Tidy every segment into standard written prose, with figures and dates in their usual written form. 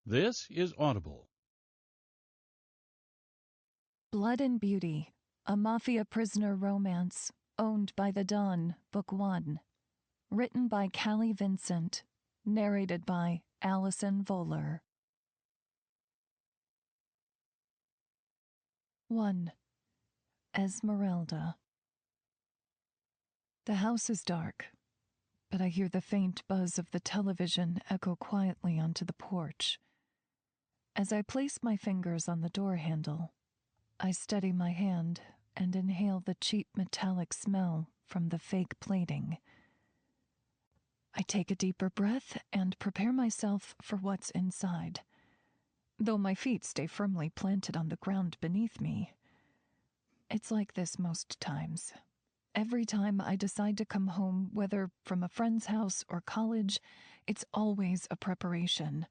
This is Audible. Blood and Beauty, a Mafia prisoner romance, owned by the Dawn, Book 1. Written by Callie Vincent, narrated by Allison Voller. 1. Esmeralda. The house is dark, but I hear the faint buzz of the television echo quietly onto the porch. As I place my fingers on the door handle, I steady my hand and inhale the cheap metallic smell from the fake plating. I take a deeper breath and prepare myself for what's inside, though my feet stay firmly planted on the ground beneath me. It's like this most times. Every time I decide to come home, whether from a friend's house or college, it's always a preparation,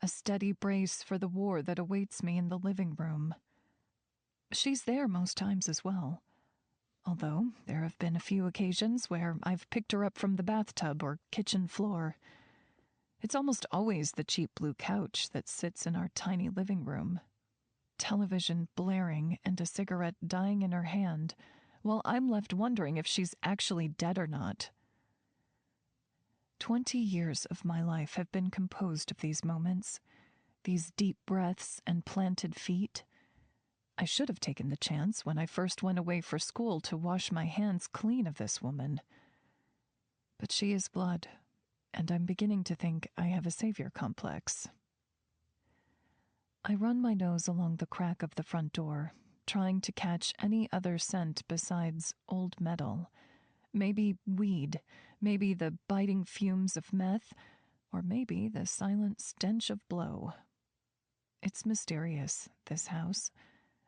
a steady brace for the war that awaits me in the living room. She's there most times as well, although there have been a few occasions where I've picked her up from the bathtub or kitchen floor. It's almost always the cheap blue couch that sits in our tiny living room, television blaring and a cigarette dying in her hand, while I'm left wondering if she's actually dead or not. 20 years of my life have been composed of these moments, these deep breaths and planted feet. I should have taken the chance when I first went away for school to wash my hands clean of this woman. But she is blood, and I'm beginning to think I have a savior complex. I run my nose along the crack of the front door, trying to catch any other scent besides old metal. Maybe weed, maybe the biting fumes of meth, or maybe the silent stench of blow. It's mysterious, this house,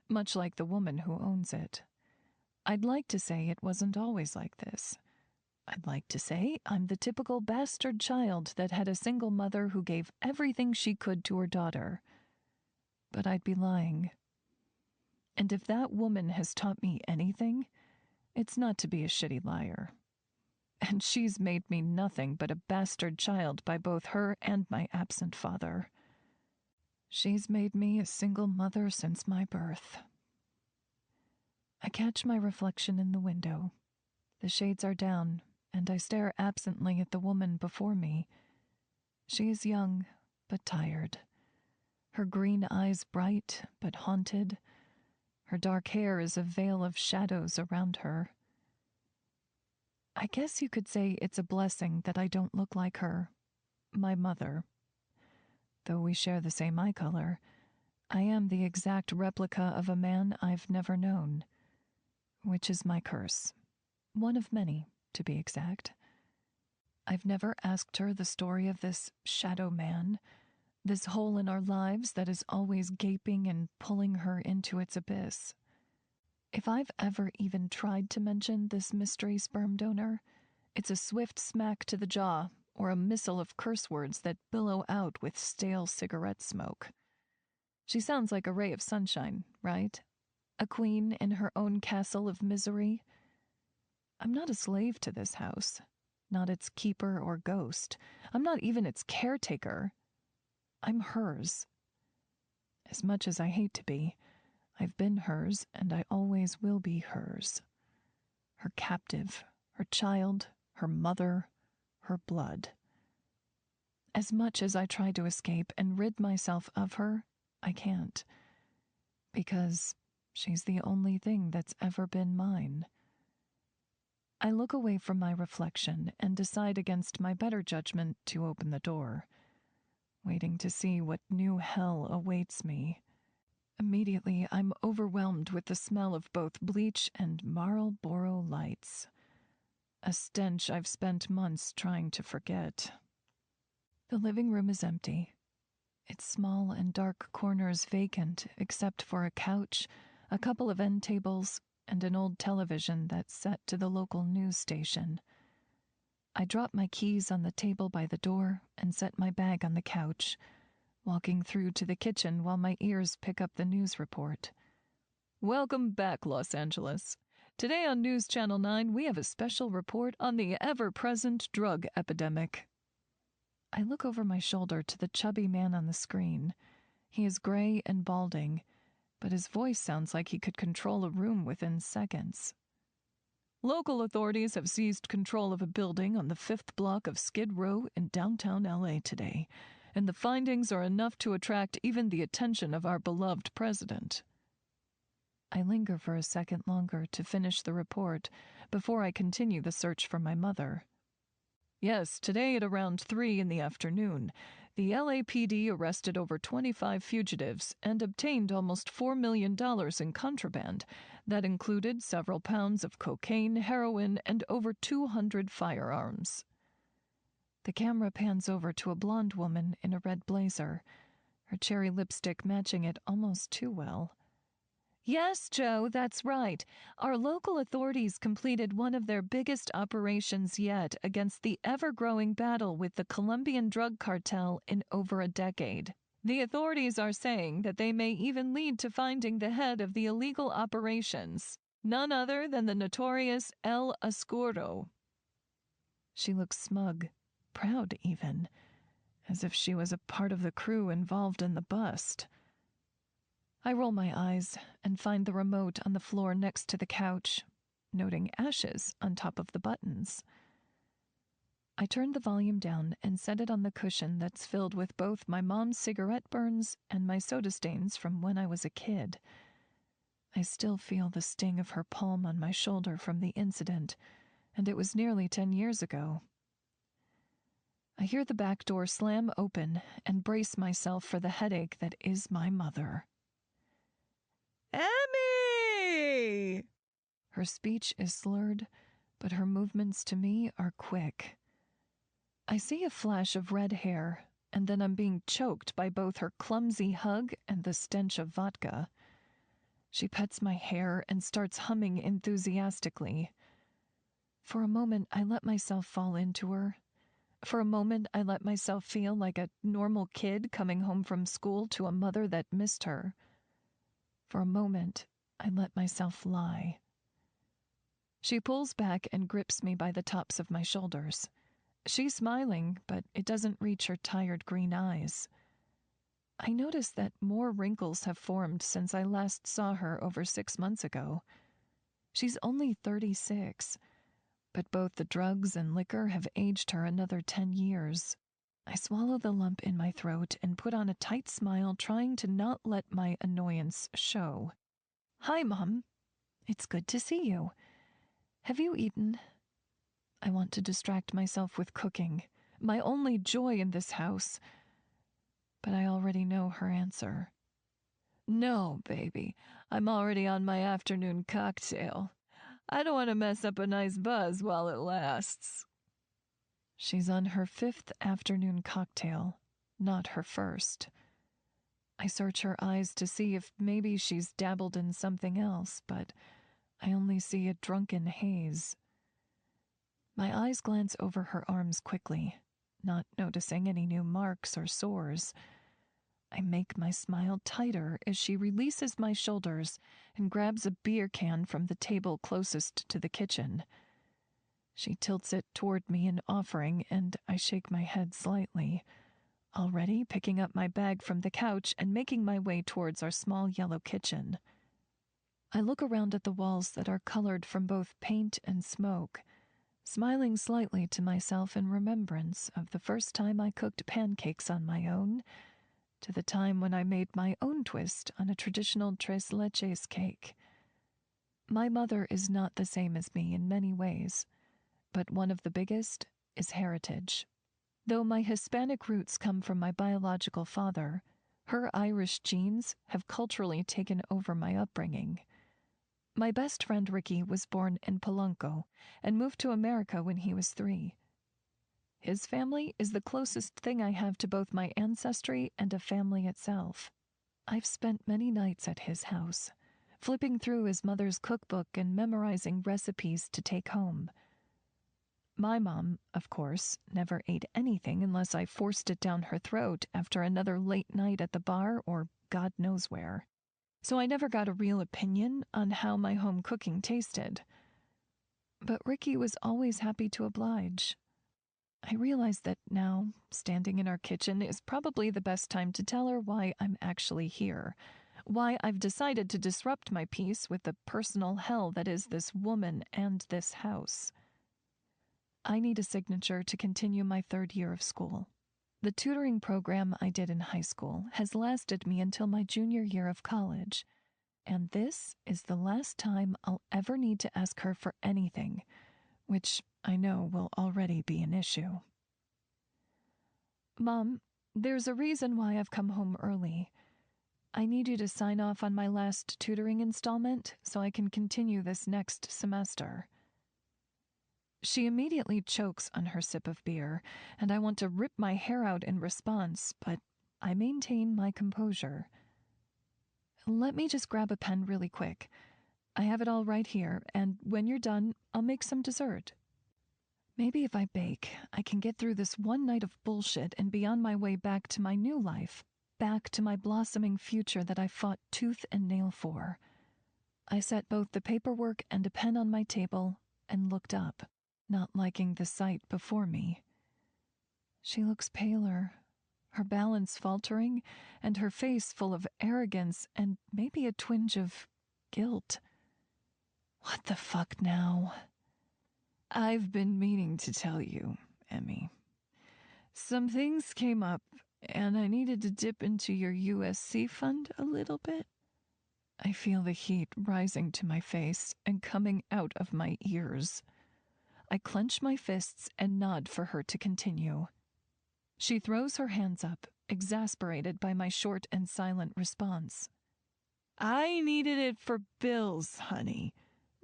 much like the woman who owns it. I'd like to say it wasn't always like this. I'd like to say I'm the typical bastard child that had a single mother who gave everything she could to her daughter. But I'd be lying. And if that woman has taught me anything, it's not to be a shitty liar. And she's made me nothing but a bastard child by both her and my absent father. She's made me a single mother since my birth. I catch my reflection in the window. The shades are down, and I stare absently at the woman before me. She is young, but tired. Her green eyes bright, but haunted. Her dark hair is a veil of shadows around her. I guess you could say it's a blessing that I don't look like her, my mother. Though we share the same eye color, I am the exact replica of a man I've never known, which is my curse. One of many, to be exact. I've never asked her the story of this shadow man, this hole in our lives that is always gaping and pulling her into its abyss. If I've ever even tried to mention this mystery sperm donor, it's a swift smack to the jaw or a missile of curse words that billow out with stale cigarette smoke. She sounds like a ray of sunshine, right? A queen in her own castle of misery. I'm not a slave to this house, not its keeper or ghost. I'm not even its caretaker. I'm hers. As much as I hate to be, I've been hers, and I always will be hers. Her captive, her child, her mother, her blood. As much as I try to escape and rid myself of her, I can't. Because she's the only thing that's ever been mine. I look away from my reflection and decide against my better judgment to open the door, waiting to see what new hell awaits me. Immediately, I'm overwhelmed with the smell of both bleach and Marlboro Lights, a stench I've spent months trying to forget. The living room is empty, its small and dark corners vacant except for a couch, a couple of end tables, and an old television that's set to the local news station. I drop my keys on the table by the door and set my bag on the couch, walking through to the kitchen while my ears pick up the news report. Welcome back, Los Angeles. Today on News Channel 9, we have a special report on the ever-present drug epidemic. I look over my shoulder to the chubby man on the screen. He is gray and balding, but his voice sounds like he could control a room within seconds. Local authorities have seized control of a building on the 5th block of Skid Row in downtown LA today, and the findings are enough to attract even the attention of our beloved president. I linger for a second longer to finish the report before I continue the search for my mother. Yes, today at around 3 in the afternoon, the LAPD arrested over 25 fugitives and obtained almost $4 million in contraband. That included several pounds of cocaine, heroin, and over 200 firearms. The camera pans over to a blonde woman in a red blazer, her cherry lipstick matching it almost too well. Yes, Joe, that's right. Our local authorities completed one of their biggest operations yet against the ever-growing battle with the Colombian drug cartel in over a decade. The authorities are saying that they may even lead to finding the head of the illegal operations, none other than the notorious El Oscuro. She looks smug, proud even, as if she was a part of the crew involved in the bust. I roll my eyes and find the remote on the floor next to the couch, noting ashes on top of the buttons. I turn the volume down and set it on the cushion that's filled with both my mom's cigarette burns and my soda stains from when I was a kid. I still feel the sting of her palm on my shoulder from the incident, and it was nearly 10 years ago. I hear the back door slam open and brace myself for the headache that is my mother. Emmy! Her speech is slurred, but her movements to me are quick. I see a flash of red hair, and then I'm being choked by both her clumsy hug and the stench of vodka. She pets my hair and starts humming enthusiastically. For a moment, I let myself fall into her. For a moment, I let myself feel like a normal kid coming home from school to a mother that missed her. For a moment, I let myself lie. She pulls back and grips me by the tops of my shoulders. She's smiling, but it doesn't reach her tired green eyes. I notice that more wrinkles have formed since I last saw her over 6 months ago. She's only 36, but both the drugs and liquor have aged her another 10 years. I swallow the lump in my throat and put on a tight smile, trying to not let my annoyance show. Hi, Mom. It's good to see you. Have you eaten? I want to distract myself with cooking, my only joy in this house. But I already know her answer. No, baby. I'm already on my afternoon cocktail. I don't want to mess up a nice buzz while it lasts. She's on her 5th afternoon cocktail, not her first. I search her eyes to see if maybe she's dabbled in something else, but I only see a drunken haze. My eyes glance over her arms quickly, not noticing any new marks or sores. I make my smile tighter as she releases my shoulders and grabs a beer can from the table closest to the kitchen. She tilts it toward me in offering, and I shake my head slightly, already picking up my bag from the couch and making my way towards our small yellow kitchen. I look around at the walls that are colored from both paint and smoke, smiling slightly to myself in remembrance of the first time I cooked pancakes on my own, to the time when I made my own twist on a traditional tres leches cake. My mother is not the same as me in many ways, but one of the biggest is heritage. Though my Hispanic roots come from my biological father, her Irish genes have culturally taken over my upbringing. My best friend Ricky was born in Polanco and moved to America when he was 3. His family is the closest thing I have to both my ancestry and a family itself. I've spent many nights at his house, flipping through his mother's cookbook and memorizing recipes to take home. My mom, of course, never ate anything unless I forced it down her throat after another late night at the bar or God knows where. So I never got a real opinion on how my home cooking tasted. But Ricky was always happy to oblige. I realize that now, standing in our kitchen is probably the best time to tell her why I'm actually here, why I've decided to disrupt my peace with the personal hell that is this woman and this house. I need a signature to continue my 3rd year of school. The tutoring program I did in high school has lasted me until my junior year of college, and this is the last time I'll ever need to ask her for anything, which I know will already be an issue. Mom, there's a reason why I've come home early. I need you to sign off on my last tutoring installment so I can continue this next semester. She immediately chokes on her sip of beer, and I want to rip my hair out in response, but I maintain my composure. Let me just grab a pen really quick. I have it all right here, and when you're done, I'll make some dessert. Maybe if I bake, I can get through this one night of bullshit and be on my way back to my new life, back to my blossoming future that I fought tooth and nail for. I set both the paperwork and a pen on my table and looked up, not liking the sight before me. She looks paler, her balance faltering, and her face full of arrogance and maybe a twinge of guilt. What the fuck now? I've been meaning to tell you, Emmy. Some things came up, and I needed to dip into your USC fund a little bit. I feel the heat rising to my face and coming out of my ears. I clench my fists and nod for her to continue. She throws her hands up, exasperated by my short and silent response. I needed it for bills, honey.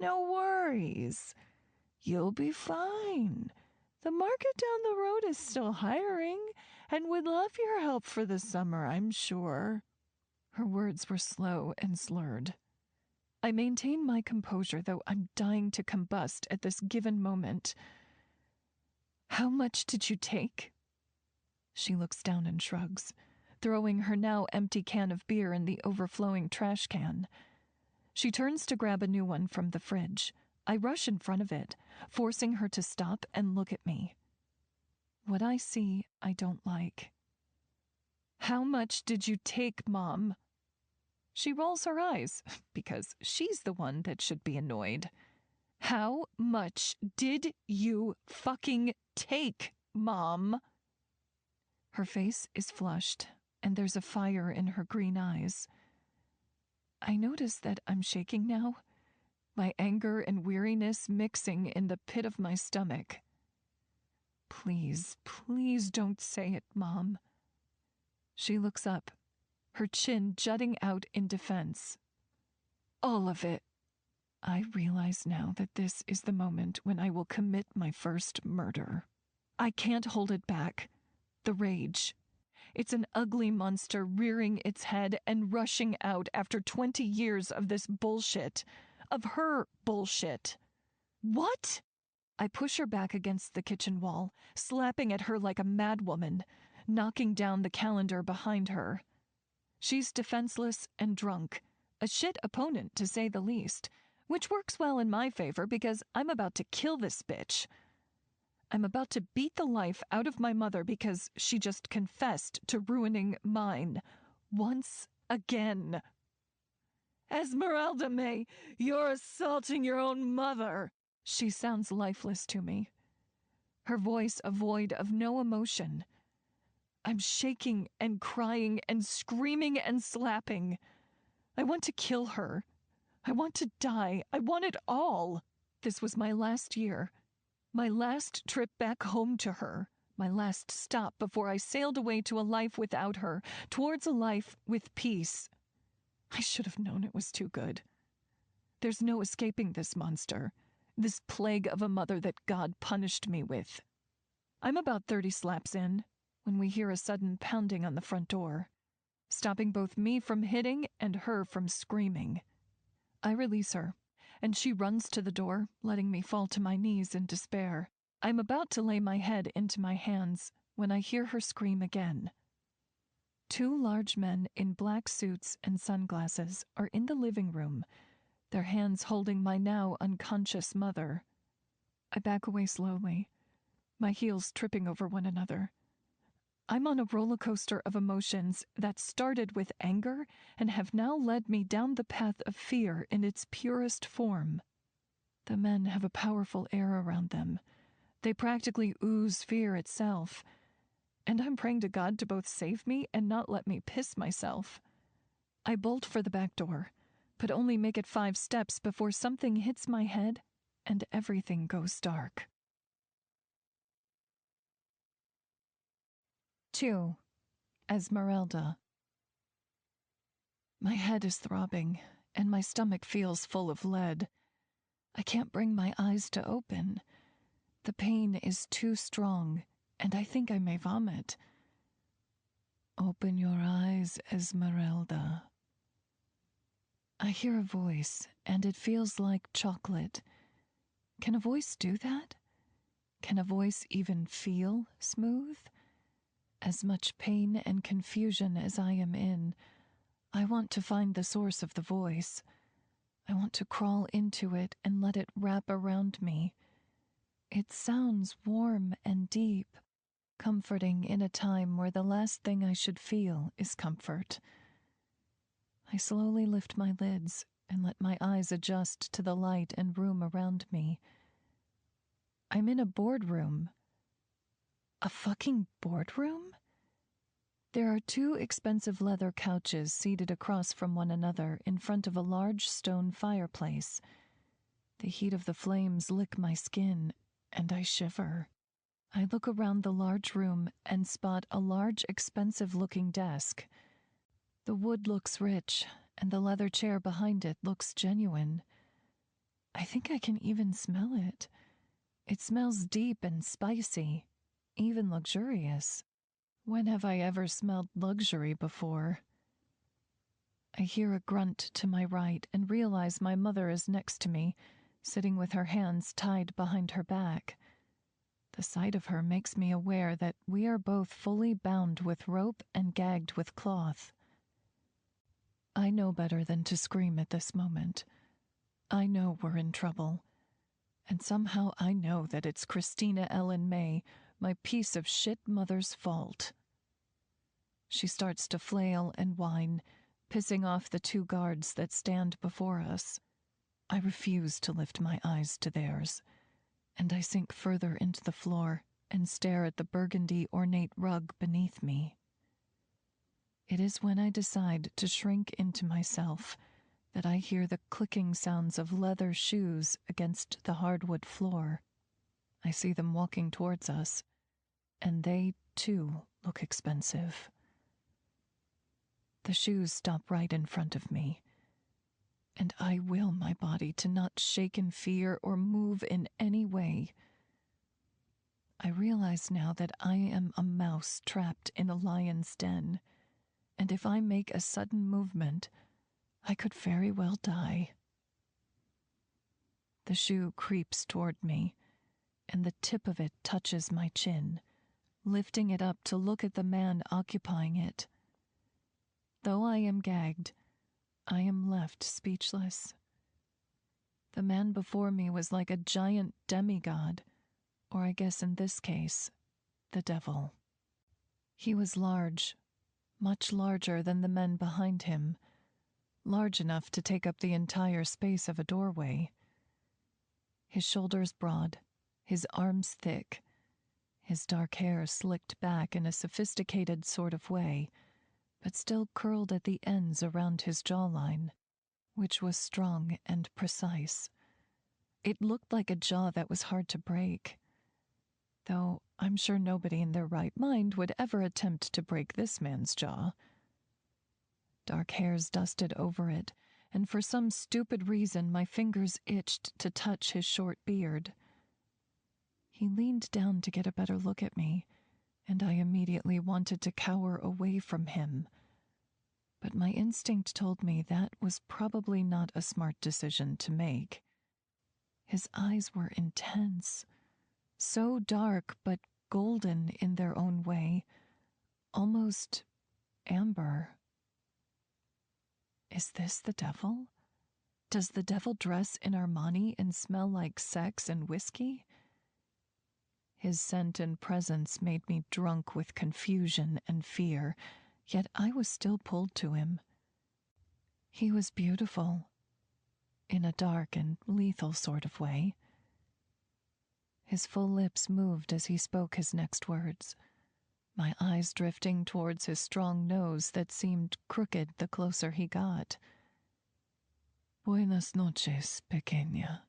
No worries. You'll be fine. The market down the road is still hiring, and would love your help for the summer, I'm sure. Her words were slow and slurred. I maintain my composure, though I'm dying to combust at this given moment. How much did you take? She looks down and shrugs, throwing her now empty can of beer in the overflowing trash can. She turns to grab a new one from the fridge. I rush in front of it, forcing her to stop and look at me. What I see, I don't like. How much did you take, Mom? She rolls her eyes, because she's the one that should be annoyed. How much did you fucking take, Mom? Her face is flushed, and there's a fire in her green eyes. I notice that I'm shaking now, my anger and weariness mixing in the pit of my stomach. Please, please don't say it, Mom. She looks up, her chin jutting out in defense. All of it. I realize now that this is the moment when I will commit my first murder. I can't hold it back. The rage. It's an ugly monster rearing its head and rushing out after 20 years of this bullshit. Of her bullshit. What? I push her back against the kitchen wall, slapping at her like a madwoman, knocking down the calendar behind her. She's defenseless and drunk, a shit opponent to say the least, which works well in my favor because I'm about to kill this bitch. I'm about to beat the life out of my mother because she just confessed to ruining mine. Once again. Esmeralda May, you're assaulting your own mother. She sounds lifeless to me. Her voice a void of no emotion. I'm shaking and crying and screaming and slapping. I want to kill her. I want to die. I want it all. This was my last year. My last trip back home to her. My last stop before I sailed away to a life without her, towards a life with peace. I should have known it was too good. There's no escaping this monster, this plague of a mother that God punished me with. I'm about 30 slaps in when we hear a sudden pounding on the front door, stopping both me from hitting and her from screaming. I release her, and she runs to the door, letting me fall to my knees in despair. I'm about to lay my head into my hands when I hear her scream again. 2 large men in black suits and sunglasses are in the living room, their hands holding my now unconscious mother. I back away slowly, my heels tripping over one another. I'm on a roller coaster of emotions that started with anger and have now led me down the path of fear in its purest form. The men have a powerful air around them. They practically ooze fear itself. And I'm praying to God to both save me and not let me piss myself. I bolt for the back door, but only make it 5 steps before something hits my head and everything goes dark. 2. Esmeralda. My head is throbbing, and my stomach feels full of lead. I can't bring my eyes to open. The pain is too strong, and I think I may vomit. Open your eyes, Esmeralda. I hear a voice, and it feels like chocolate. Can a voice do that? Can a voice even feel smooth? As much pain and confusion as I am in, I want to find the source of the voice. I want to crawl into it and let it wrap around me. It sounds warm and deep, comforting in a time where the last thing I should feel is comfort. I slowly lift my lids and let my eyes adjust to the light and room around me. I'm in a boardroom. A fucking boardroom? There are 2 expensive leather couches seated across from one another in front of a large stone fireplace. The heat of the flames lick my skin, and I shiver. I look around the large room and spot a large, expensive-looking desk. The wood looks rich, and the leather chair behind it looks genuine. I think I can even smell it. It smells deep and spicy, even luxurious. When have I ever smelled luxury before? I hear a grunt to my right and realize my mother is next to me, sitting with her hands tied behind her back. The sight of her makes me aware that we are both fully bound with rope and gagged with cloth. I know better than to scream at this moment. I know we're in trouble. And somehow I know that it's Christina Ellen May, my piece of shit mother's fault. She starts to flail and whine, pissing off the 2 guards that stand before us. I refuse to lift my eyes to theirs, and I sink further into the floor and stare at the burgundy ornate rug beneath me. It is when I decide to shrink into myself that I hear the clicking sounds of leather shoes against the hardwood floor. I see them walking towards us, and they, too, look expensive. The shoes stop right in front of me, and I will my body to not shake in fear or move in any way. I realize now that I am a mouse trapped in a lion's den, and if I make a sudden movement, I could very well die. The shoe creeps toward me, and the tip of it touches my chin, lifting it up to look at the man occupying it. Though I am gagged, I am left speechless. The man before me was like a giant demigod, or I guess in this case, the devil. He was large, much larger than the men behind him, large enough to take up the entire space of a doorway. His shoulders broad, his arms thick, his dark hair slicked back in a sophisticated sort of way, but still curled at the ends around his jawline, which was strong and precise. It looked like a jaw that was hard to break, though I'm sure nobody in their right mind would ever attempt to break this man's jaw. Dark hairs dusted over it, and for some stupid reason my fingers itched to touch his short beard. He leaned down to get a better look at me, and I immediately wanted to cower away from him. But my instinct told me that was probably not a smart decision to make. His eyes were intense, so dark but golden in their own way, almost amber. Is this the devil? Does the devil dress in Armani and smell like sex and whiskey? His scent and presence made me drunk with confusion and fear, yet I was still pulled to him. He was beautiful, in a dark and lethal sort of way. His full lips moved as he spoke his next words, my eyes drifting towards his strong nose that seemed crooked the closer he got. Buenas noches, pequeña.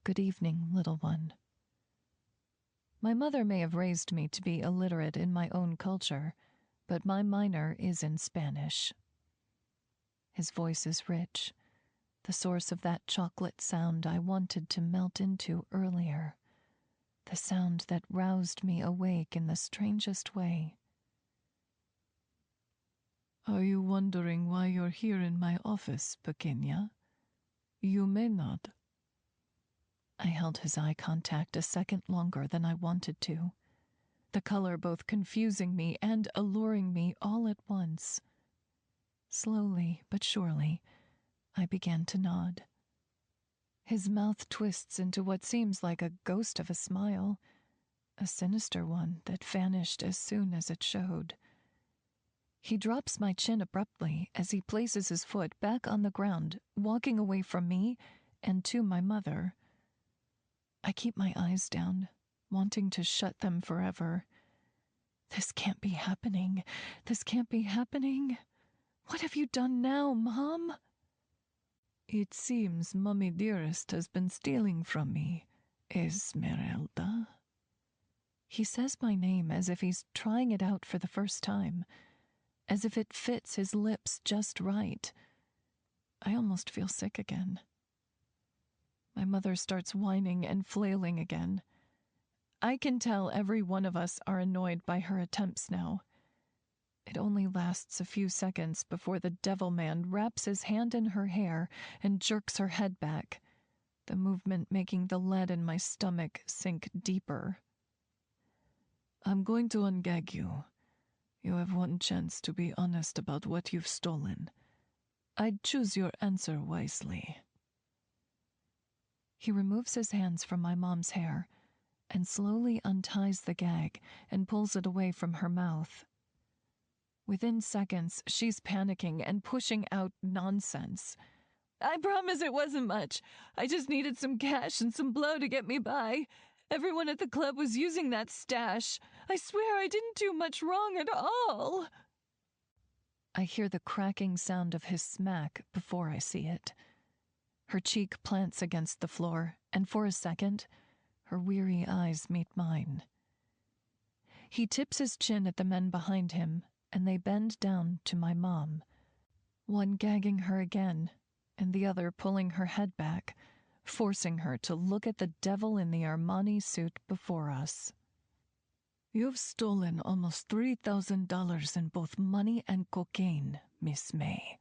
Good evening, little one. My mother may have raised me to be illiterate in my own culture, but my minor is in Spanish. His voice is rich, the source of that chocolate sound I wanted to melt into earlier, the sound that roused me awake in the strangest way. Are you wondering why you're here in my office, pequeña? You may not. I held his eye contact a second longer than I wanted to, the color both confusing me and alluring me all at once. Slowly but surely, I began to nod. His mouth twists into what seems like a ghost of a smile, a sinister one that vanished as soon as it showed. He drops my chin abruptly as he places his foot back on the ground, walking away from me and to my mother. I keep my eyes down, wanting to shut them forever. This can't be happening. This can't be happening. What have you done now, Mom? It seems Mummy Dearest has been stealing from me, Esmeralda. He says my name as if he's trying it out for the first time, as if it fits his lips just right. I almost feel sick again. My mother starts whining and flailing again. I can tell every one of us are annoyed by her attempts now. It only lasts a few seconds before the devil man wraps his hand in her hair and jerks her head back, the movement making the lead in my stomach sink deeper. I'm going to ungag you. You have one chance to be honest about what you've stolen. I'd choose your answer wisely. He removes his hands from my mom's hair and slowly unties the gag and pulls it away from her mouth. Within seconds, she's panicking and pushing out nonsense. I promise it wasn't much. I just needed some cash and some blow to get me by. Everyone at the club was using that stash. I swear I didn't do much wrong at all. I hear the cracking sound of his smack before I see it. Her cheek plants against the floor, and for a second, her weary eyes meet mine. He tips his chin at the men behind him, and they bend down to my mom, one gagging her again, and the other pulling her head back, forcing her to look at the devil in the Armani suit before us. You've stolen almost $3,000 in both money and cocaine, Miss May.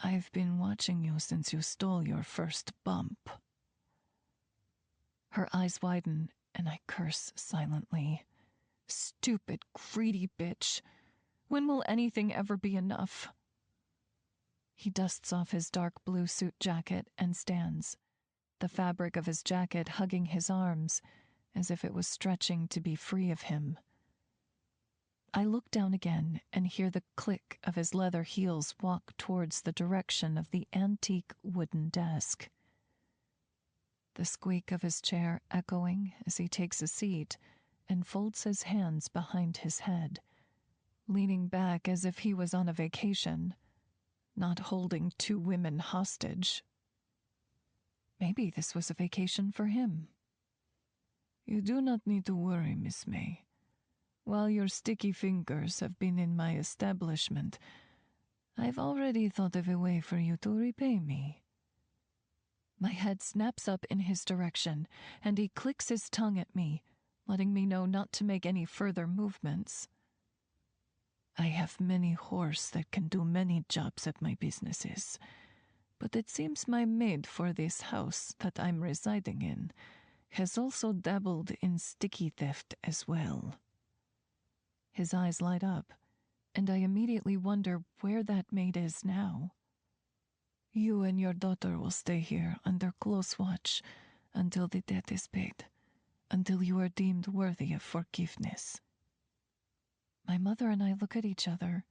I've been watching you since you stole your first bump. Her eyes widen, and I curse silently. Stupid, greedy bitch. When will anything ever be enough? He dusts off his dark blue suit jacket and stands, the fabric of his jacket hugging his arms, as if it was stretching to be free of him. I look down again and hear the click of his leather heels walk towards the direction of the antique wooden desk. The squeak of his chair echoing as he takes a seat and folds his hands behind his head, leaning back as if he was on a vacation, not holding two women hostage. Maybe this was a vacation for him. You do not need to worry, Miss May. While your sticky fingers have been in my establishment, I've already thought of a way for you to repay me. My head snaps up in his direction, and he clicks his tongue at me, letting me know not to make any further movements. I have many whores that can do many jobs at my businesses, but it seems my maid for this house that I'm residing in has also dabbled in sticky theft as well. His eyes light up, and I immediately wonder where that maid is now. You and your daughter will stay here under close watch until the debt is paid. until you are deemed worthy of forgiveness. My mother and I look at each other,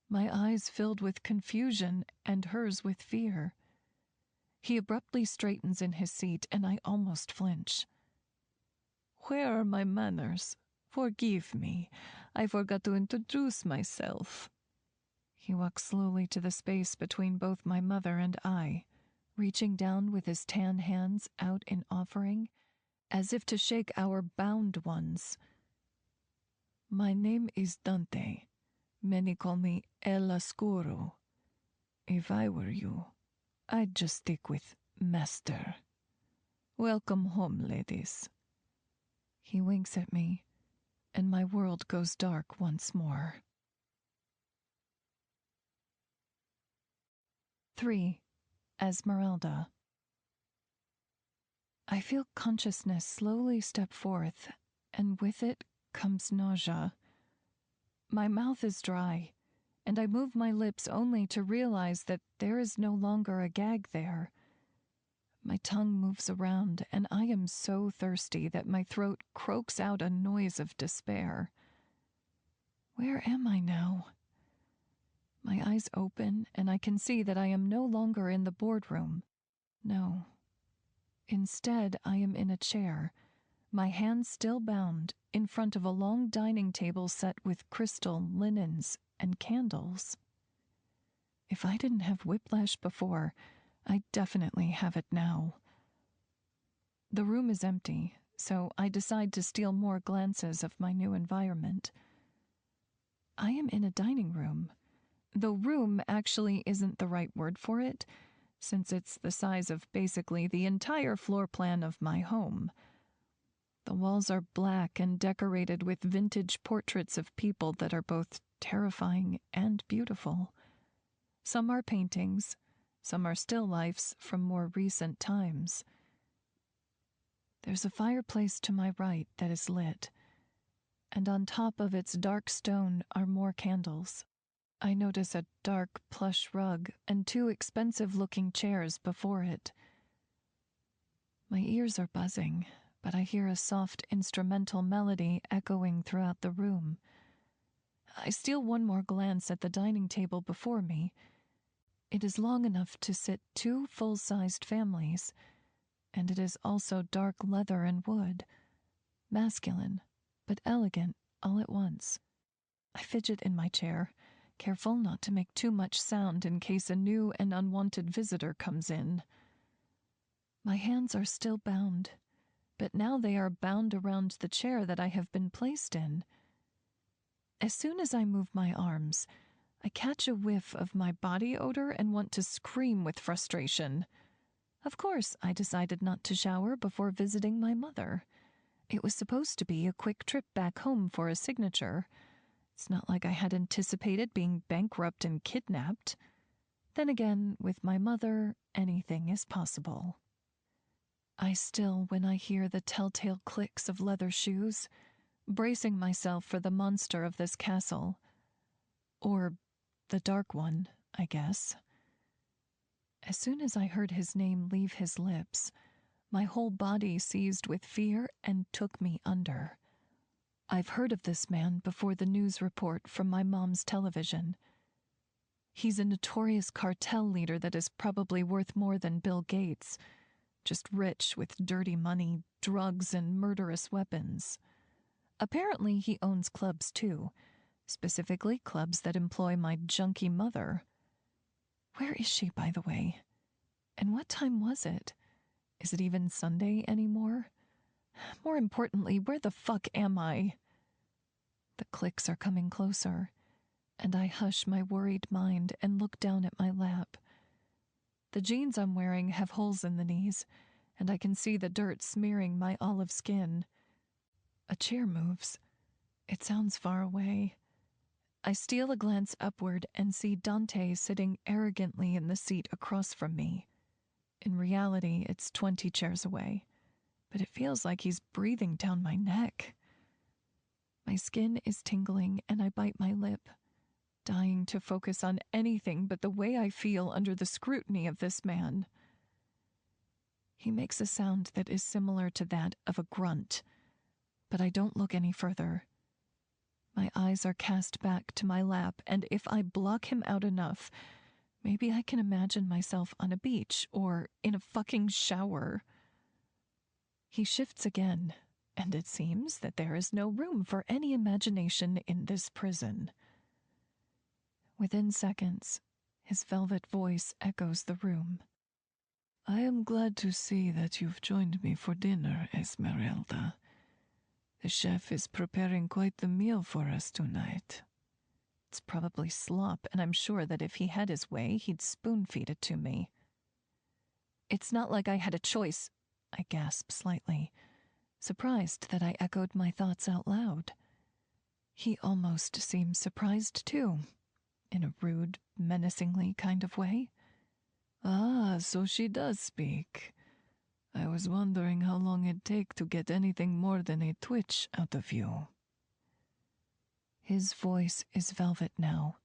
my eyes filled with confusion and hers with fear. He abruptly straightens in his seat, and I almost flinch. Where are my manners? Forgive me. I forgot to introduce myself. He walks slowly to the space between both my mother and I, reaching down with his tan hands out in offering, as if to shake our bound ones. My name is Dante. Many call me El Oscuro. If I were you, I'd just stick with Master. Welcome home, ladies. He winks at me, and my world goes dark once more. 3. Esmeralda. I feel consciousness slowly step forth, and with it comes nausea. My mouth is dry, and I move my lips only to realize that there is no longer a gag there. My tongue moves around, and I am so thirsty that my throat croaks out a noise of despair. Where am I now? My eyes open, and I can see that I am no longer in the boardroom. No. Instead, I am in a chair, my hands still bound, in front of a long dining table set with crystal, linens, and candles. If I didn't have whiplash before, I definitely have it now. The room is empty, so I decide to steal more glances of my new environment. I am in a dining room, though room actually isn't the right word for it, since it's the size of basically the entire floor plan of my home. The walls are black and decorated with vintage portraits of people that are both terrifying and beautiful. Some are paintings, some are still lifes from more recent times. There's a fireplace to my right that is lit, and on top of its dark stone are more candles. I notice a dark plush rug and 2 expensive-looking chairs before it. My ears are buzzing, but I hear a soft instrumental melody echoing throughout the room. I steal one more glance at the dining table before me. It is long enough to sit 2 full-sized families, and it is also dark leather and wood. Masculine, but elegant all at once. I fidget in my chair, careful not to make too much sound in case a new and unwanted visitor comes in. My hands are still bound, but now they are bound around the chair that I have been placed in. As soon as I move my arms, I catch a whiff of my body odor and want to scream with frustration. Of course, I decided not to shower before visiting my mother. It was supposed to be a quick trip back home for a signature. It's not like I had anticipated being bankrupt and kidnapped. Then again, with my mother, anything is possible. I still when I hear the telltale clicks of leather shoes, bracing myself for the monster of this castle. Or the dark one, I guess. As soon as I heard his name leave his lips, my whole body seized with fear and took me under. I've heard of this man before the news report from my mom's television. He's a notorious cartel leader that is probably worth more than Bill Gates, just rich with dirty money, drugs, and murderous weapons. Apparently he owns clubs too, specifically clubs that employ my junkie mother. Where is she, by the way? And what time was it? Is it even Sunday anymore? More importantly, where the fuck am I? The clicks are coming closer, and I hush my worried mind and look down at my lap. The jeans I'm wearing have holes in the knees, and I can see the dirt smearing my olive skin. A chair moves. It sounds far away. I steal a glance upward and see Dante sitting arrogantly in the seat across from me. In reality, it's 20 chairs away, but it feels like he's breathing down my neck. My skin is tingling and I bite my lip, dying to focus on anything but the way I feel under the scrutiny of this man. He makes a sound that is similar to that of a grunt, but I don't look any further. My eyes are cast back to my lap, and if I block him out enough, maybe I can imagine myself on a beach or in a fucking shower. He shifts again, and it seems that there is no room for any imagination in this prison. Within seconds, his velvet voice echoes the room. I am glad to see that you've joined me for dinner, Esmeralda. The chef is preparing quite the meal for us tonight. It's probably slop, and I'm sure that if he had his way, he'd spoon-feed it to me. It's not like I had a choice, I gasp slightly, surprised that I echoed my thoughts out loud. He almost seems surprised, too, in a rude, menacingly kind of way. Ah, so she does speak. I was wondering how long it'd take to get anything more than a twitch out of you. His voice is velvet now,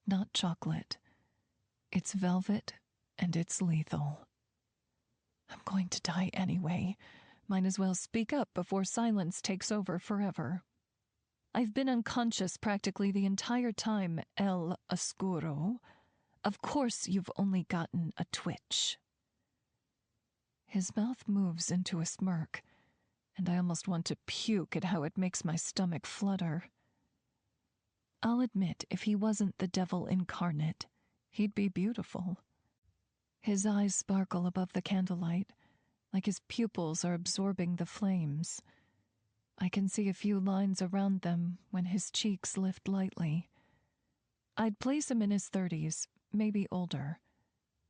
not chocolate. It's velvet, and it's lethal. I'm going to die anyway. Might as well speak up before silence takes over forever. I've been unconscious practically the entire time, El Oscuro. Of course you've only gotten a twitch. His mouth moves into a smirk, and I almost want to puke at how it makes my stomach flutter. I'll admit, if he wasn't the devil incarnate, he'd be beautiful. His eyes sparkle above the candlelight, like his pupils are absorbing the flames. I can see a few lines around them when his cheeks lift lightly. I'd place him in his 30s, maybe older.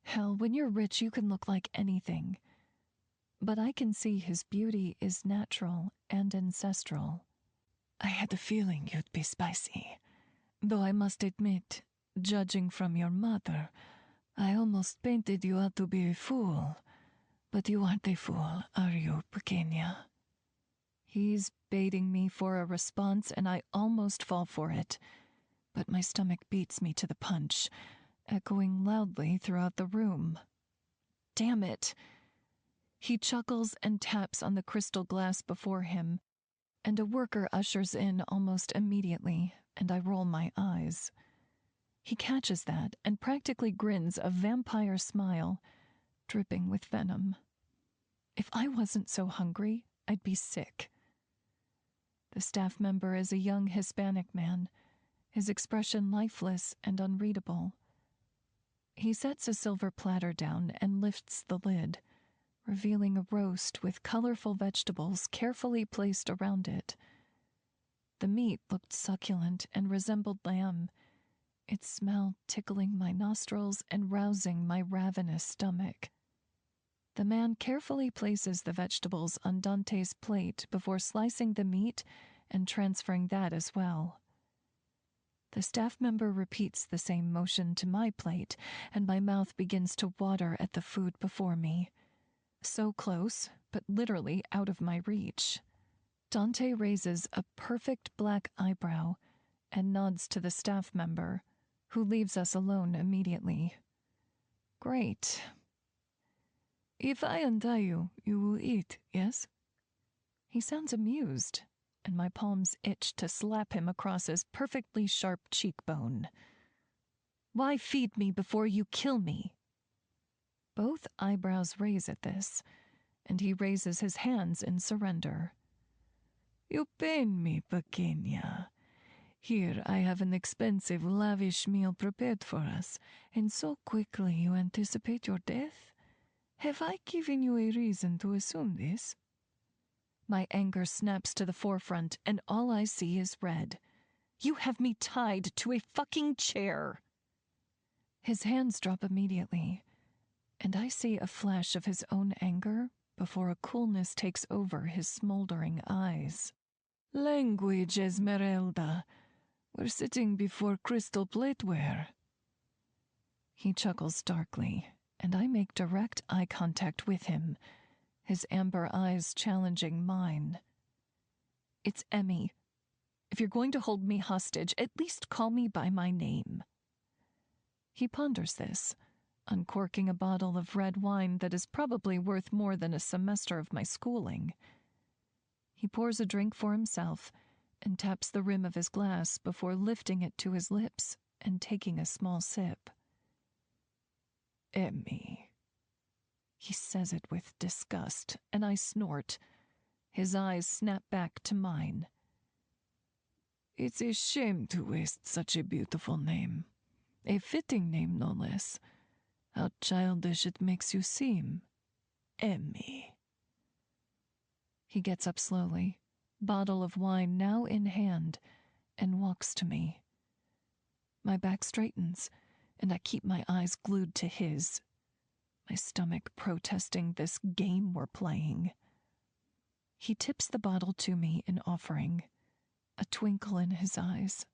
Hell, when you're rich, you can look like anything. But I can see his beauty is natural and ancestral. I had a feeling you'd be spicy. Though I must admit, judging from your mother, I almost painted you out to be a fool. But you aren't a fool, are you, pequeña? He's baiting me for a response, and I almost fall for it. But my stomach beats me to the punch, echoing loudly throughout the room. Damn it! He chuckles and taps on the crystal glass before him, and a worker ushers in almost immediately, and I roll my eyes. He catches that and practically grins a vampire smile, dripping with venom. If I wasn't so hungry, I'd be sick. The staff member is a young Hispanic man, his expression lifeless and unreadable. He sets a silver platter down and lifts the lid, revealing a roast with colorful vegetables carefully placed around it. The meat looked succulent and resembled lamb, its smell tickling my nostrils and rousing my ravenous stomach. The man carefully places the vegetables on Dante's plate before slicing the meat and transferring that as well. The staff member repeats the same motion to my plate, and my mouth begins to water at the food before me. So close, but literally out of my reach. Dante raises a perfect black eyebrow and nods to the staff member, who leaves us alone immediately. Great. If I untie you, you will eat, yes? He sounds amused, and my palms itch to slap him across his perfectly sharp cheekbone. Why feed me before you kill me? Both eyebrows raise at this, and he raises his hands in surrender. You pain me, pequeña. Here I have an expensive, lavish meal prepared for us, and so quickly you anticipate your death? Have I given you a reason to assume this? My anger snaps to the forefront, and all I see is red. You have me tied to a fucking chair. His hands drop immediately, and I see a flash of his own anger before a coolness takes over his smoldering eyes. Language, Esmeralda. We're sitting before crystal plateware. He chuckles darkly, and I make direct eye contact with him, his amber eyes challenging mine. It's Emmy. If you're going to hold me hostage, at least call me by my name. He ponders this, uncorking a bottle of red wine that is probably worth more than a semester of my schooling. He pours a drink for himself and taps the rim of his glass before lifting it to his lips and taking a small sip. Emmy. He says it with disgust, and I snort. His eyes snap back to mine. It's a shame to waste such a beautiful name. A fitting name, no less. How childish it makes you seem. Emmy. He gets up slowly, bottle of wine now in hand, and walks to me. My back straightens, and I keep my eyes glued to his, my stomach protesting this game we're playing. He tips the bottle to me in offering, a twinkle in his eyes.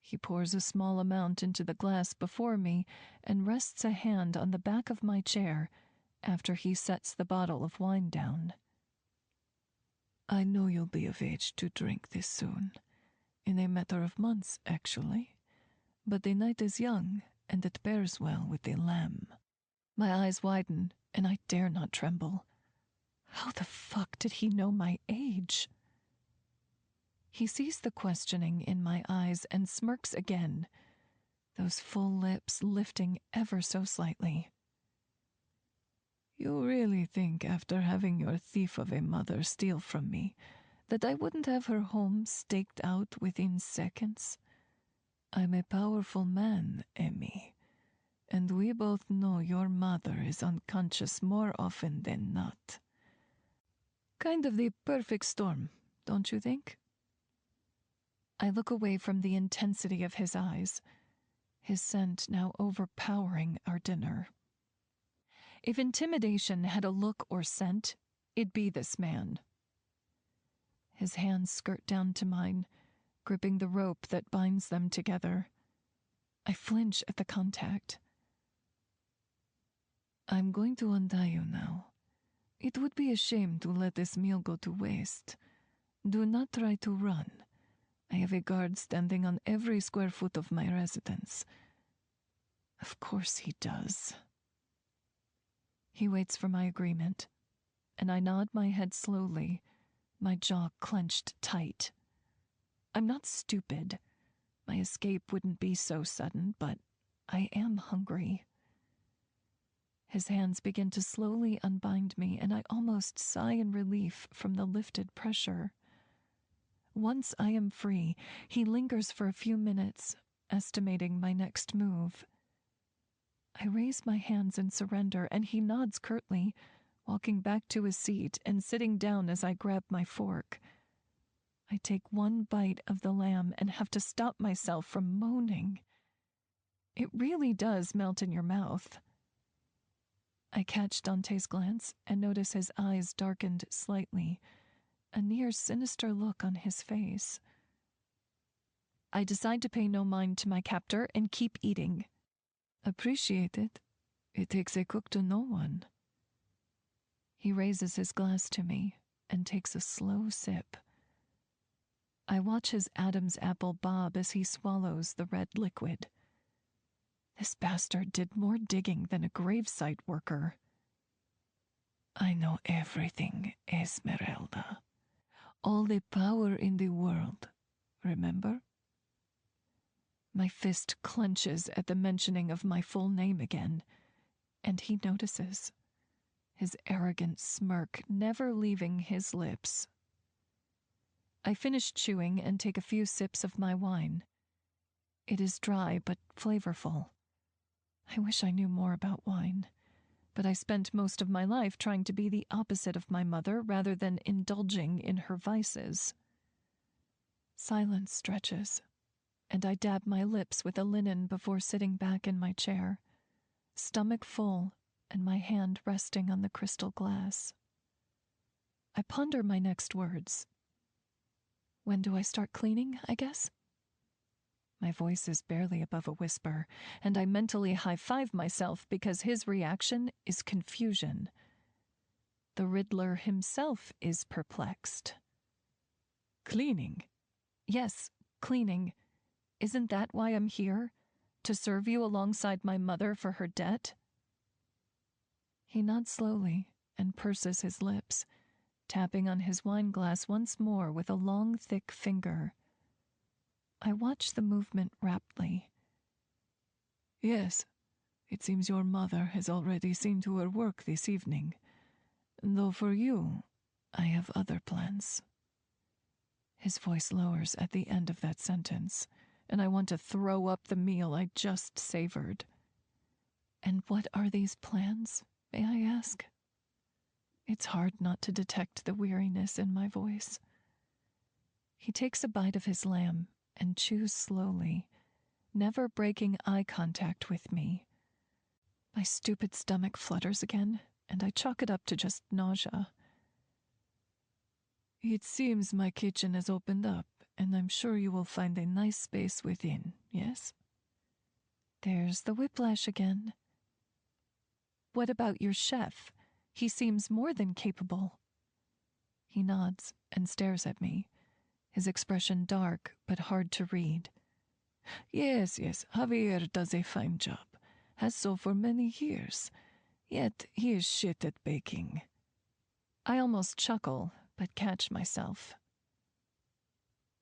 He pours a small amount into the glass before me and rests a hand on the back of my chair after he sets the bottle of wine down. I know you'll be of age to drink this soon. In a matter of months, actually. But the night is young, and it bears well with the lamb. My eyes widen, and I dare not tremble. How the fuck did he know my age? He sees the questioning in my eyes and smirks again, those full lips lifting ever so slightly. You really think, after having your thief of a mother steal from me, that I wouldn't have her home staked out within seconds? I'm a powerful man, Emmy, and we both know your mother is unconscious more often than not. Kind of the perfect storm, don't you think? I look away from the intensity of his eyes, his scent now overpowering our dinner. If intimidation had a look or scent, it'd be this man. His hands skirt down to mine, gripping the rope that binds them together. I flinch at the contact. I'm going to untie you now. It would be a shame to let this meal go to waste. Do not try to run. I have a guard standing on every square foot of my residence. Of course he does. He waits for my agreement, and I nod my head slowly, my jaw clenched tight. I'm not stupid. My escape wouldn't be so sudden, but I am hungry. His hands begin to slowly unbind me, and I almost sigh in relief from the lifted pressure. Once I am free, he lingers for a few minutes, estimating my next move. I raise my hands in surrender, and he nods curtly, walking back to his seat and sitting down as I grab my fork. I take one bite of the lamb and have to stop myself from moaning. It really does melt in your mouth. I catch Dante's glance and notice his eyes darkened slightly, a near sinister look on his face. I decide to pay no mind to my captor and keep eating. Appreciate it. It takes a cook to know one. He raises his glass to me and takes a slow sip. I watch his Adam's apple bob as he swallows the red liquid. This bastard did more digging than a gravesite worker. I know everything, Esmeralda. All the power in the world, remember? My fist clenches at the mentioning of my full name again, and he notices, his arrogant smirk never leaving his lips. I finish chewing and take a few sips of my wine. It is dry but flavorful. I wish I knew more about wine, but I spent most of my life trying to be the opposite of my mother rather than indulging in her vices. Silence stretches, and I dab my lips with a linen before sitting back in my chair, stomach full and my hand resting on the crystal glass. I ponder my next words. When do I start cleaning, I guess? My voice is barely above a whisper, and I mentally high-five myself because his reaction is confusion. The Riddler himself is perplexed. Cleaning? Yes, cleaning. Isn't that why I'm here? To serve you alongside my mother for her debt? He nods slowly and purses his lips, tapping on his wineglass once more with a long, thick finger. I watch the movement raptly. Yes, it seems your mother has already seen to her work this evening. Though for you, I have other plans. His voice lowers at the end of that sentence, and I want to throw up the meal I just savored. And what are these plans, may I ask? It's hard not to detect the weariness in my voice. He takes a bite of his lamb and chews slowly, never breaking eye contact with me. My stupid stomach flutters again, and I chalk it up to just nausea. It seems my kitchen has opened up, and I'm sure you will find a nice space within, yes? There's the whiplash again. What about your chef? He seems more than capable. He nods and stares at me, his expression dark but hard to read. Yes, Javier does a fine job. Has so for many years. Yet he is shit at baking. I almost chuckle, but catch myself.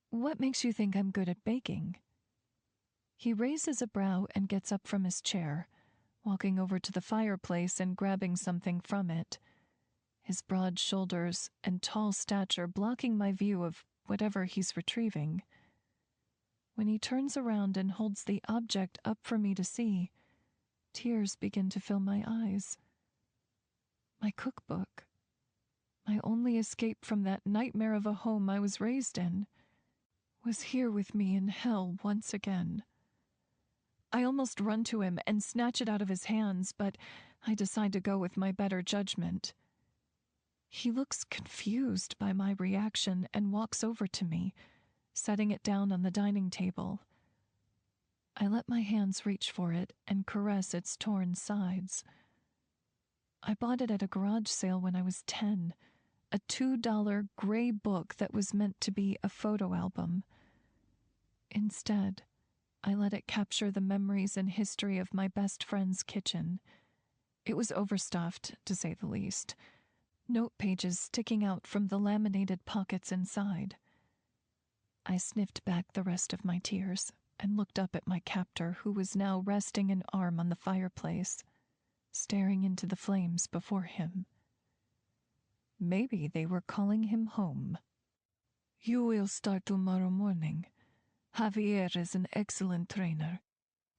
What makes you think I'm good at baking? He raises a brow and gets up from his chair, walking over to the fireplace and grabbing something from it, his broad shoulders and tall stature blocking my view of whatever he's retrieving. When he turns around and holds the object up for me to see, tears begin to fill my eyes. My cookbook, my only escape from that nightmare of a home I was raised in, was here with me in hell once again. I almost run to him and snatch it out of his hands, but I decide to go with my better judgment. He looks confused by my reaction and walks over to me, setting it down on the dining table. I let my hands reach for it and caress its torn sides. I bought it at a garage sale when I was 10, a $2 gray book that was meant to be a photo album. Instead, I let it capture the memories and history of my best friend's kitchen. It was overstuffed, to say the least, note pages sticking out from the laminated pockets inside. I sniffed back the rest of my tears and looked up at my captor, who was now resting an arm on the fireplace, staring into the flames before him. Maybe they were calling him home. You will start tomorrow morning. Javier is an excellent trainer,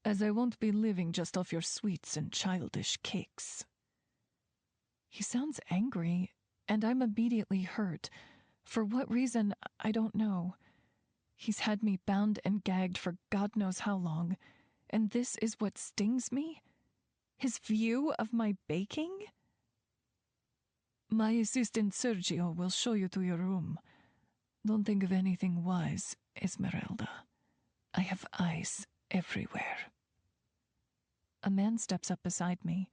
as I won't be living just off your sweets and childish cakes. He sounds angry, and I'm immediately hurt. For what reason, I don't know. He's had me bound and gagged for God knows how long, and this is what stings me? His view of my baking? My assistant Sergio will show you to your room. Don't think of anything wise, Esmeralda. I have eyes everywhere. A man steps up beside me,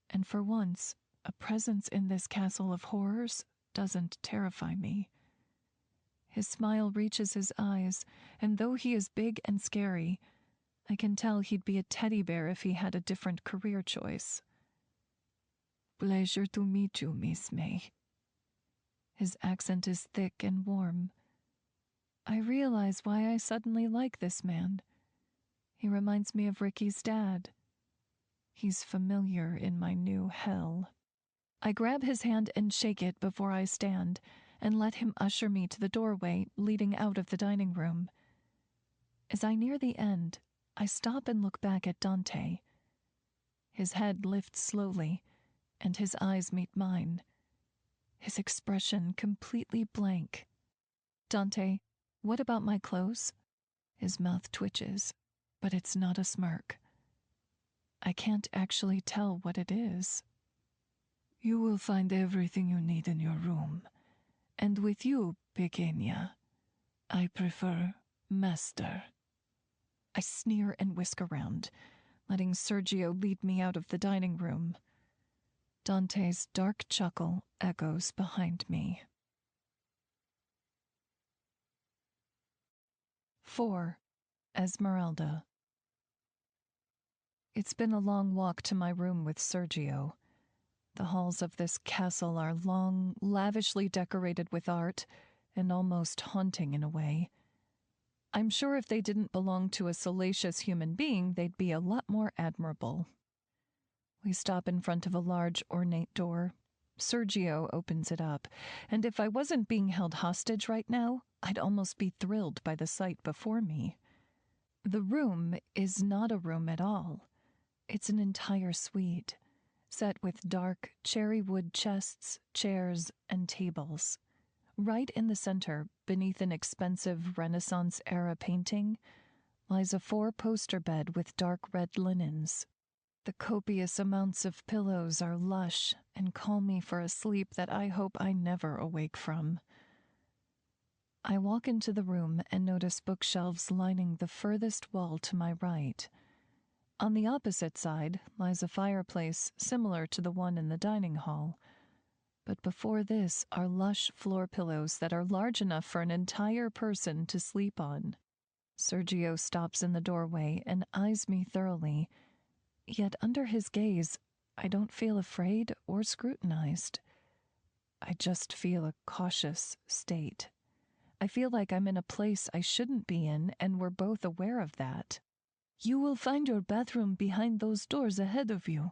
and for once, a presence in this castle of horrors doesn't terrify me. His smile reaches his eyes, and though he is big and scary, I can tell he'd be a teddy bear if he had a different career choice. Pleasure to meet you, Miss May. His accent is thick and warm. I realize why I suddenly like this man. He reminds me of Ricky's dad. He's familiar in my new hell. I grab his hand and shake it before I stand, and let him usher me to the doorway leading out of the dining room. As I near the end, I stop and look back at Dante. His head lifts slowly, and his eyes meet mine, his expression completely blank. Dante, what about my clothes? His mouth twitches, but it's not a smirk. I can't actually tell what it is. You will find everything you need in your room. And with you, pequeña, I prefer master. I sneer and whisk around, letting Sergio lead me out of the dining room. Dante's dark chuckle echoes behind me. 4. Esmeralda. It's been a long walk to my room with Sergio. The halls of this castle are long, lavishly decorated with art, and almost haunting in a way. I'm sure if they didn't belong to a salacious human being, they'd be a lot more admirable. We stop in front of a large, ornate door. Sergio opens it up, and if I wasn't being held hostage right now, I'd almost be thrilled by the sight before me. The room is not a room at all. It's an entire suite, set with dark, cherry wood chests, chairs, and tables. Right in the center, beneath an expensive Renaissance-era painting, lies a four-poster bed with dark red linens. The copious amounts of pillows are lush and call me for a sleep that I hope I never awake from. I walk into the room and notice bookshelves lining the furthest wall to my right. On the opposite side lies a fireplace similar to the one in the dining hall. But before this are lush floor pillows that are large enough for an entire person to sleep on. Sergio stops in the doorway and eyes me thoroughly. Yet under his gaze, I don't feel afraid or scrutinized. I just feel a cautious state. I feel like I'm in a place I shouldn't be in, and we're both aware of that. "You will find your bathroom behind those doors ahead of you.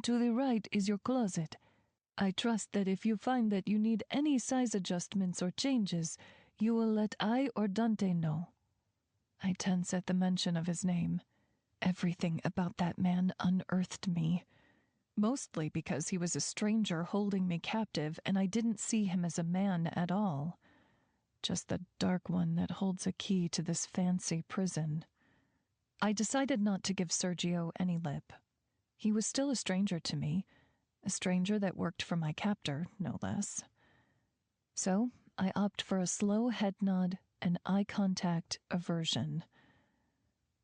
To the right is your closet. I trust that if you find that you need any size adjustments or changes, you will let I or Dante know." I tense at the mention of his name. Everything about that man unearthed me. Mostly because he was a stranger holding me captive and I didn't see him as a man at all. Just the dark one that holds a key to this fancy prison. I decided not to give Sergio any lip. He was still a stranger to me, a stranger that worked for my captor, no less. So I opt for a slow head nod and eye contact aversion.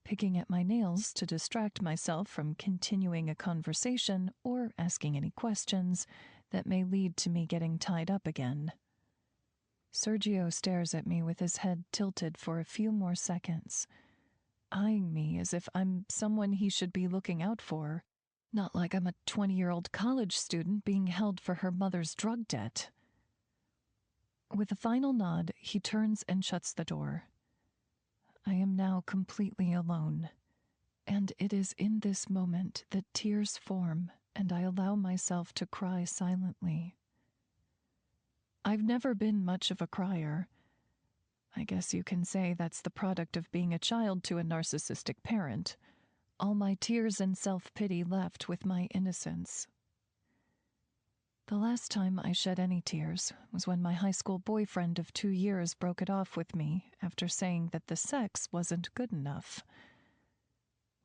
Picking at my nails to distract myself from continuing a conversation or asking any questions that may lead to me getting tied up again. Sergio stares at me with his head tilted for a few more seconds, eyeing me as if I'm someone he should be looking out for, not like I'm a 20-year-old college student being held for her mother's drug debt. With a final nod, he turns and shuts the door. I am now completely alone, and it is in this moment that tears form and I allow myself to cry silently. I've never been much of a crier. I guess you can say that's the product of being a child to a narcissistic parent. All my tears and self-pity left with my innocence. The last time I shed any tears was when my high school boyfriend of 2 years broke it off with me after saying that the sex wasn't good enough.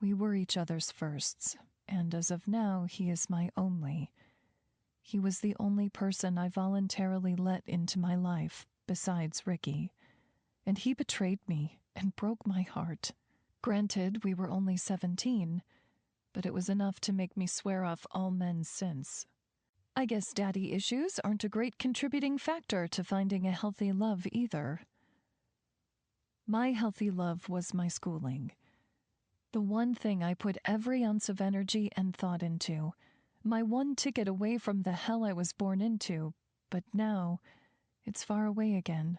We were each other's firsts, and as of now, he is my only. He was the only person I voluntarily let into my life, besides Ricky. And he betrayed me and broke my heart. Granted, we were only 17, but it was enough to make me swear off all men since. I guess daddy issues aren't a great contributing factor to finding a healthy love either. My healthy love was my schooling. The one thing I put every ounce of energy and thought into. My one ticket away from the hell I was born into, but now it's far away again,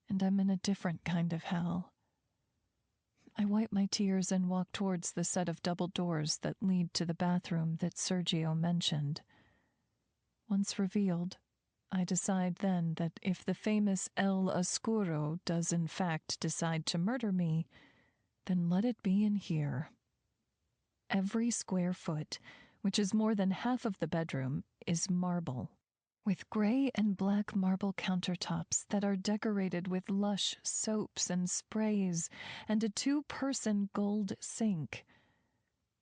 and I'm in a different kind of hell. I wipe my tears and walk towards the set of double doors that lead to the bathroom that Sergio mentioned. Once revealed, I decide then that if the famous El Oscuro does in fact decide to murder me, then let it be in here. Every square foot, which is more than half of the bedroom, is marble, with gray and black marble countertops that are decorated with lush soaps and sprays and a 2-person gold sink.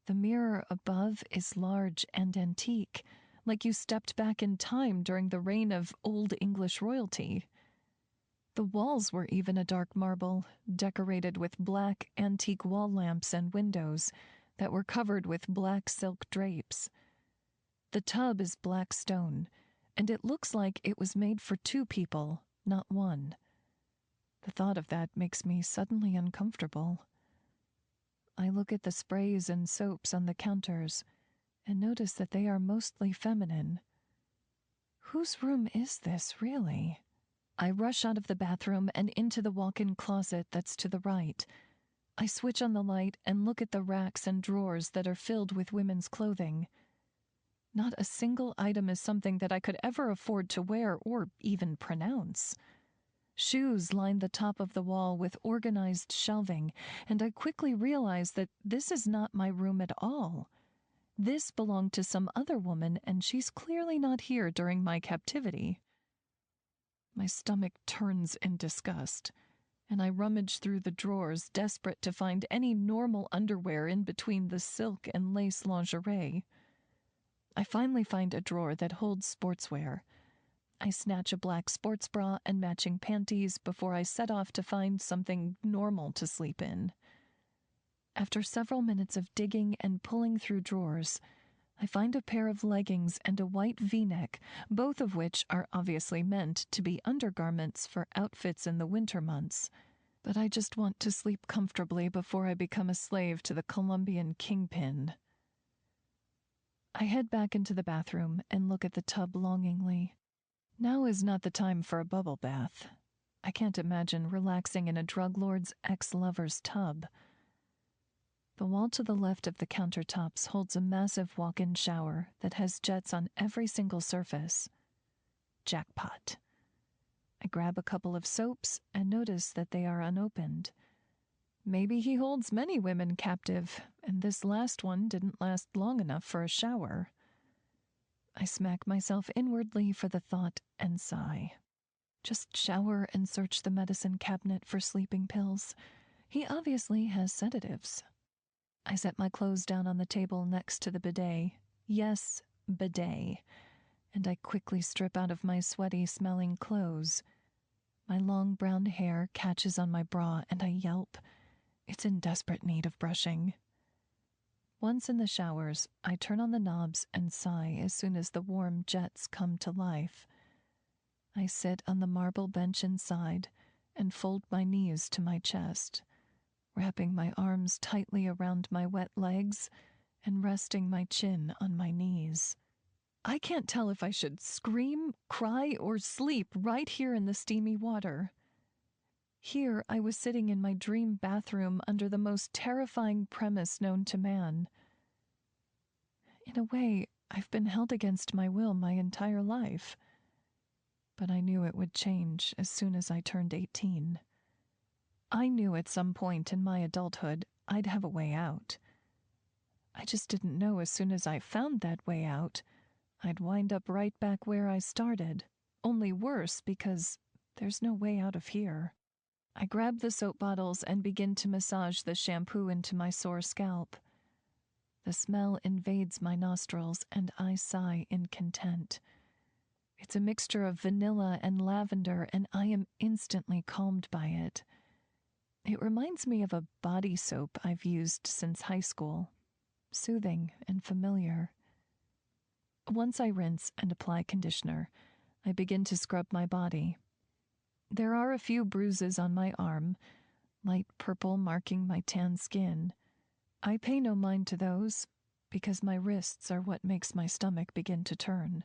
The mirror above is large and antique, like you stepped back in time during the reign of Old English royalty. The walls were even a dark marble, decorated with black antique wall lamps and windows that were covered with black silk drapes. The tub is black stone, and it looks like it was made for 2 people, not 1. The thought of that makes me suddenly uncomfortable. I look at the sprays and soaps on the counters and notice that they are mostly feminine. Whose room is this, really? I rush out of the bathroom and into the walk-in closet that's to the right. I switch on the light and look at the racks and drawers that are filled with women's clothing. Not a single item is something that I could ever afford to wear or even pronounce. Shoes line the top of the wall with organized shelving, and I quickly realize that this is not my room at all. This belonged to some other woman, and she's clearly not here during my captivity. My stomach turns in disgust, and I rummage through the drawers, desperate to find any normal underwear in between the silk and lace lingerie. I finally find a drawer that holds sportswear. I snatch a black sports bra and matching panties before I set off to find something normal to sleep in. After several minutes of digging and pulling through drawers, I find a pair of leggings and a white V-neck, both of which are obviously meant to be undergarments for outfits in the winter months. But I just want to sleep comfortably before I become a slave to the Colombian kingpin. I head back into the bathroom and look at the tub longingly. Now is not the time for a bubble bath. I can't imagine relaxing in a drug lord's ex-lover's tub. The wall to the left of the countertops holds a massive walk-in shower that has jets on every single surface. Jackpot. I grab a couple of soaps and notice that they are unopened. Maybe he holds many women captive, and this last one didn't last long enough for a shower. I smack myself inwardly for the thought and sigh. Just shower and search the medicine cabinet for sleeping pills. He obviously has sedatives. I set my clothes down on the table next to the bidet. Yes, bidet. And I quickly strip out of my sweaty-smelling clothes. My long brown hair catches on my bra and I yelp. It's in desperate need of brushing. Once in the showers, I turn on the knobs and sigh as soon as the warm jets come to life. I sit on the marble bench inside and fold my knees to my chest, wrapping my arms tightly around my wet legs and resting my chin on my knees. I can't tell if I should scream, cry, or sleep right here in the steamy water. Here I was sitting in my dream bathroom under the most terrifying premise known to man. In a way, I've been held against my will my entire life. But I knew it would change as soon as I turned 18. I knew at some point in my adulthood I'd have a way out. I just didn't know as soon as I found that way out, I'd wind up right back where I started, only worse because there's no way out of here. I grab the soap bottles and begin to massage the shampoo into my sore scalp. The smell invades my nostrils and I sigh in content. It's a mixture of vanilla and lavender and I am instantly calmed by it. It reminds me of a body soap I've used since high school. Soothing and familiar. Once I rinse and apply conditioner, I begin to scrub my body. There are a few bruises on my arm, light purple marking my tan skin. I pay no mind to those, because my wrists are what makes my stomach begin to turn.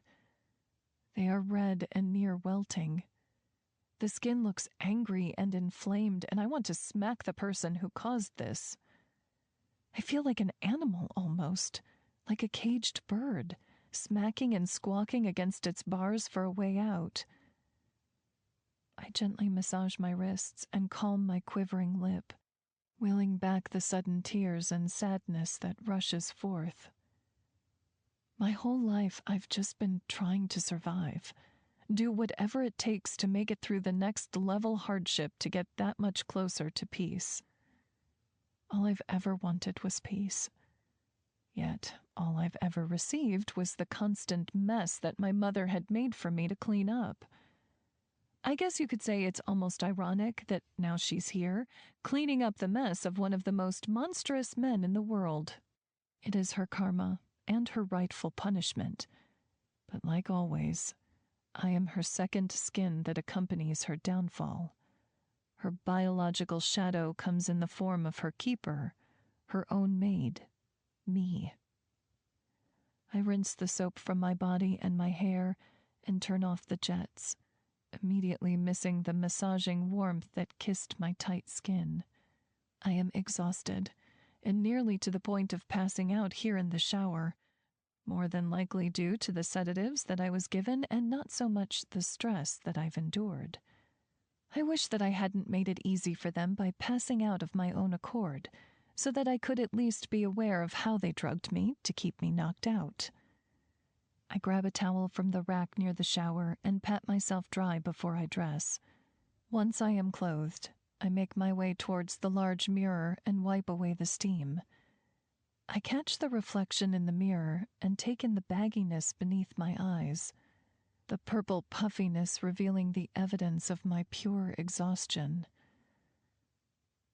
They are red and near welting. The skin looks angry and inflamed, and I want to smack the person who caused this. I feel like an animal almost, like a caged bird, smacking and squawking against its bars for a way out. I gently massage my wrists and calm my quivering lip, willing back the sudden tears and sadness that rushes forth. My whole life I've just been trying to survive, do whatever it takes to make it through the next level hardship to get that much closer to peace. All I've ever wanted was peace. Yet all I've ever received was the constant mess that my mother had made for me to clean up. I guess you could say it's almost ironic that now she's here, cleaning up the mess of one of the most monstrous men in the world. It is her karma and her rightful punishment. But like always, I am her second skin that accompanies her downfall. Her biological shadow comes in the form of her keeper, her own maid, me. I rinse the soap from my body and my hair and turn off the jets, immediately missing the massaging warmth that kissed my tight skin. I am exhausted and nearly to the point of passing out here in the shower, more than likely due to the sedatives that I was given and not so much the stress that I've endured. I wish that I hadn't made it easy for them by passing out of my own accord, so that I could at least be aware of how they drugged me to keep me knocked out. I grab a towel from the rack near the shower and pat myself dry before I dress. Once I am clothed, I make my way towards the large mirror and wipe away the steam. I catch the reflection in the mirror and take in the bagginess beneath my eyes, the purple puffiness revealing the evidence of my pure exhaustion.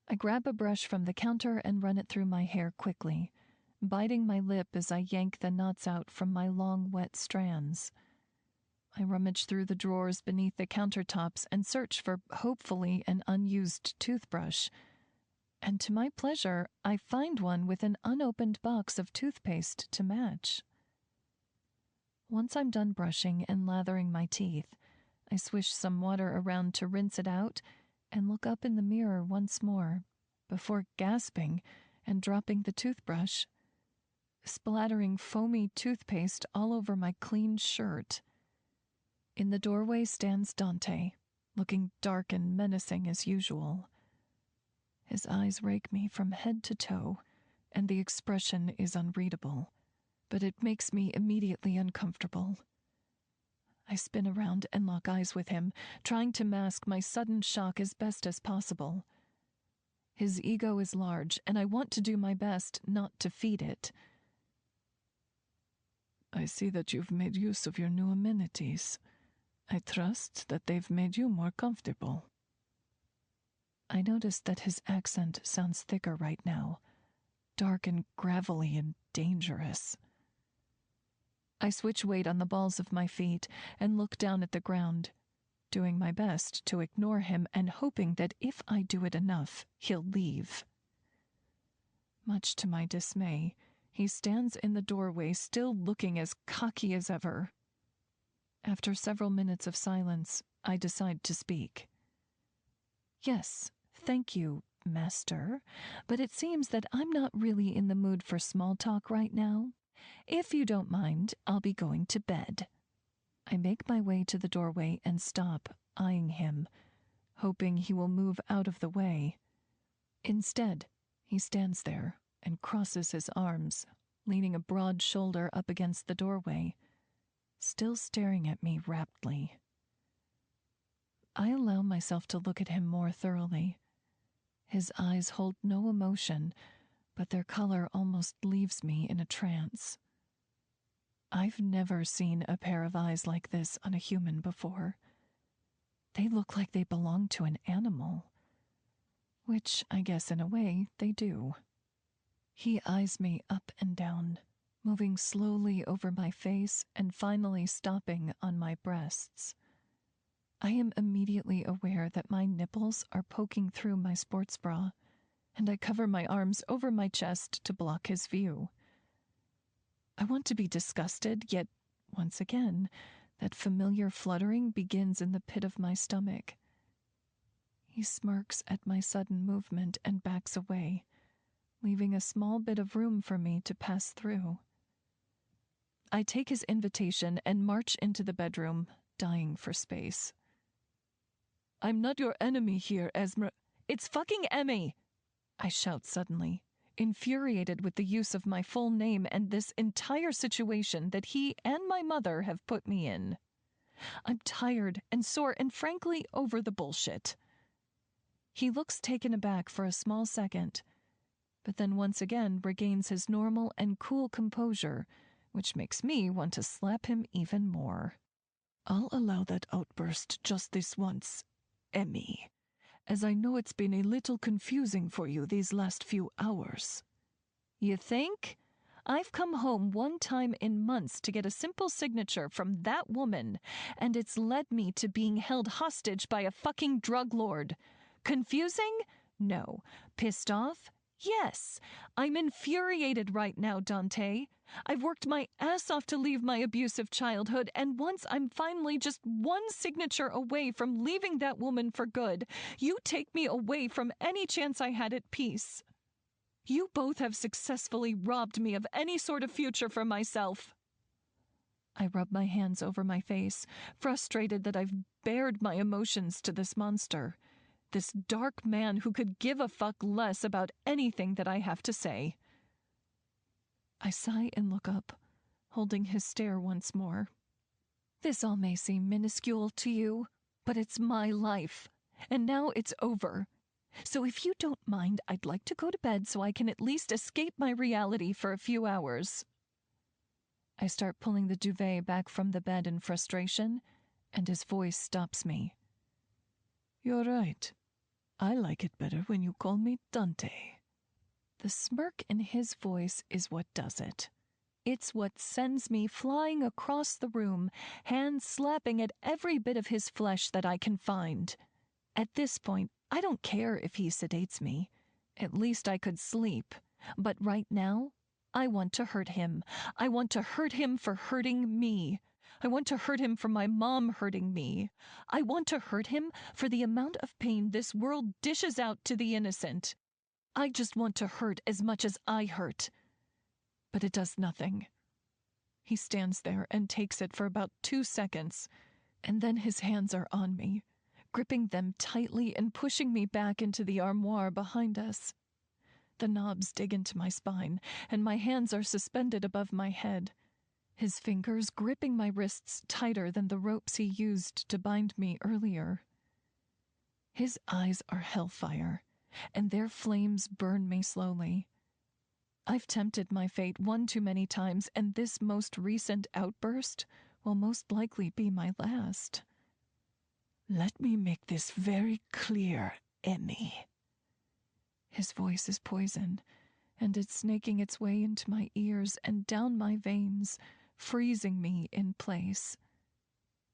I grab a brush from the counter and run it through my hair quickly, biting my lip as I yank the knots out from my long, wet strands. I rummage through the drawers beneath the countertops and search for, hopefully, an unused toothbrush. And to my pleasure, I find one with an unopened box of toothpaste to match. Once I'm done brushing and lathering my teeth, I swish some water around to rinse it out and look up in the mirror once more, before gasping and dropping the toothbrush, splattering foamy toothpaste all over my clean shirt. In the doorway stands Dante, looking dark and menacing as usual. His eyes rake me from head to toe, and the expression is unreadable, but it makes me immediately uncomfortable. I spin around and lock eyes with him, trying to mask my sudden shock as best as possible. His ego is large, and I want to do my best not to feed it. I see that you've made use of your new amenities. I trust that they've made you more comfortable. I notice that his accent sounds thicker right now, dark and gravelly and dangerous. I switch weight on the balls of my feet and look down at the ground, doing my best to ignore him and hoping that if I do it enough, he'll leave. Much to my dismay, he stands in the doorway, still looking as cocky as ever. After several minutes of silence, I decide to speak. Yes, thank you, Master, but it seems that I'm not really in the mood for small talk right now. If you don't mind, I'll be going to bed. I make my way to the doorway and stop, eyeing him, hoping he will move out of the way. Instead, he stands there and crosses his arms, leaning a broad shoulder up against the doorway, still staring at me raptly. I allow myself to look at him more thoroughly. His eyes hold no emotion, but their color almost leaves me in a trance. I've never seen a pair of eyes like this on a human before. They look like they belong to an animal, which I guess in a way they do. He eyes me up and down, moving slowly over my face and finally stopping on my breasts. I am immediately aware that my nipples are poking through my sports bra, and I cover my arms over my chest to block his view. I want to be disgusted, yet, once again, that familiar fluttering begins in the pit of my stomach. He smirks at my sudden movement and backs away, leaving a small bit of room for me to pass through. I take his invitation and march into the bedroom, dying for space. I'm not your enemy here, Esmer. It's fucking Emmy! I shout suddenly, infuriated with the use of my full name and this entire situation that he and my mother have put me in. I'm tired and sore and frankly over the bullshit. He looks taken aback for a small second, but then once again regains his normal and cool composure, which makes me want to slap him even more. I'll allow that outburst just this once, Emmy, as I know it's been a little confusing for you these last few hours. You think? I've come home one time in months to get a simple signature from that woman, and it's led me to being held hostage by a fucking drug lord. Confusing? No. Pissed off? Yes, I'm infuriated right now, Dante. I've worked my ass off to leave my abusive childhood, and once I'm finally just one signature away from leaving that woman for good, you take me away from any chance I had at peace. You both have successfully robbed me of any sort of future for myself. I rub my hands over my face, frustrated that I've bared my emotions to this monster. This dark man who could give a fuck less about anything that I have to say. I sigh and look up, holding his stare once more. This all may seem minuscule to you, but it's my life, and now it's over. So if you don't mind, I'd like to go to bed so I can at least escape my reality for a few hours. I start pulling the duvet back from the bed in frustration, and his voice stops me. You're right. I like it better when you call me Dante. The smirk in his voice is what does it. It's what sends me flying across the room, hands slapping at every bit of his flesh that I can find. At this point, I don't care if he sedates me. At least I could sleep. But right now, I want to hurt him. I want to hurt him for hurting me. I want to hurt him for my mom hurting me. I want to hurt him for the amount of pain this world dishes out to the innocent. I just want to hurt as much as I hurt. But it does nothing. He stands there and takes it for about 2 seconds, and then his hands are on me, gripping them tightly and pushing me back into the armoire behind us. The knobs dig into my spine, and my hands are suspended above my head, his fingers gripping my wrists tighter than the ropes he used to bind me earlier. His eyes are hellfire, and their flames burn me slowly. I've tempted my fate one too many times, and this most recent outburst will most likely be my last. Let me make this very clear, Emmy. His voice is poison, and it's snaking its way into my ears and down my veins, freezing me in place.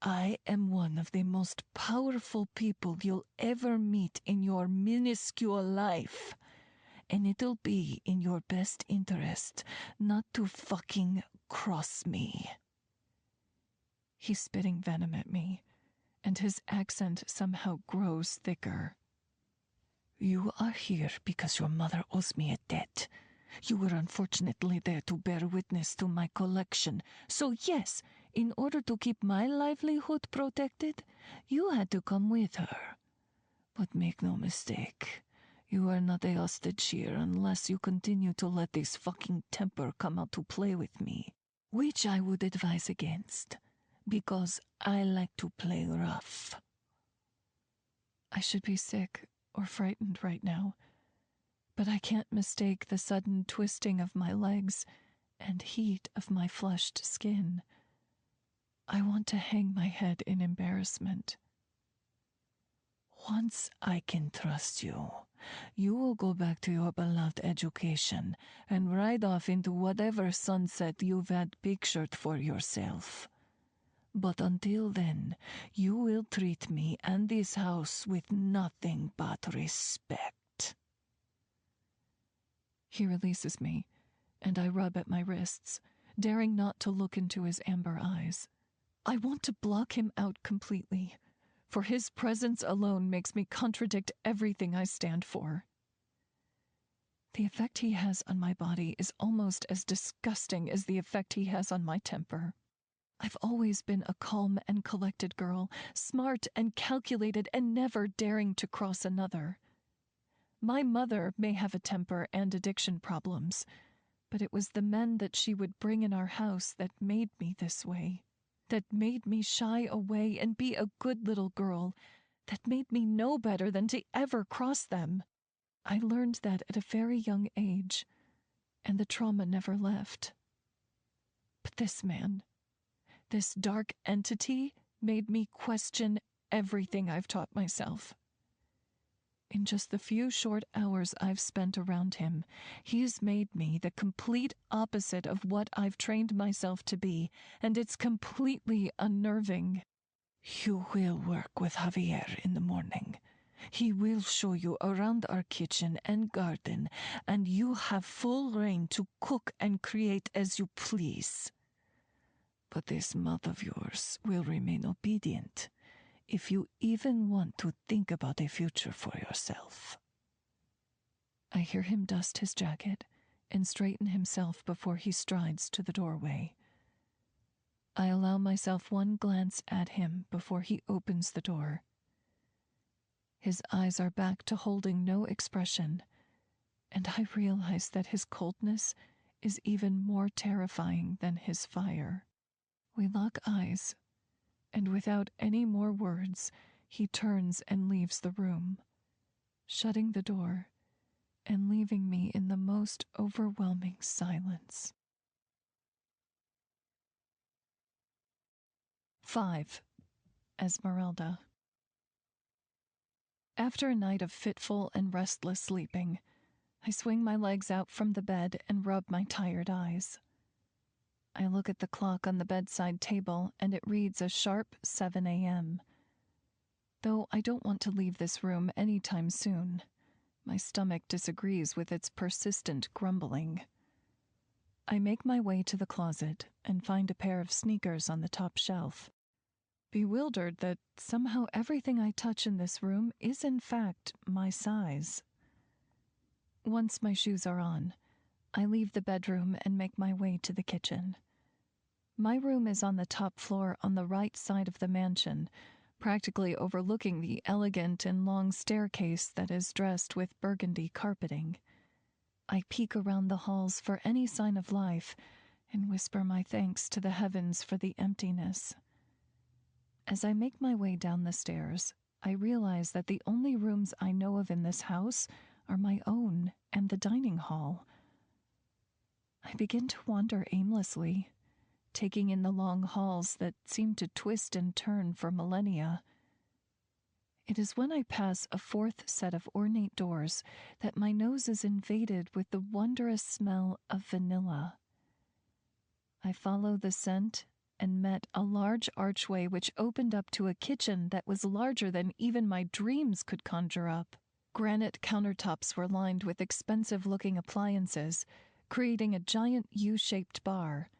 I am one of the most powerful people you'll ever meet in your minuscule life, and it'll be in your best interest not to fucking cross me. He's spitting venom at me, and his accent somehow grows thicker. You are here because your mother owes me a debt. You were unfortunately there to bear witness to my collection. So yes, in order to keep my livelihood protected, you had to come with her. But make no mistake, you are not a hostage here unless you continue to let this fucking temper come out to play with me, which I would advise against, because I like to play rough. I should be sick or frightened right now, but I can't mistake the sudden twisting of my legs and heat of my flushed skin. I want to hang my head in embarrassment. Once I can trust you, you will go back to your beloved education and ride off into whatever sunset you've had pictured for yourself. But until then, you will treat me and this house with nothing but respect. He releases me, and I rub at my wrists, daring not to look into his amber eyes. I want to block him out completely, for his presence alone makes me contradict everything I stand for. The effect he has on my body is almost as disgusting as the effect he has on my temper. I've always been a calm and collected girl, smart and calculated and never daring to cross another. My mother may have a temper and addiction problems, but it was the men that she would bring in our house that made me this way, that made me shy away and be a good little girl, that made me know better than to ever cross them. I learned that at a very young age, and the trauma never left. But this man, this dark entity, made me question everything I've taught myself. In just the few short hours I've spent around him, he's made me the complete opposite of what I've trained myself to be, and it's completely unnerving. You will work with Javier in the morning. He will show you around our kitchen and garden, and you have full reign to cook and create as you please. But this mouth of yours will remain obedient if you even want to think about a future for yourself. I hear him dust his jacket and straighten himself before he strides to the doorway. I allow myself one glance at him before he opens the door. His eyes are back to holding no expression, and I realize that his coldness is even more terrifying than his fire. We lock eyes, and without any more words, he turns and leaves the room, shutting the door and leaving me in the most overwhelming silence. 5. Esmeralda. After a night of fitful and restless sleeping, I swing my legs out from the bed and rub my tired eyes. I look at the clock on the bedside table, and it reads a sharp 7 a.m. Though I don't want to leave this room any time soon, my stomach disagrees with its persistent grumbling. I make my way to the closet and find a pair of sneakers on the top shelf, bewildered that somehow everything I touch in this room is in fact my size. Once my shoes are on, I leave the bedroom and make my way to the kitchen. My room is on the top floor on the right side of the mansion, practically overlooking the elegant and long staircase that is dressed with burgundy carpeting. I peek around the halls for any sign of life and whisper my thanks to the heavens for the emptiness. As I make my way down the stairs, I realize that the only rooms I know of in this house are my own and the dining hall. I begin to wander aimlessly, taking in the long halls that seem to twist and turn for millennia. It is when I pass a fourth set of ornate doors that my nose is invaded with the wondrous smell of vanilla. I follow the scent and met a large archway which opened up to a kitchen that was larger than even my dreams could conjure up. Granite countertops were lined with expensive-looking appliances, creating a giant U-shaped bar.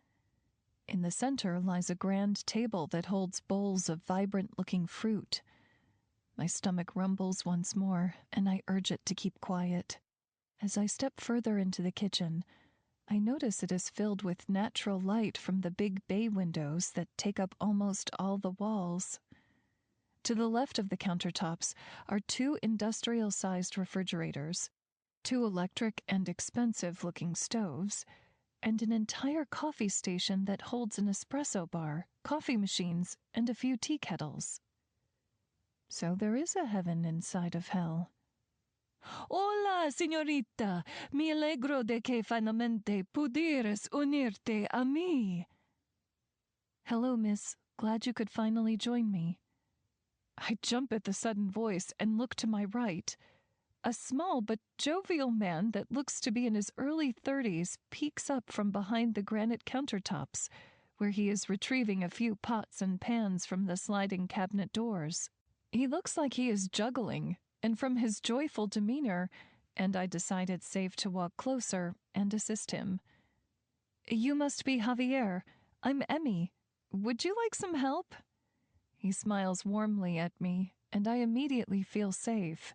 In the center lies a grand table that holds bowls of vibrant-looking fruit. My stomach rumbles once more, and I urge it to keep quiet. As I step further into the kitchen, I notice it is filled with natural light from the big bay windows that take up almost all the walls. To the left of the countertops are 2 industrial-sized refrigerators, 2 electric and expensive-looking stoves, and an entire coffee station that holds an espresso bar, coffee machines, and a few tea kettles. So there is a heaven inside of hell. Hola, señorita. Me alegro de que finalmente pudieras unirte a mí. Hello, miss. Glad you could finally join me. I jump at the sudden voice and look to my right. A small but jovial man that looks to be in his early 30s peeks up from behind the granite countertops, where he is retrieving a few pots and pans from the sliding cabinet doors. He looks like he is juggling, and from his joyful demeanor, and I decide it's safe to walk closer and assist him. You must be Javier. I'm Emmy. Would you like some help? He smiles warmly at me, and I immediately feel safe.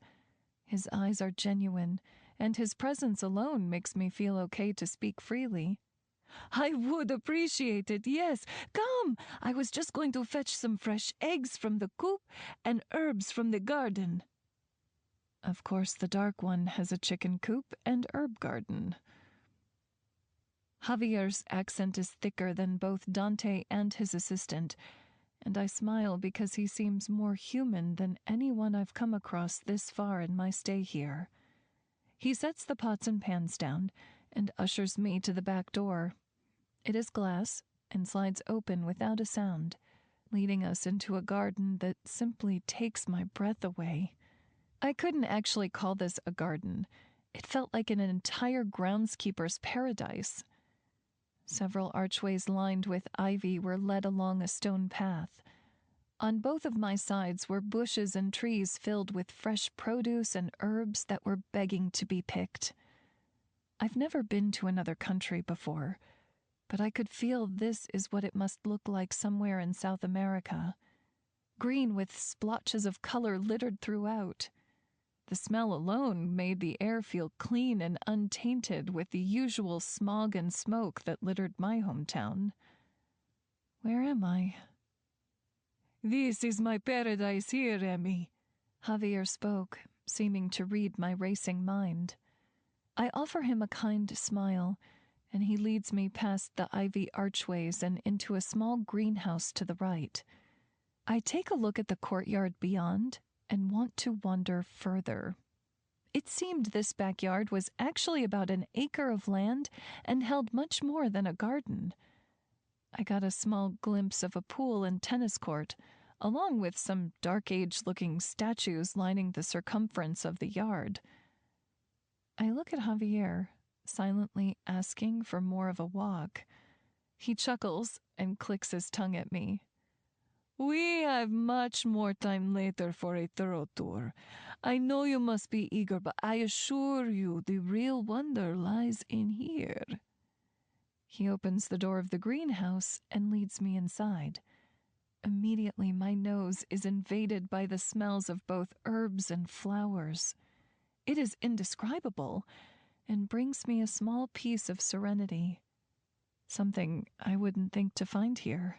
His eyes are genuine, and his presence alone makes me feel okay to speak freely. I would appreciate it, yes. Come, I was just going to fetch some fresh eggs from the coop and herbs from the garden. Of course, the dark one has a chicken coop and herb garden. Javier's accent is thicker than both Dante and his assistant, and I smile because he seems more human than anyone I've come across this far in my stay here. He sets the pots and pans down and ushers me to the back door. It is glass and slides open without a sound, leading us into a garden that simply takes my breath away. I couldn't actually call this a garden. It felt like an entire groundskeeper's paradise. Several archways lined with ivy were led along a stone path. On both of my sides were bushes and trees filled with fresh produce and herbs that were begging to be picked. I've never been to another country before, but I could feel this is what it must look like somewhere in South America. Green with splotches of color littered throughout. The smell alone made the air feel clean and untainted with the usual smog and smoke that littered my hometown. Where am I? This is my paradise here, Emmy. Javier spoke, seeming to read my racing mind. I offer him a kind smile, and he leads me past the ivy archways and into a small greenhouse to the right. I take a look at the courtyard beyond and want to wander further. It seemed this backyard was actually about an acre of land and held much more than a garden. I got a small glimpse of a pool and tennis court, along with some dark age-looking statues lining the circumference of the yard. I look at Javier, silently asking for more of a walk. He chuckles and clicks his tongue at me. We have much more time later for a thorough tour. I know you must be eager, but I assure you the real wonder lies in here. He opens the door of the greenhouse and leads me inside. Immediately, my nose is invaded by the smells of both herbs and flowers. It is indescribable and brings me a small piece of serenity, something I wouldn't think to find here.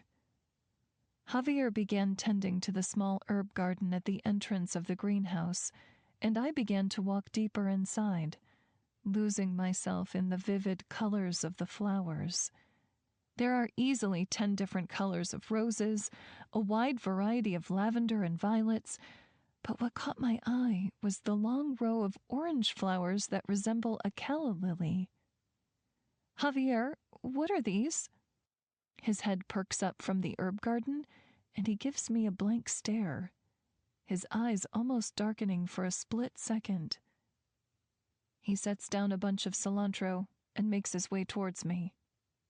Javier began tending to the small herb garden at the entrance of the greenhouse, and I began to walk deeper inside, losing myself in the vivid colors of the flowers. There are easily 10 different colors of roses, a wide variety of lavender and violets, but what caught my eye was the long row of orange flowers that resemble a calla lily. Javier, what are these? His head perks up from the herb garden, and he gives me a blank stare, his eyes almost darkening for a split second. He sets down a bunch of cilantro and makes his way towards me.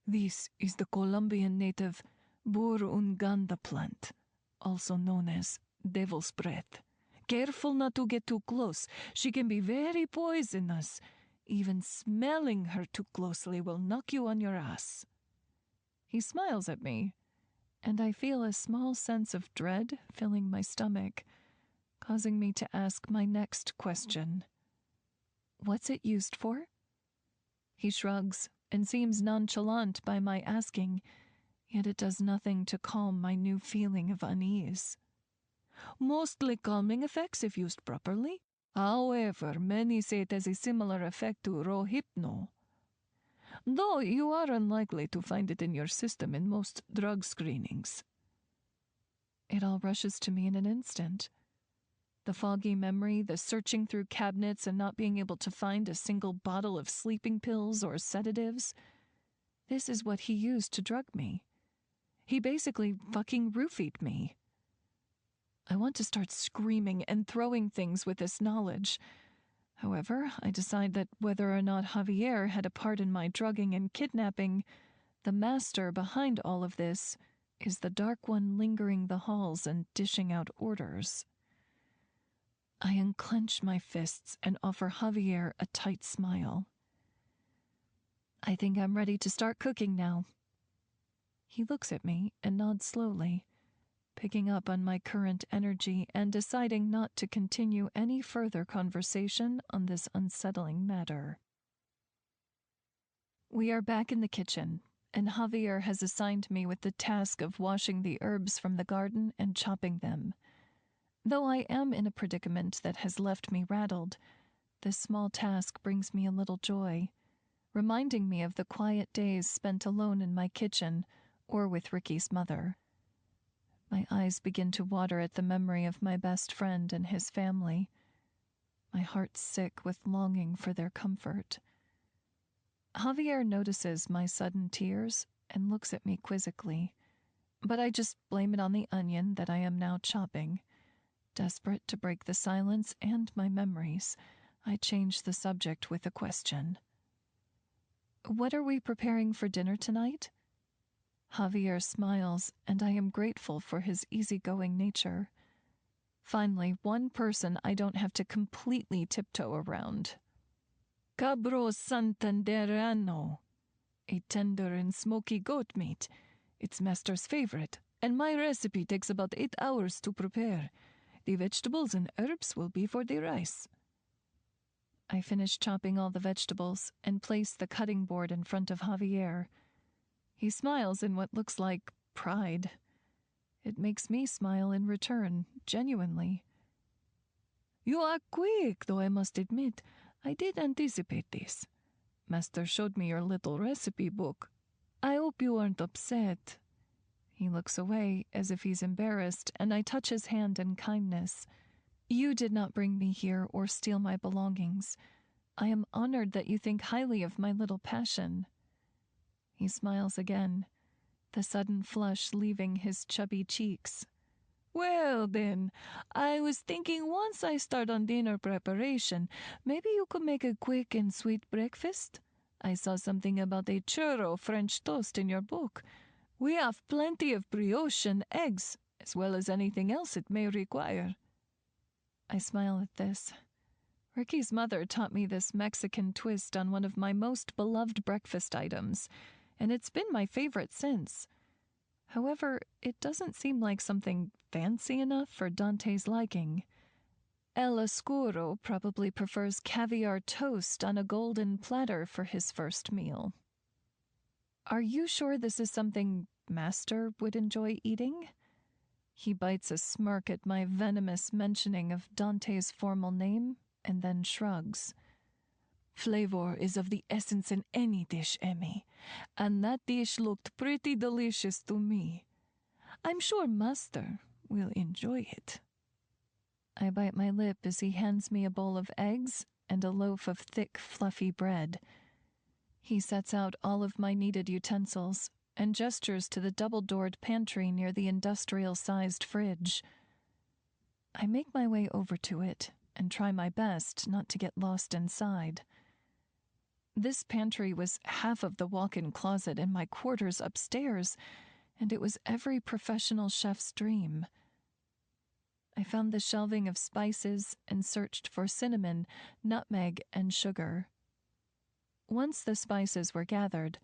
This is the Colombian native burundanga plant, also known as devil's breath. Careful not to get too close. She can be very poisonous. Even smelling her too closely will knock you on your ass. He smiles at me, and I feel a small sense of dread filling my stomach, causing me to ask my next question. What's it used for? He shrugs and seems nonchalant by my asking, yet it does nothing to calm my new feeling of unease. Mostly calming effects if used properly. However, many say it has a similar effect to Rohypnol, though you are unlikely to find it in your system in most drug screenings. It all rushes to me in an instant. The foggy memory, the searching through cabinets and not being able to find a single bottle of sleeping pills or sedatives. This is what he used to drug me. He basically fucking roofied me. I want to start screaming and throwing things with this knowledge. However, I decide that whether or not Javier had a part in my drugging and kidnapping, the master behind all of this is the dark one lingering the halls and dishing out orders. I unclench my fists and offer Javier a tight smile. I think I'm ready to start cooking now. He looks at me and nods slowly, picking up on my current energy and deciding not to continue any further conversation on this unsettling matter. We are back in the kitchen, and Javier has assigned me with the task of washing the herbs from the garden and chopping them. Though I am in a predicament that has left me rattled, this small task brings me a little joy, reminding me of the quiet days spent alone in my kitchen or with Ricky's mother. My eyes begin to water at the memory of my best friend and his family. My heart sick with longing for their comfort. Javier notices my sudden tears and looks at me quizzically, but I just blame it on the onion that I am now chopping. Desperate to break the silence and my memories, I change the subject with a question. What are we preparing for dinner tonight? Javier smiles, and I am grateful for his easygoing nature. Finally, one person I don't have to completely tiptoe around. Cabro Santanderano, a tender and smoky goat meat. It's master's favorite, and my recipe takes about 8 hours to prepare. The vegetables and herbs will be for the rice. I finish chopping all the vegetables and place the cutting board in front of Javier. He smiles in what looks like pride. It makes me smile in return, genuinely. You are quick, though I must admit, I did anticipate this. Master showed me your little recipe book. I hope you aren't upset. He looks away as if he's embarrassed, and I touch his hand in kindness. You did not bring me here or steal my belongings. I am honored that you think highly of my little passion. He smiles again, the sudden flush leaving his chubby cheeks. Well, then, I was thinking once I start on dinner preparation, maybe you could make a quick and sweet breakfast? I saw something about a churro French toast in your book. We have plenty of brioche and eggs, as well as anything else it may require. I smile at this. Ricky's mother taught me this Mexican twist on one of my most beloved breakfast items, and it's been my favorite since. However, it doesn't seem like something fancy enough for Dante's liking. El Oscuro probably prefers caviar toast on a golden platter for his first meal. Are you sure this is something Master would enjoy eating? He bites a smirk at my venomous mentioning of Dante's formal name and then shrugs. Flavor is of the essence in any dish, Emmy, and that dish looked pretty delicious to me. I'm sure Master will enjoy it. I bite my lip as he hands me a bowl of eggs and a loaf of thick, fluffy bread. He sets out all of my needed utensils and gestures to the double-doored pantry near the industrial-sized fridge. I make my way over to it and try my best not to get lost inside. This pantry was half of the walk-in closet in my quarters upstairs, and it was every professional chef's dream. I found the shelving of spices and searched for cinnamon, nutmeg, and sugar. Once the spices were gathered,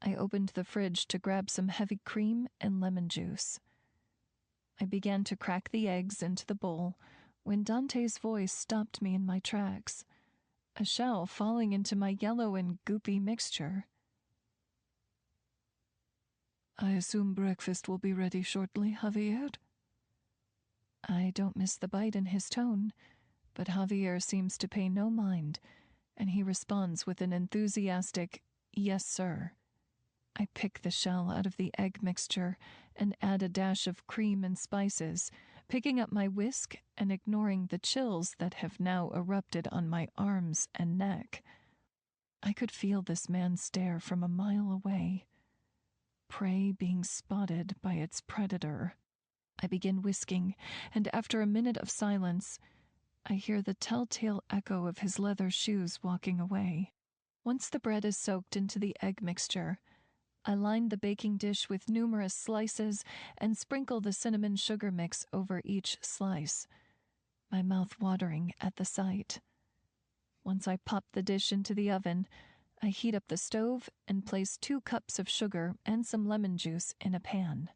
I opened the fridge to grab some heavy cream and lemon juice. I began to crack the eggs into the bowl when Dante's voice stopped me in my tracks, a shell falling into my yellow and goopy mixture. I assume breakfast will be ready shortly, Javier? I don't miss the bite in his tone, but Javier seems to pay no mind, and he responds with an enthusiastic, "Yes, sir." I pick the shell out of the egg mixture and add a dash of cream and spices, picking up my whisk and ignoring the chills that have now erupted on my arms and neck. I could feel this man stare from a mile away. Prey being spotted by its predator. I begin whisking, and after a minute of silence, I hear the telltale echo of his leather shoes walking away. Once the bread is soaked into the egg mixture, I line the baking dish with numerous slices and sprinkle the cinnamon sugar mix over each slice, my mouth watering at the sight. Once I pop the dish into the oven, I heat up the stove and place 2 cups of sugar and some lemon juice in a pan.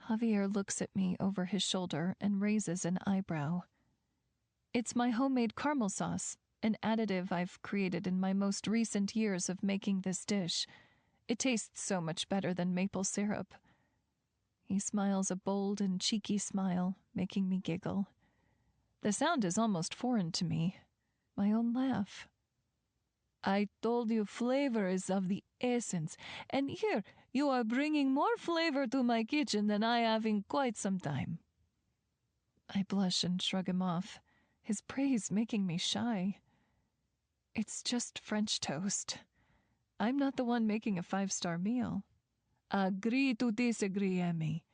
Javier looks at me over his shoulder and raises an eyebrow. It's my homemade caramel sauce, an additive I've created in my most recent years of making this dish. It tastes so much better than maple syrup. He smiles a bold and cheeky smile, making me giggle. The sound is almost foreign to me. My own laugh. I told you flavor is of the essence, and here you are bringing more flavor to my kitchen than I have in quite some time. I blush and shrug him off, his praise making me shy. It's just French toast. I'm not the one making a 5-star meal. Agree to disagree, Emmy.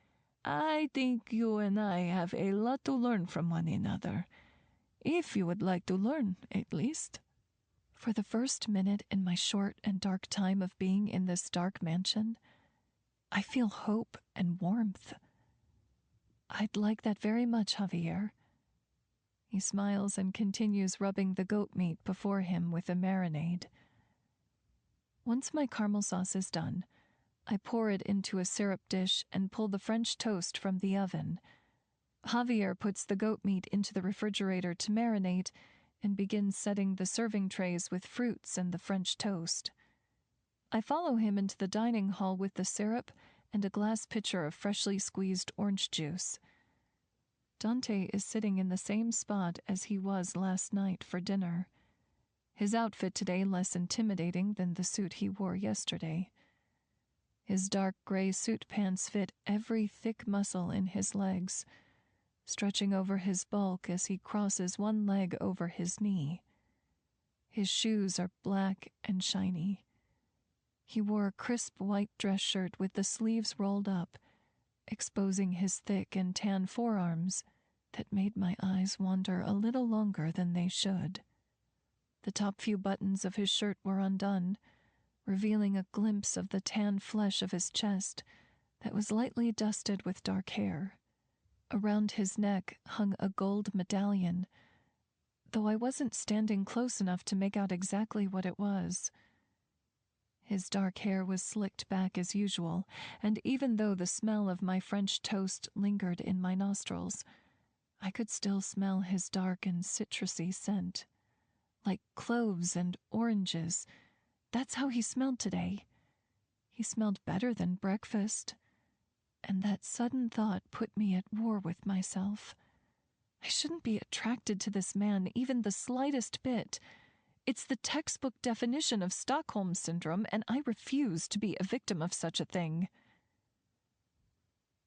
I think you and I have a lot to learn from one another. If you would like to learn, at least. For the first minute in my short and dark time of being in this dark mansion, I feel hope and warmth. I'd like that very much, Javier. He smiles and continues rubbing the goat meat before him with a marinade. Once my caramel sauce is done, I pour it into a syrup dish and pull the French toast from the oven. Javier puts the goat meat into the refrigerator to marinate and begins setting the serving trays with fruits and the French toast. I follow him into the dining hall with the syrup and a glass pitcher of freshly squeezed orange juice. Dante is sitting in the same spot as he was last night for dinner. His outfit today less intimidating than the suit he wore yesterday. His dark gray suit pants fit every thick muscle in his legs, stretching over his bulk as he crosses one leg over his knee. His shoes are black and shiny. He wore a crisp white dress shirt with the sleeves rolled up, exposing his thick and tan forearms that made my eyes wander a little longer than they should. The top few buttons of his shirt were undone, revealing a glimpse of the tan flesh of his chest that was lightly dusted with dark hair. Around his neck hung a gold medallion, though I wasn't standing close enough to make out exactly what it was. His dark hair was slicked back as usual, and even though the smell of my French toast lingered in my nostrils, I could still smell his dark and citrusy scent. Like cloves and oranges. That's how he smelled today. He smelled better than breakfast. And that sudden thought put me at war with myself. I shouldn't be attracted to this man even the slightest bit. It's the textbook definition of Stockholm Syndrome, and I refuse to be a victim of such a thing.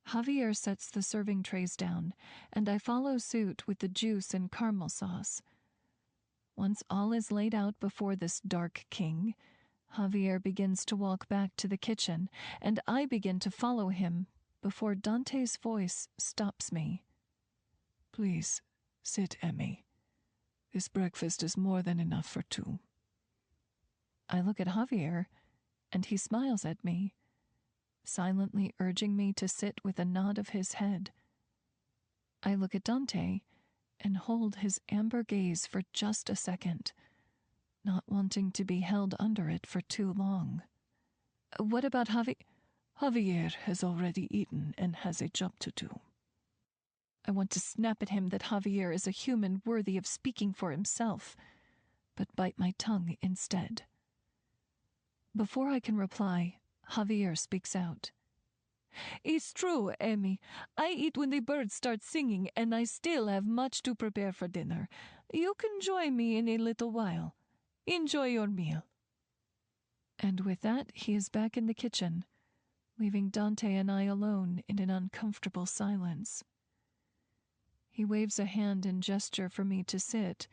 Javier sets the serving trays down, and I follow suit with the juice and caramel sauce. Once all is laid out before this dark king, Javier begins to walk back to the kitchen, and I begin to follow him before Dante's voice stops me. Please, sit, Emmy. This breakfast is more than enough for two. I look at Javier, and he smiles at me, silently urging me to sit with a nod of his head. I look at Dante and hold his amber gaze for just a second, not wanting to be held under it for too long. What about Javier has already eaten and has a job to do. I want to snap at him that Javier is a human worthy of speaking for himself, but bite my tongue instead. Before I can reply, Javier speaks out. It's true, Emmy. I eat when the birds start singing, and I still have much to prepare for dinner. You can join me in a little while. Enjoy your meal. And with that, he is back in the kitchen, leaving Dante and I alone in an uncomfortable silence. He waves a hand in gesture for me to sit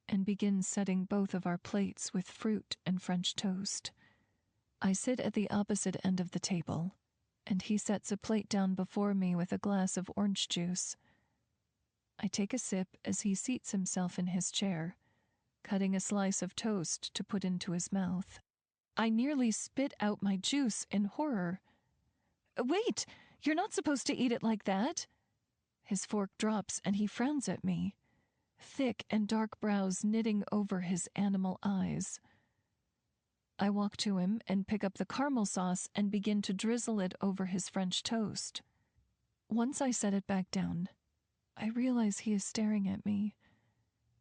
and begins setting both of our plates with fruit and French toast. I sit at the opposite end of the table, and he sets a plate down before me with a glass of orange juice. I take a sip as he seats himself in his chair, cutting a slice of toast to put into his mouth. I nearly spit out my juice in horror. Wait, you're not supposed to eat it like that. His fork drops and he frowns at me, thick and dark brows knitting over his animal eyes. I walk to him and pick up the caramel sauce and begin to drizzle it over his French toast. Once I set it back down, I realize he is staring at me,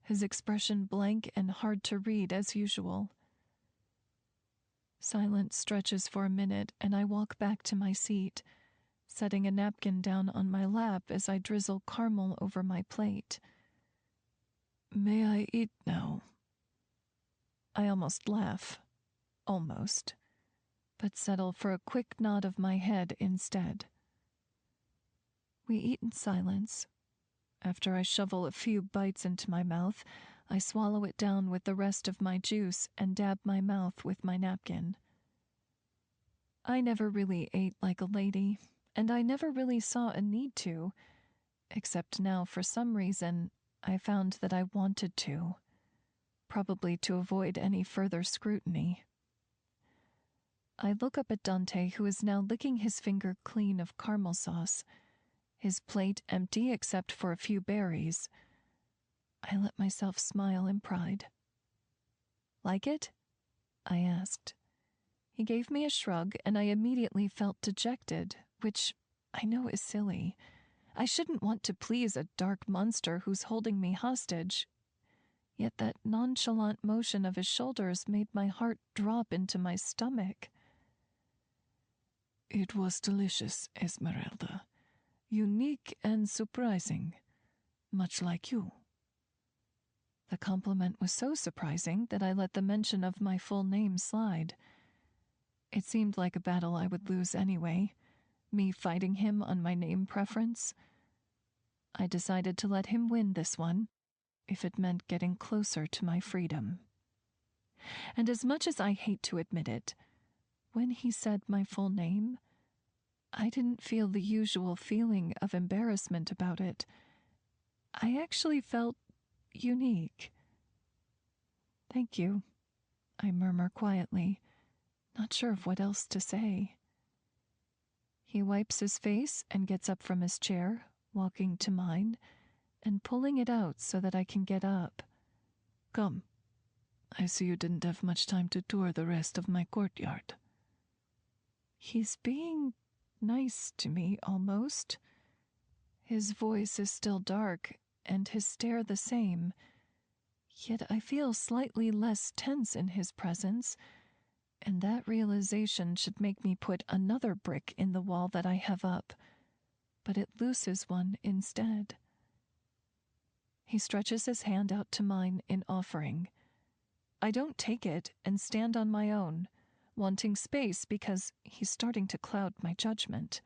his expression blank and hard to read as usual. Silence stretches for a minute and I walk back to my seat, setting a napkin down on my lap as I drizzle caramel over my plate. May I eat now? I almost laugh. Almost. But settle for a quick nod of my head instead. We eat in silence. After I shovel a few bites into my mouth, I swallow it down with the rest of my juice and dab my mouth with my napkin. I never really ate like a lady, and I never really saw a need to, except now for some reason I found that I wanted to, probably to avoid any further scrutiny. I look up at Dante, who is now licking his finger clean of caramel sauce, his plate empty except for a few berries. I let myself smile in pride. Like it? I asked. He gave me a shrug, and I immediately felt dejected, which I know is silly. I shouldn't want to please a dark monster who's holding me hostage. Yet that nonchalant motion of his shoulders made my heart drop into my stomach. It was delicious, Esmeralda. Unique and surprising, much like you. The compliment was so surprising that I let the mention of my full name slide. It seemed like a battle I would lose anyway, me fighting him on my name preference. I decided to let him win this one, if it meant getting closer to my freedom. And as much as I hate to admit it, when he said my full name, I didn't feel the usual feeling of embarrassment about it. I actually felt unique. Thank you, I murmur quietly, not sure of what else to say. He wipes his face and gets up from his chair, walking to mine, and pulling it out so that I can get up. Come. I see you didn't have much time to tour the rest of my courtyard. He's being nice to me, almost. His voice is still dark, and his stare the same. Yet I feel slightly less tense in his presence, and that realization should make me put another brick in the wall that I have up, but it looses one instead. He stretches his hand out to mine in offering. I don't take it and stand on my own, wanting space because he's starting to cloud my judgment.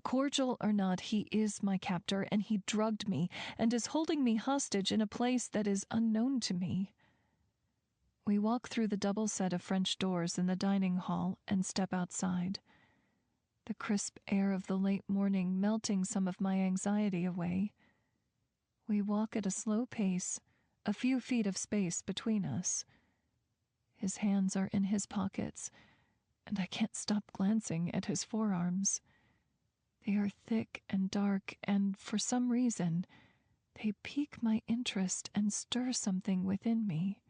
Cordial or not, he is my captor, and he drugged me and is holding me hostage in a place that is unknown to me. We walk through the double set of French doors in the dining hall and step outside. The crisp air of the late morning melting some of my anxiety away. We walk at a slow pace, a few feet of space between us. His hands are in his pockets, and I can't stop glancing at his forearms. They are thick and dark, and for some reason, they pique my interest and stir something within me.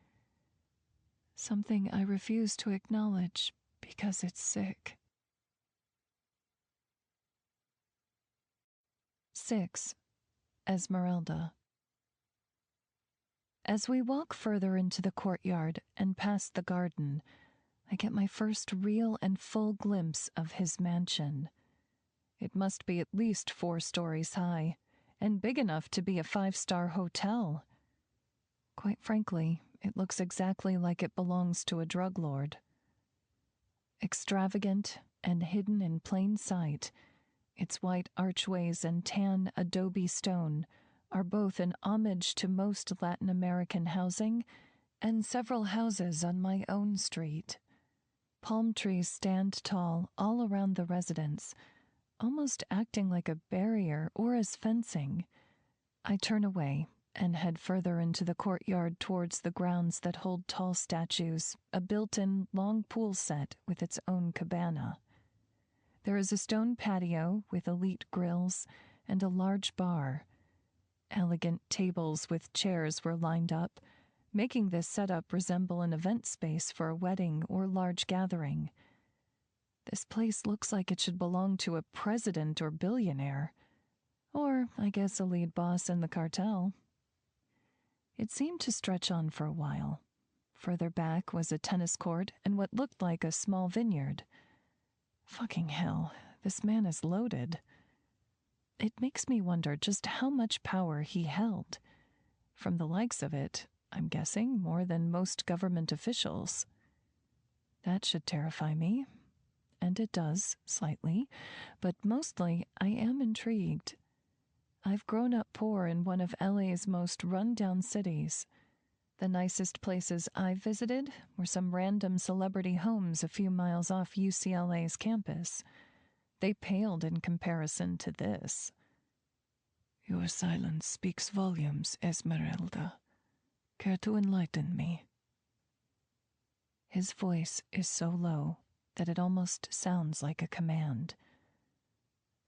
Something I refuse to acknowledge because it's sick. 6. Esmeralda. As we walk further into the courtyard and past the garden, I get my first real and full glimpse of his mansion. It must be at least 4 stories high, and big enough to be a 5-star hotel. Quite frankly, it looks exactly like it belongs to a drug lord. Extravagant and hidden in plain sight, its white archways and tan adobe stone are both an homage to most Latin American housing and several houses on my own street. Palm trees stand tall all around the residence, almost acting like a barrier or as fencing. I turn away and head further into the courtyard towards the grounds that hold tall statues, a built-in long pool set with its own cabana. There is a stone patio with elite grills and a large bar. Elegant tables with chairs were lined up, making this setup resemble an event space for a wedding or large gathering. This place looks like it should belong to a president or billionaire. Or, I guess, a lead boss in the cartel. It seemed to stretch on for a while. Further back was a tennis court and what looked like a small vineyard. Fucking hell, this man is loaded. It makes me wonder just how much power he held. From the likes of it, I'm guessing more than most government officials. That should terrify me. And it does, slightly, but mostly I am intrigued. I've grown up poor in one of LA's most run-down cities. The nicest places I've visited were some random celebrity homes a few miles off UCLA's campus. They paled in comparison to this. Your silence speaks volumes, Esmeralda. Care to enlighten me? His voice is so low, that it almost sounds like a command.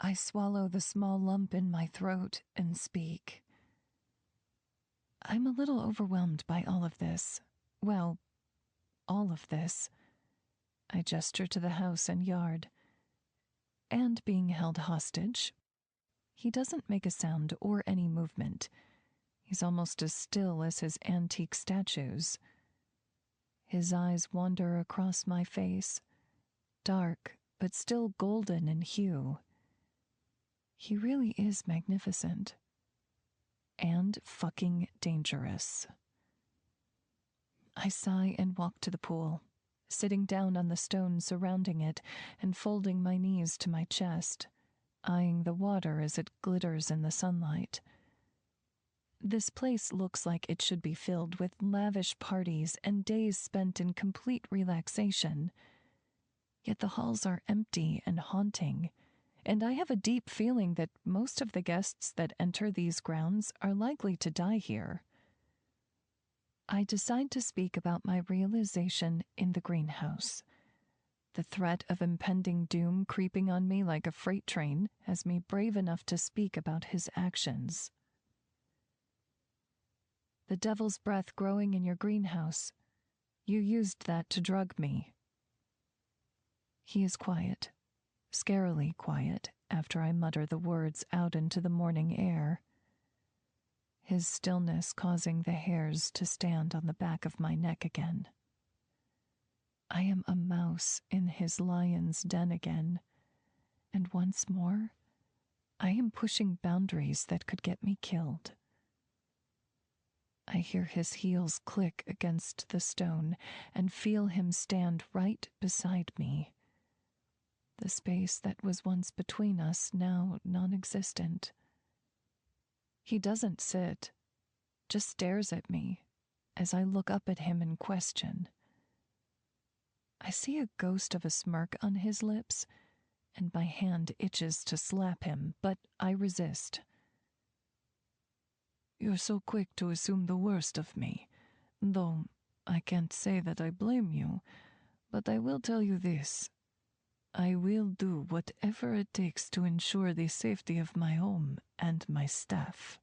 I swallow the small lump in my throat and speak. I'm a little overwhelmed by all of this. Well, all of this. I gesture to the house and yard. And being held hostage. He doesn't make a sound or any movement. He's almost as still as his antique statues. His eyes wander across my face, dark but still golden in hue. He really is magnificent. And fucking dangerous. I sigh and walk to the pool, sitting down on the stone surrounding it and folding my knees to my chest, eyeing the water as it glitters in the sunlight. This place looks like it should be filled with lavish parties and days spent in complete relaxation. Yet the halls are empty and haunting, and I have a deep feeling that most of the guests that enter these grounds are likely to die here. I decide to speak about my realization in the greenhouse. The threat of impending doom creeping on me like a freight train has me brave enough to speak about his actions. The devil's breath growing in your greenhouse. You used that to drug me. He is quiet, scarily quiet, after I mutter the words out into the morning air. His stillness causing the hairs to stand on the back of my neck again. I am a mouse in his lion's den again, and once more, I am pushing boundaries that could get me killed. I hear his heels click against the stone and feel him stand right beside me. The space that was once between us now non-existent. He doesn't sit, just stares at me as I look up at him in question. I see a ghost of a smirk on his lips, and my hand itches to slap him, but I resist. You're so quick to assume the worst of me, though I can't say that I blame you, but I will tell you this. I will do whatever it takes to ensure the safety of my home and my staff.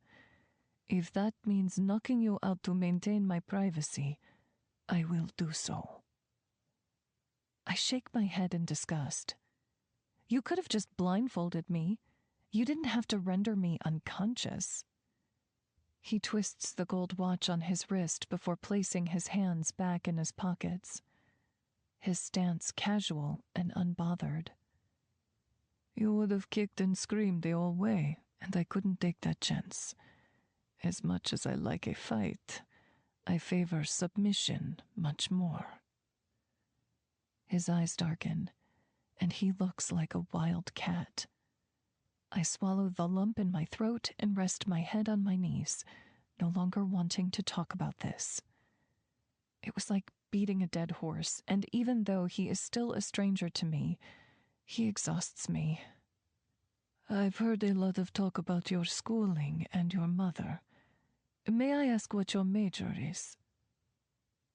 If that means knocking you out to maintain my privacy, I will do so. I shake my head in disgust. You could have just blindfolded me. You didn't have to render me unconscious. He twists the gold watch on his wrist before placing his hands back in his pockets. His stance casual and unbothered. You would have kicked and screamed the whole way, and I couldn't take that chance. As much as I like a fight, I favor submission much more. His eyes darken, and he looks like a wild cat. I swallow the lump in my throat and rest my head on my knees, no longer wanting to talk about this. It was like beating a dead horse, and even though he is still a stranger to me, he exhausts me. I've heard a lot of talk about your schooling and your mother. May I ask what your major is?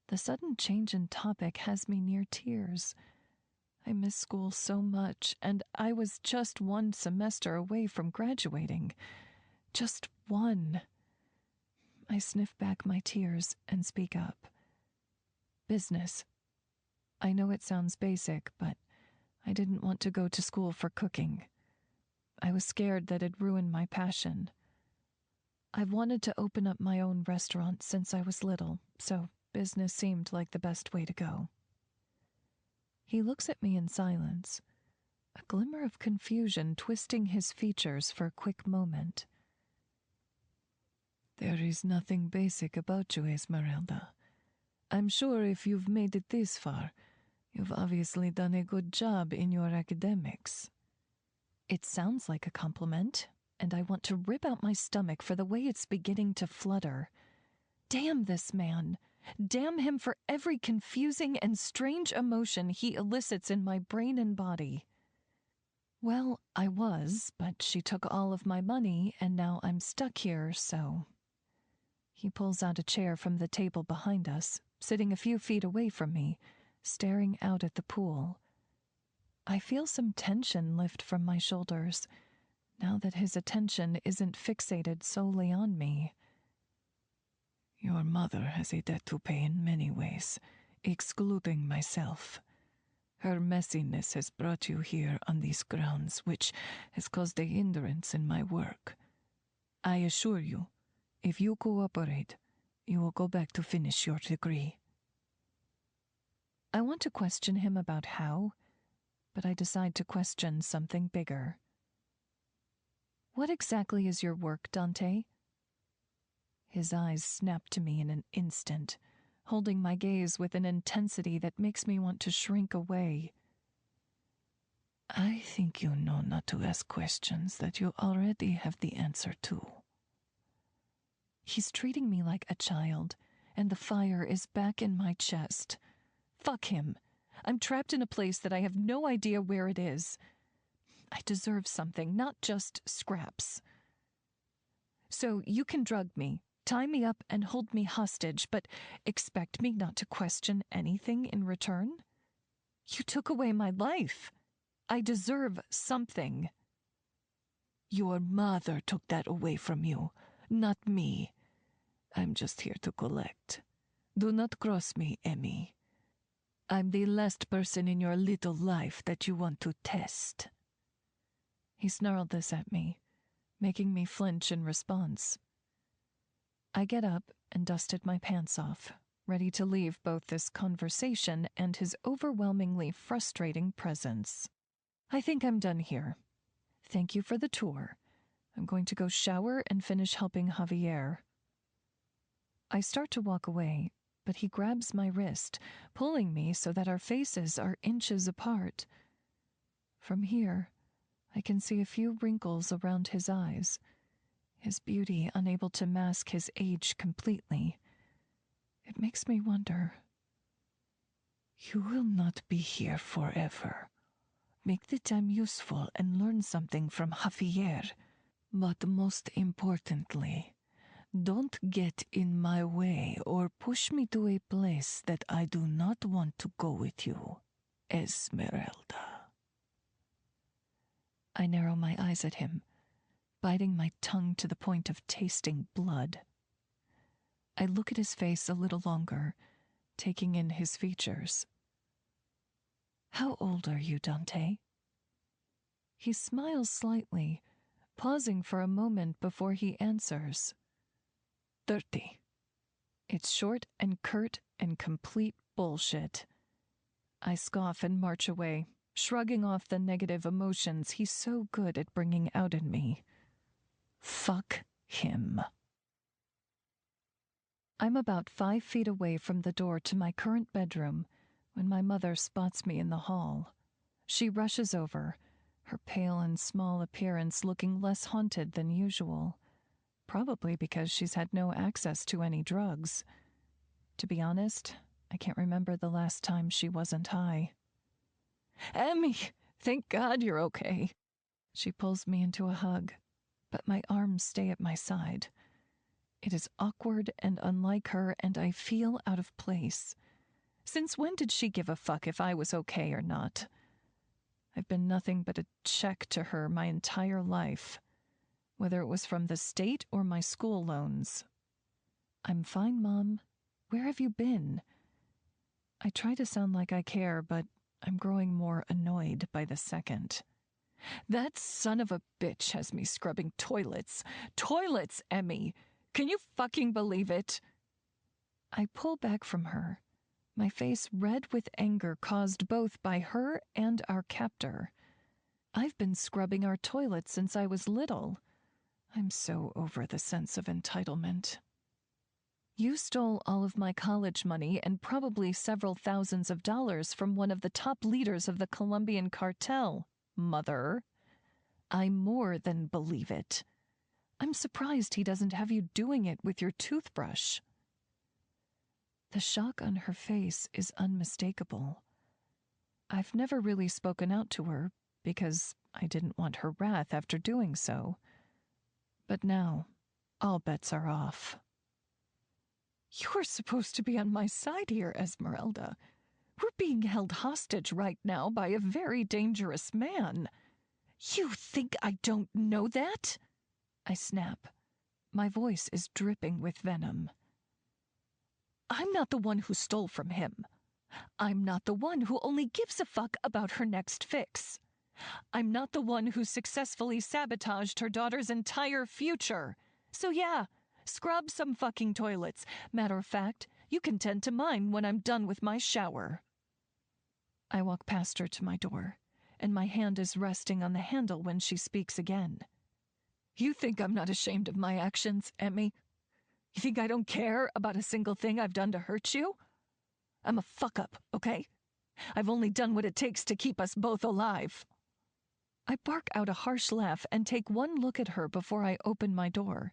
The sudden change in topic has me near tears. I miss school so much, and I was just one semester away from graduating. Just one. I sniff back my tears and speak up. Business. I know it sounds basic, but I didn't want to go to school for cooking. I was scared that it'd ruin my passion. I've wanted to open up my own restaurant since I was little, so business seemed like the best way to go. He looks at me in silence, a glimmer of confusion twisting his features for a quick moment. There is nothing basic about you, Esmeralda. I'm sure if you've made it this far, you've obviously done a good job in your academics. It sounds like a compliment, and I want to rip out my stomach for the way it's beginning to flutter. Damn this man. Damn him for every confusing and strange emotion he elicits in my brain and body. Well, I was, but she took all of my money, and now I'm stuck here, so... He pulls out a chair from the table behind us, sitting a few feet away from me, staring out at the pool. I feel some tension lift from my shoulders, now that his attention isn't fixated solely on me. Your mother has a debt to pay in many ways, excluding myself. Her messiness has brought you here on these grounds, which has caused a hindrance in my work. I assure you, if you cooperate, you will go back to finish your degree. I want to question him about how, but I decide to question something bigger. What exactly is your work, Dante? His eyes snap to me in an instant, holding my gaze with an intensity that makes me want to shrink away. I think you know not to ask questions that you already have the answer to. He's treating me like a child, and the fire is back in my chest. Fuck him. I'm trapped in a place that I have no idea where it is. I deserve something, not just scraps. So you can drug me, tie me up, and hold me hostage, but expect me not to question anything in return? You took away my life. I deserve something. Your mother took that away from you, not me. I'm just here to collect. Do not cross me, Emmy. I'm the last person in your little life that you want to test. He snarled this at me, making me flinch in response. I get up and dusted my pants off, ready to leave both this conversation and his overwhelmingly frustrating presence. I think I'm done here. Thank you for the tour. I'm going to go shower and finish helping Javier. I start to walk away, but he grabs my wrist, pulling me so that our faces are inches apart. From here, I can see a few wrinkles around his eyes, his beauty unable to mask his age completely. It makes me wonder. You will not be here forever. Make the time useful and learn something from Javier. But most importantly, don't get in my way or push me to a place that I do not want to go with you, Esmeralda. I narrow my eyes at him, biting my tongue to the point of tasting blood. I look at his face a little longer, taking in his features. How old are you, Dante? He smiles slightly, pausing for a moment before he answers. 30. It's short and curt and complete bullshit. I scoff and march away, shrugging off the negative emotions he's so good at bringing out in me. Fuck him. I'm about 5 feet away from the door to my current bedroom when my mother spots me in the hall. She rushes over, her pale and small appearance looking less haunted than usual, probably because she's had no access to any drugs. To be honest, I can't remember the last time she wasn't high. Emmy, thank God you're okay. She pulls me into a hug, but my arms stay at my side. It is awkward and unlike her, and I feel out of place. Since when did she give a fuck if I was okay or not? I've been nothing but a check to her my entire life, whether it was from the state or my school loans. I'm fine, Mom. Where have you been? I try to sound like I care, but I'm growing more annoyed by the second. That son of a bitch has me scrubbing toilets. Toilets, Emmy! Can you fucking believe it? I pull back from her, my face red with anger caused both by her and our captor. I've been scrubbing our toilets since I was little. I'm so over the sense of entitlement. You stole all of my college money and probably several thousands of dollars from one of the top leaders of the Colombian cartel, Mother. I more than believe it. I'm surprised he doesn't have you doing it with your toothbrush. The shock on her face is unmistakable. I've never really spoken out to her because I didn't want her wrath after doing so. But now, all bets are off. You're supposed to be on my side here, Esmeralda. We're being held hostage right now by a very dangerous man. You think I don't know that? I snap. My voice is dripping with venom. I'm not the one who stole from him. I'm not the one who only gives a fuck about her next fix. I'm not the one who successfully sabotaged her daughter's entire future. So yeah, scrub some fucking toilets. Matter of fact, you can tend to mine when I'm done with my shower. I walk past her to my door, and my hand is resting on the handle when she speaks again. You think I'm not ashamed of my actions, Emmy? You think I don't care about a single thing I've done to hurt you? I'm a fuck-up, okay? I've only done what it takes to keep us both alive. I bark out a harsh laugh and take one look at her before I open my door.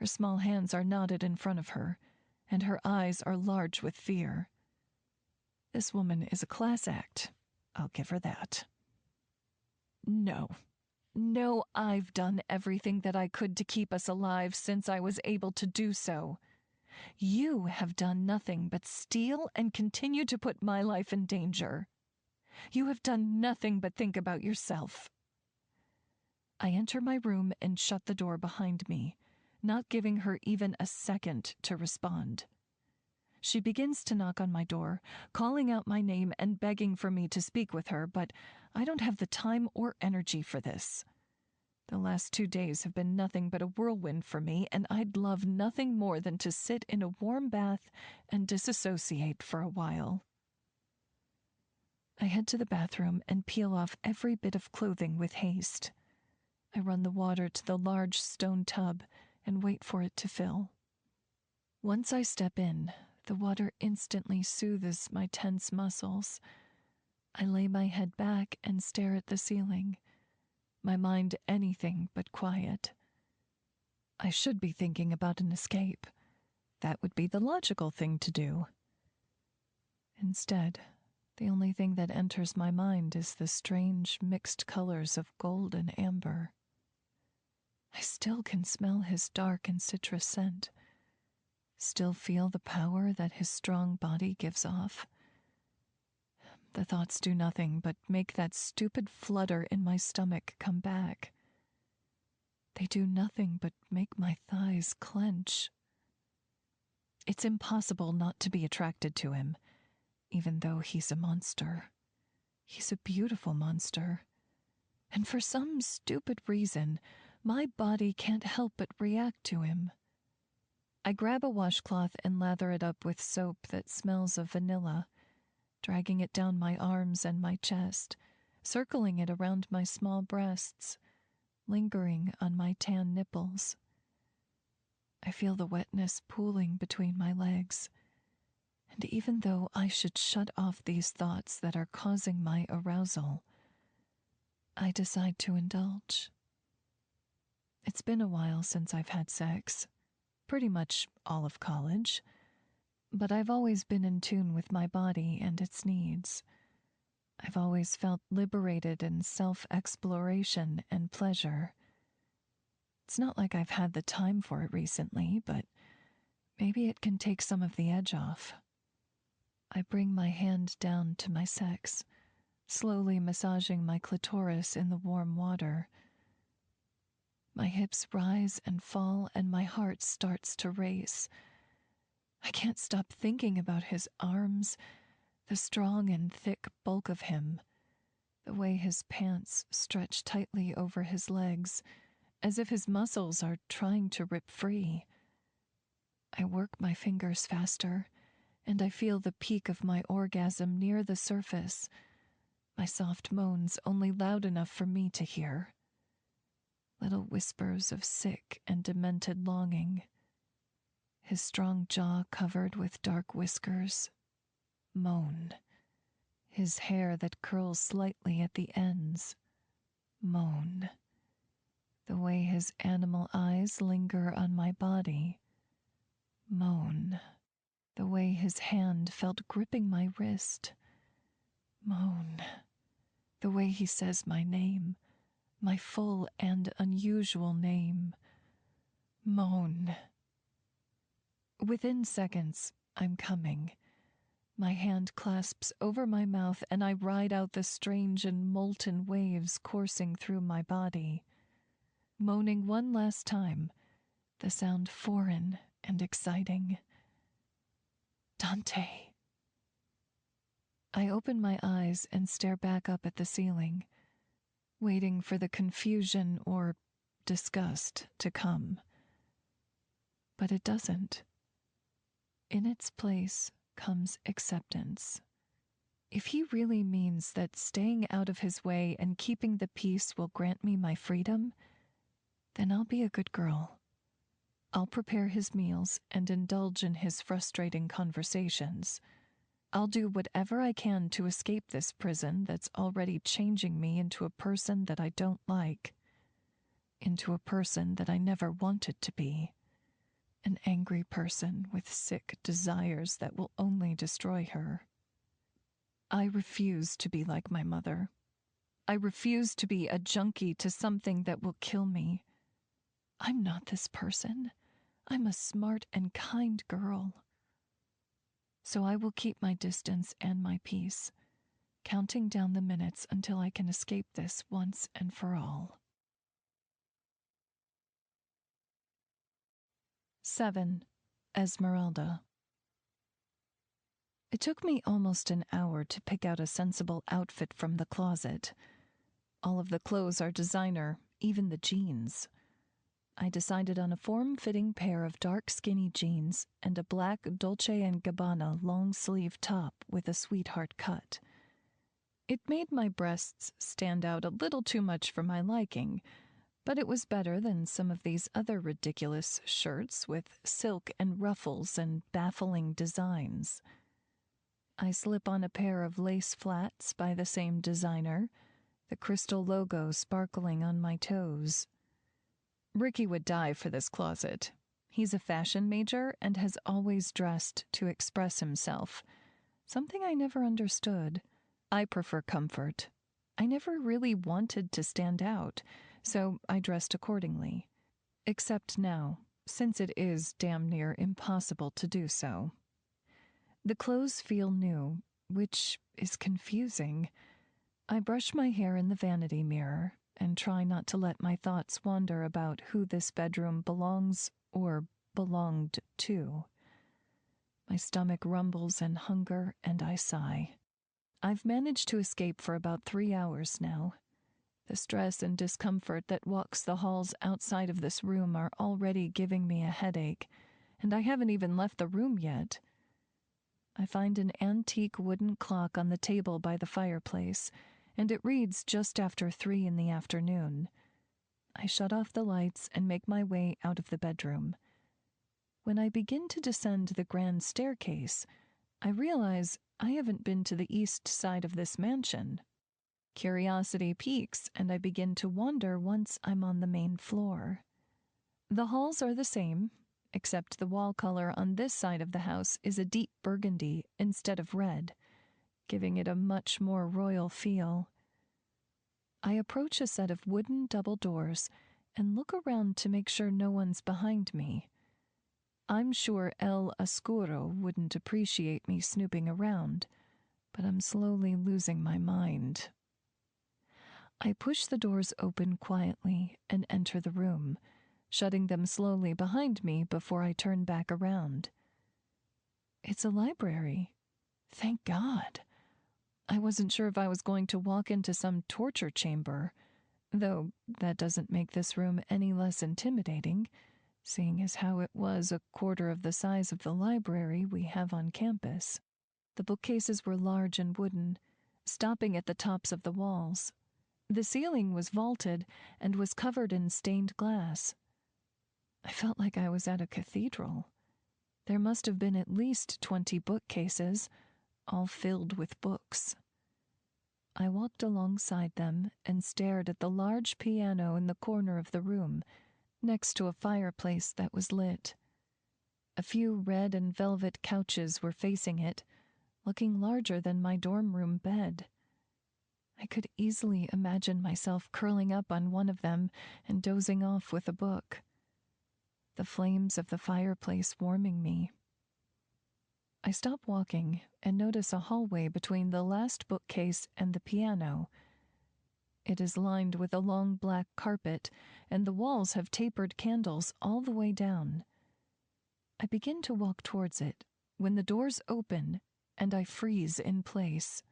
Her small hands are knotted in front of her, and her eyes are large with fear. This woman is a class act. I'll give her that. No, I've done everything that I could to keep us alive since I was able to do so. You have done nothing but steal and continue to put my life in danger. You have done nothing but think about yourself. I enter my room and shut the door behind me, not giving her even a second to respond. She begins to knock on my door, calling out my name and begging for me to speak with her, but I don't have the time or energy for this. The last 2 days have been nothing but a whirlwind for me, and I'd love nothing more than to sit in a warm bath and disassociate for a while. I head to the bathroom and peel off every bit of clothing with haste. I run the water to the large stone tub and wait for it to fill. Once I step in, the water instantly soothes my tense muscles. I lay my head back and stare at the ceiling, my mind anything but quiet. I should be thinking about an escape. That would be the logical thing to do. Instead, the only thing that enters my mind is the strange mixed colors of gold and amber. I still can smell his dark and citrus scent, still feel the power that his strong body gives off. The thoughts do nothing but make that stupid flutter in my stomach come back. They do nothing but make my thighs clench. It's impossible not to be attracted to him, even though he's a monster. He's a beautiful monster. And for some stupid reason, my body can't help but react to him. I grab a washcloth and lather it up with soap that smells of vanilla, dragging it down my arms and my chest, circling it around my small breasts, lingering on my tan nipples. I feel the wetness pooling between my legs, and even though I should shut off these thoughts that are causing my arousal, I decide to indulge. It's been a while since I've had sex, pretty much all of college, but I've always been in tune with my body and its needs. I've always felt liberated in self-exploration and pleasure. It's not like I've had the time for it recently, but maybe it can take some of the edge off. I bring my hand down to my sex, slowly massaging my clitoris in the warm water. My hips rise and fall, and my heart starts to race. I can't stop thinking about his arms, the strong and thick bulk of him, the way his pants stretch tightly over his legs, as if his muscles are trying to rip free. I work my fingers faster, and I feel the peak of my orgasm near the surface, my soft moans only loud enough for me to hear. Little whispers of sick and demented longing. His strong jaw covered with dark whiskers. Moan. His hair that curls slightly at the ends. Moan. The way his animal eyes linger on my body. Moan. The way his hand felt gripping my wrist. Moan. The way he says my name, my full and unusual name. Moan. Within seconds, I'm coming. My hand clasps over my mouth and I ride out the strange and molten waves coursing through my body. Moaning one last time, the sound foreign and exciting. Dante. I open my eyes and stare back up at the ceiling, waiting for the confusion or disgust to come. But it doesn't. In its place comes acceptance. If he really means that staying out of his way and keeping the peace will grant me my freedom, then I'll be a good girl. I'll prepare his meals and indulge in his frustrating conversations. I'll do whatever I can to escape this prison that's already changing me into a person that I don't like, into a person that I never wanted to be, an angry person with sick desires that will only destroy her. I refuse to be like my mother. I refuse to be a junkie to something that will kill me. I'm not this person. I'm a smart and kind girl. So I will keep my distance and my peace, counting down the minutes until I can escape this once and for all. 7. Esmeralda. It took me almost an hour to pick out a sensible outfit from the closet. All of the clothes are designer, even the jeans. I decided on a form-fitting pair of dark skinny jeans and a black Dolce & Gabbana long-sleeve top with a sweetheart cut. It made my breasts stand out a little too much for my liking, but it was better than some of these other ridiculous shirts with silk and ruffles and baffling designs. I slip on a pair of lace flats by the same designer, the crystal logo sparkling on my toes. Ricky would die for this closet. He's a fashion major and has always dressed to express himself, something I never understood. I prefer comfort. I never really wanted to stand out, so I dressed accordingly. Except now, since it is damn near impossible to do so. The clothes feel new, which is confusing. I brush my hair in the vanity mirror and try not to let my thoughts wander about who this bedroom belongs or belonged to. My stomach rumbles in hunger and I sigh. I've managed to escape for about 3 hours now. The stress and discomfort that walks the halls outside of this room are already giving me a headache, and I haven't even left the room yet. I find an antique wooden clock on the table by the fireplace, and it reads just after 3 in the afternoon. I shut off the lights and make my way out of the bedroom. When I begin to descend the grand staircase, I realize I haven't been to the east side of this mansion. Curiosity piques, and I begin to wander once I'm on the main floor. The halls are the same, except the wall color on this side of the house is a deep burgundy instead of red, giving it a much more royal feel. I approach a set of wooden double doors and look around to make sure no one's behind me. I'm sure El Oscuro wouldn't appreciate me snooping around, but I'm slowly losing my mind. I push the doors open quietly and enter the room, shutting them slowly behind me before I turn back around. It's a library. Thank God. I wasn't sure if I was going to walk into some torture chamber, though that doesn't make this room any less intimidating, seeing as how it was a quarter of the size of the library we have on campus. The bookcases were large and wooden, stopping at the tops of the walls. The ceiling was vaulted and was covered in stained glass. I felt like I was at a cathedral. There must have been at least 20 bookcases, all filled with books. I walked alongside them and stared at the large piano in the corner of the room, next to a fireplace that was lit. A few red and velvet couches were facing it, looking larger than my dorm room bed. I could easily imagine myself curling up on one of them and dozing off with a book, the flames of the fireplace warming me. I stop walking and notice a hallway between the last bookcase and the piano. It is lined with a long black carpet, and the walls have tapered candles all the way down. I begin to walk towards it when the doors open and I freeze in place.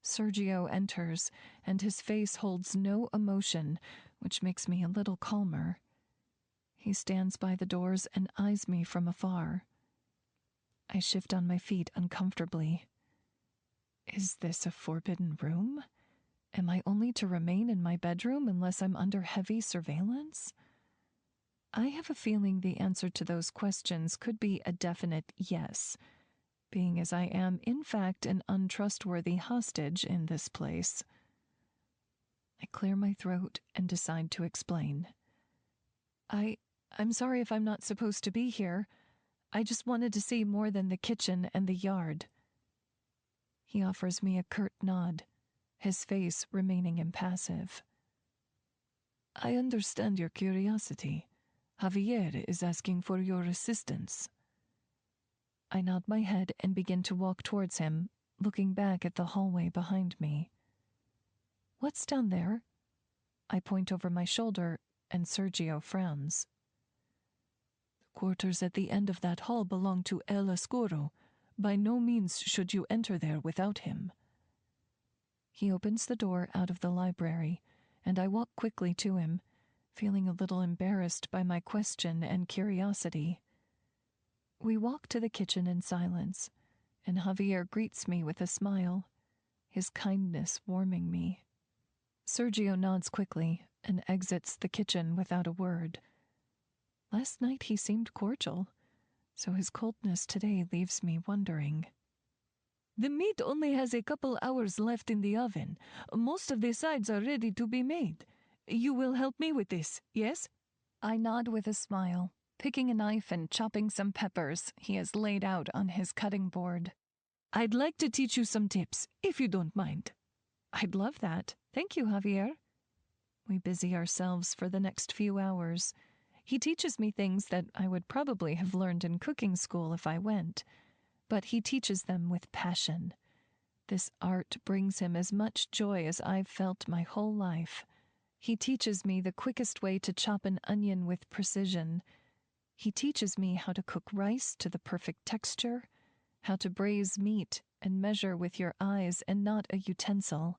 Sergio enters, and his face holds no emotion, which makes me a little calmer. He stands by the doors and eyes me from afar. I shift on my feet uncomfortably. Is this a forbidden room? Am I only to remain in my bedroom unless I'm under heavy surveillance? I have a feeling the answer to those questions could be a definite yes, being as I am in fact an untrustworthy hostage in this place. I clear my throat and decide to explain. I'm sorry if I'm not supposed to be here. I just wanted to see more than the kitchen and the yard. He offers me a curt nod, his face remaining impassive. I understand your curiosity. Javier is asking for your assistance. I nod my head and begin to walk towards him, looking back at the hallway behind me. What's down there? I point over my shoulder, and Sergio frowns. The quarters at the end of that hall belong to El Oscuro. By no means should you enter there without him. He opens the door out of the library, and I walk quickly to him, feeling a little embarrassed by my question and curiosity. We walk to the kitchen in silence, and Javier greets me with a smile, his kindness warming me. Sergio nods quickly and exits the kitchen without a word. Last night he seemed cordial, so his coldness today leaves me wondering. The meat only has a couple hours left in the oven. Most of the sides are ready to be made. You will help me with this, yes? I nod with a smile, picking a knife and chopping some peppers he has laid out on his cutting board. I'd like to teach you some tips, if you don't mind. I'd love that. Thank you, Javier. We busy ourselves for the next few hours. He teaches me things that I would probably have learned in cooking school if I went, but he teaches them with passion. This art brings him as much joy as I've felt my whole life. He teaches me the quickest way to chop an onion with precision. He teaches me how to cook rice to the perfect texture, how to braise meat and measure with your eyes and not a utensil,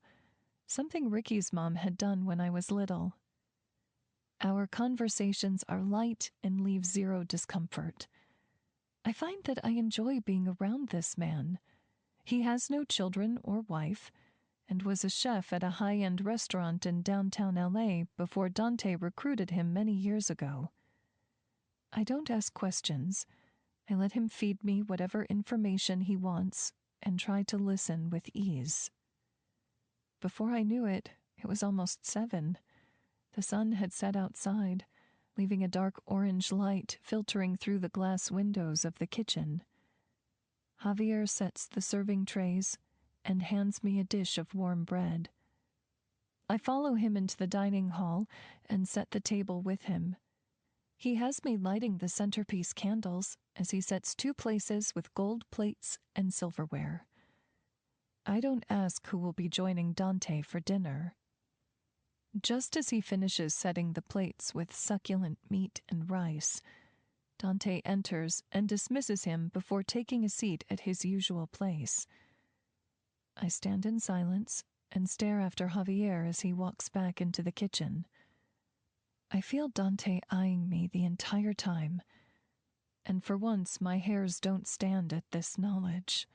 something Ricky's mom had done when I was little. Our conversations are light and leave zero discomfort. I find that I enjoy being around this man. He has no children or wife, and was a chef at a high-end restaurant in downtown LA before Dante recruited him many years ago. I don't ask questions. I let him feed me whatever information he wants and try to listen with ease. Before I knew it, it was almost 7. The sun had set outside, leaving a dark orange light filtering through the glass windows of the kitchen. Javier sets the serving trays and hands me a dish of warm bread. I follow him into the dining hall and set the table with him. He has me lighting the centerpiece candles as he sets 2 places with gold plates and silverware. I don't ask who will be joining Dante for dinner. Just as he finishes setting the plates with succulent meat and rice, Dante enters and dismisses him before taking a seat at his usual place. I stand in silence and stare after Javier as he walks back into the kitchen. I feel Dante eyeing me the entire time, and for once my hairs don't stand at this knowledge.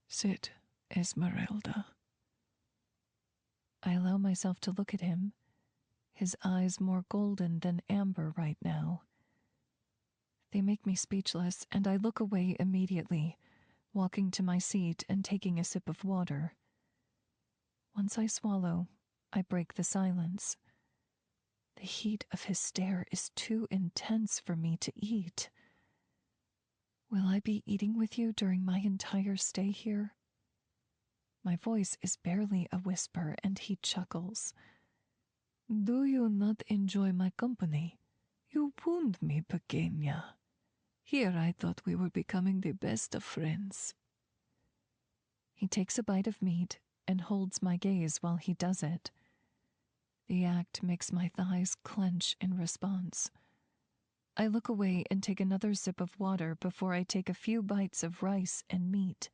Sit, Esmeralda. I allow myself to look at him, his eyes more golden than amber right now. They make me speechless, and I look away immediately, walking to my seat and taking a sip of water. Once I swallow, I break the silence. The heat of his stare is too intense for me to eat. Will I be eating with you during my entire stay here? My voice is barely a whisper, and he chuckles. Do you not enjoy my company? You wound me, pequeña. Here I thought we were becoming the best of friends. He takes a bite of meat and holds my gaze while he does it. The act makes my thighs clench in response. I look away and take another sip of water before I take a few bites of rice and meat.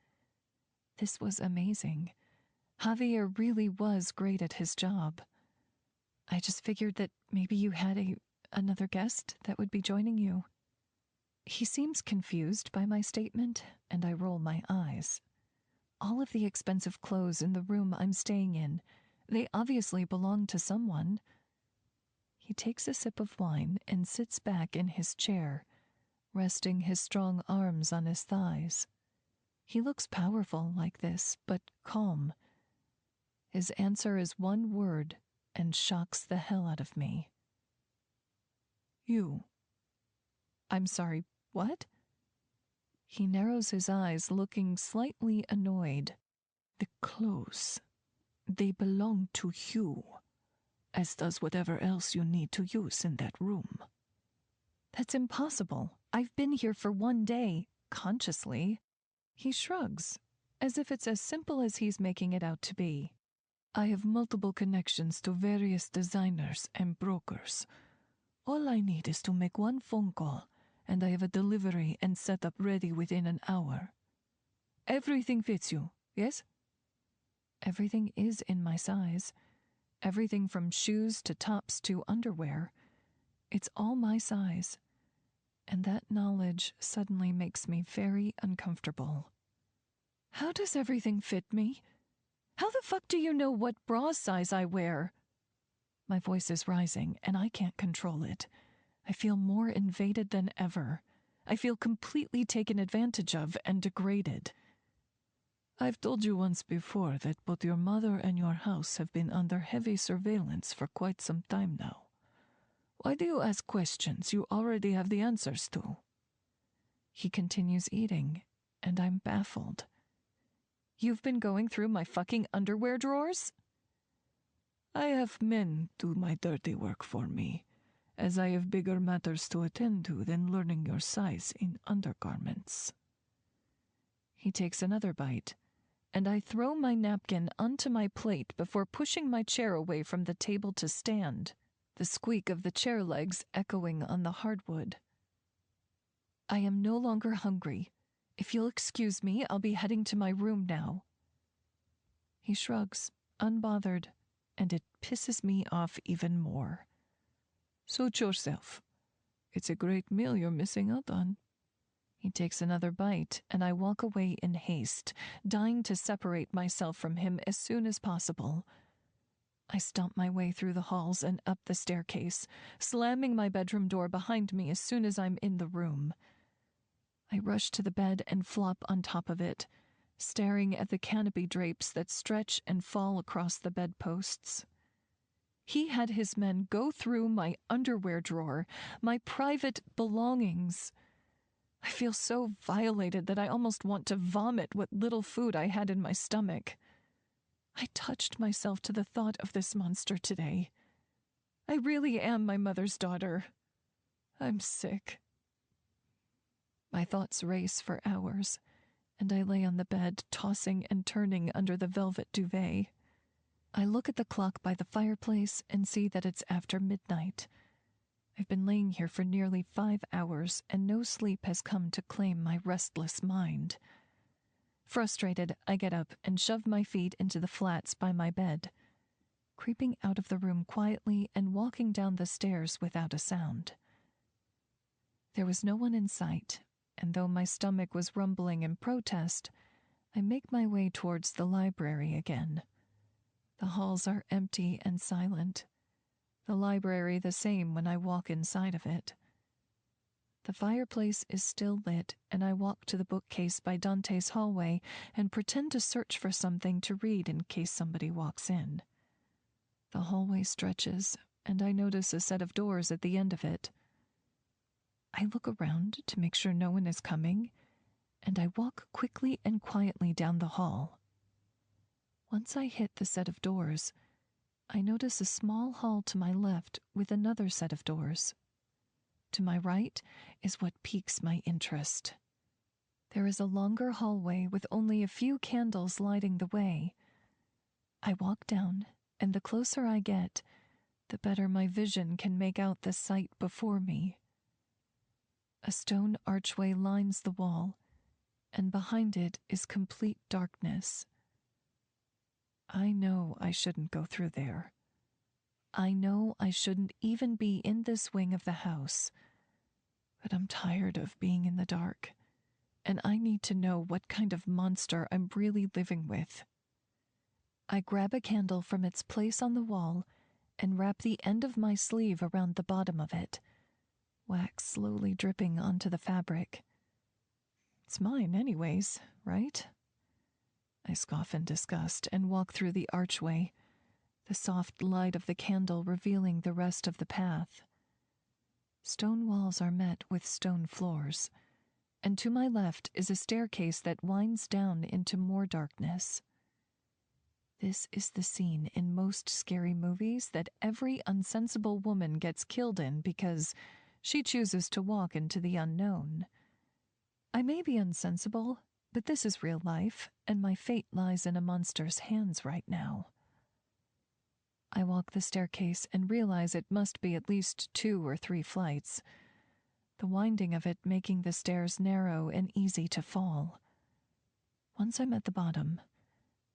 This was amazing. Javier really was great at his job. I just figured that maybe you had another guest that would be joining you. He seems confused by my statement, and I roll my eyes. All of the expensive clothes in the room I'm staying in, they obviously belong to someone. He takes a sip of wine and sits back in his chair, resting his strong arms on his thighs. He looks powerful like this, but calm. His answer is one word and shocks the hell out of me. You. I'm sorry, what? He narrows his eyes, looking slightly annoyed. The clothes. They belong to you, as does whatever else you need to use in that room. That's impossible. I've been here for one day, consciously. He shrugs, as if it's as simple as he's making it out to be. I have multiple connections to various designers and brokers. All I need is to make one phone call, and I have a delivery and setup ready within an hour. Everything fits you, yes? Everything is in my size. Everything from shoes to tops to underwear. It's all my size. And that knowledge suddenly makes me very uncomfortable. How does everything fit me? How the fuck do you know what bra size I wear? My voice is rising, and I can't control it. I feel more invaded than ever. I feel completely taken advantage of and degraded. I've told you once before that both your mother and your house have been under heavy surveillance for quite some time now. Why do you ask questions you already have the answers to? He continues eating, and I'm baffled. You've been going through my fucking underwear drawers? I have men do my dirty work for me, as I have bigger matters to attend to than learning your size in undergarments. He takes another bite, and I throw my napkin onto my plate before pushing my chair away from the table to stand, the squeak of the chair legs echoing on the hardwood. I am no longer hungry. If you'll excuse me, I'll be heading to my room now. He shrugs, unbothered, and it pisses me off even more. Suit yourself. It's a great meal you're missing out on. He takes another bite, and I walk away in haste, dying to separate myself from him as soon as possible. I stomp my way through the halls and up the staircase, slamming my bedroom door behind me as soon as I'm in the room. I rush to the bed and flop on top of it, staring at the canopy drapes that stretch and fall across the bedposts. He had his men go through my underwear drawer, my private belongings. I feel so violated that I almost want to vomit what little food I had in my stomach. I touched myself to the thought of this monster today. I really am my mother's daughter. I'm sick. My thoughts race for hours, and I lay on the bed, tossing and turning under the velvet duvet. I look at the clock by the fireplace and see that it's after midnight. I've been laying here for nearly 5 hours, and no sleep has come to claim my restless mind. Frustrated, I get up and shove my feet into the flats by my bed, creeping out of the room quietly and walking down the stairs without a sound. There was no one in sight, and though my stomach was rumbling in protest, I make my way towards the library again. The halls are empty and silent. The library the same when I walk inside of it. The fireplace is still lit, and I walk to the bookcase by Dante's hallway and pretend to search for something to read in case somebody walks in. The hallway stretches, and I notice a set of doors at the end of it. I look around to make sure no one is coming, and I walk quickly and quietly down the hall. Once I hit the set of doors, I notice a small hall to my left with another set of doors. To my right is what piques my interest. There is a longer hallway with only a few candles lighting the way. I walk down, and the closer I get, the better my vision can make out the sight before me. A stone archway lines the wall, and behind it is complete darkness. I know I shouldn't go through there. I know I shouldn't even be in this wing of the house. But I'm tired of being in the dark, and I need to know what kind of monster I'm really living with. I grab a candle from its place on the wall and wrap the end of my sleeve around the bottom of it, wax slowly dripping onto the fabric. It's mine anyways, right? I scoff in disgust and walk through the archway, the soft light of the candle revealing the rest of the path. Stone walls are met with stone floors, and to my left is a staircase that winds down into more darkness. This is the scene in most scary movies that every unsensible woman gets killed in because she chooses to walk into the unknown. I may be unsensible, but this is real life, and my fate lies in a monster's hands right now. I walk the staircase and realize it must be at least 2 or 3 flights, the winding of it making the stairs narrow and easy to fall. Once I'm at the bottom,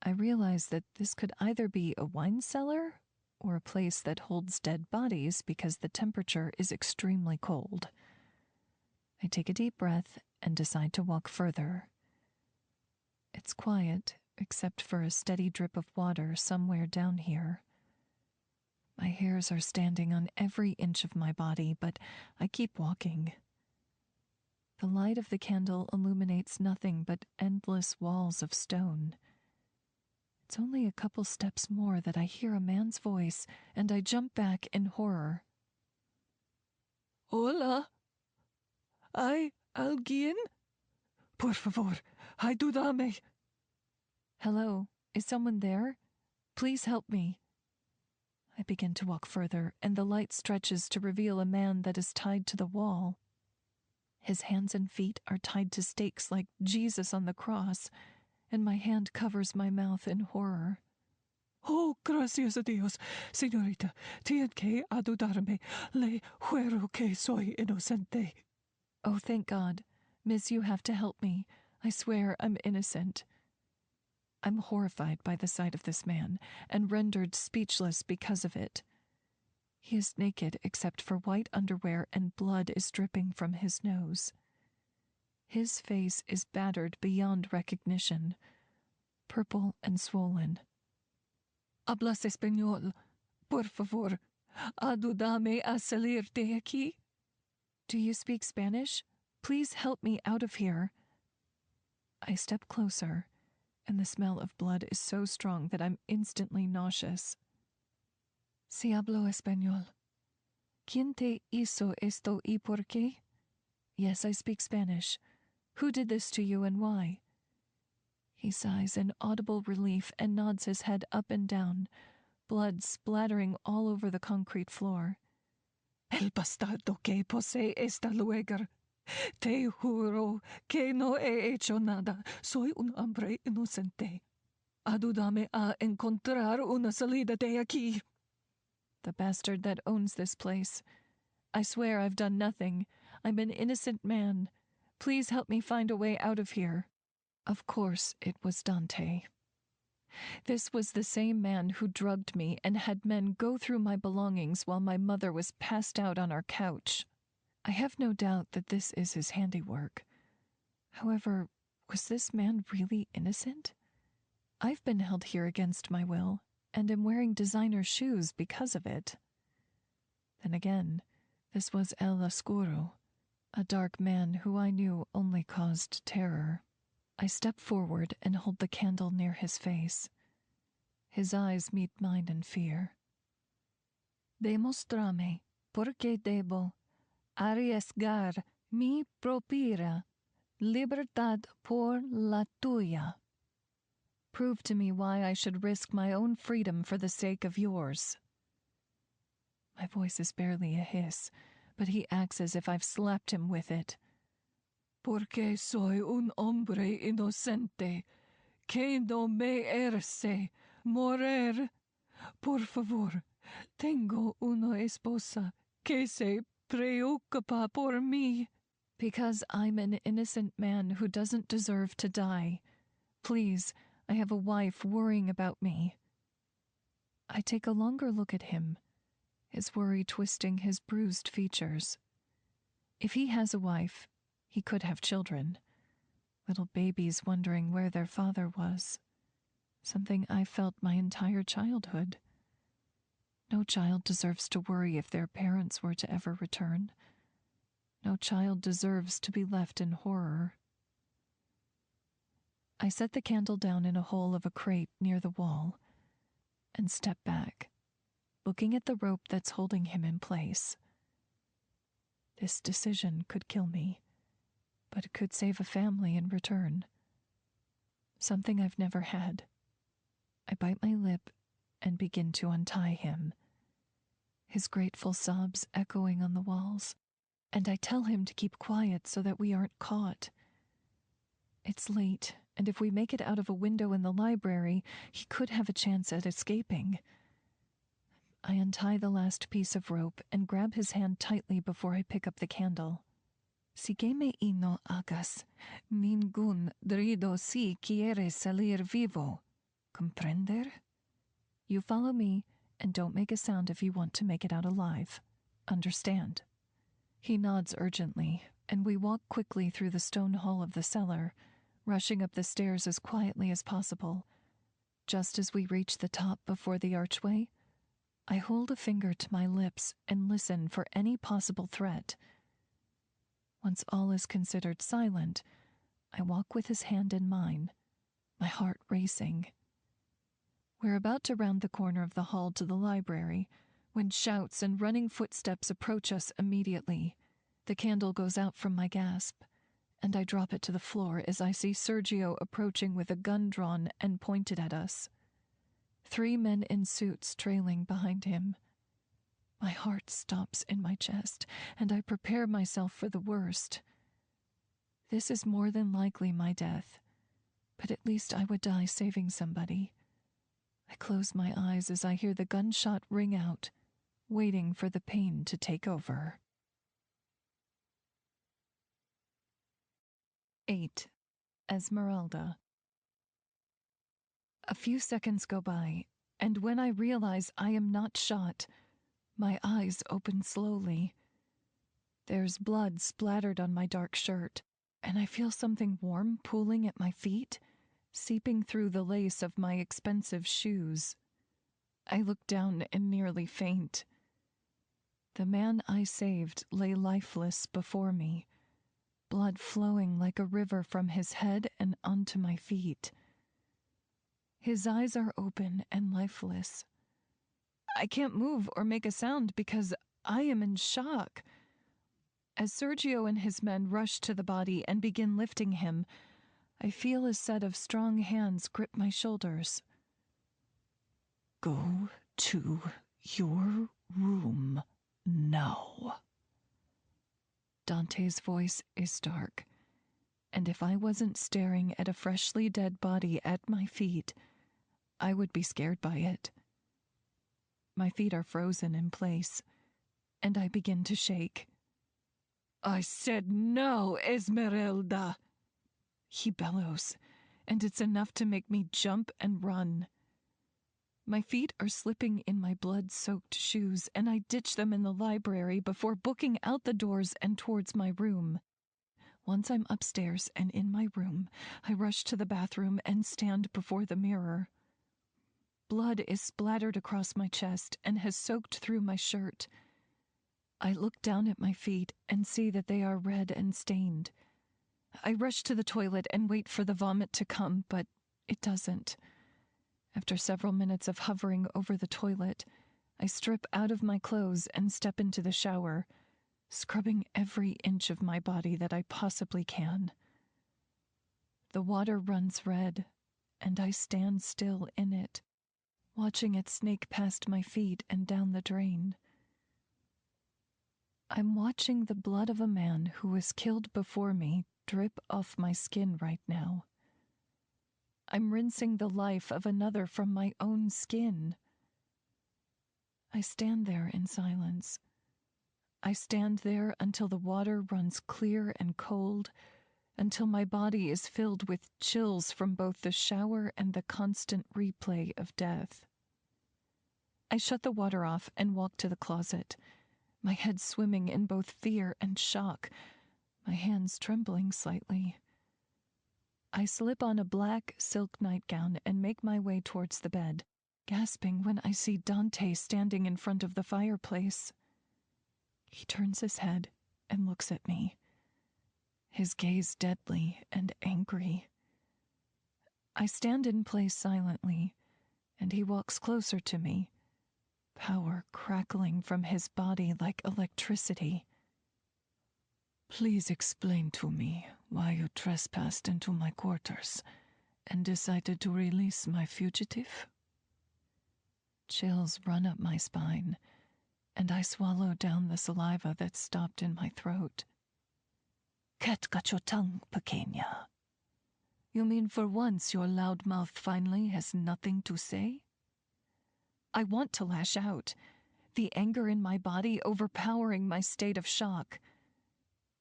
I realize that this could either be a wine cellar or a place that holds dead bodies because the temperature is extremely cold. I take a deep breath and decide to walk further. It's quiet, except for a steady drip of water somewhere down here. My hairs are standing on every inch of my body, but I keep walking. The light of the candle illuminates nothing but endless walls of stone. It's only a couple steps more that I hear a man's voice, and I jump back in horror. Hola. ¿Hay alguien? Por favor, ayúdame. Hello, is someone there? Please help me. I begin to walk further, and the light stretches to reveal a man that is tied to the wall. His hands and feet are tied to stakes like Jesus on the cross, and my hand covers my mouth in horror. Oh, gracias a Dios, señorita, tiene que ayudarme. Le juro que soy inocente. Oh, thank God. Miss, you have to help me. I swear I'm innocent. I'm horrified by the sight of this man, and rendered speechless because of it. He is naked except for white underwear, and blood is dripping from his nose. His face is battered beyond recognition, purple and swollen. Hablas español. Por favor, ayúdame a salir de aquí. Do you speak Spanish? Please help me out of here. I step closer, and the smell of blood is so strong that I'm instantly nauseous. Si hablo español. ¿Quién te hizo esto y por qué? Yes, I speak Spanish. Who did this to you and why? He sighs in audible relief and nods his head up and down, blood splattering all over the concrete floor. El bastardo que posee esta lugar. Te juro que no he hecho nada. Soy un hombre inocente. Ayúdame a encontrar una salida de aquí. The bastard that owns this place. I swear I've done nothing. I'm an innocent man. Please help me find a way out of here. Of course it was Dante. This was the same man who drugged me and had men go through my belongings while my mother was passed out on our couch. I have no doubt that this is his handiwork. However, was this man really innocent? I've been held here against my will, and am wearing designer shoes because of it. Then again, this was El Oscuro, a dark man who I knew only caused terror. I step forward and hold the candle near his face. His eyes meet mine in fear. Demostrame por qué debo arriesgar mi propia libertad por la tuya. Prove to me why I should risk my own freedom for the sake of yours. My voice is barely a hiss, but he acts as if I've slapped him with it. Porque soy un hombre inocente, que no merece morir. Por favor, tengo una esposa que se preocupa por mí. Because I'm an innocent man who doesn't deserve to die. Please, I have a wife worrying about me. I take a longer look at him, his worry twisting his bruised features. If he has a wife, he could have children. Little babies wondering where their father was. Something I felt my entire childhood. No child deserves to worry if their parents were to ever return. No child deserves to be left in horror. I set the candle down in a hole of a crate near the wall and step back, looking at the rope that's holding him in place. This decision could kill me, but it could save a family in return. Something I've never had. I bite my lip and begin to untie him, his grateful sobs echoing on the walls, and I tell him to keep quiet so that we aren't caught. It's late, and if we make it out of a window in the library, he could have a chance at escaping. I untie the last piece of rope and grab his hand tightly before I pick up the candle. Sígueme y no hagas ningún ruido si quieres salir vivo. Comprender? You follow me and don't make a sound if you want to make it out alive. Understand? He nods urgently, and we walk quickly through the stone hall of the cellar, rushing up the stairs as quietly as possible. Just as we reach the top before the archway, I hold a finger to my lips and listen for any possible threat. Once all is considered silent, I walk with his hand in mine, my heart racing. We're about to round the corner of the hall to the library when shouts and running footsteps approach us immediately. The candle goes out from my gasp, and I drop it to the floor as I see Sergio approaching with a gun drawn and pointed at us. 3 men in suits trailing behind him. My heart stops in my chest, and I prepare myself for the worst. This is more than likely my death, but at least I would die saving somebody. I close my eyes as I hear the gunshot ring out, waiting for the pain to take over. 8. Esmeralda. A few seconds go by, and when I realize I am not shot, my eyes open slowly. There's blood splattered on my dark shirt, and I feel something warm pooling at my feet, seeping through the lace of my expensive shoes. I look down and nearly faint. The man I saved lay lifeless before me, blood flowing like a river from his head and onto my feet. His eyes are open and lifeless. I can't move or make a sound because I am in shock. As Sergio and his men rush to the body and begin lifting him, I feel a set of strong hands grip my shoulders. Go to your room now. Dante's voice is dark, and if I wasn't staring at a freshly dead body at my feet, I would be scared by it. My feet are frozen in place, and I begin to shake. I said no, Esmeralda! He bellows, and it's enough to make me jump and run. My feet are slipping in my blood-soaked shoes, and I ditch them in the library before booking out the doors and towards my room. Once I'm upstairs and in my room, I rush to the bathroom and stand before the mirror. Blood is splattered across my chest and has soaked through my shirt. I look down at my feet and see that they are red and stained. I rush to the toilet and wait for the vomit to come, but it doesn't. After several minutes of hovering over the toilet, I strip out of my clothes and step into the shower, scrubbing every inch of my body that I possibly can. The water runs red, and I stand still in it, watching it snake past my feet and down the drain. I'm watching the blood of a man who was killed before me drip off my skin right now. I'm rinsing the life of another from my own skin. I stand there in silence. I stand there until the water runs clear and cold, until my body is filled with chills from both the shower and the constant replay of death. I shut the water off and walk to the closet, my head swimming in both fear and shock, my hands trembling slightly. I slip on a black silk nightgown and make my way towards the bed, gasping when I see Dante standing in front of the fireplace. He turns his head and looks at me, his gaze deadly and angry. I stand in place silently, and he walks closer to me, power crackling from his body like electricity. Please explain to me why you trespassed into my quarters and decided to release my fugitive? Chills run up my spine, and I swallow down the saliva that stopped in my throat. Cat got your tongue, pequeña. You mean for once your loud mouth finally has nothing to say? I want to lash out, the anger in my body overpowering my state of shock.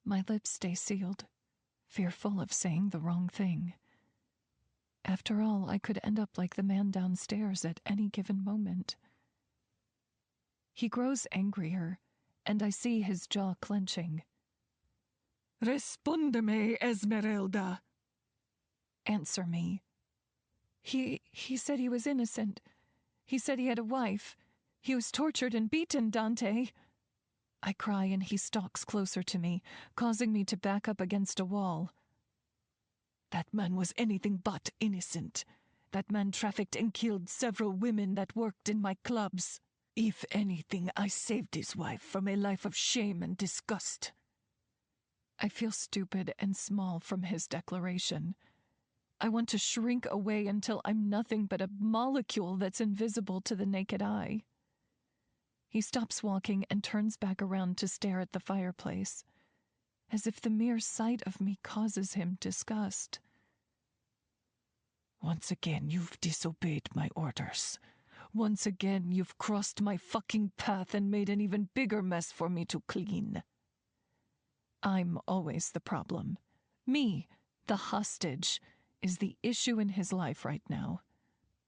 My lips stay sealed, fearful of saying the wrong thing. After all, I could end up like the man downstairs at any given moment. He grows angrier, and I see his jaw clenching. Respóndeme, Esmeralda. Answer me. He said he was innocent. He said he had a wife. He was tortured and beaten, Dante. I cry, and he stalks closer to me, causing me to back up against a wall. That man was anything but innocent. That man trafficked and killed several women that worked in my clubs. If anything, I saved his wife from a life of shame and disgust. I feel stupid and small from his declaration. I want to shrink away until I'm nothing but a molecule that's invisible to the naked eye. He stops walking and turns back around to stare at the fireplace, as if the mere sight of me causes him disgust. Once again, you've disobeyed my orders. Once again, you've crossed my fucking path and made an even bigger mess for me to clean. I'm always the problem. Me, the hostage, is the issue in his life right now.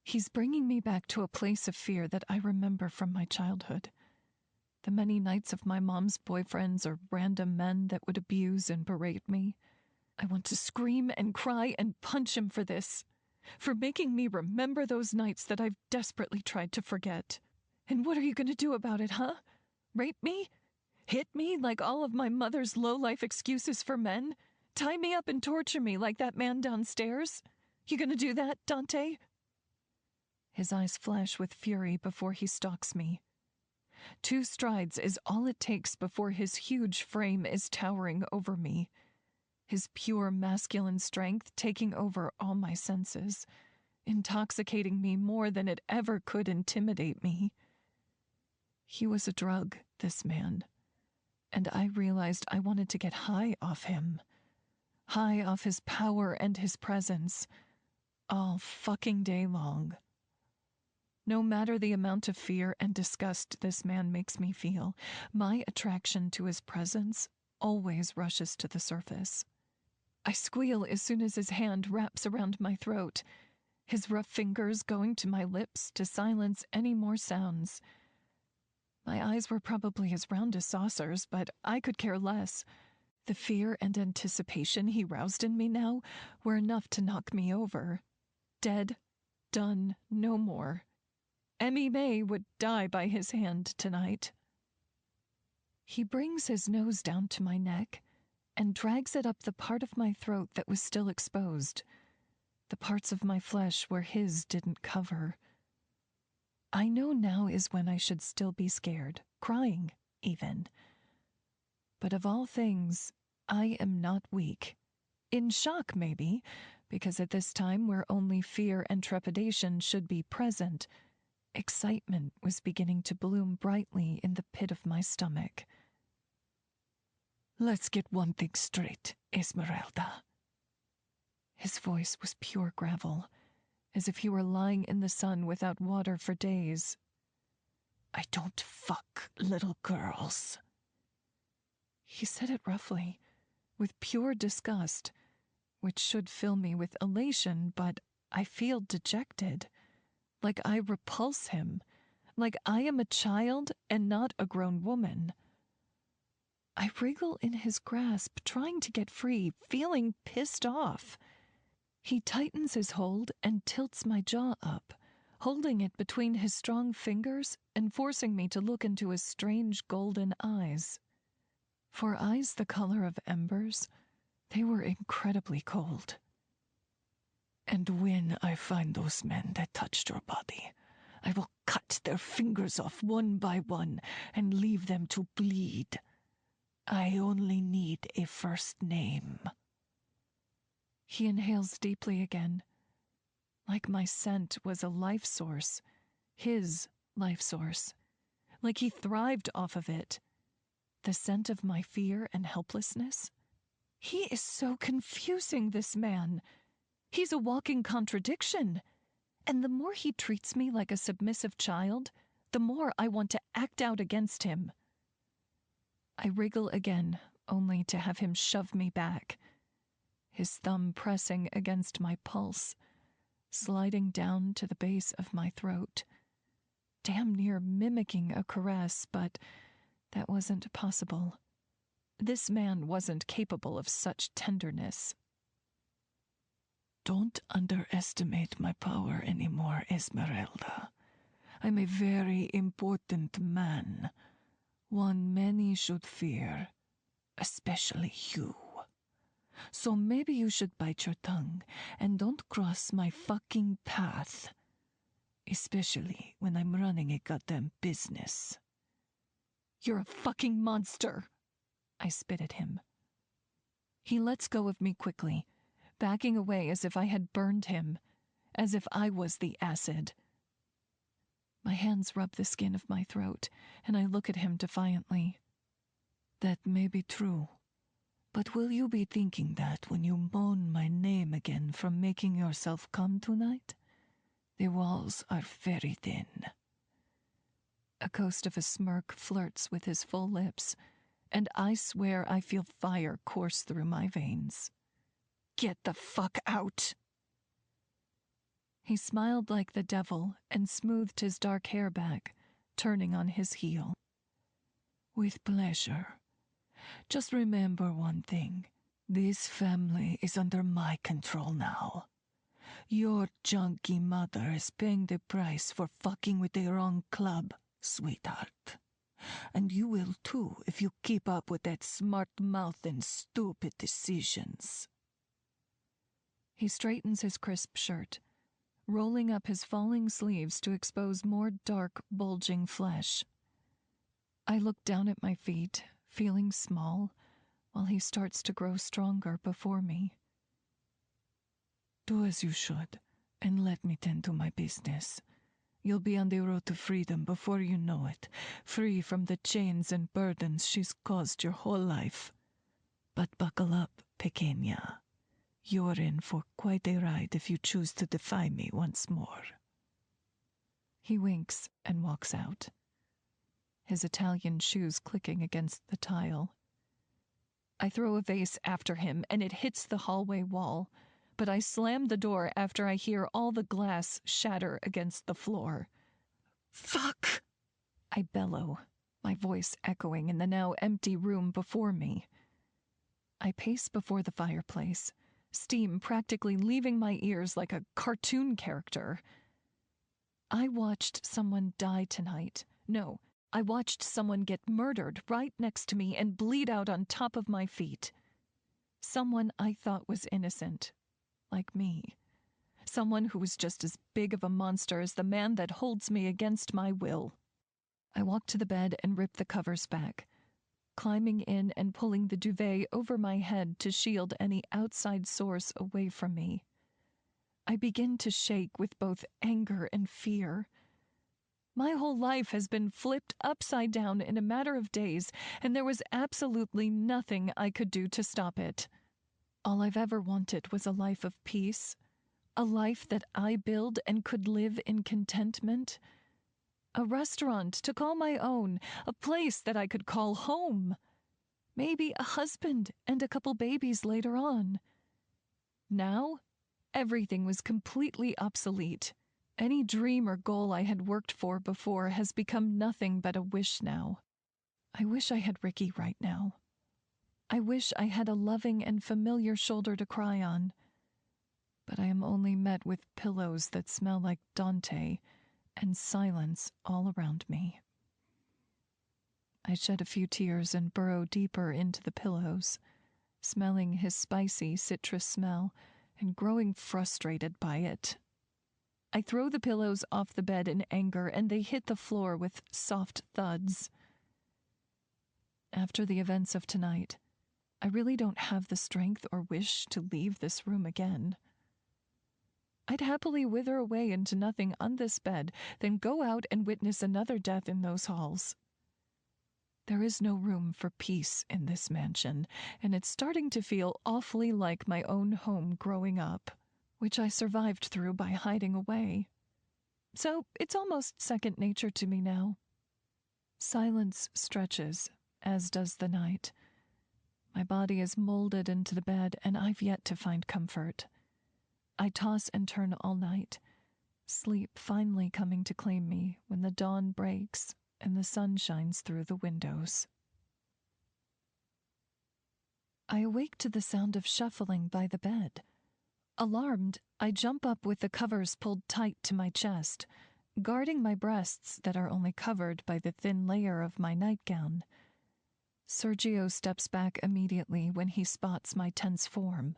He's bringing me back to a place of fear that I remember from my childhood. The many nights of my mom's boyfriends or random men that would abuse and berate me. I want to scream and cry and punch him for this, for making me remember those nights that I've desperately tried to forget. And what are you going to do about it, huh? Rape me? Hit me like all of my mother's low-life excuses for men? Tie me up and torture me like that man downstairs? You gonna do that, Dante? His eyes flash with fury before he stalks me. 2 strides is all it takes before his huge frame is towering over me, his pure masculine strength taking over all my senses, intoxicating me more than it ever could intimidate me. He was a drug, this man, and I realized I wanted to get high off him. High off his power and his presence, all fucking day long. No matter the amount of fear and disgust this man makes me feel, my attraction to his presence always rushes to the surface. I squeal as soon as his hand wraps around my throat, his rough fingers going to my lips to silence any more sounds. My eyes were probably as round as saucers, but I could care less. The fear and anticipation he roused in me now were enough to knock me over. Dead, done, no more. Emmy May would die by his hand tonight. He brings his nose down to my neck and drags it up the part of my throat that was still exposed, the parts of my flesh where his didn't cover. I know now is when I should still be scared, crying, even. But of all things, I am not weak. In shock, maybe, because at this time where only fear and trepidation should be present, excitement was beginning to bloom brightly in the pit of my stomach. Let's get one thing straight, Esmeralda. His voice was pure gravel, as if he were lying in the sun without water for days. I don't fuck little girls. He said it roughly, with pure disgust, which should fill me with elation, but I feel dejected, like I repulse him, like I am a child and not a grown woman. I wriggle in his grasp, trying to get free, feeling pissed off. He tightens his hold and tilts my jaw up, holding it between his strong fingers and forcing me to look into his strange golden eyes. For eyes the color of embers, they were incredibly cold. And when I find those men that touched your body, I will cut their fingers off one by one and leave them to bleed. I only need a first name. He inhales deeply again, like my scent was a life source, his life source, like he thrived off of it. The scent of my fear and helplessness? He is so confusing, this man. He's a walking contradiction. And the more he treats me like a submissive child, the more I want to act out against him. I wriggle again, only to have him shove me back, his thumb pressing against my pulse, sliding down to the base of my throat, damn near mimicking a caress, but that wasn't possible. This man wasn't capable of such tenderness. Don't underestimate my power anymore, Esmeralda. I'm a very important man, one many should fear, especially you. So maybe you should bite your tongue and don't cross my fucking path, especially when I'm running a goddamn business. You're a fucking monster, I spit at him. He lets go of me quickly, backing away as if I had burned him, as if I was the acid. My hands rub the skin of my throat, and I look at him defiantly. That may be true, but will you be thinking that when you moan my name again from making yourself come tonight? The walls are very thin. A ghost of a smirk flirts with his full lips, and I swear I feel fire course through my veins. Get the fuck out! He smiled like the devil and smoothed his dark hair back, turning on his heel. With pleasure. Just remember one thing. This family is under my control now. Your junkie mother is paying the price for fucking with the wrong club, sweetheart. And you will too if you keep up with that smart mouth and stupid decisions. He straightens his crisp shirt, rolling up his falling sleeves to expose more dark, bulging flesh. I look down at my feet, feeling small, while he starts to grow stronger before me. Do as you should, and let me tend to my business. You'll be on the road to freedom before you know it, free from the chains and burdens she's caused your whole life. But buckle up, pequeña. You're in for quite a ride if you choose to defy me once more. He winks and walks out, his Italian shoes clicking against the tile. I throw a vase after him and it hits the hallway wall, but I slam the door after I hear all the glass shatter against the floor. Fuck! I bellow, my voice echoing in the now empty room before me. I pace before the fireplace, steam practically leaving my ears like a cartoon character. I watched someone die tonight. No, I watched someone get murdered right next to me and bleed out on top of my feet. Someone I thought was innocent, like me. Someone who was just as big of a monster as the man that holds me against my will. I walk to the bed and rip the covers back, climbing in and pulling the duvet over my head to shield any outside source away from me. I begin to shake with both anger and fear. My whole life has been flipped upside down in a matter of days, and there was absolutely nothing I could do to stop it. All I've ever wanted was a life of peace, a life that I build and could live in contentment. A restaurant to call my own, a place that I could call home. Maybe a husband and a couple babies later on. Now, everything was completely obsolete. Any dream or goal I had worked for before has become nothing but a wish now. I wish I had Ricky right now. I wish I had a loving and familiar shoulder to cry on. But I am only met with pillows that smell like Dante and silence all around me. I shed a few tears and burrow deeper into the pillows, smelling his spicy citrus smell and growing frustrated by it. I throw the pillows off the bed in anger, and they hit the floor with soft thuds. After the events of tonight, I really don't have the strength or wish to leave this room again. I'd happily wither away into nothing on this bed than go out and witness another death in those halls. There is no room for peace in this mansion, and it's starting to feel awfully like my own home growing up, which I survived through by hiding away. So it's almost second nature to me now. Silence stretches, as does the night. My body is molded into the bed, and I've yet to find comfort. I toss and turn all night, sleep finally coming to claim me when the dawn breaks and the sun shines through the windows. I awake to the sound of shuffling by the bed. Alarmed, I jump up with the covers pulled tight to my chest, guarding my breasts that are only covered by the thin layer of my nightgown. Sergio steps back immediately when he spots my tense form.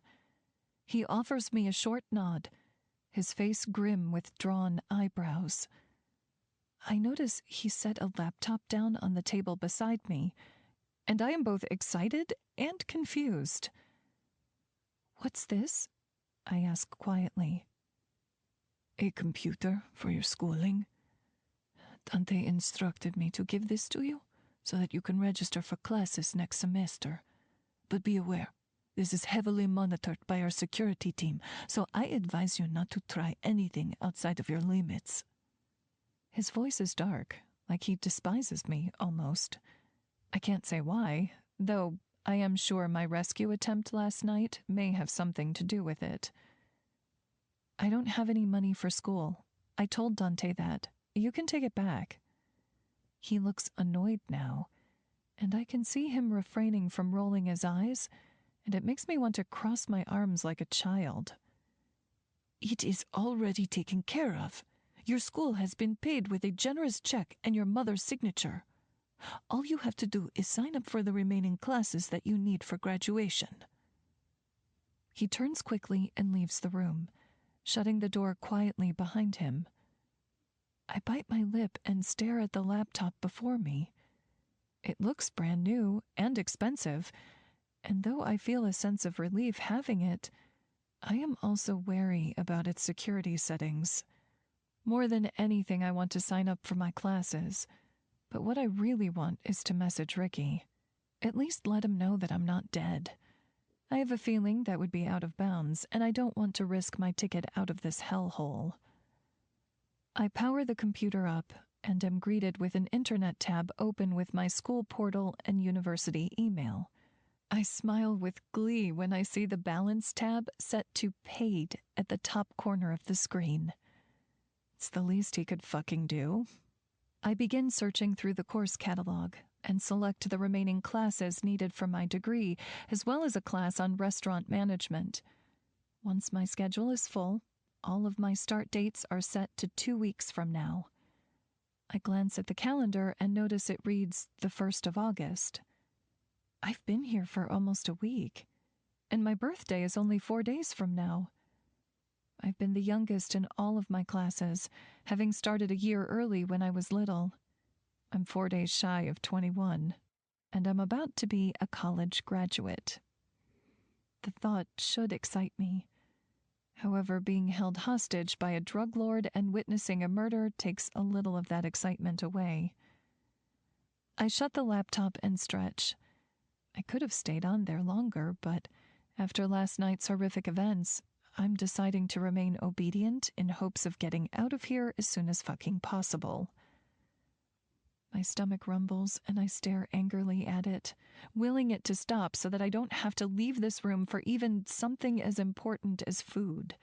He offers me a short nod, his face grim with drawn eyebrows. I notice he set a laptop down on the table beside me, and I am both excited and confused. "What's this?" I ask quietly. "A computer for your schooling. Dante instructed me to give this to you so that you can register for classes next semester. But be aware, this is heavily monitored by our security team, so I advise you not to try anything outside of your limits." His voice is dark, like he despises me, almost. I can't say why, though I am sure my rescue attempt last night may have something to do with it. "I don't have any money for school. I told Dante that. You can take it back." He looks annoyed now, and I can see him refraining from rolling his eyes, and it makes me want to cross my arms like a child. "It is already taken care of. Your school has been paid with a generous check and your mother's signature. All you have to do is sign up for the remaining classes that you need for graduation." He turns quickly and leaves the room, shutting the door quietly behind him. I bite my lip and stare at the laptop before me. It looks brand new and expensive, and though I feel a sense of relief having it, I am also wary about its security settings. More than anything, I want to sign up for my classes, but what I really want is to message Ricky. At least let him know that I'm not dead. I have a feeling that would be out of bounds, and I don't want to risk my ticket out of this hellhole. I power the computer up and am greeted with an internet tab open with my school portal and university email. I smile with glee when I see the balance tab set to paid at the top corner of the screen. It's the least he could fucking do. I begin searching through the course catalog and select the remaining classes needed for my degree, as well as a class on restaurant management. Once my schedule is full, all of my start dates are set to 2 weeks from now. I glance at the calendar and notice it reads the 1st of August. I've been here for almost a week, and my birthday is only 4 days from now. I've been the youngest in all of my classes, having started a year early when I was little. I'm 4 days shy of 21, and I'm about to be a college graduate. The thought should excite me, However, being held hostage by a drug lord and witnessing a murder takes a little of that excitement away. I shut the laptop and stretch. I could have stayed on there longer, but after last night's horrific events, I'm deciding to remain obedient in hopes of getting out of here as soon as fucking possible. My stomach rumbles and I stare angrily at it, willing it to stop so that I don't have to leave this room for even something as important as food.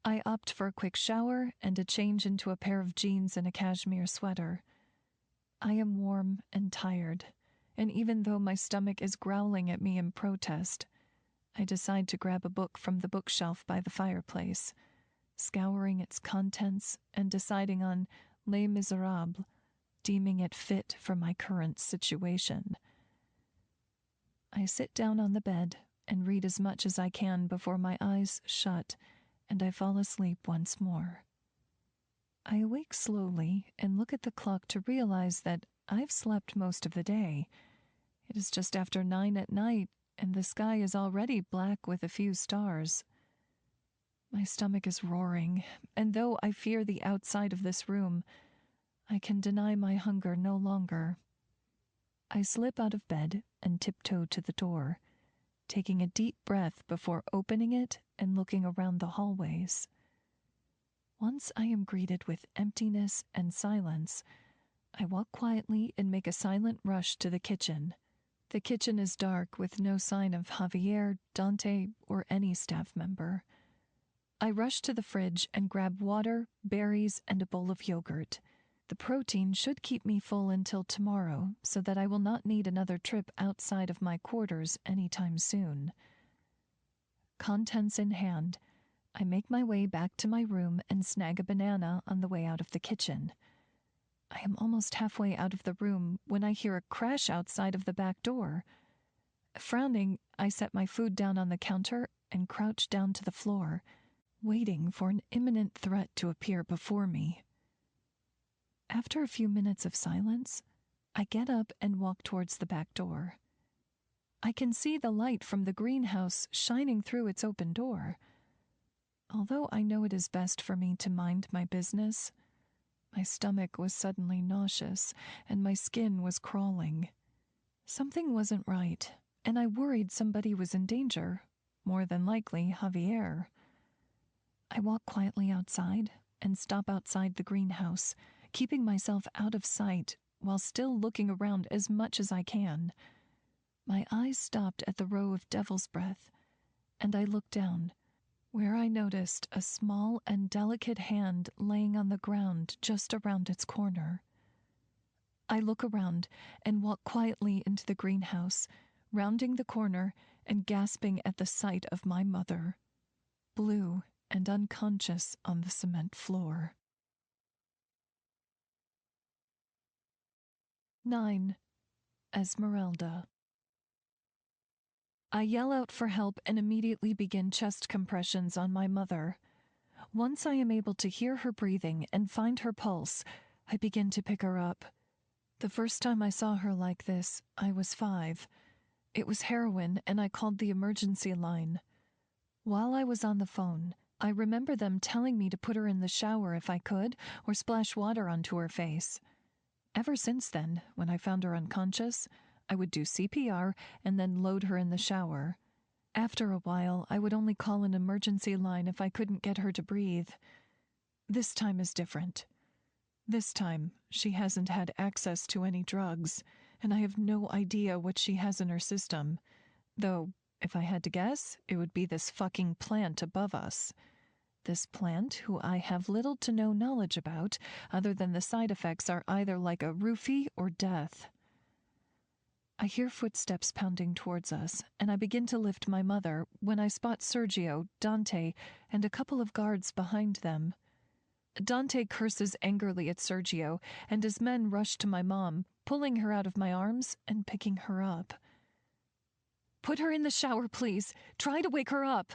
I opt for a quick shower and a change into a pair of jeans and a cashmere sweater. I am warm and tired, and even though my stomach is growling at me in protest, I decide to grab a book from the bookshelf by the fireplace, scouring its contents and deciding on Les Miserables, deeming it fit for my current situation. I sit down on the bed and read as much as I can before my eyes shut and I fall asleep once more. I awake slowly and look at the clock to realize that I've slept most of the day. It is just after 9 at night, and the sky is already black with a few stars. My stomach is roaring, and though I fear the outside of this room, I can deny my hunger no longer. I slip out of bed and tiptoe to the door, taking a deep breath before opening it and looking around the hallways. Once I am greeted with emptiness and silence, I walk quietly and make a silent rush to the kitchen. The kitchen is dark with no sign of Javier, Dante, or any staff member. I rush to the fridge and grab water, berries, and a bowl of yogurt. The protein should keep me full until tomorrow, so that I will not need another trip outside of my quarters anytime soon. Contents in hand, I make my way back to my room and snag a banana on the way out of the kitchen. I am almost halfway out of the room when I hear a crash outside of the back door. Frowning, I set my food down on the counter and crouch down to the floor, waiting for an imminent threat to appear before me. After a few minutes of silence, I get up and walk towards the back door. I can see the light from the greenhouse shining through its open door. Although I know it is best for me to mind my business, my stomach was suddenly nauseous and my skin was crawling. Something wasn't right, and I worried somebody was in danger, more than likely Javier. I walk quietly outside and stop outside the greenhouse, keeping myself out of sight while still looking around as much as I can. My eyes stopped at the row of devil's breath, and I looked down, where I noticed a small and delicate hand laying on the ground just around its corner. I look around and walk quietly into the greenhouse, rounding the corner and gasping at the sight of my mother, blue and unconscious on the cement floor. 9. Esmeralda. I yell out for help and immediately begin chest compressions on my mother. Once I am able to hear her breathing and find her pulse, I begin to pick her up. The first time I saw her like this, I was 5. It was heroine, and I called the emergency line. While I was on the phone, I remember them telling me to put her in the shower if I could, or splash water onto her face. Ever since then, when I found her unconscious, I would do CPR and then load her in the shower. After a while, I would only call an emergency line if I couldn't get her to breathe. This time is different. This time, she hasn't had access to any drugs, and I have no idea what she has in her system. Though, if I had to guess, it would be this fucking plant above us. This plant, who I have little to no knowledge about, other than the side effects are either like a roofie or death. I hear footsteps pounding towards us, and I begin to lift my mother when I spot Sergio, Dante, and a couple of guards behind them. Dante curses angrily at Sergio, and his men rush to my mom, pulling her out of my arms and picking her up. "Put her in the shower, please. Try to wake her up."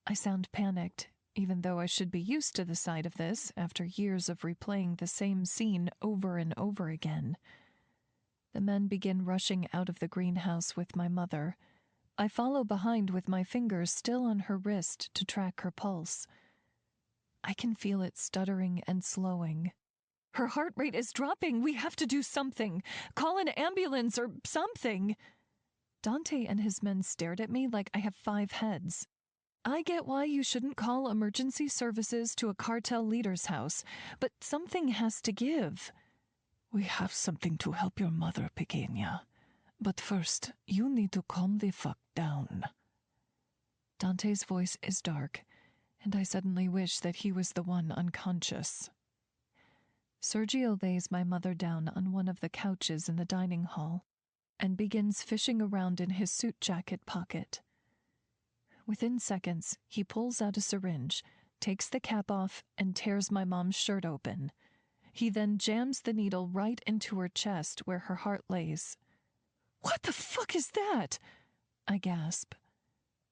I sound panicked, even though I should be used to the sight of this after years of replaying the same scene over and over again. The men begin rushing out of the greenhouse with my mother, I follow behind with my fingers still on her wrist to track her pulse. I can feel it stuttering and slowing. Her heart rate is dropping. We have to do something. Call an ambulance or something. Dante and his men stared at me like I have 5 heads. I get why you shouldn't call emergency services to a cartel leader's house, but something has to give. We have something to help your mother, Pequeña. But first, you need to calm the fuck down. Dante's voice is dark, and I suddenly wish that he was the one unconscious. Sergio lays my mother down on one of the couches in the dining hall and begins fishing around in his suit jacket pocket. Within seconds, he pulls out a syringe, takes the cap off, and tears my mom's shirt open. He then jams the needle right into her chest where her heart lays. "What the fuck is that?" I gasp.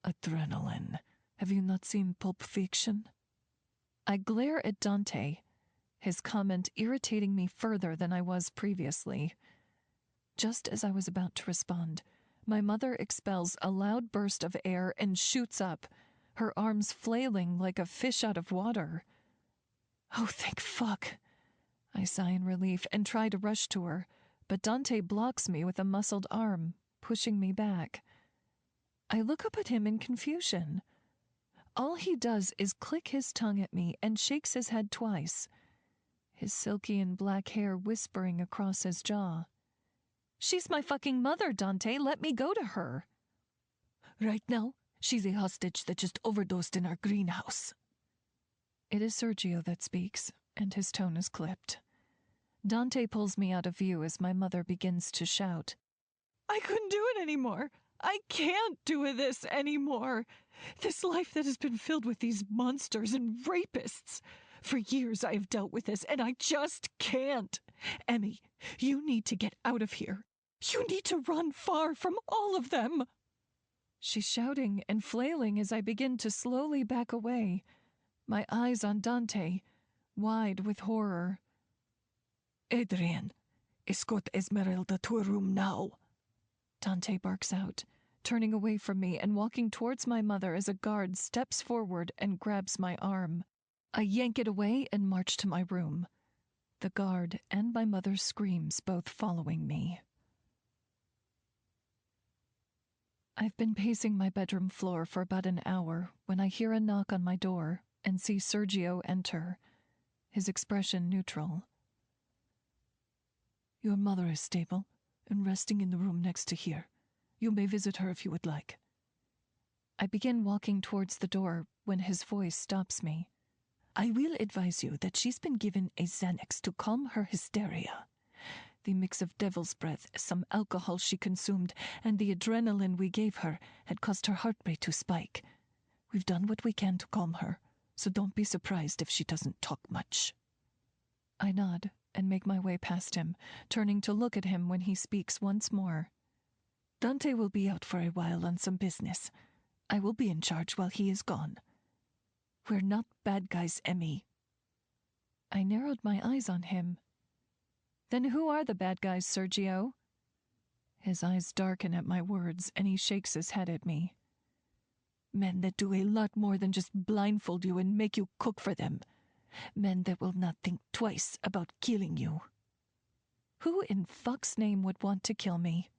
Adrenaline. Have you not seen Pulp Fiction? I glare at Dante, his comment irritating me further than I was previously. Just as I was about to respond, my mother expels a loud burst of air and shoots up, her arms flailing like a fish out of water. "Oh, thank fuck." I sigh in relief and try to rush to her, but Dante blocks me with a muscled arm, pushing me back. I look up at him in confusion. All he does is click his tongue at me and shakes his head twice, his silky and black hair whispering across his jaw. "She's my fucking mother, Dante. Let me go to her." "Right now, she's a hostage that just overdosed in our greenhouse." It is Sergio that speaks, and his tone is clipped. Dante pulls me out of view as my mother begins to shout. "I couldn't do it anymore. I can't do this anymore. This life that has been filled with these monsters and rapists. For years I have dealt with this, and I just can't. Emmy, you need to get out of here. You need to run far from all of them." She's shouting and flailing as I begin to slowly back away, my eyes on Dante, wide with horror. "Adrian, escort Esmeralda to a room now," Dante barks out, turning away from me and walking towards my mother as a guard steps forward and grabs my arm. I yank it away and march to my room, the guard and my mother's screams both following me. I've been pacing my bedroom floor for about an hour when I hear a knock on my door and see Sergio enter, his expression neutral. "Your mother is stable and resting in the room next to here. You may visit her if you would like." I begin walking towards the door when his voice stops me. "I will advise you that she's been given a Xanax to calm her hysteria. The mix of devil's breath, some alcohol she consumed, and the adrenaline we gave her had caused her heart rate to spike. We've done what we can to calm her, so don't be surprised if she doesn't talk much." I nod and make my way past him, turning to look at him when he speaks once more. "Dante will be out for a while on some business. I will be in charge while he is gone. We're not bad guys, Emmy." I narrowed my eyes on him. "Then who are the bad guys, Sergio?" His eyes darken at my words, and he shakes his head at me. "Men that do a lot more than just blindfold you and make you cook for them. Men that will not think twice about killing you." "Who in fuck's name would want to kill me?"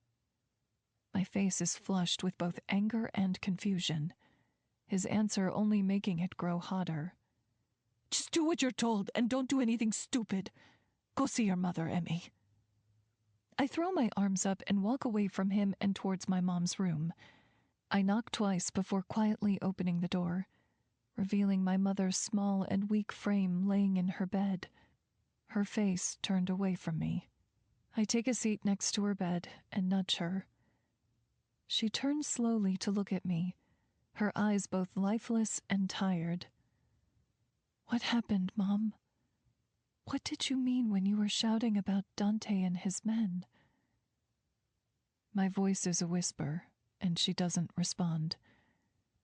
My face is flushed with both anger and confusion, his answer only making it grow hotter. "Just do what you're told and don't do anything stupid. Go see your mother, Emmy." I throw my arms up and walk away from him and towards my mom's room. I knock twice before quietly opening the door, revealing my mother's small and weak frame laying in her bed, her face turned away from me. I take a seat next to her bed and nudge her. She turns slowly to look at me, her eyes both lifeless and tired. "What happened, Mom? What did you mean when you were shouting about Dante and his men?" My voice is a whisper, and she doesn't respond.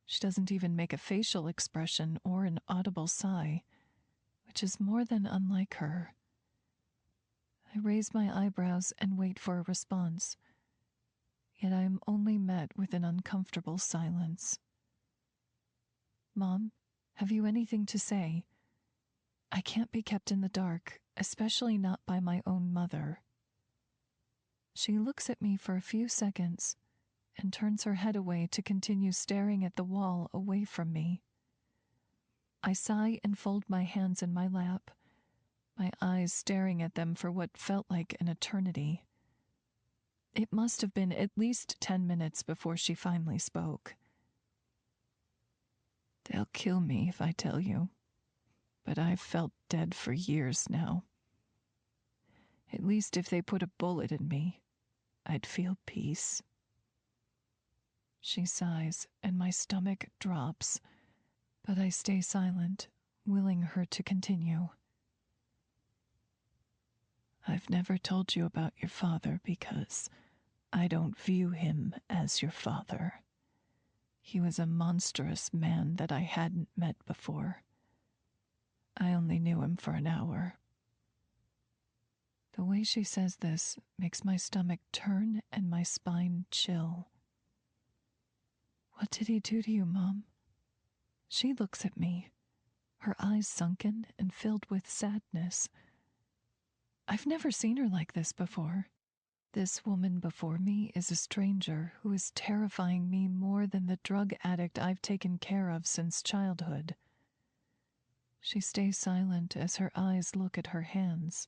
She doesn't even make a facial expression or an audible sigh, which is more than unlike her. I raise my eyebrows and wait for a response. Yet I am only met with an uncomfortable silence. Mom, have you anything to say? I can't be kept in the dark, especially not by my own mother. She looks at me for a few seconds and turns her head away to continue staring at the wall away from me. I sigh and fold my hands in my lap, my eyes staring at them for what felt like an eternity. It must have been at least 10 minutes before she finally spoke. They'll kill me if I tell you, but I've felt dead for years now. At least if they put a bullet in me, I'd feel peace. She sighs, and my stomach drops, but I stay silent, willing her to continue. I've never told you about your father because I don't view him as your father. He was a monstrous man that I hadn't met before. I only knew him for an hour. The way she says this makes my stomach turn and my spine chill. What did he do to you, Mom? She looks at me, her eyes sunken and filled with sadness. I've never seen her like this before. This woman before me is a stranger who is terrifying me more than the drug addict I've taken care of since childhood. She stays silent as her eyes look at her hands.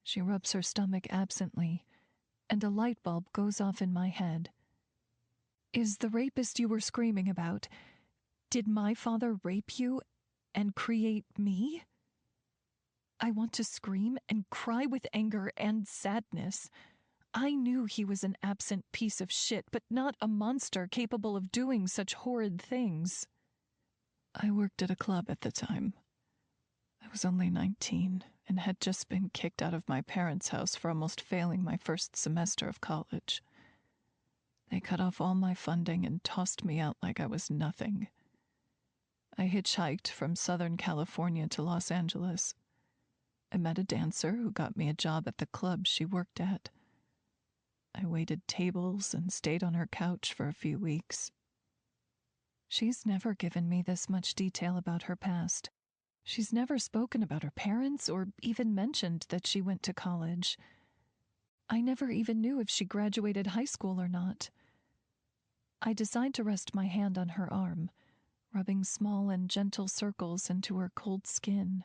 She rubs her stomach absently, and a light bulb goes off in my head. Is the rapist you were screaming about, did my father rape you and create me? I want to scream and cry with anger and sadness. I knew he was an absent piece of shit, but not a monster capable of doing such horrid things. I worked at a club at the time. I was only 19 and had just been kicked out of my parents' house for almost failing my first semester of college. They cut off all my funding and tossed me out like I was nothing. I hitchhiked from Southern California to Los Angeles. I met a dancer who got me a job at the club she worked at. I waited tables and stayed on her couch for a few weeks. She's never given me this much detail about her past. She's never spoken about her parents or even mentioned that she went to college. I never even knew if she graduated high school or not. I decide to rest my hand on her arm, rubbing small and gentle circles into her cold skin.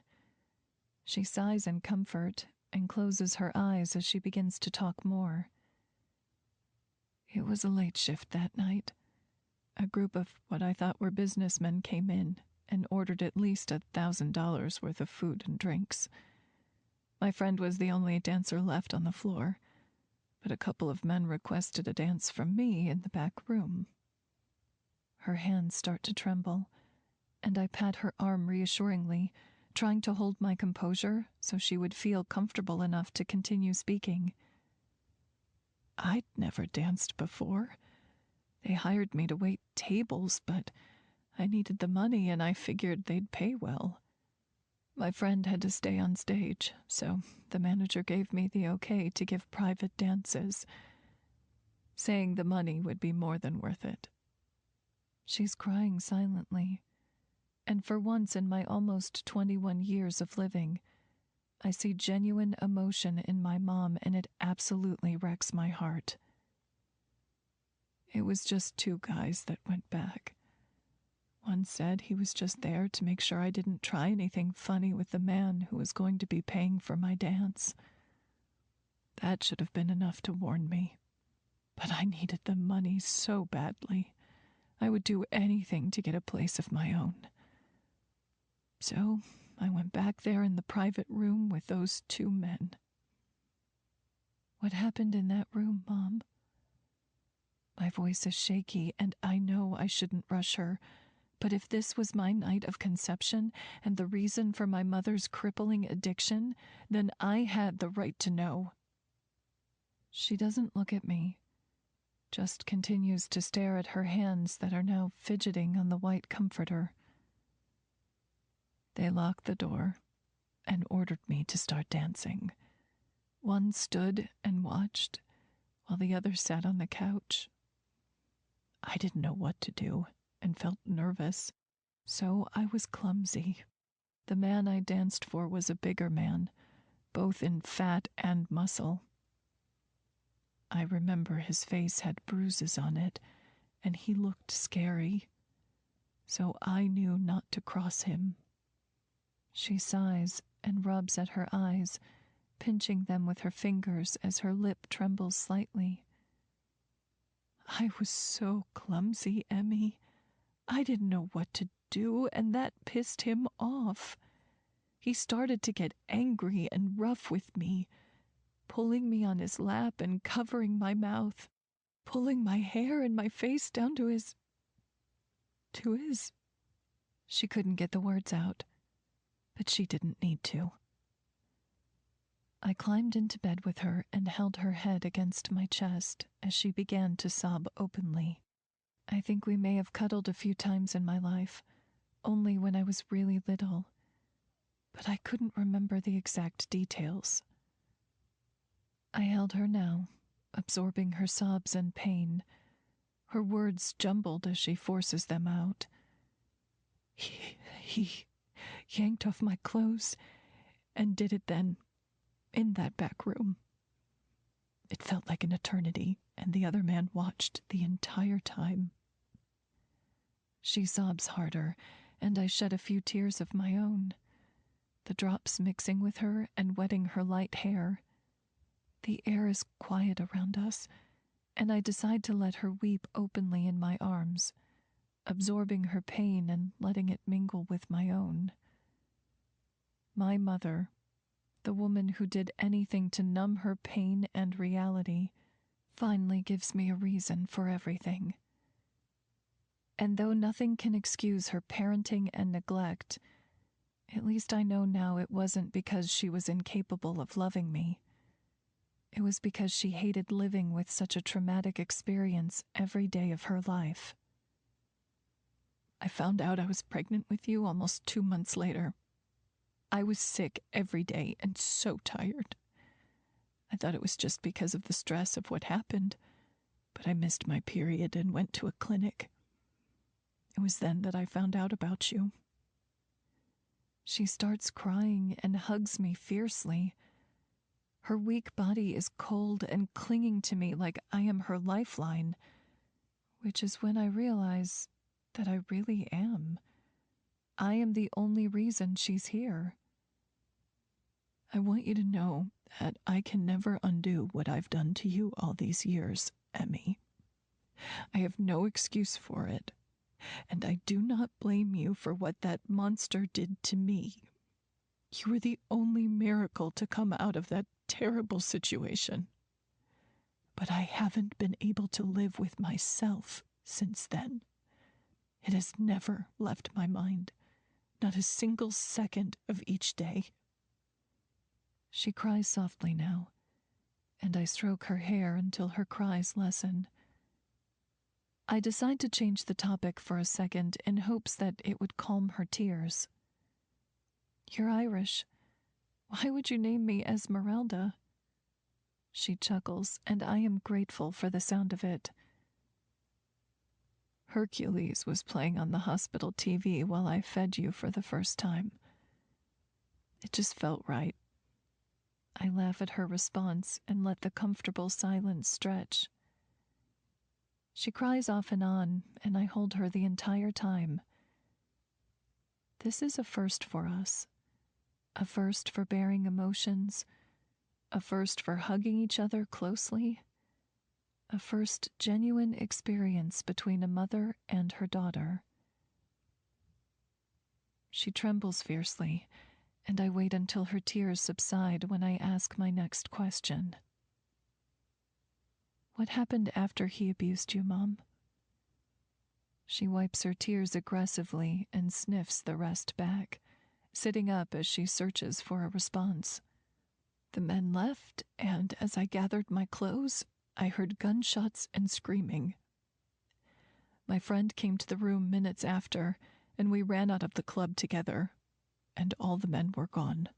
She sighs in comfort and closes her eyes as she begins to talk more. It was a late shift that night. A group of what I thought were businessmen came in and ordered at least $1,000 worth of food and drinks. My friend was the only dancer left on the floor, but a couple of men requested a dance from me in the back room. Her hands start to tremble, and I pat her arm reassuringly, trying to hold my composure so she would feel comfortable enough to continue speaking. I'd never danced before. They hired me to wait tables, but I needed the money and I figured they'd pay well. My friend had to stay on stage, so the manager gave me the okay to give private dances, saying the money would be more than worth it. She's crying silently, and for once in my almost 21 years of living, I see genuine emotion in my mom, and it absolutely wrecks my heart. It was just two guys that went back. One said he was just there to make sure I didn't try anything funny with the man who was going to be paying for my dance. That should have been enough to warn me. But I needed the money so badly. I would do anything to get a place of my own. So I went back there in the private room with those two men. What happened in that room, Mom? My voice is shaky, and I know I shouldn't rush her, but if this was my night of conception and the reason for my mother's crippling addiction, then I had the right to know. She doesn't look at me, just continues to stare at her hands that are now fidgeting on the white comforter. They locked the door and ordered me to start dancing. One stood and watched, while the others sat on the couch. I didn't know what to do and felt nervous, so I was clumsy. The man I danced for was a bigger man, both in fat and muscle. I remember his face had bruises on it, and he looked scary, so I knew not to cross him. She sighs and rubs at her eyes, pinching them with her fingers as her lip trembles slightly. I was so clumsy, Emmy. I didn't know what to do, and that pissed him off. He started to get angry and rough with me, pulling me on his lap and covering my mouth, pulling my hair and my face down to his. She couldn't get the words out, but she didn't need to. I climbed into bed with her and held her head against my chest as she began to sob openly. I think we may have cuddled a few times in my life, only when I was really little, but I couldn't remember the exact details. I held her now, absorbing her sobs and pain, her words jumbled as she forces them out. He yanked off my clothes and did it then, in that back room. It felt like an eternity, and the other man watched the entire time. She sobs harder, and I shed a few tears of my own, the drops mixing with her and wetting her light hair. The air is quiet around us, and I decide to let her weep openly in my arms, absorbing her pain and letting it mingle with my own. My mother, the woman who did anything to numb her pain and reality, finally gives me a reason for everything. And though nothing can excuse her parenting and neglect, at least I know now it wasn't because she was incapable of loving me. It was because she hated living with such a traumatic experience every day of her life. I found out I was pregnant with you almost 2 months later. I was sick every day and so tired. I thought it was just because of the stress of what happened, but I missed my period and went to a clinic. It was then that I found out about you. She starts crying and hugs me fiercely. Her weak body is cold and clinging to me like I am her lifeline, which is when I realize that I really am. I am the only reason she's here. I want you to know that I can never undo what I've done to you all these years, Emmy. I have no excuse for it, and I do not blame you for what that monster did to me. You were the only miracle to come out of that terrible situation. But I haven't been able to live with myself since then. It has never left my mind, not a single second of each day. She cries softly now, and I stroke her hair until her cries lessen. I decide to change the topic for a second in hopes that it would calm her tears. You're Irish. Why would you name me Esmeralda? She chuckles, and I am grateful for the sound of it. Hercules was playing on the hospital TV while I fed you for the first time. It just felt right. I laugh at her response and let the comfortable silence stretch. She cries off and on, and I hold her the entire time. This is a first for us. A first for bearing emotions, a first for hugging each other closely, a first genuine experience between a mother and her daughter. She trembles fiercely, and I wait until her tears subside when I ask my next question. What happened after he abused you, Mom? She wipes her tears aggressively and sniffs the rest back, sitting up as she searches for a response. The men left, and as I gathered my clothes, I heard gunshots and screaming. My friend came to the room minutes after, and we ran out of the club together, and all the men were gone.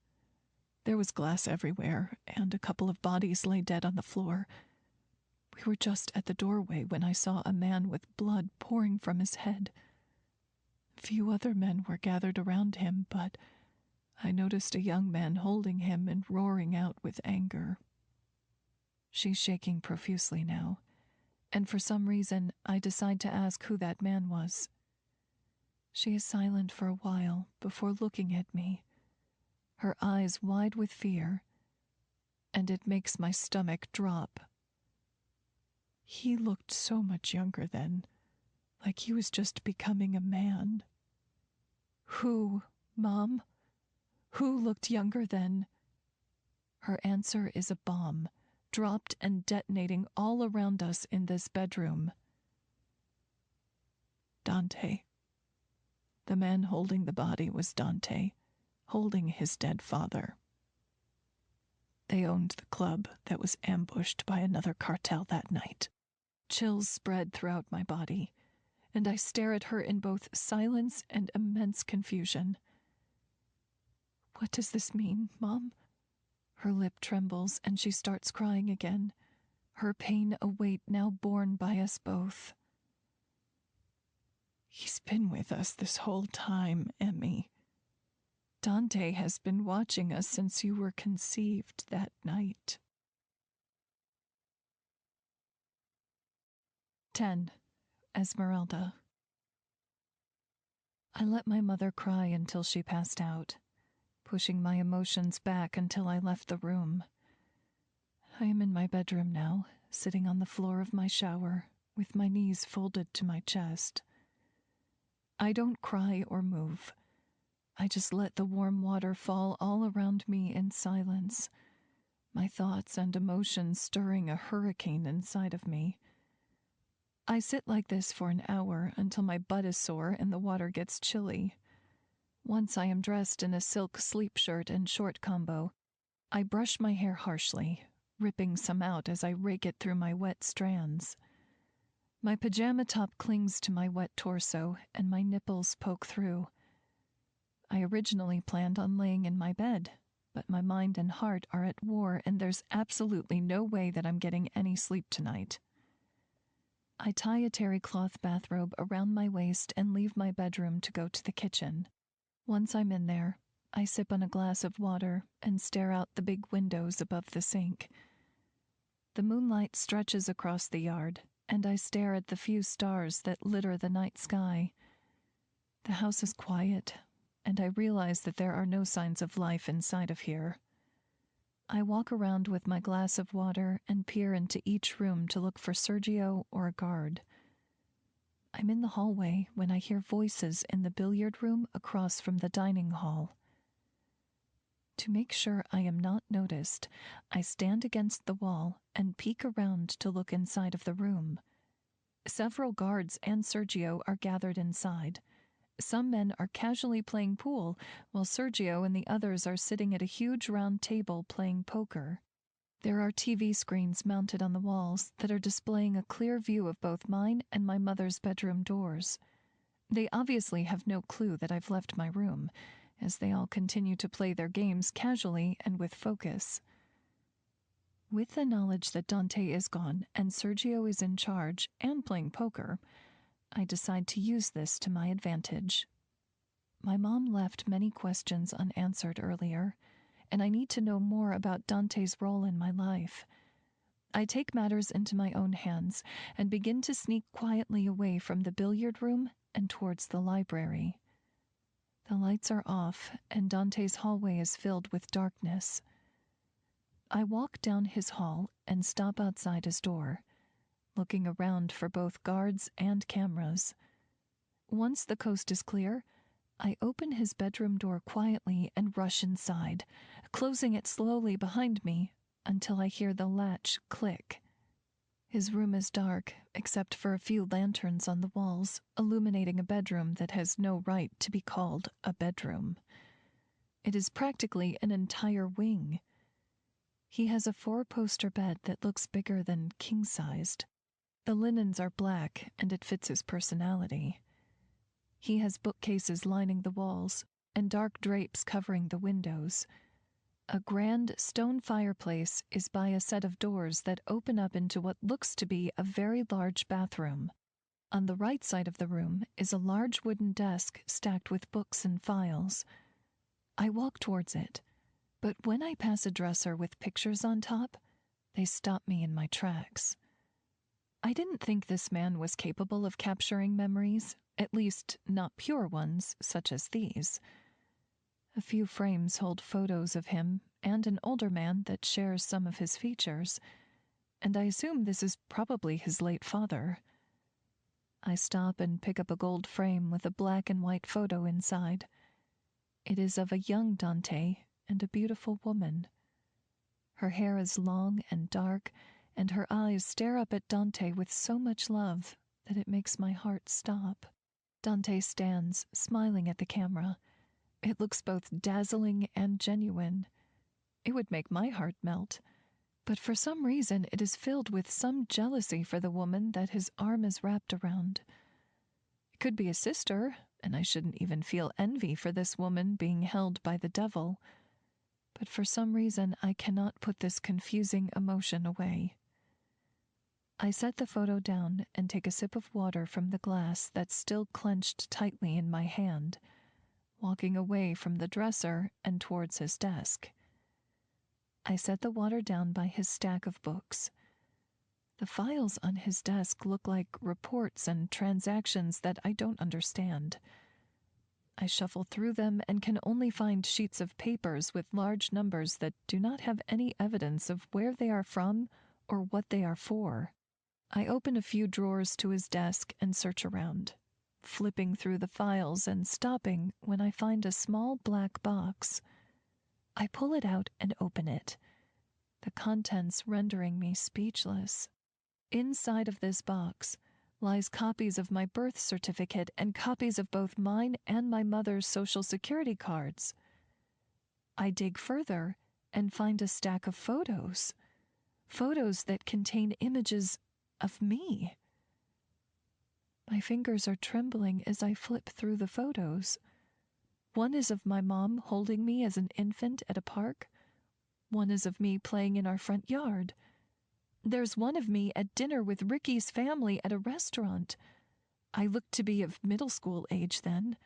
There was glass everywhere, and a couple of bodies lay dead on the floor. We were just at the doorway when I saw a man with blood pouring from his head. Few other men were gathered around him, but I noticed a young man holding him and roaring out with anger. She's shaking profusely now, and for some reason I decide to ask who that man was. She is silent for a while before looking at me, her eyes wide with fear, and it makes my stomach drop. He looked so much younger then, like he was just becoming a man. Who, Mom? Who looked younger then? Her answer is a bomb, dropped and detonating all around us in this bedroom. Dante. The man holding the body was Dante, holding his dead father. They owned the club that was ambushed by another cartel that night. Chills spread throughout my body, and I stare at her in both silence and immense confusion. What does this mean, Mom? Her lip trembles and she starts crying again, her pain a weight now borne by us both. He's been with us this whole time, Emmy. Dante has been watching us since you were conceived that night. 10. Esmeralda. I let my mother cry until she passed out, pushing my emotions back until I left the room. I am in my bedroom now, sitting on the floor of my shower, with my knees folded to my chest. I don't cry or move. I just let the warm water fall all around me in silence, my thoughts and emotions stirring a hurricane inside of me. I sit like this for an hour until my butt is sore and the water gets chilly. Once I am dressed in a silk sleep shirt and short combo, I brush my hair harshly, ripping some out as I rake it through my wet strands. My pajama top clings to my wet torso and my nipples poke through. I originally planned on laying in my bed, but my mind and heart are at war and there's absolutely no way that I'm getting any sleep tonight. I tie a terry cloth bathrobe around my waist and leave my bedroom to go to the kitchen. Once I'm in there, I sip on a glass of water and stare out the big windows above the sink. The moonlight stretches across the yard, and I stare at the few stars that litter the night sky. The house is quiet, and I realize that there are no signs of life inside of here. I walk around with my glass of water and peer into each room to look for Sergio or a guard. I'm in the hallway when I hear voices in the billiard room across from the dining hall. To make sure I am not noticed, I stand against the wall and peek around to look inside of the room. Several guards and Sergio are gathered inside. Some men are casually playing pool, while Sergio and the others are sitting at a huge round table playing poker. There are TV screens mounted on the walls that are displaying a clear view of both mine and my mother's bedroom doors. They obviously have no clue that I've left my room, as they all continue to play their games casually and with focus. With the knowledge that Dante is gone and Sergio is in charge and playing poker, I decide to use this to my advantage. My mom left many questions unanswered earlier, and I need to know more about Dante's role in my life. I take matters into my own hands and begin to sneak quietly away from the billiard room and towards the library. The lights are off, and Dante's hallway is filled with darkness. I walk down his hall and stop outside his door, looking around for both guards and cameras. Once the coast is clear, I open his bedroom door quietly and rush inside, closing it slowly behind me until I hear the latch click. His room is dark, except for a few lanterns on the walls, illuminating a bedroom that has no right to be called a bedroom. It is practically an entire wing. He has a 4-poster bed that looks bigger than king-sized. The linens are black, and it fits his personality. He has bookcases lining the walls, and dark drapes covering the windows. A grand stone fireplace is by a set of doors that open up into what looks to be a very large bathroom. On the right side of the room is a large wooden desk stacked with books and files. I walk towards it, but when I pass a dresser with pictures on top, they stop me in my tracks. I didn't think this man was capable of capturing memories, at least not pure ones, such as these. A few frames hold photos of him and an older man that shares some of his features, and I assume this is probably his late father. I stop and pick up a gold frame with a black and white photo inside. It is of a young Dante and a beautiful woman. Her hair is long and dark, and her eyes stare up at Dante with so much love that it makes my heart stop. Dante stands, smiling at the camera. It looks both dazzling and genuine. It would make my heart melt. But for some reason, it is filled with some jealousy for the woman that his arm is wrapped around. It could be a sister, and I shouldn't even feel envy for this woman being held by the devil. But for some reason, I cannot put this confusing emotion away. I set the photo down and take a sip of water from the glass that's still clenched tightly in my hand, walking away from the dresser and towards his desk. I set the water down by his stack of books. The files on his desk look like reports and transactions that I don't understand. I shuffle through them and can only find sheets of papers with large numbers that do not have any evidence of where they are from or what they are for. I open a few drawers to his desk and search around, flipping through the files and stopping when I find a small black box. I pull it out and open it, the contents rendering me speechless. Inside of this box lies copies of my birth certificate and copies of both mine and my mother's social security cards. I dig further and find a stack of photos that contain images of me. My fingers are trembling as I flip through the photos. One is of my mom holding me as an infant at a park. One is of me playing in our front yard. There's one of me at dinner with Ricky's family at a restaurant. I looked to be of middle school age then.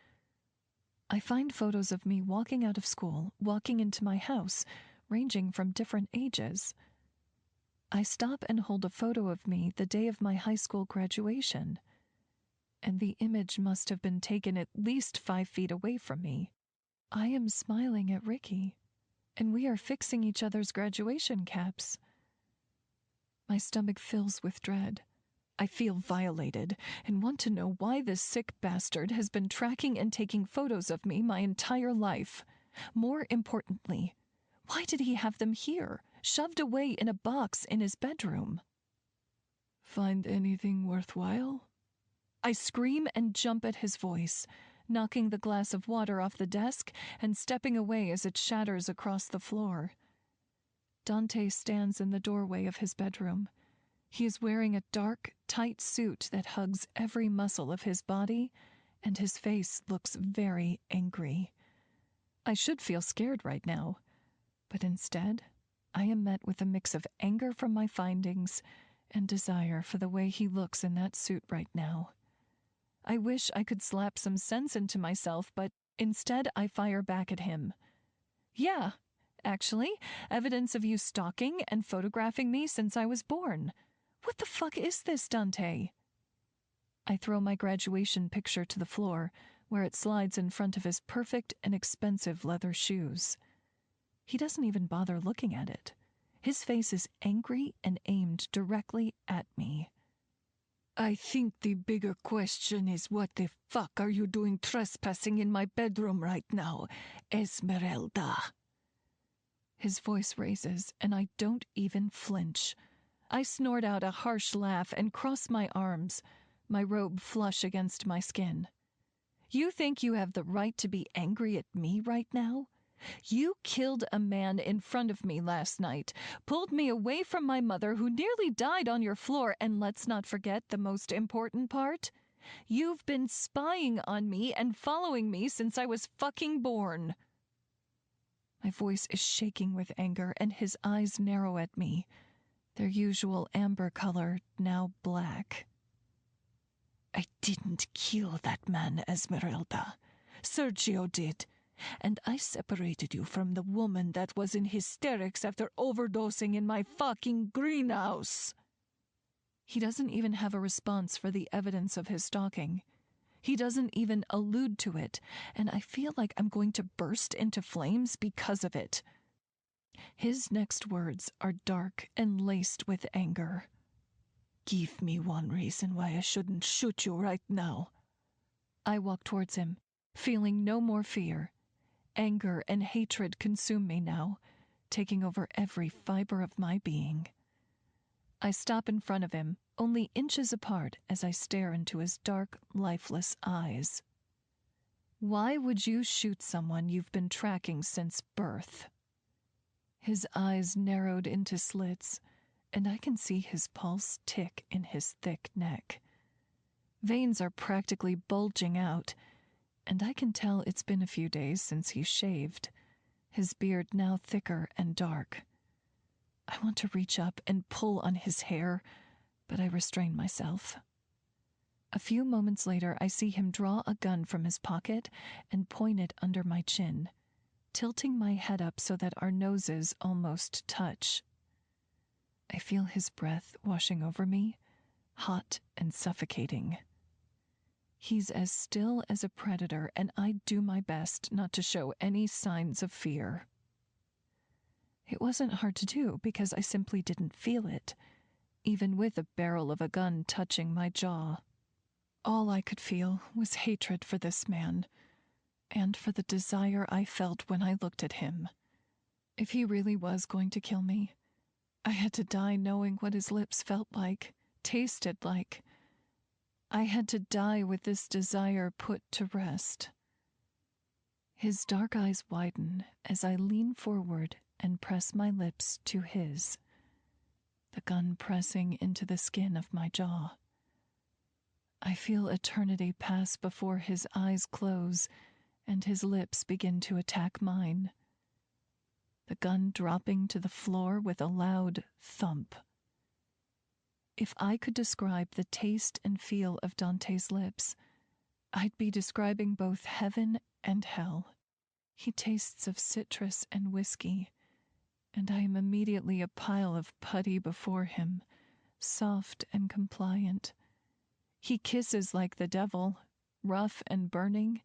I find photos of me walking out of school, walking into my house, ranging from different ages. I stop and hold a photo of me the day of my high school graduation, and the image must have been taken at least 5 feet away from me. I am smiling at Ricky, and we are fixing each other's graduation caps. My stomach fills with dread. I feel violated and want to know why this sick bastard has been tracking and taking photos of me my entire life. More importantly, why did he have them here, shoved away in a box in his bedroom? Find anything worthwhile? I scream and jump at his voice, knocking the glass of water off the desk and stepping away as it shatters across the floor. Dante stands in the doorway of his bedroom. He is wearing a dark, tight suit that hugs every muscle of his body, and his face looks very angry. I should feel scared right now, but instead, I am met with a mix of anger from my findings and desire for the way he looks in that suit right now. I wish I could slap some sense into myself, but instead I fire back at him. Yeah, actually, evidence of you stalking and photographing me since I was born. What the fuck is this, Dante? I throw my graduation picture to the floor, where it slides in front of his perfect and expensive leather shoes. He doesn't even bother looking at it. His face is angry and aimed directly at me. I think the bigger question is what the fuck are you doing trespassing in my bedroom right now, Esmeralda? His voice raises, and I don't even flinch. I snort out a harsh laugh and cross my arms, my robe flush against my skin. You think you have the right to be angry at me right now? You killed a man in front of me last night, pulled me away from my mother who nearly died on your floor, and let's not forget the most important part. You've been spying on me and following me since I was fucking born. My voice is shaking with anger, and his eyes narrow at me, their usual amber color now black. I didn't kill that man, Esmeralda. Sergio did. And I separated you from the woman that was in hysterics after overdosing in my fucking greenhouse. He doesn't even have a response for the evidence of his stalking. He doesn't even allude to it, and I feel like I'm going to burst into flames because of it. His next words are dark and laced with anger. Give me one reason why I shouldn't shoot you right now. I walk towards him, feeling no more fear. Anger and hatred consume me now, taking over every fiber of my being. I stop in front of him, only inches apart as I stare into his dark, lifeless eyes. Why would you shoot someone you've been tracking since birth? His eyes narrowed into slits, and I can see his pulse tick in his thick neck. Veins are practically bulging out, and I can tell it's been a few days since he shaved, his beard now thicker and dark. I want to reach up and pull on his hair, but I restrain myself. A few moments later, I see him draw a gun from his pocket and point it under my chin, tilting my head up so that our noses almost touch. I feel his breath washing over me, hot and suffocating. He's as still as a predator, and I do my best not to show any signs of fear. It wasn't hard to do because I simply didn't feel it, even with the barrel of a gun touching my jaw. All I could feel was hatred for this man, and for the desire I felt when I looked at him. If he really was going to kill me, I had to die knowing what his lips felt like, tasted like. I had to die with this desire put to rest. His dark eyes widen as I lean forward and press my lips to his, the gun pressing into the skin of my jaw. I feel eternity pass before his eyes close and his lips begin to attack mine. The gun dropping to the floor with a loud thump. If I could describe the taste and feel of Dante's lips, I'd be describing both heaven and hell. He tastes of citrus and whiskey, and I am immediately a pile of putty before him, soft and compliant. He kisses like the devil, rough and burning.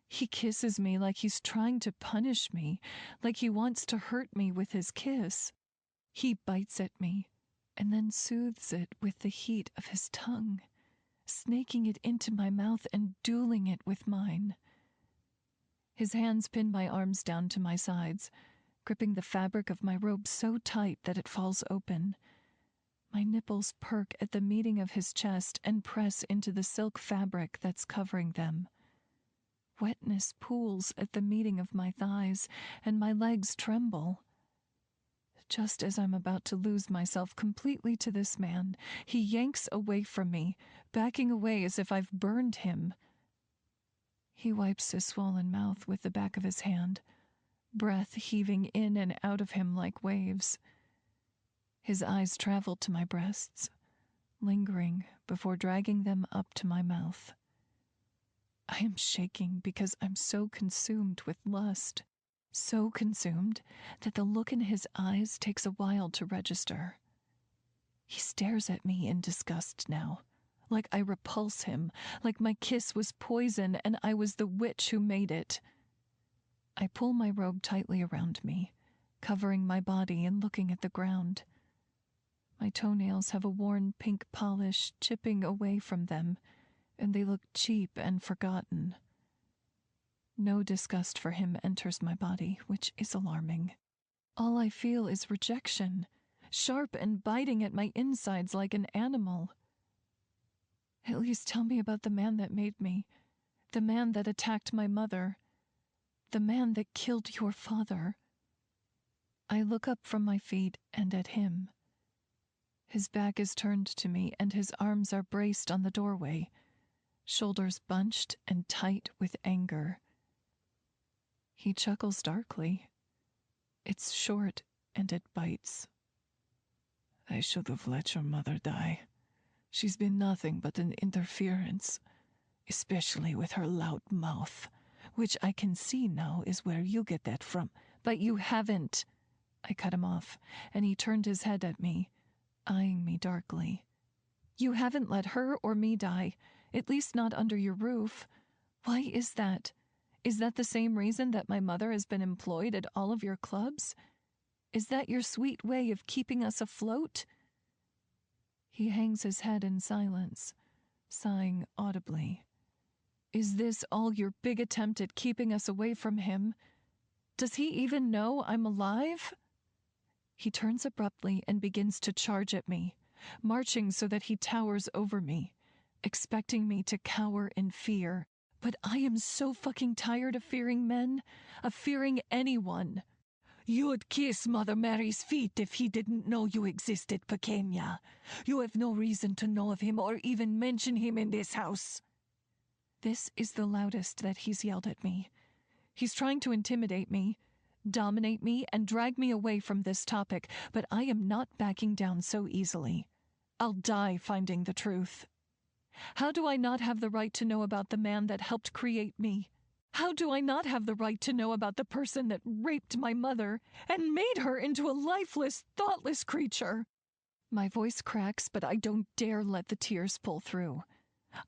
He kisses me like he's trying to punish me, like he wants to hurt me with his kiss. He bites at me, and then soothes it with the heat of his tongue, snaking it into my mouth and dueling it with mine. His hands pin my arms down to my sides, gripping the fabric of my robe so tight that it falls open. My nipples perk at the meeting of his chest and press into the silk fabric that's covering them. Wetness pools at the meeting of my thighs, and my legs tremble. Just as I'm about to lose myself completely to this man, he yanks away from me, backing away as if I've burned him. He wipes his swollen mouth with the back of his hand, breath heaving in and out of him like waves. His eyes travel to my breasts, lingering before dragging them up to my mouth. I am shaking because I'm so consumed with lust, so consumed that the look in his eyes takes a while to register. He stares at me in disgust now, like I repulse him, like my kiss was poison and I was the witch who made it. I pull my robe tightly around me, covering my body and looking at the ground. My toenails have a worn pink polish chipping away from them, and they look cheap and forgotten. No disgust for him enters my body, which is alarming. All I feel is rejection, sharp and biting at my insides like an animal. At least tell me about the man that made me, the man that attacked my mother, the man that killed your father. I look up from my feet and at him. His back is turned to me and his arms are braced on the doorway, shoulders bunched and tight with anger. He chuckles darkly, It's short and it bites. I should have let your mother die. She's been nothing but an interference, especially with her loud mouth, which I can see now is where you get that from. But you haven't. I cut him off, and he turned his head at me, eyeing me darkly. You haven't let her or me die, at least not under your roof. Why is that? Is that the same reason that my mother has been employed at all of your clubs? Is that your sweet way of keeping us afloat? He hangs his head in silence, sighing audibly. Is this all your big attempt at keeping us away from him? Does he even know I'm alive? He turns abruptly and begins to charge at me, marching so that he towers over me, expecting me to cower in fear. But I am so fucking tired of fearing men, of fearing anyone. You'd kiss Mother Mary's feet if he didn't know you existed, Pequeña. You have no reason to know of him or even mention him in this house. This is the loudest that he's yelled at me. He's trying to intimidate me, dominate me, and drag me away from this topic, but I am not backing down so easily. I'll die finding the truth. How do I not have the right to know about the man that helped create me? How do I not have the right to know about the person that raped my mother and made her into a lifeless, thoughtless creature? My voice cracks, but I don't dare let the tears pull through.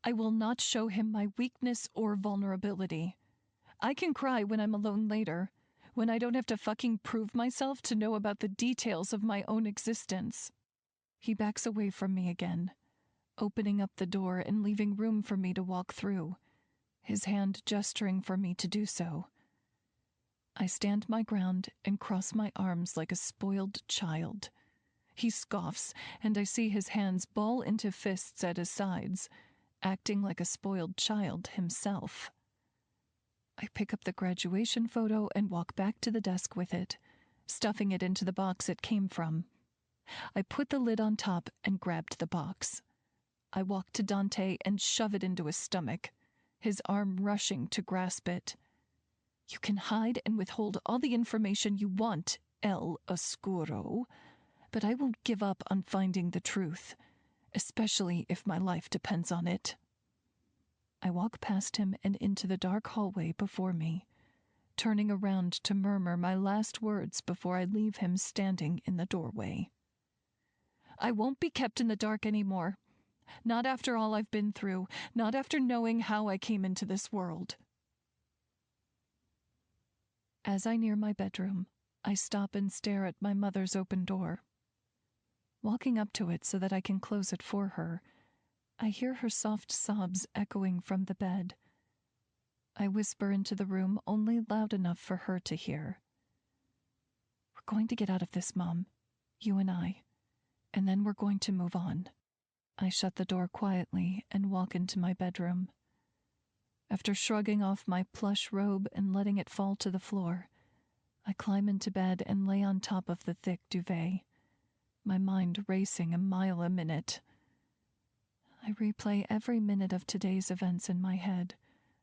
I will not show him my weakness or vulnerability. I can cry when I'm alone later, when I don't have to fucking prove myself to know about the details of my own existence. He backs away from me again, opening up the door and leaving room for me to walk through, his hand gesturing for me to do so. I stand my ground and cross my arms like a spoiled child. He scoffs, and I see his hands ball into fists at his sides, acting like a spoiled child himself. I pick up the graduation photo and walk back to the desk with it, stuffing it into the box it came from. I put the lid on top and grabbed the box. I walk to Dante and shove it into his stomach, his arm rushing to grasp it. You can hide and withhold all the information you want, El Oscuro, but I won't give up on finding the truth, especially if my life depends on it. I walk past him and into the dark hallway before me, turning around to murmur my last words before I leave him standing in the doorway. I won't be kept in the dark anymore. Not after all I've been through, not after knowing how I came into this world. As I near my bedroom, I stop and stare at my mother's open door. Walking up to it so that I can close it for her, I hear her soft sobs echoing from the bed. I whisper into the room only loud enough for her to hear. We're going to get out of this, Mom, you and I, and then we're going to move on. I shut the door quietly and walk into my bedroom. After shrugging off my plush robe and letting it fall to the floor, I climb into bed and lay on top of the thick duvet, my mind racing a mile a minute. I replay every minute of today's events in my head,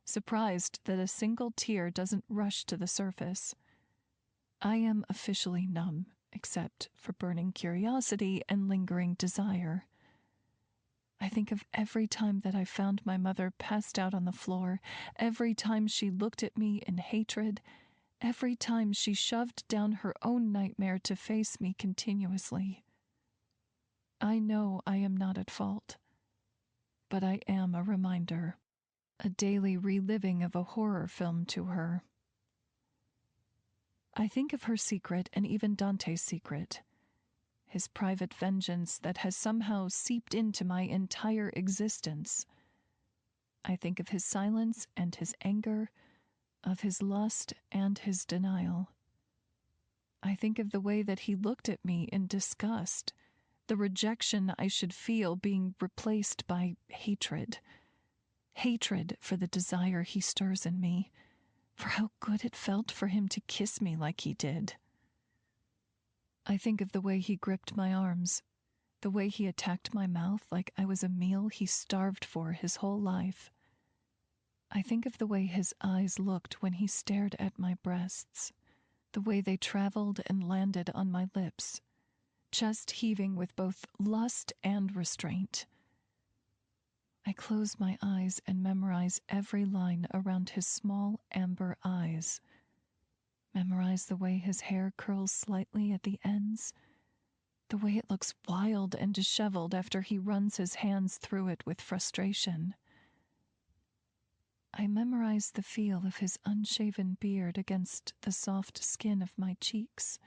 surprised that a single tear doesn't rush to the surface. I am officially numb, except for burning curiosity and lingering desire. I think of every time that I found my mother passed out on the floor, every time she looked at me in hatred, every time she shoved down her own nightmare to face me continuously. I know I am not at fault, but I am a reminder, a daily reliving of a horror film to her. I think of her secret and even Dante's secret, his private vengeance that has somehow seeped into my entire existence. I think of his silence and his anger, of his lust and his denial. I think of the way that he looked at me in disgust, the rejection I should feel being replaced by hatred. Hatred for the desire he stirs in me, for how good it felt for him to kiss me like he did. I think of the way he gripped my arms, the way he attacked my mouth like I was a meal he starved for his whole life. I think of the way his eyes looked when he stared at my breasts, the way they traveled and landed on my lips, chest heaving with both lust and restraint. I close my eyes and memorize every line around his small amber eyes. Memorize the way his hair curls slightly at the ends, the way it looks wild and disheveled after he runs his hands through it with frustration. I memorize the feel of his unshaven beard against the soft skin of my cheeks,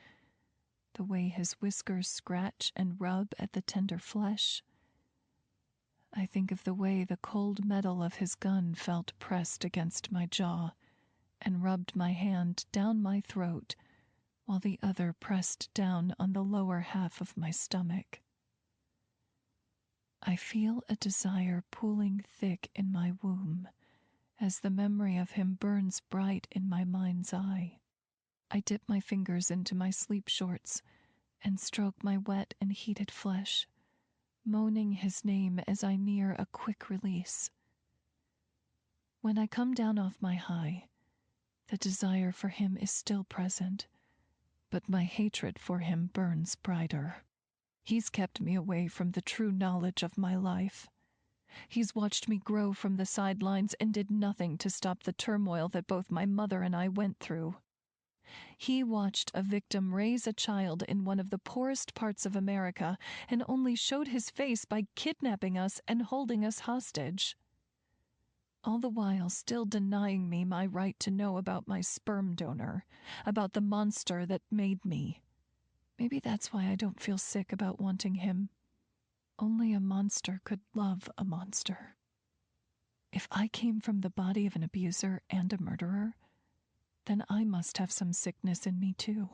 the way his whiskers scratch and rub at the tender flesh. I think of the way the cold metal of his gun felt pressed against my jaw and rubbed my hand down my throat while the other pressed down on the lower half of my stomach. I feel a desire pooling thick in my womb as the memory of him burns bright in my mind's eye. I dip my fingers into my sleep shorts and stroke my wet and heated flesh, moaning his name as I near a quick release. When I come down off my high, the desire for him is still present, but my hatred for him burns brighter. He's kept me away from the true knowledge of my life. He's watched me grow from the sidelines and did nothing to stop the turmoil that both my mother and I went through. He watched a victim raise a child in one of the poorest parts of America and only showed his face by kidnapping us and holding us hostage. All the while still denying me my right to know about my sperm donor, about the monster that made me. Maybe that's why I don't feel sick about wanting him. Only a monster could love a monster. If I came from the body of an abuser and a murderer, then I must have some sickness in me too.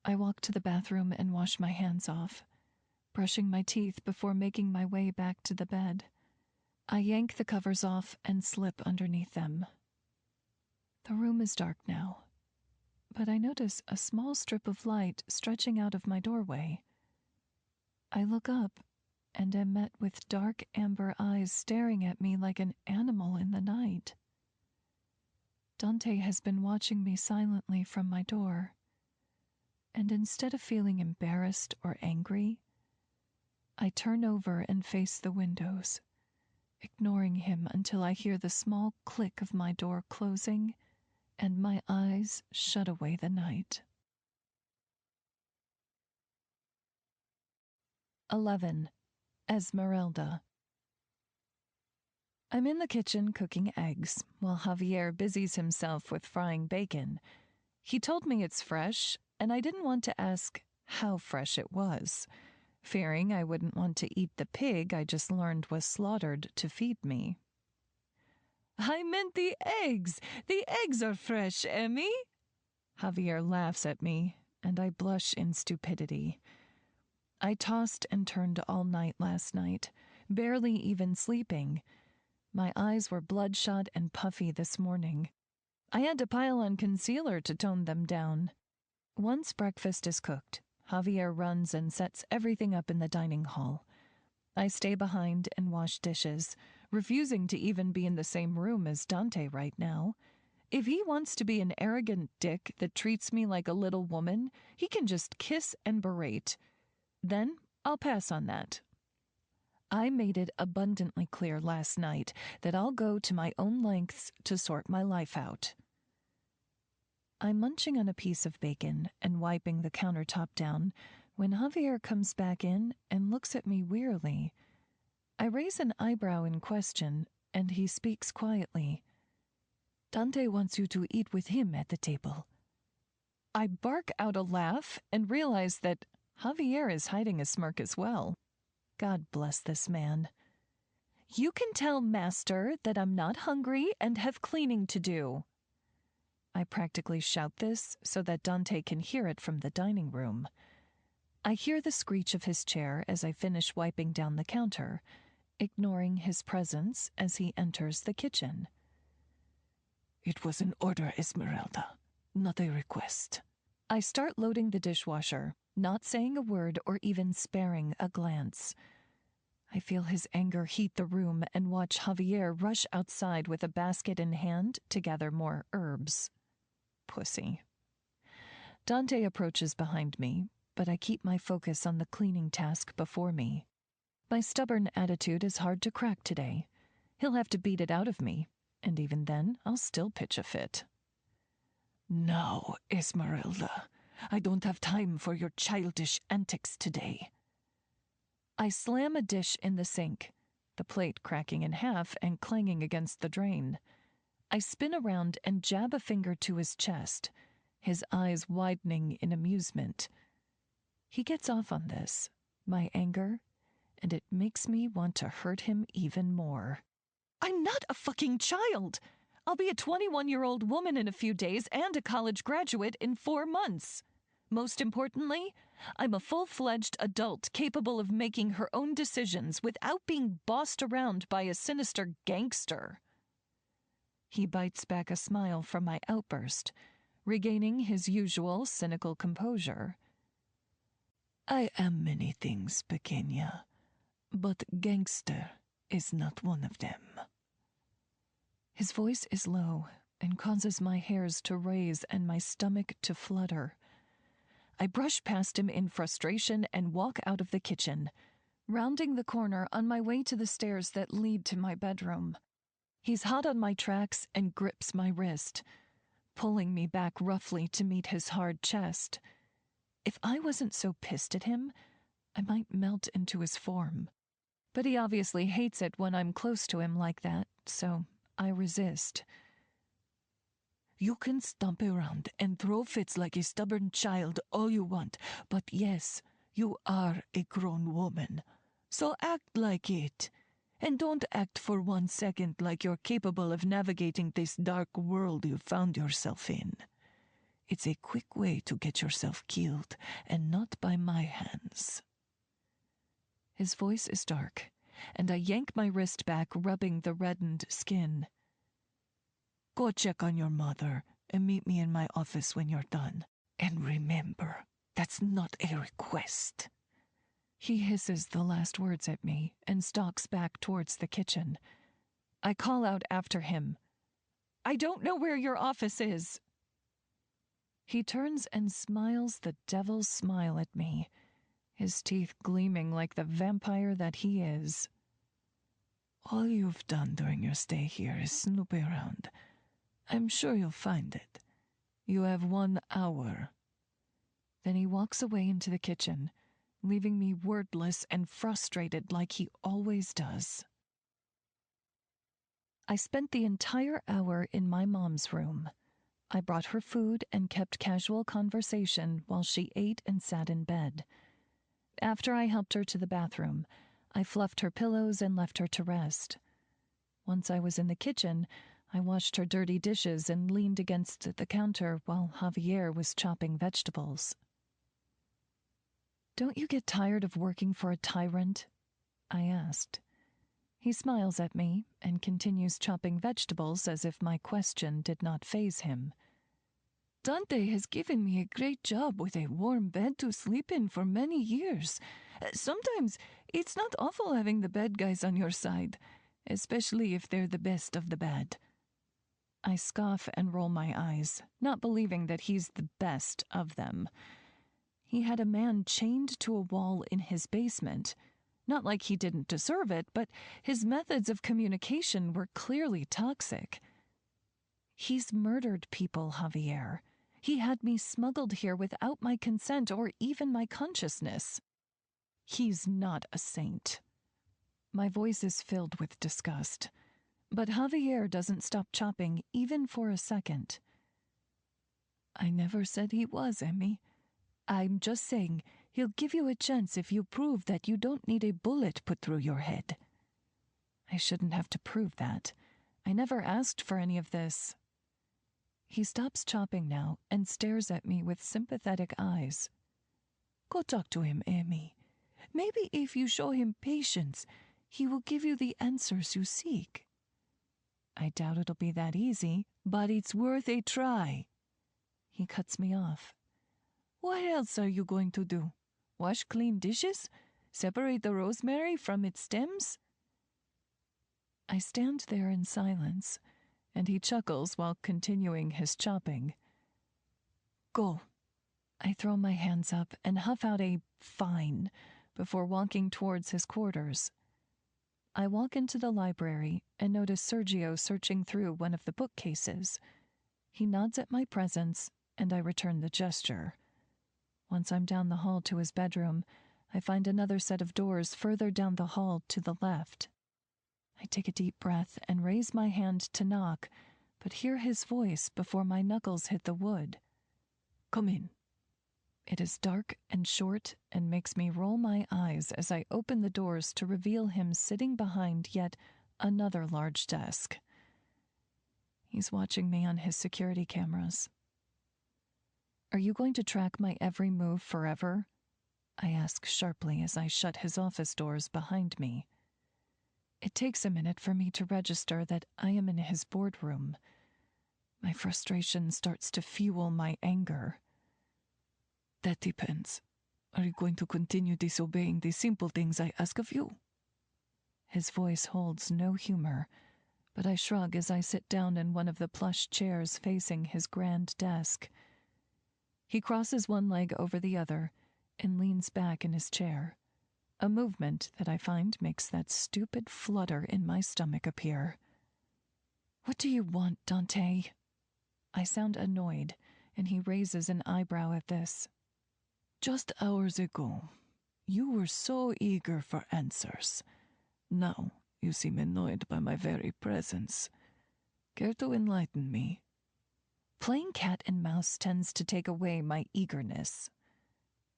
I walk to the bathroom and wash my hands off, brushing my teeth before making my way back to the bed. I yank the covers off and slip underneath them. The room is dark now, but I notice a small strip of light stretching out of my doorway. I look up and am met with dark amber eyes staring at me like an animal in the night. Dante has been watching me silently from my door, and instead of feeling embarrassed or angry, I turn over and face the windows, ignoring him until I hear the small click of my door closing and my eyes shut away the night. 11. Esmeralda. I'm in the kitchen cooking eggs while Javier busies himself with frying bacon. He told me it's fresh, and I didn't want to ask how fresh it was, fearing I wouldn't want to eat the pig I just learned was slaughtered to feed me. I meant the eggs! The eggs are fresh, Emmy! Javier laughs at me, and I blush in stupidity. I tossed and turned all night last night, barely even sleeping. My eyes were bloodshot and puffy this morning. I had to pile on concealer to tone them down. Once breakfast is cooked, Javier runs and sets everything up in the dining hall. I stay behind and wash dishes, refusing to even be in the same room as Dante right now. If he wants to be an arrogant dick that treats me like a little woman, he can just kiss and berate. Then I'll pass on that. I made it abundantly clear last night that I'll go to my own lengths to sort my life out. I'm munching on a piece of bacon and wiping the countertop down when Javier comes back in and looks at me wearily. I raise an eyebrow in question, and he speaks quietly. Dante wants you to eat with him at the table. I bark out a laugh and realize that Javier is hiding a smirk as well. God bless this man. You can tell Master that I'm not hungry and have cleaning to do. I practically shout this so that Dante can hear it from the dining room. I hear the screech of his chair as I finish wiping down the counter, ignoring his presence as he enters the kitchen. It was an order, Esmeralda, not a request. I start loading the dishwasher, not saying a word or even sparing a glance. I feel his anger heat the room and watch Javier rush outside with a basket in hand to gather more herbs. pussy. Dante approaches behind me, but I keep my focus on the cleaning task before me. My stubborn attitude is hard to crack today. He'll have to beat it out of me, and even then, I'll still pitch a fit. Now, Esmeralda, I don't have time for your childish antics today. I slam a dish in the sink, the plate cracking in half and clanging against the drain. I spin around and jab a finger to his chest, his eyes widening in amusement. He gets off on this, my anger, and it makes me want to hurt him even more. I'm not a fucking child! I'll be a 21-year-old woman in a few days and a college graduate in 4 months. Most importantly, I'm a full-fledged adult capable of making her own decisions without being bossed around by a sinister gangster. He bites back a smile from my outburst, regaining his usual cynical composure. I am many things, Pequeña, but gangster is not one of them. His voice is low and causes my hairs to raise and my stomach to flutter. I brush past him in frustration and walk out of the kitchen, rounding the corner on my way to the stairs that lead to my bedroom. He's hot on my tracks and grips my wrist, pulling me back roughly to meet his hard chest. If I wasn't so pissed at him, I might melt into his form. But he obviously hates it when I'm close to him like that, so I resist. You can stomp around and throw fits like a stubborn child all you want, but yes, you are a grown woman. So act like it. And don't act for 1 second like you're capable of navigating this dark world you found yourself in. It's a quick way to get yourself killed, and not by my hands. His voice is dark, and I yank my wrist back, rubbing the reddened skin. Go check on your mother and meet me in my office when you're done. And remember, that's not a request. He hisses the last words at me and stalks back towards the kitchen. I call out after him, I don't know where your office is. He turns and smiles the devil's smile at me, his teeth gleaming like the vampire that he is. All you've done during your stay here is snoop around. I'm sure you'll find it. You have 1 hour. Then he walks away into the kitchen, leaving me wordless and frustrated like he always does. I spent the entire hour in my mom's room. I brought her food and kept casual conversation while she ate and sat in bed. After I helped her to the bathroom, I fluffed her pillows and left her to rest. Once I was in the kitchen, I washed her dirty dishes and leaned against the counter while Javier was chopping vegetables. Don't you get tired of working for a tyrant? I asked. He smiles at me and continues chopping vegetables as if my question did not faze him. Dante has given me a great job with a warm bed to sleep in for many years. Sometimes it's not awful having the bad guys on your side, especially if they're the best of the bad. I scoff and roll my eyes, not believing that he's the best of them. He had a man chained to a wall in his basement. Not like he didn't deserve it, but his methods of communication were clearly toxic. He's murdered people, Javier. He had me smuggled here without my consent or even my consciousness. He's not a saint. My voice is filled with disgust. But Javier doesn't stop chopping even for a second. I never said he was, Emmy. I'm just saying he'll give you a chance if you prove that you don't need a bullet put through your head. I shouldn't have to prove that. I never asked for any of this. He stops chopping now and stares at me with sympathetic eyes. Go talk to him, Emmy. Maybe if you show him patience, he will give you the answers you seek. I doubt it'll be that easy, but it's worth a try. He cuts me off. What else are you going to do? Wash clean dishes? Separate the rosemary from its stems? I stand there in silence, and he chuckles while continuing his chopping. Go. I throw my hands up and huff out a fine before walking towards his quarters. I walk into the library and notice Sergio searching through one of the bookcases. He nods at my presence, and I return the gesture. Once I'm down the hall to his bedroom, I find another set of doors further down the hall to the left. I take a deep breath and raise my hand to knock, but hear his voice before my knuckles hit the wood. Come in. It is dark and short and makes me roll my eyes as I open the doors to reveal him sitting behind yet another large desk. He's watching me on his security cameras. Are you going to track my every move forever? I ask sharply as I shut his office doors behind me. It takes a minute for me to register that I am in his boardroom. My frustration starts to fuel my anger. That depends. Are you going to continue disobeying the simple things I ask of you? His voice holds no humor, but I shrug as I sit down in one of the plush chairs facing his grand desk. He crosses one leg over the other and leans back in his chair, a movement that I find makes that stupid flutter in my stomach appear. What do you want, Dante? I sound annoyed, and he raises an eyebrow at this. Just hours ago, you were so eager for answers. Now you seem annoyed by my very presence. Care to enlighten me? Playing cat and mouse tends to take away my eagerness.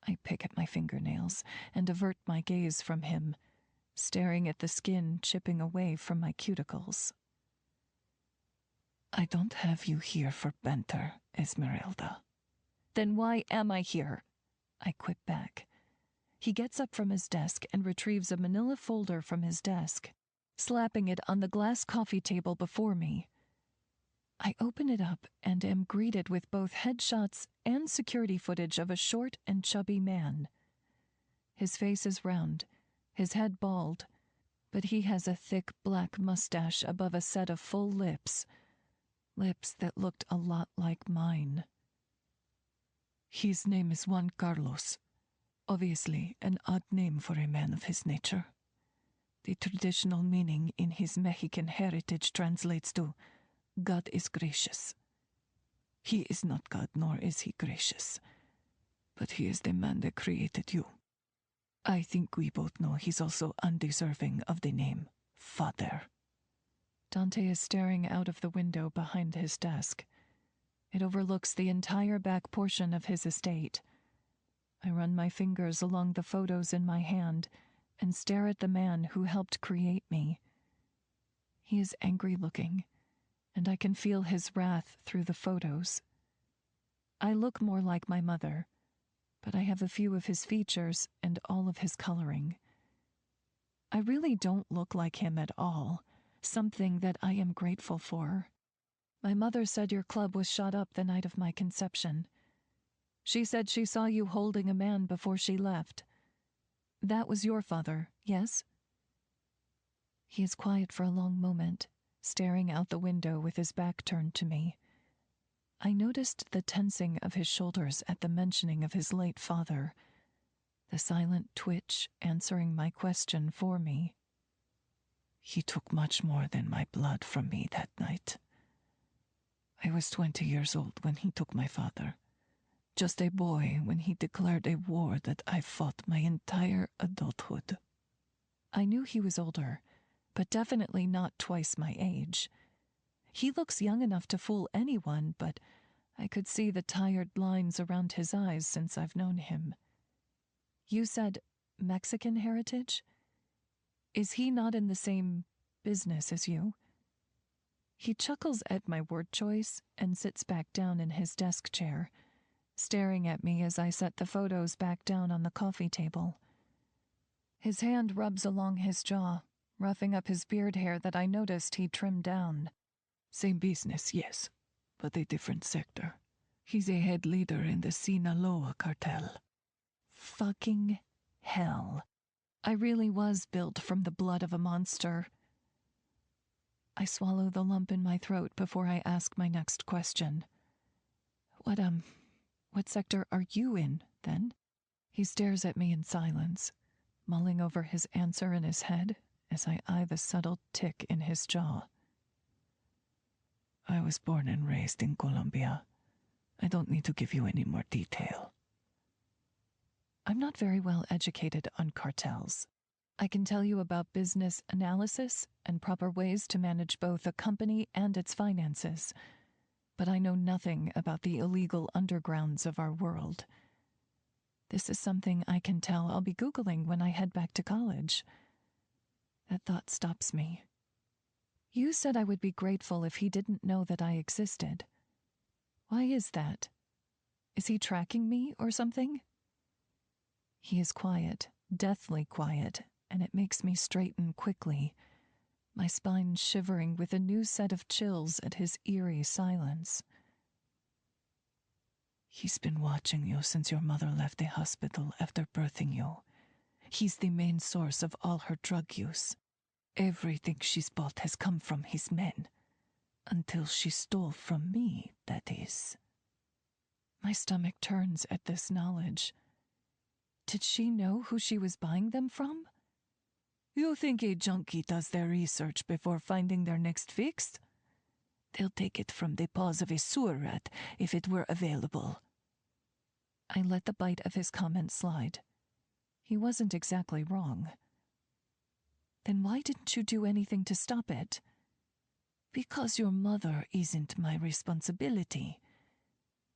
I pick at my fingernails and avert my gaze from him, staring at the skin chipping away from my cuticles. I don't have you here for banter, Esmeralda. Then why am I here? I quip back. He gets up from his desk and retrieves a manila folder from his desk, slapping it on the glass coffee table before me. I open it up and am greeted with both headshots and security footage of a short and chubby man. His face is round, his head bald, but he has a thick black mustache above a set of full lips that looked a lot like mine. His name is Juan Carlos. Obviously, an odd name for a man of his nature. The traditional meaning in his Mexican heritage translates to, God is gracious. He is not God, nor is he gracious. But he is the man that created you. I think we both know he's also undeserving of the name Father. Dante is staring out of the window behind his desk. It overlooks the entire back portion of his estate. I run my fingers along the photos in my hand and stare at the man who helped create me. He is angry looking, and I can feel his wrath through the photos. I look more like my mother, but I have a few of his features and all of his coloring. I really don't look like him at all, something that I am grateful for. My mother said your club was shot up the night of my conception. She said she saw you holding a man before she left. That was your father, yes? He is quiet for a long moment, staring out the window with his back turned to me. I noticed the tensing of his shoulders at the mentioning of his late father, the silent twitch answering my question for me. He took much more than my blood from me that night. I was 20 years old when he took my father. Just a boy when he declared a war that I fought my entire adulthood. I knew he was older, but definitely not twice my age. He looks young enough to fool anyone, but I could see the tired lines around his eyes since I've known him. You said Mexican heritage? Is he not in the same business as you? He chuckles at my word choice and sits back down in his desk chair, staring at me as I set the photos back down on the coffee table. His hand rubs along his jaw, roughing up his beard hair that I noticed he trimmed down. Same business, yes, but a different sector. He's a head leader in the Sinaloa cartel. Fucking hell. I really was built from the blood of a monster. I swallow the lump in my throat before I ask my next question. What sector are you in, then? He stares at me in silence, mulling over his answer in his head as I eye the subtle tick in his jaw. I was born and raised in Colombia. I don't need to give you any more detail. I'm not very well educated on cartels. I can tell you about business analysis and proper ways to manage both a company and its finances, but I know nothing about the illegal undergrounds of our world. This is something I can tell I'll be Googling when I head back to college. That thought stops me. You said I would be grateful if he didn't know that I existed. Why is that? Is he tracking me or something? He is quiet, deathly quiet, and it makes me straighten quickly, my spine shivering with a new set of chills at his eerie silence. He's been watching you since your mother left the hospital after birthing you. He's the main source of all her drug use. Everything she's bought has come from his men. Until she stole from me, that is. My stomach turns at this knowledge. Did she know who she was buying them from? You think a junkie does their research before finding their next fix? They'll take it from the paws of a sewer rat if it were available. I let the bite of his comment slide. He wasn't exactly wrong. Then why didn't you do anything to stop it? Because your mother isn't my responsibility.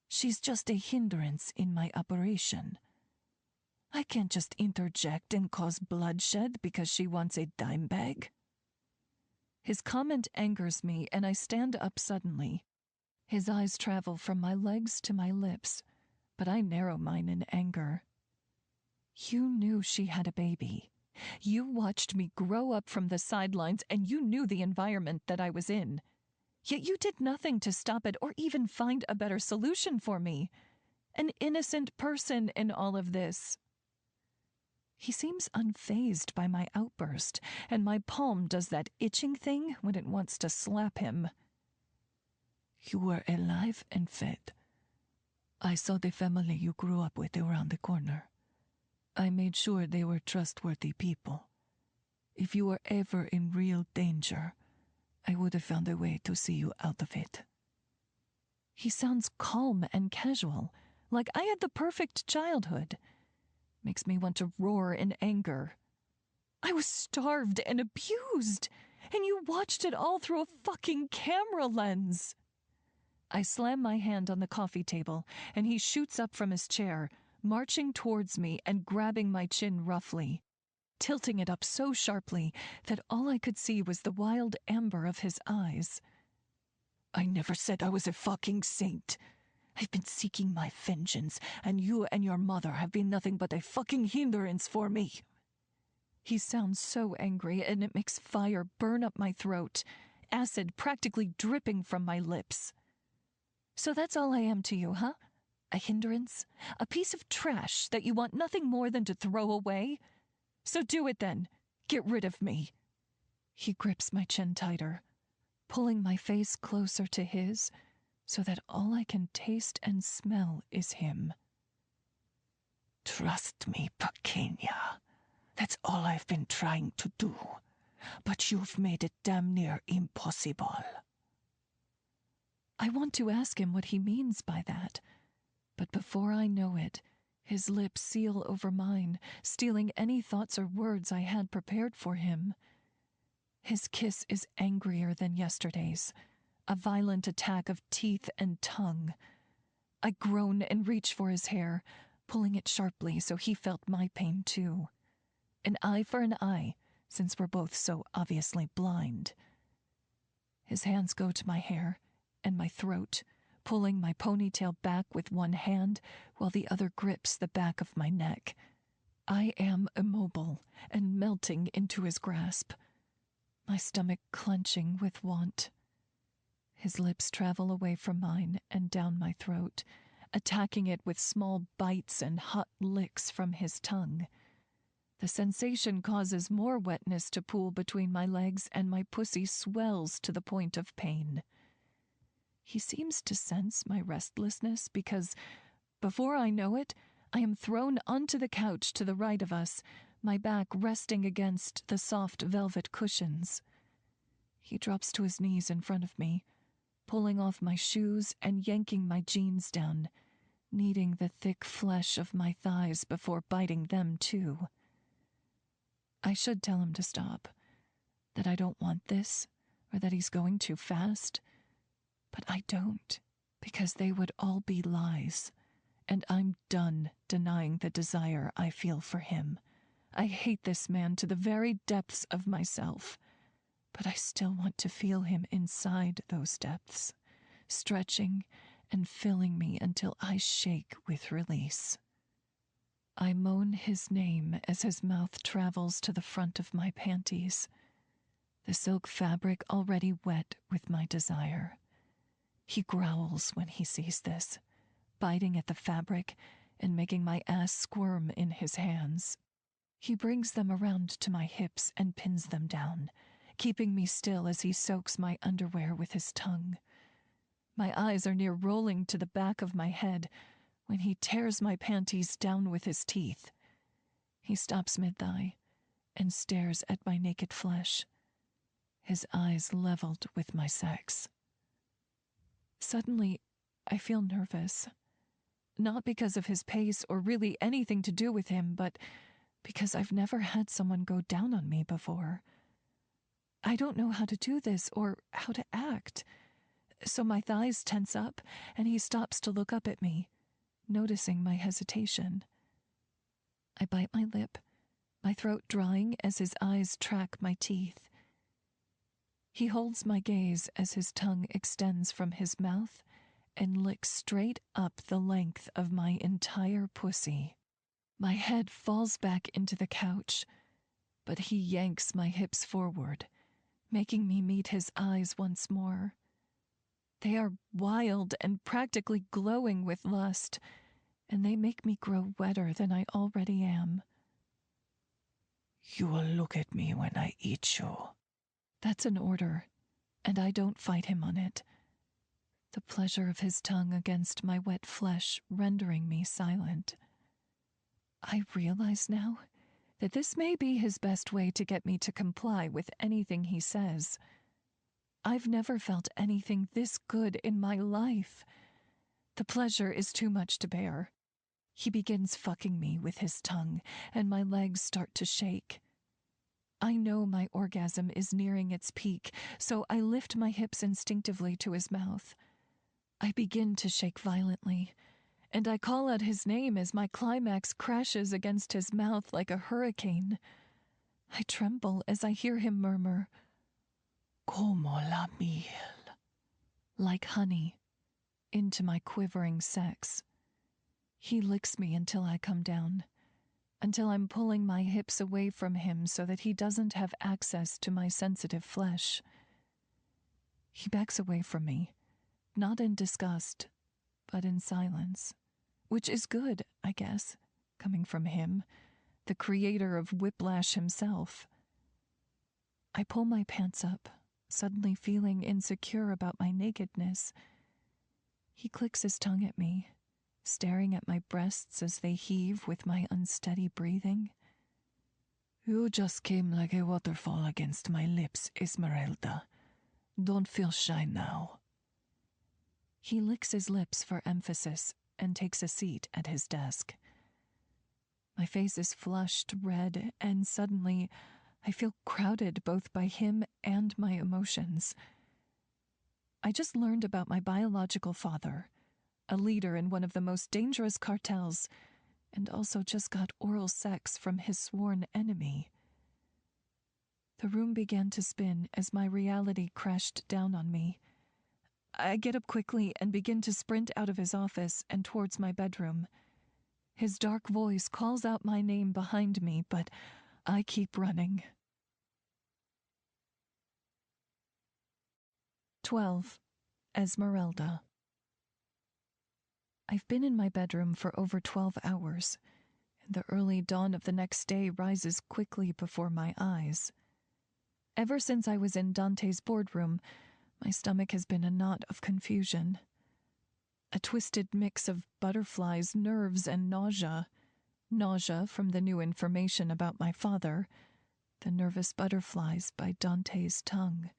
She's just a hindrance in my operation. I can't just interject and cause bloodshed because she wants a dime bag. His comment angers me, and I stand up suddenly. His eyes travel from my legs to my lips, but I narrow mine in anger. You knew she had a baby. You watched me grow up from the sidelines, and you knew the environment that I was in. Yet you did nothing to stop it or even find a better solution for me. An innocent person in all of this. He seems unfazed by my outburst, and my palm does that itching thing when it wants to slap him. You were alive and fed. I saw the family you grew up with around the corner. I made sure they were trustworthy people. If you were ever in real danger, I would have found a way to see you out of it. He sounds calm and casual, like I had the perfect childhood. Makes me want to roar in anger. I was starved and abused, and you watched it all through a fucking camera lens. I slam my hand on the coffee table, and he shoots up from his chair, marching towards me and grabbing my chin roughly, tilting it up so sharply that all I could see was the wild amber of his eyes. I never said I was a fucking saint. I've been seeking my vengeance, and you and your mother have been nothing but a fucking hindrance for me. He sounds so angry, and it makes fire burn up my throat, acid practically dripping from my lips. So that's all I am to you, huh? A hindrance? A piece of trash that you want nothing more than to throw away? So do it then. Get rid of me. He grips my chin tighter, pulling my face closer to his, so that all I can taste and smell is him. Trust me, Pequeña. That's all I've been trying to do. But you've made it damn near impossible. I want to ask him what he means by that, but before I know it, his lips seal over mine, stealing any thoughts or words I had prepared for him. His kiss is angrier than yesterday's, a violent attack of teeth and tongue. I groan and reach for his hair, pulling it sharply so he felt my pain too. An eye for an eye, since we're both so obviously blind. His hands go to my hair and my throat, pulling my ponytail back with one hand while the other grips the back of my neck. I am immobile and melting into his grasp, my stomach clenching with want. His lips travel away from mine and down my throat, attacking it with small bites and hot licks from his tongue. The sensation causes more wetness to pool between my legs, and my pussy swells to the point of pain. He seems to sense my restlessness because, Before I know it, I am thrown onto the couch to the right of us, my back resting against the soft velvet cushions. He drops to his knees in front of me, pulling off my shoes and yanking my jeans down, kneading the thick flesh of my thighs before biting them too. I should tell him to stop, that I don't want this, or that he's going too fast, but I don't, because they would all be lies, and I'm done denying the desire I feel for him. I hate this man to the very depths of myself, but I still want to feel him inside those depths, stretching and filling me until I shake with release. I moan his name as his mouth travels to the front of my panties, the silk fabric already wet with my desire. He growls when he sees this, biting at the fabric and making my ass squirm in his hands. He brings them around to my hips and pins them down, keeping me still as he soaks my underwear with his tongue. My eyes are near rolling to the back of my head when he tears my panties down with his teeth. He stops mid-thigh and stares at my naked flesh, his eyes leveled with my sex. Suddenly, I feel nervous. Not because of his pace or really anything to do with him, but because I've never had someone go down on me before. I don't know how to do this or how to act, so my thighs tense up and he stops to look up at me, noticing my hesitation. I bite my lip, my throat drying as his eyes track my teeth. He holds my gaze as his tongue extends from his mouth and licks straight up the length of my entire pussy. My head falls back into the couch, but he yanks my hips forward, making me meet his eyes once more. They are wild and practically glowing with lust, and they make me grow wetter than I already am. You will look at me when I eat you. That's an order, and I don't fight him on it, the pleasure of his tongue against my wet flesh rendering me silent. I realize now that this may be his best way to get me to comply with anything he says. I've never felt anything this good in my life. The pleasure is too much to bear. He begins fucking me with his tongue, and my legs start to shake. I know my orgasm is nearing its peak, so I lift my hips instinctively to his mouth. I begin to shake violently, and I call out his name as my climax crashes against his mouth like a hurricane. I tremble as I hear him murmur, Como la miel. like honey, into my quivering sex. He licks me until I come down, until I'm pulling my hips away from him so that he doesn't have access to my sensitive flesh. He backs away from me, not in disgust, but in silence, which is good, I guess, coming from him, the creator of whiplash himself. I pull my pants up, suddenly feeling insecure about my nakedness. He clicks his tongue at me, staring at my breasts as they heave with my unsteady breathing. You just came like a waterfall against my lips, Esmeralda. Don't feel shy now. He licks his lips for emphasis and takes a seat at his desk. My face is flushed red, and suddenly I feel crowded both by him and my emotions. I just learned about my biological father, a leader in one of the most dangerous cartels, and also just got oral sex from his sworn enemy. The room began to spin as my reality crashed down on me. I get up quickly and begin to sprint out of his office and towards my bedroom. His dark voice calls out my name behind me, but I keep running. 12. Esmeralda. I've been in my bedroom for over 12 hours, and the early dawn of the next day rises quickly before my eyes. Ever since I was in Dante's boardroom, my stomach has been a knot of confusion. a twisted mix of butterflies, nerves, and nausea. Nausea from the new information about my father, the nervous butterflies by Dante's tongue.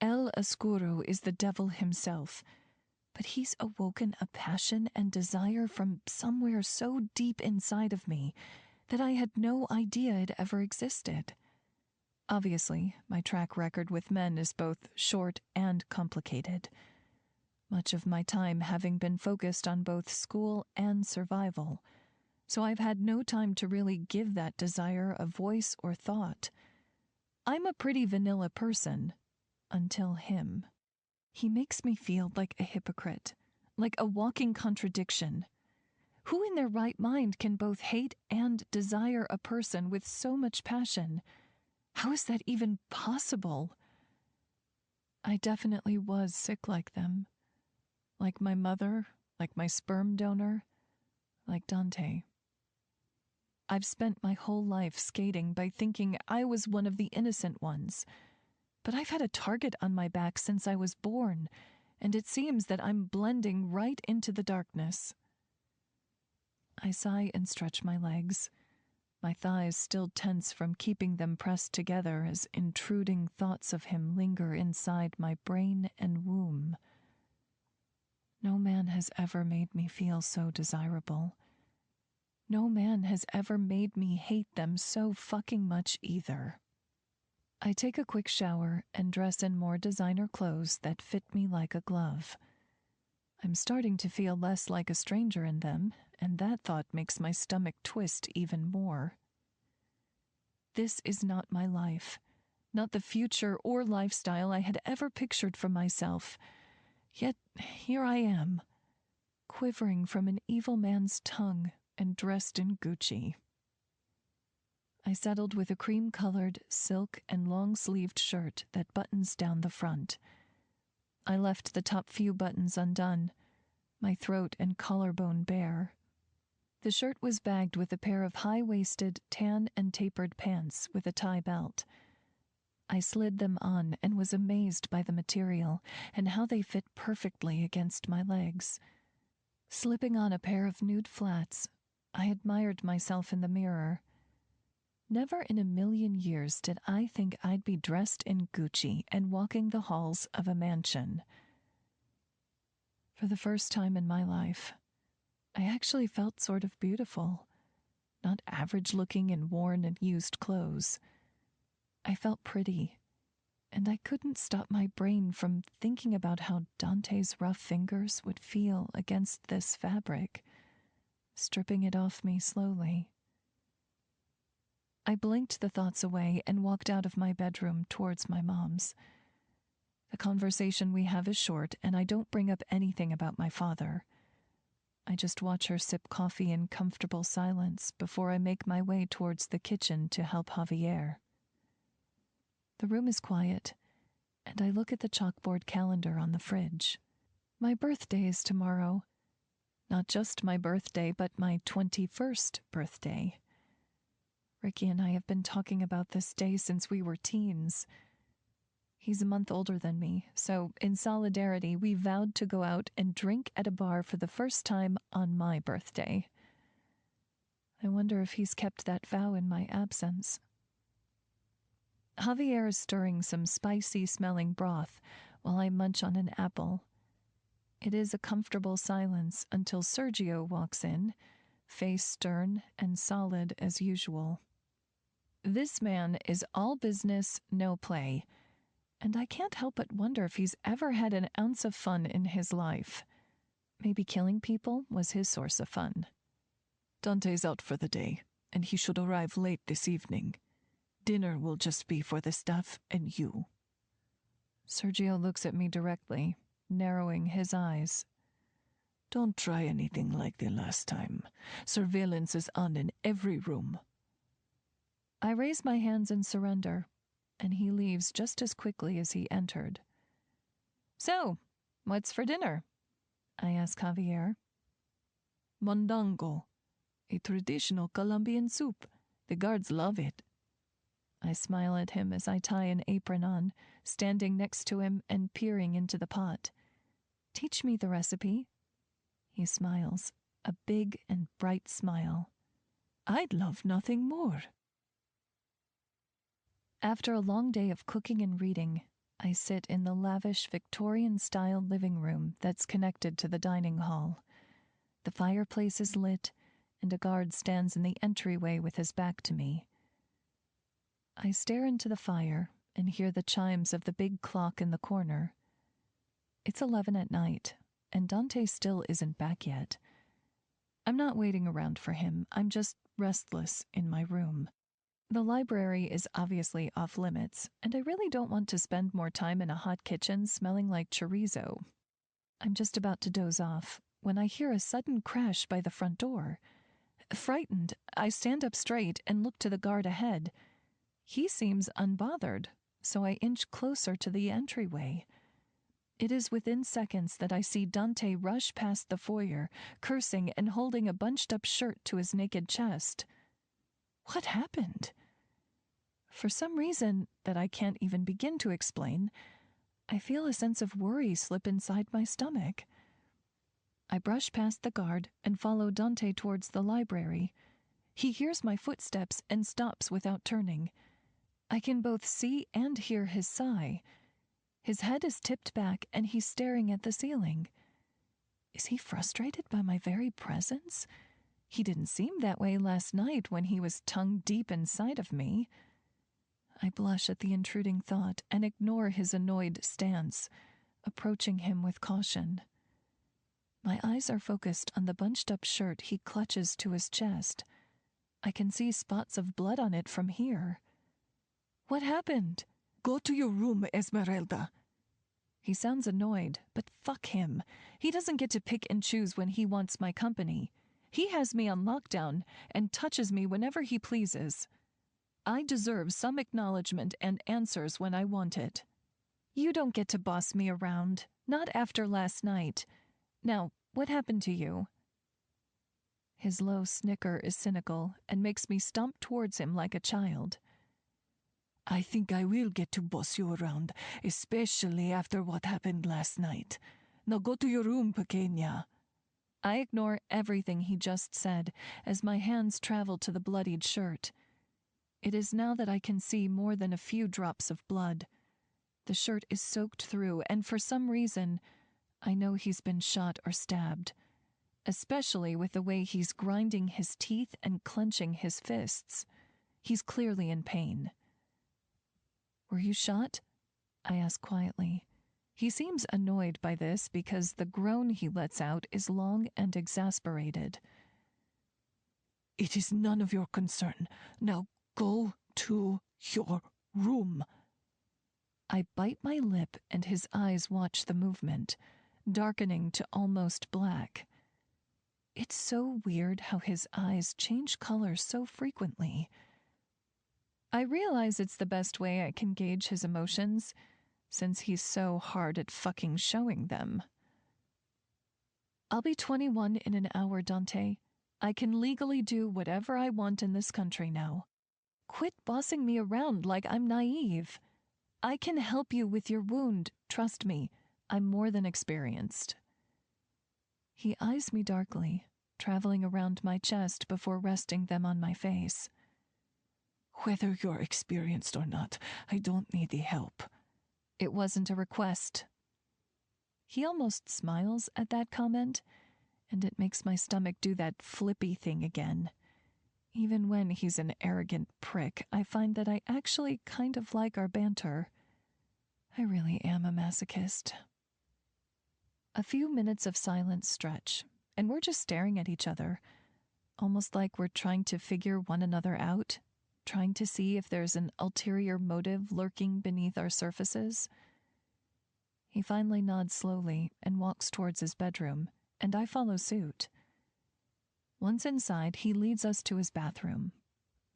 El Oscuro is the devil himself, but he's awoken a passion and desire from somewhere so deep inside of me that I had no idea it ever existed. Obviously, my track record with men is both short and complicated, much of my time having been focused on both school and survival, so I've had no time to really give that desire a voice or thought. I'm a pretty vanilla person, until him. He makes me feel like a hypocrite, like a walking contradiction. Who in their right mind can both hate and desire a person with so much passion? How is that even possible? I definitely was sick like them. Like my mother, like my sperm donor, like Dante. I've spent my whole life skating by thinking I was one of the innocent ones. But I've had a target on my back since I was born, and it seems that I'm blending right into the darkness. I sigh and stretch my legs, my thighs still tense from keeping them pressed together as intruding thoughts of him linger inside my brain and womb. No man has ever made me feel so desirable. No man has ever made me hate them so fucking much either. I take a quick shower and dress in more designer clothes that fit me like a glove. I'm starting to feel less like a stranger in them, and that thought makes my stomach twist even more. This is not my life, not the future or lifestyle I had ever pictured for myself. Yet here I am, quivering from an evil man's tongue and dressed in Gucci. I settled with a cream-colored silk and long-sleeved shirt that buttons down the front. I left the top few buttons undone, my throat and collarbone bare. The shirt was bagged with a pair of high-waisted, tan and tapered pants with a tie belt. I slid them on and was amazed by the material and how they fit perfectly against my legs. Slipping on a pair of nude flats, I admired myself in the mirror. Never in a million years did I think I'd be dressed in Gucci and walking the halls of a mansion. For the first time in my life, I actually felt sort of beautiful, not average-looking in worn and used clothes. I felt pretty, and I couldn't stop my brain from thinking about how Dante's rough fingers would feel against this fabric, stripping it off me slowly. I blinked the thoughts away and walked out of my bedroom towards my mom's. The conversation we have is short, and I don't bring up anything about my father. I just watch her sip coffee in comfortable silence before I make my way towards the kitchen to help Javier. The room is quiet, and I look at the chalkboard calendar on the fridge. My birthday is tomorrow. Not just my birthday, but my 21st birthday. Ricky and I have been talking about this day since we were teens. He's a month older than me, so in solidarity, we vowed to go out and drink at a bar for the first time on my birthday. I wonder if he's kept that vow in my absence. Javier is stirring some spicy-smelling broth while I munch on an apple. It is a comfortable silence until Sergio walks in, face stern and solid as usual. This man is all business, no play, and I can't help but wonder if he's ever had an ounce of fun in his life. Maybe killing people was his source of fun. Dante's out for the day, and he should arrive late this evening. Dinner will just be for the staff and you. Sergio looks at me directly, narrowing his eyes. Don't try anything like the last time. Surveillance is on in every room. I raise my hands in surrender, and he leaves just as quickly as he entered. So, what's for dinner? I ask Javier. Mondongo, a traditional Colombian soup. The guards love it. I smile at him as I tie an apron on, standing next to him and peering into the pot. Teach me the recipe. He smiles, a big and bright smile. I'd love nothing more. After a long day of cooking and reading, I sit in the lavish Victorian-style living room that's connected to the dining hall. The fireplace is lit, and a guard stands in the entryway with his back to me. I stare into the fire and hear the chimes of the big clock in the corner. It's 11 at night, and Dante still isn't back yet. I'm not waiting around for him. I'm just restless in my room. The library is obviously off limits, and I really don't want to spend more time in a hot kitchen smelling like chorizo. I'm just about to doze off when I hear a sudden crash by the front door. Frightened, I stand up straight and look to the guard ahead. He seems unbothered, so I inch closer to the entryway. It is within seconds that I see Dante rush past the foyer, cursing and holding a bunched-up shirt to his naked chest. What happened? For some reason that I can't even begin to explain, I feel a sense of worry slip inside my stomach. I brush past the guard and follow Dante towards the library. He hears my footsteps and stops without turning. I can both see and hear his sigh. His head is tipped back and he's staring at the ceiling. Is he frustrated by my very presence? He didn't seem that way last night when he was tongue deep inside of me. I blush at the intruding thought and ignore his annoyed stance, approaching him with caution. My eyes are focused on the bunched-up shirt he clutches to his chest. I can see spots of blood on it from here. What happened? Go to your room, Esmeralda. He sounds annoyed, but fuck him. He doesn't get to pick and choose when he wants my company. He has me on lockdown and touches me whenever he pleases. I deserve some acknowledgement and answers when I want it. You don't get to boss me around, not after last night. Now, what happened to you? His low snicker is cynical and makes me stomp towards him like a child. I think I will get to boss you around, especially after what happened last night. Now go to your room, pequeña. I ignore everything he just said as my hands travel to the bloodied shirt. It is now that I can see more than a few drops of blood. The shirt is soaked through, and for some reason, I know he's been shot or stabbed, especially with the way he's grinding his teeth and clenching his fists. He's clearly in pain. Were you shot? I ask quietly. He seems annoyed by this because the groan he lets out is long and exasperated. It is none of your concern. Now go to your room. I bite my lip and his eyes watch the movement, darkening to almost black. It's so weird how his eyes change color so frequently. I realize it's the best way I can gauge his emotions, since he's so hard at fucking showing them. I'll be 21 in an hour, Dante. I can legally do whatever I want in this country now. Quit bossing me around like I'm naive. I can help you with your wound, trust me. I'm more than experienced. He eyes me darkly, traveling around my chest before resting them on my face. Whether you're experienced or not, I don't need the help. It wasn't a request. He almost smiles at that comment, and it makes my stomach do that flippy thing again. Even when he's an arrogant prick, I find that I actually kind of like our banter. I really am a masochist. A few minutes of silence stretch, and we're just staring at each other, almost like we're trying to figure one another out, trying to see if there's an ulterior motive lurking beneath our surfaces. He finally nods slowly and walks towards his bedroom, and I follow suit. Once inside, he leads us to his bathroom.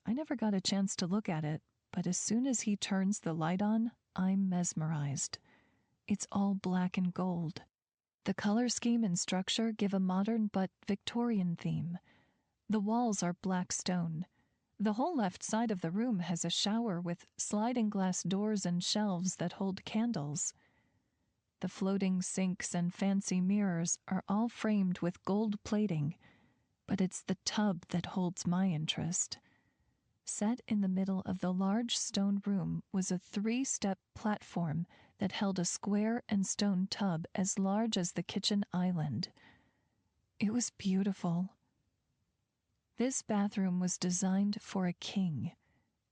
I never got a chance to look at it, but as soon as he turns the light on, I'm mesmerized. It's all black and gold. The color scheme and structure give a modern but Victorian theme. The walls are black stone. The whole left side of the room has a shower with sliding glass doors and shelves that hold candles. The floating sinks and fancy mirrors are all framed with gold plating, but it's the tub that holds my interest. Set in the middle of the large stone room was a 3-step platform that held a square and stone tub as large as the kitchen island. It was beautiful. This bathroom was designed for a king,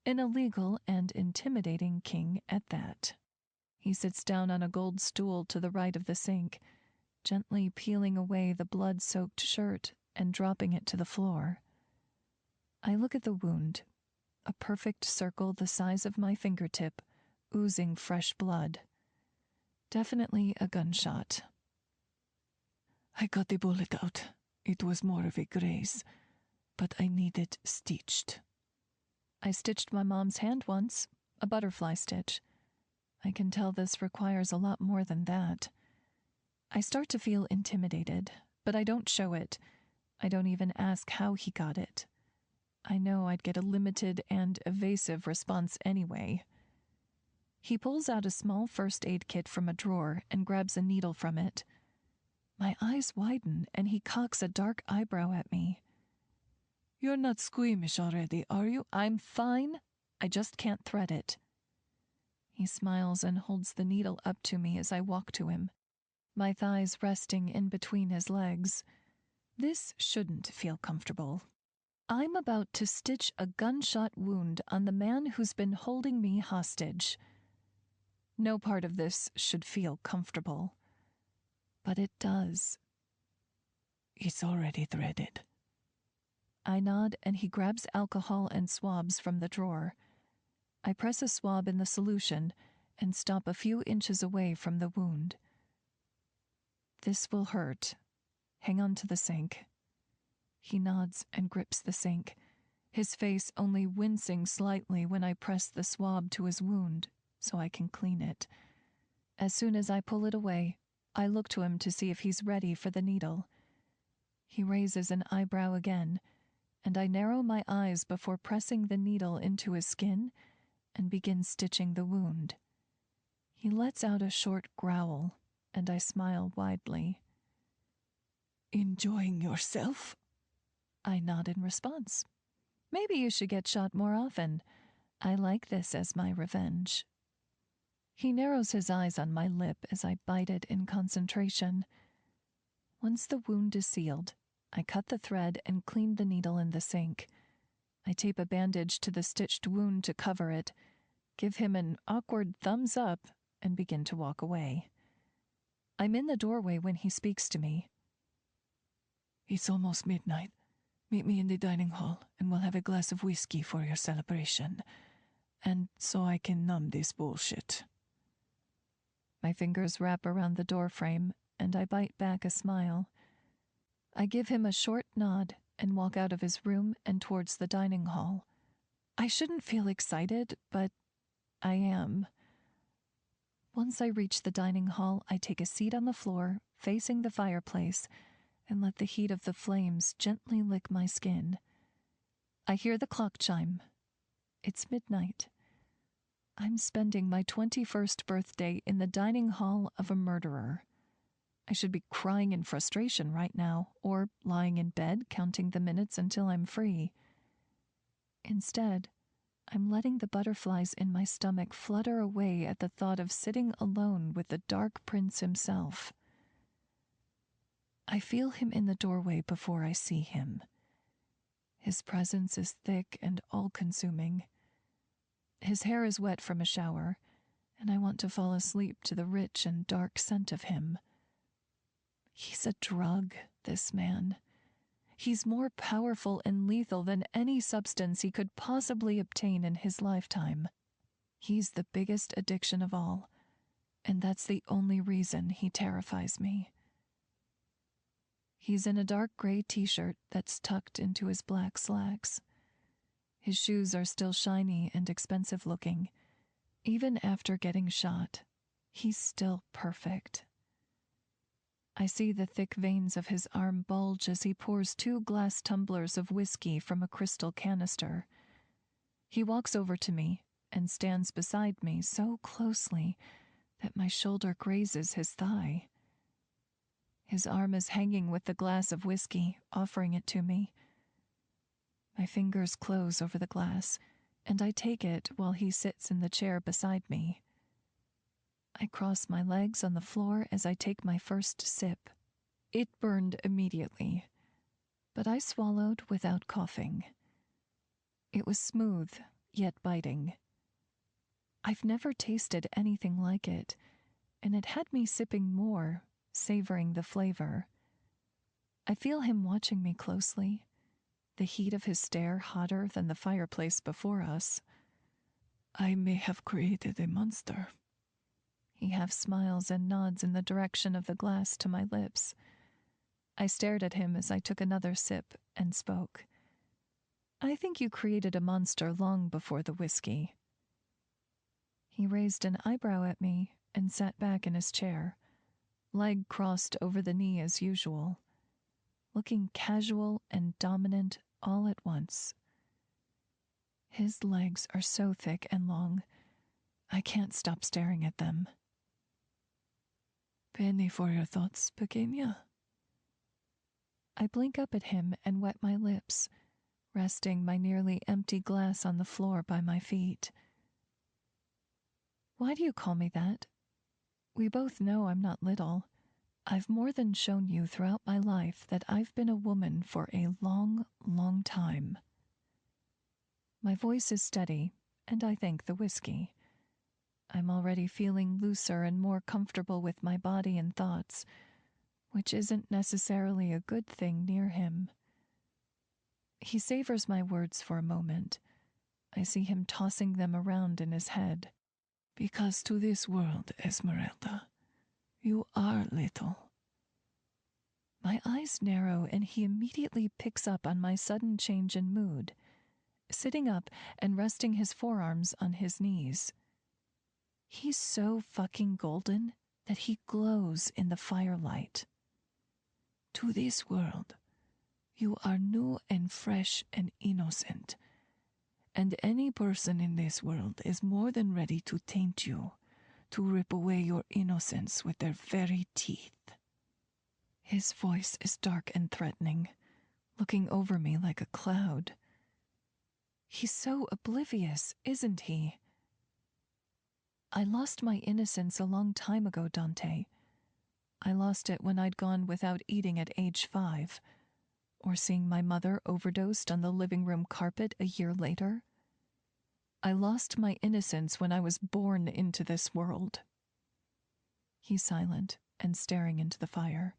an illegal and intimidating king at that. He sits down on a gold stool to the right of the sink, gently peeling away the blood-soaked shirt and dropping it to the floor. I look at the wound, a perfect circle the size of my fingertip, oozing fresh blood. Definitely a gunshot. I got the bullet out. It was more of a graze, but I need it stitched. I stitched my mom's hand once, a butterfly stitch. I can tell this requires a lot more than that. I start to feel intimidated, but I don't show it. I don't even ask how he got it. I know I'd get a limited and evasive response anyway. He pulls out a small first aid kit from a drawer and grabs a needle from it. My eyes widen and he cocks a dark eyebrow at me. You're not squeamish already, are you? I'm fine. I just can't thread it. He smiles and holds the needle up to me as I walk to him, my thighs resting in between his legs. This shouldn't feel comfortable. I'm about to stitch a gunshot wound on the man who's been holding me hostage. No part of this should feel comfortable. But it does. It's already threaded. I nod and he grabs alcohol and swabs from the drawer. I press a swab in the solution and stop a few inches away from the wound. This will hurt. Hang on to the sink. He nods and grips the sink, his face only wincing slightly when I press the swab to his wound so I can clean it. As soon as I pull it away, I look to him to see if he's ready for the needle. He raises an eyebrow again, and I narrow my eyes before pressing the needle into his skin and begin stitching the wound. He lets out a short growl, and I smile widely. Enjoying yourself? I nod in response. Maybe you should get shot more often. I like this as my revenge. He narrows his eyes on my lip as I bite it in concentration. Once the wound is sealed, I cut the thread and clean the needle in the sink. I tape a bandage to the stitched wound to cover it, give him an awkward thumbs up, and begin to walk away. I'm in the doorway when he speaks to me. It's almost midnight. Meet me in the dining hall, and we'll have a glass of whiskey for your celebration. And so I can numb this bullshit. My fingers wrap around the doorframe, and I bite back a smile. I give him a short nod and walk out of his room and towards the dining hall. I shouldn't feel excited, but I am. Once I reach the dining hall, I take a seat on the floor, facing the fireplace, and let the heat of the flames gently lick my skin. I hear the clock chime. It's midnight. I'm spending my 21st birthday in the dining hall of a murderer. I should be crying in frustration right now, or lying in bed counting the minutes until I'm free. Instead, I'm letting the butterflies in my stomach flutter away at the thought of sitting alone with the Dark Prince himself. I feel him in the doorway before I see him. His presence is thick and all-consuming. His hair is wet from a shower, and I want to fall asleep to the rich and dark scent of him. He's a drug, this man. He's more powerful and lethal than any substance he could possibly obtain in his lifetime. He's the biggest addiction of all, and that's the only reason he terrifies me. He's in a dark gray t-shirt that's tucked into his black slacks. His shoes are still shiny and expensive looking. Even after getting shot, he's still perfect. I see the thick veins of his arm bulge as he pours 2 glass tumblers of whiskey from a crystal canister. He walks over to me and stands beside me so closely that my shoulder grazes his thigh. His arm is hanging with the glass of whiskey, offering it to me. My fingers close over the glass, and I take it while he sits in the chair beside me. I cross my legs on the floor as I take my first sip. It burned immediately, but I swallowed without coughing. It was smooth, yet biting. I've never tasted anything like it, and it had me sipping more, savoring the flavor. I feel him watching me closely, the heat of his stare hotter than the fireplace before us. I may have created a monster. He half smiles and nods in the direction of the glass to my lips. I stared at him as I took another sip and spoke. I think you created a monster long before the whiskey. He raised an eyebrow at me and sat back in his chair, leg crossed over the knee as usual, looking casual and dominant all at once. His legs are so thick and long, I can't stop staring at them. Penny for your thoughts, pequeña. I blink up at him and wet my lips, resting my nearly empty glass on the floor by my feet. Why do you call me that? We both know I'm not little. I've more than shown you throughout my life that I've been a woman for a long, long time. My voice is steady, and I thank the whiskey. I'm already feeling looser and more comfortable with my body and thoughts, which isn't necessarily a good thing near him. He savors my words for a moment. I see him tossing them around in his head. Because to this world, Esmeralda, you are little. My eyes narrow, and he immediately picks up on my sudden change in mood, sitting up and resting his forearms on his knees. He's so fucking golden that he glows in the firelight. To this world, you are new and fresh and innocent, and any person in this world is more than ready to taint you, to rip away your innocence with their very teeth. His voice is dark and threatening, looking over me like a cloud. He's so oblivious, isn't he? I lost my innocence a long time ago, Dante. I lost it when I'd gone without eating at age 5, or seeing my mother overdosed on the living room carpet a year later. I lost my innocence when I was born into this world. He's silent and staring into the fire.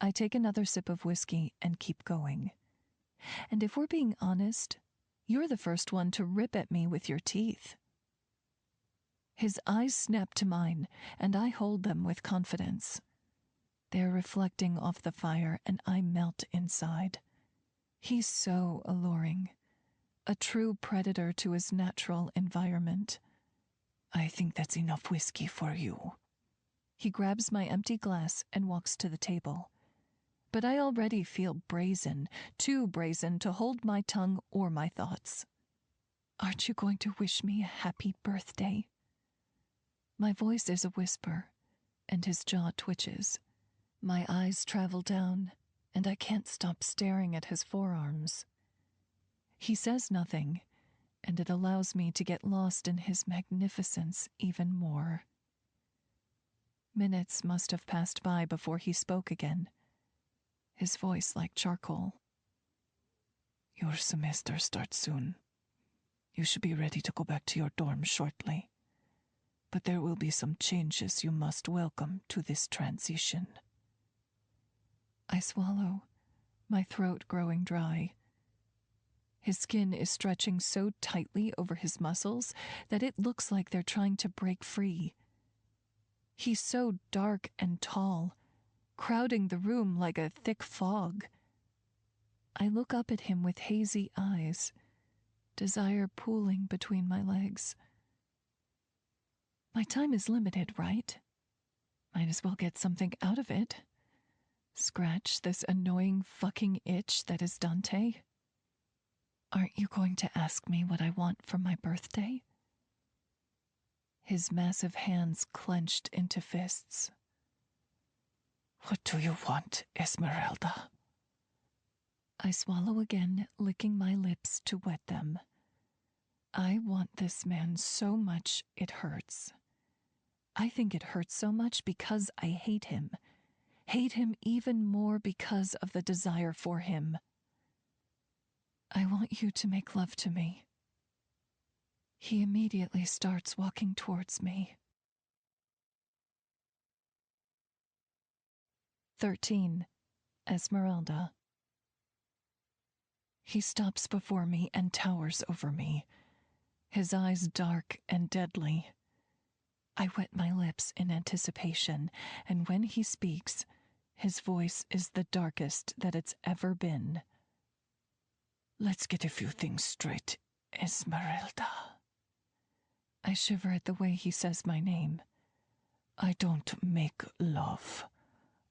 I take another sip of whiskey and keep going. And if we're being honest, you're the first one to rip at me with your teeth. His eyes snap to mine, and I hold them with confidence. They're reflecting off the fire, and I melt inside. He's so alluring, a true predator to his natural environment. I think that's enough whiskey for you. He grabs my empty glass and walks to the table. But I already feel brazen, too brazen to hold my tongue or my thoughts. Aren't you going to wish me a happy birthday? My voice is a whisper, and his jaw twitches. My eyes travel down, and I can't stop staring at his forearms. He says nothing, and it allows me to get lost in his magnificence even more. Minutes must have passed by before he spoke again, his voice like charcoal. Your semester starts soon. You should be ready to go back to your dorm shortly. But there will be some changes you must welcome to this transition. I swallow, my throat growing dry. His skin is stretching so tightly over his muscles that it looks like they're trying to break free. He's so dark and tall, crowding the room like a thick fog. I look up at him with hazy eyes, desire pooling between my legs. My time is limited, right? Might as well get something out of it. Scratch this annoying fucking itch that is Dante. Aren't you going to ask me what I want for my birthday? his massive hands clenched into fists. What do you want, Esmeralda? I swallow again, licking my lips to wet them. I want this man so much it hurts. I think it hurts so much because I hate him. Hate him even more because of the desire for him. I want you to make love to me. He immediately starts walking towards me. 13. Esmeralda. He stops before me and towers over me, his eyes dark and deadly. I wet my lips in anticipation, and when he speaks, his voice is the darkest that it's ever been. Let's get a few things straight, Esmeralda. I shiver at the way he says my name. I don't make love.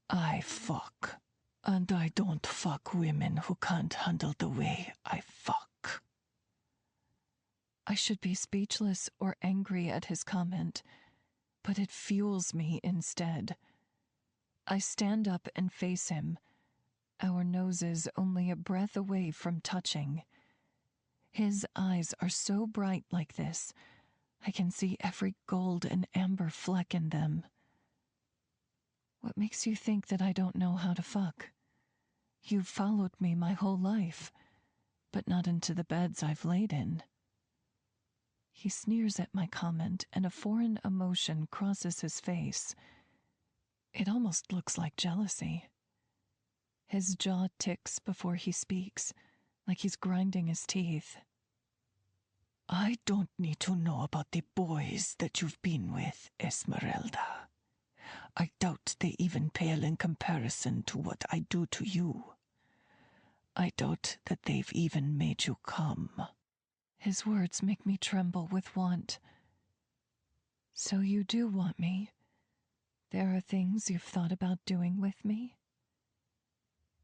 I fuck. And I don't fuck women who can't handle the way I fuck. I should be speechless or angry at his comment, but it fuels me instead. I stand up and face him, our noses only a breath away from touching. His eyes are so bright like this, I can see every gold and amber fleck in them. What makes you think that I don't know how to fuck? You've followed me my whole life, but not into the beds I've laid in. He sneers at my comment, and a foreign emotion crosses his face. It almost looks like jealousy. His jaw ticks before he speaks, like he's grinding his teeth. I don't need to know about the boys that you've been with, Esmeralda. I doubt they even pale in comparison to what I do to you. I doubt that they've even made you come. His words make me tremble with want. So you do want me? There are things you've thought about doing with me?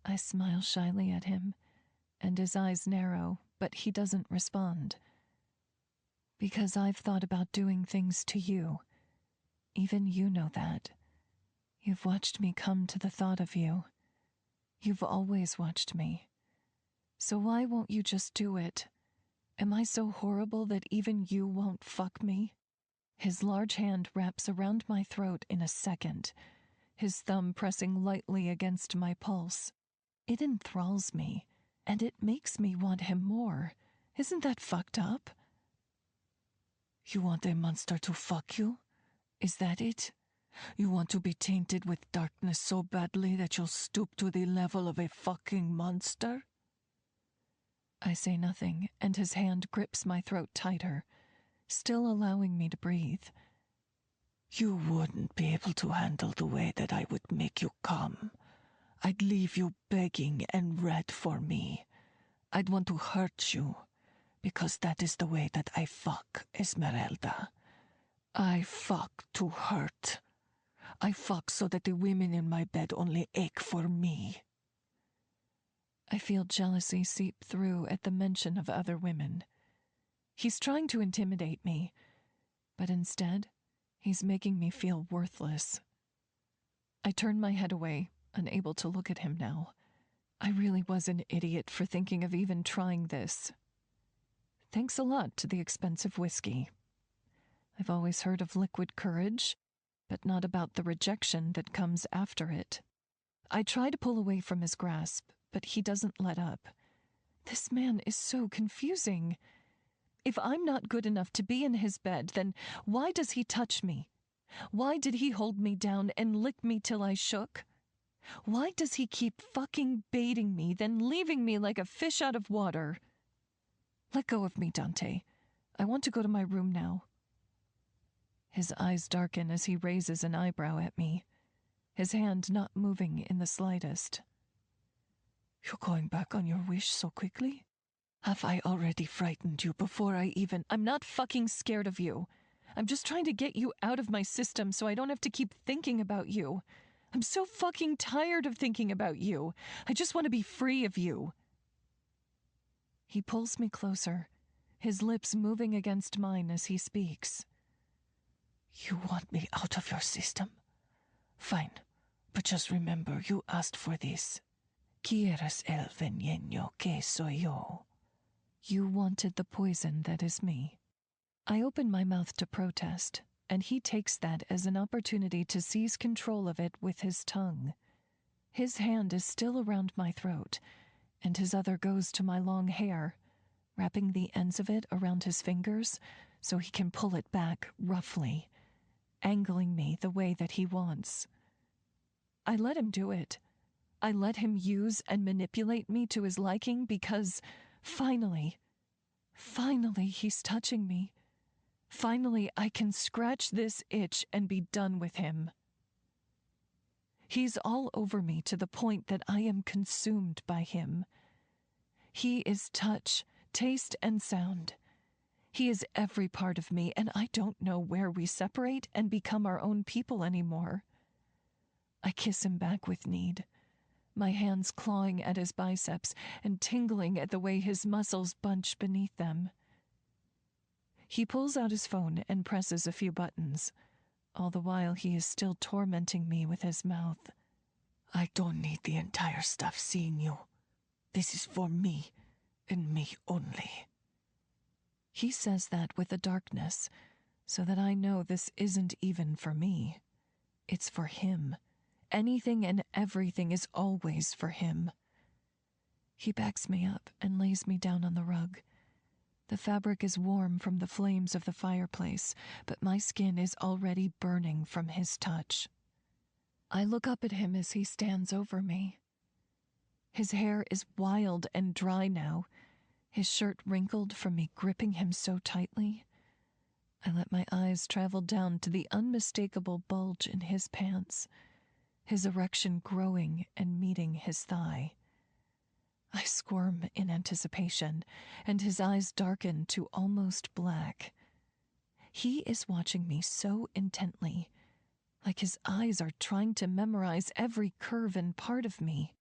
I smile shyly at him, and his eyes narrow, but he doesn't respond. Because I've thought about doing things to you. Even you know that. You've watched me come to the thought of you. You've always watched me. So why won't you just do it? Am I so horrible that even you won't fuck me? His large hand wraps around my throat in a second, his thumb pressing lightly against my pulse. It enthralls me, and it makes me want him more. Isn't that fucked up? You want a monster to fuck you? Is that it? You want to be tainted with darkness so badly that you'll stoop to the level of a fucking monster? I say nothing, and his hand grips my throat tighter, still allowing me to breathe. You wouldn't be able to handle the way that I would make you come. I'd leave you begging and red for me. I'd want to hurt you, because that is the way that I fuck, Esmeralda. I fuck to hurt. I fuck so that the women in my bed only ache for me. I feel jealousy seep through at the mention of other women. He's trying to intimidate me, but instead, he's making me feel worthless. I turn my head away, unable to look at him now. I really was an idiot for thinking of even trying this. Thanks a lot to the expensive whiskey. I've always heard of liquid courage, but not about the rejection that comes after it. I try to pull away from his grasp, but he doesn't let up. This man is so confusing. If I'm not good enough to be in his bed, then why does he touch me? Why did he hold me down and lick me till I shook? Why does he keep fucking baiting me, then leaving me like a fish out of water? Let go of me, Dante. I want to go to my room now. His eyes darken as he raises an eyebrow at me, his hand not moving in the slightest. You're going back on your wish so quickly? Have I already frightened you before I even— I'm not fucking scared of you. I'm just trying to get you out of my system so I don't have to keep thinking about you. I'm so fucking tired of thinking about you. I just want to be free of you. He pulls me closer, his lips moving against mine as he speaks. You want me out of your system? Fine, but just remember you asked for this. ¿Quieres el veneno que soy yo? You wanted the poison that is me. I open my mouth to protest, and he takes that as an opportunity to seize control of it with his tongue. His hand is still around my throat, and his other goes to my long hair, wrapping the ends of it around his fingers so he can pull it back roughly, angling me the way that he wants. I let him do it. I let him use and manipulate me to his liking because, finally, he's touching me. Finally, I can scratch this itch and be done with him. He's all over me to the point that I am consumed by him. He is touch, taste, and sound. He is every part of me, and I don't know where we separate and become our own people anymore. I kiss him back with need, my hands clawing at his biceps and tingling at the way his muscles bunch beneath them. He pulls out his phone and presses a few buttons. All the while he is still tormenting me with his mouth. I don't need the entire staff seeing you. This is for me, and me only. He says that with a darkness, so that I know this isn't even for me. It's for him. Anything and everything is always for him. He backs me up and lays me down on the rug. The fabric is warm from the flames of the fireplace, but my skin is already burning from his touch. I look up at him as he stands over me. His hair is wild and dry now, his shirt wrinkled from me gripping him so tightly. I let my eyes travel down to the unmistakable bulge in his pants, his erection growing and meeting his thigh. I squirm in anticipation, and his eyes darken to almost black. He is watching me so intently, like his eyes are trying to memorize every curve and part of me.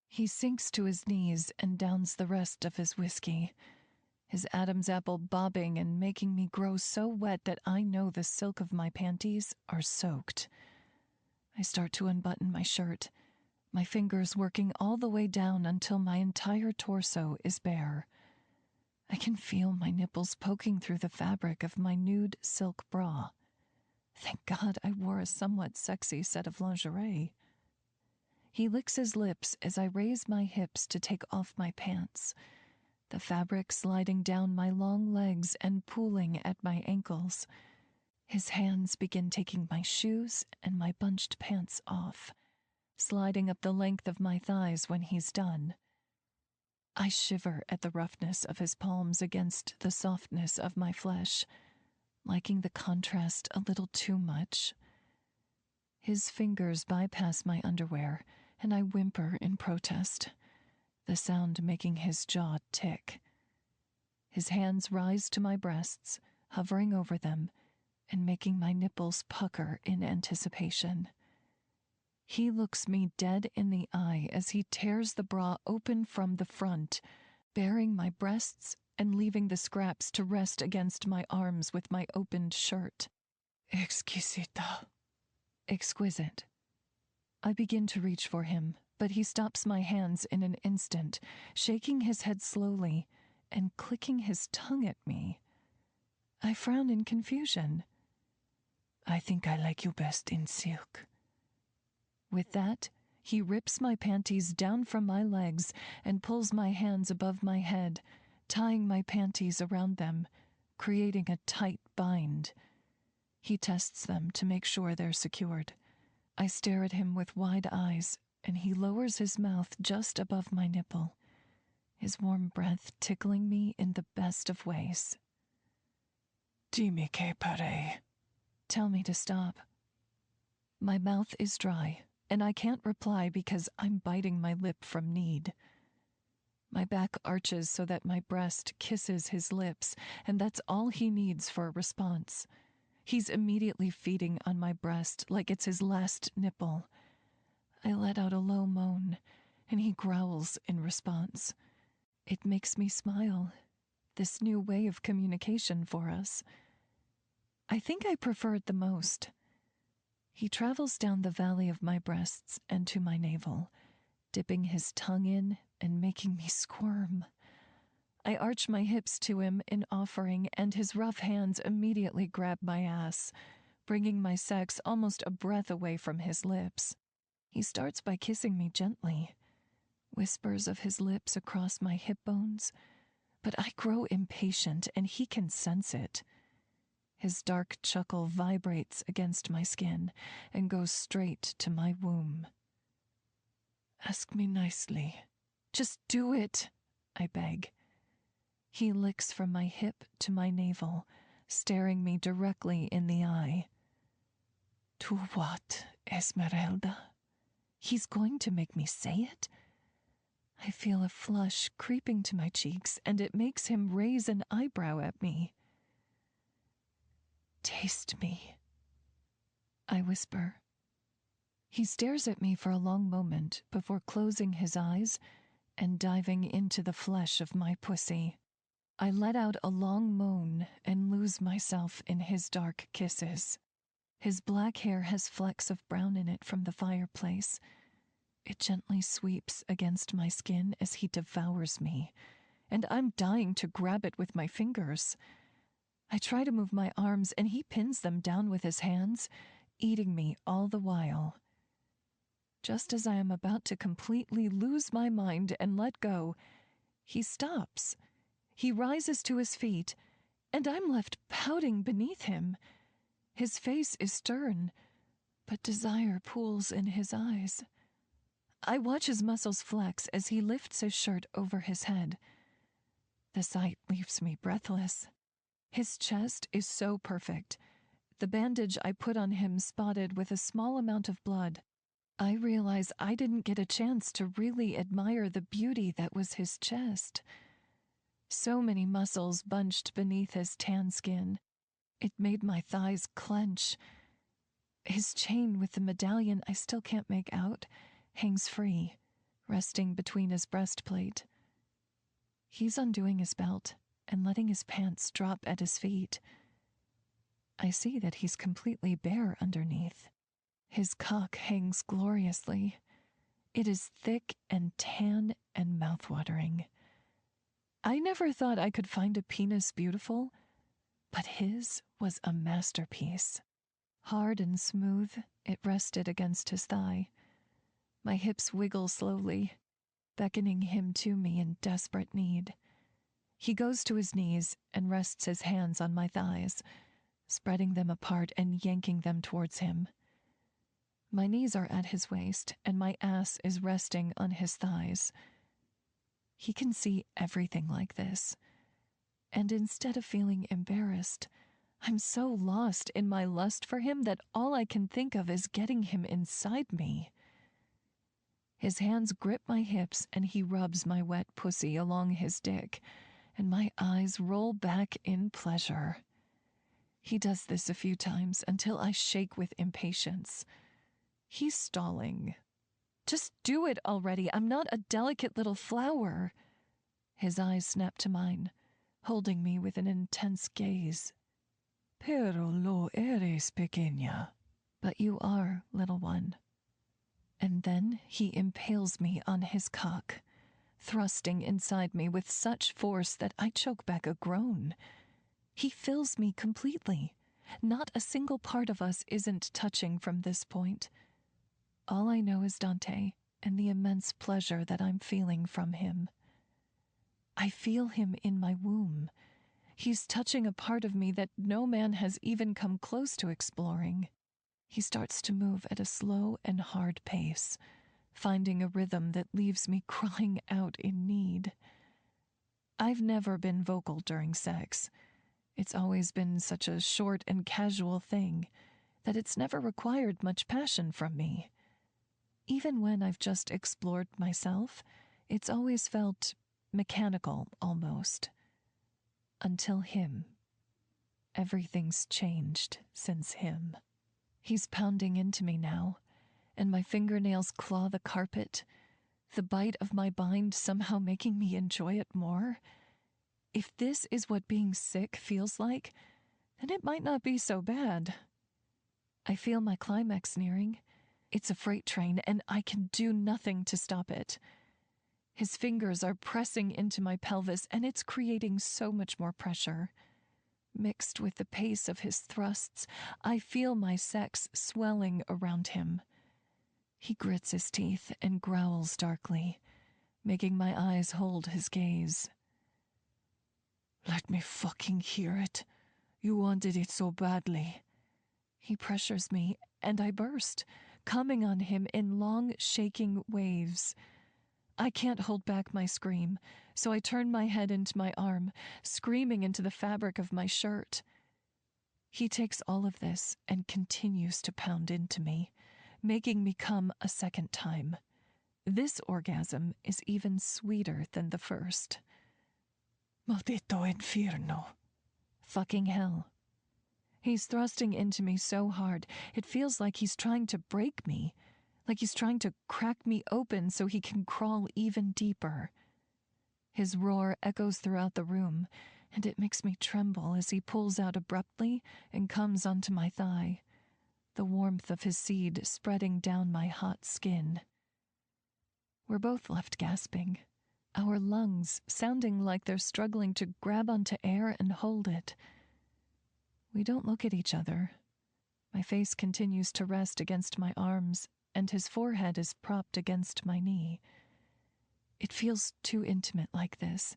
He sinks to his knees and downs the rest of his whiskey, his Adam's apple bobbing and making me grow so wet that I know the silk of my panties are soaked. I start to unbutton my shirt, my fingers working all the way down until my entire torso is bare. I can feel my nipples poking through the fabric of my nude silk bra. Thank God I wore a somewhat sexy set of lingerie. He licks his lips as I raise my hips to take off my pants, the fabric sliding down my long legs and pooling at my ankles. His hands begin taking my shoes and my bunched pants off, sliding up the length of my thighs when he's done. I shiver at the roughness of his palms against the softness of my flesh, liking the contrast a little too much. His fingers bypass my underwear, and I whimper in protest, the sound making his jaw tick. His hands rise to my breasts, hovering over them, and making my nipples pucker in anticipation. He looks me dead in the eye as he tears the bra open from the front, baring my breasts and leaving the scraps to rest against my arms with my opened shirt. Exquisita. Exquisite. I begin to reach for him, but he stops my hands in an instant, shaking his head slowly and clicking his tongue at me. I frown in confusion. I think I like you best in silk. With that, he rips my panties down from my legs and pulls my hands above my head, tying my panties around them, creating a tight bind. He tests them to make sure they're secured. I stare at him with wide eyes, and he lowers his mouth just above my nipple, his warm breath tickling me in the best of ways. Dime que pare. Tell me to stop. My mouth is dry, and I can't reply because I'm biting my lip from need. My back arches so that my breast kisses his lips, and that's all he needs for a response. He's immediately feeding on my breast like it's his last nipple. I let out a low moan, and he growls in response. It makes me smile, this new way of communication for us. I think I prefer it the most. He travels down the valley of my breasts and to my navel, dipping his tongue in and making me squirm. I arch my hips to him in offering, and his rough hands immediately grab my ass, bringing my sex almost a breath away from his lips. He starts by kissing me gently, whispers of his lips across my hip bones, but I grow impatient and he can sense it. His dark chuckle vibrates against my skin and goes straight to my womb. Ask me nicely. Just do it, I beg. He licks from my hip to my navel, staring me directly in the eye. To what, Esmeralda? He's going to make me say it? I feel a flush creeping to my cheeks, and it makes him raise an eyebrow at me. Taste me, I whisper. He stares at me for a long moment before closing his eyes and diving into the flesh of my pussy. I let out a long moan and lose myself in his dark kisses. His black hair has flecks of brown in it from the fireplace. It gently sweeps against my skin as he devours me, and I'm dying to grab it with my fingers. I try to move my arms, and he pins them down with his hands, eating me all the while. Just as I am about to completely lose my mind and let go, he stops. He rises to his feet, and I'm left pouting beneath him. His face is stern, but desire pools in his eyes. I watch his muscles flex as he lifts his shirt over his head. The sight leaves me breathless. His chest is so perfect, the bandage I put on him spotted with a small amount of blood. I realize I didn't get a chance to really admire the beauty that was his chest. So many muscles bunched beneath his tan skin. It made my thighs clench. His chain with the medallion I still can't make out hangs free, resting between his breastplate. He's undoing his belt and letting his pants drop at his feet. I see that he's completely bare underneath. His cock hangs gloriously. It is thick and tan and mouthwatering. I never thought I could find a penis beautiful, but his was a masterpiece. Hard and smooth, it rested against his thigh. My hips wiggle slowly, beckoning him to me in desperate need. He goes to his knees and rests his hands on my thighs, spreading them apart and yanking them towards him. My knees are at his waist, and my ass is resting on his thighs. He can see everything like this, and instead of feeling embarrassed, I'm so lost in my lust for him that all I can think of is getting him inside me. His hands grip my hips, and he rubs my wet pussy along his dick, and my eyes roll back in pleasure. He does this a few times until I shake with impatience. He's stalling. Just do it already. I'm not a delicate little flower. His eyes snap to mine, holding me with an intense gaze. Pero lo eres, pequeña. But you are, little one. And then he impales me on his cock, thrusting inside me with such force that I choke back a groan. He fills me completely. Not a single part of us isn't touching from this point. All I know is Dante and the immense pleasure that I'm feeling from him. I feel him in my womb. He's touching a part of me that no man has even come close to exploring. He starts to move at a slow and hard pace, finding a rhythm that leaves me crying out in need. I've never been vocal during sex. It's always been such a short and casual thing that it's never required much passion from me. Even when I've just explored myself, it's always felt mechanical almost. Until him. Everything's changed since him. He's pounding into me now, and my fingernails claw the carpet, the bite of my bind somehow making me enjoy it more. If this is what being sick feels like, and it might not be so bad. I feel my climax nearing. It's a freight train, and I can do nothing to stop it. His fingers are pressing into my pelvis, and it's creating so much more pressure. Mixed with the pace of his thrusts, I feel my sex swelling around him. He grits his teeth and growls darkly, making my eyes hold his gaze. Let me fucking hear it. You wanted it so badly. He pressures me, and I burst, coming on him in long, shaking waves. I can't hold back my scream, so I turn my head into my arm, screaming into the fabric of my shirt. He takes all of this and continues to pound into me, making me come a second time. This orgasm is even sweeter than the first. Maldito infierno. Fucking hell. He's thrusting into me so hard, it feels like he's trying to break me, like he's trying to crack me open so he can crawl even deeper. His roar echoes throughout the room, and it makes me tremble as he pulls out abruptly and comes onto my thigh, the warmth of his seed spreading down my hot skin. We're both left gasping, our lungs sounding like they're struggling to grab onto air and hold it. We don't look at each other. My face continues to rest against my arms, and his forehead is propped against my knee. It feels too intimate like this,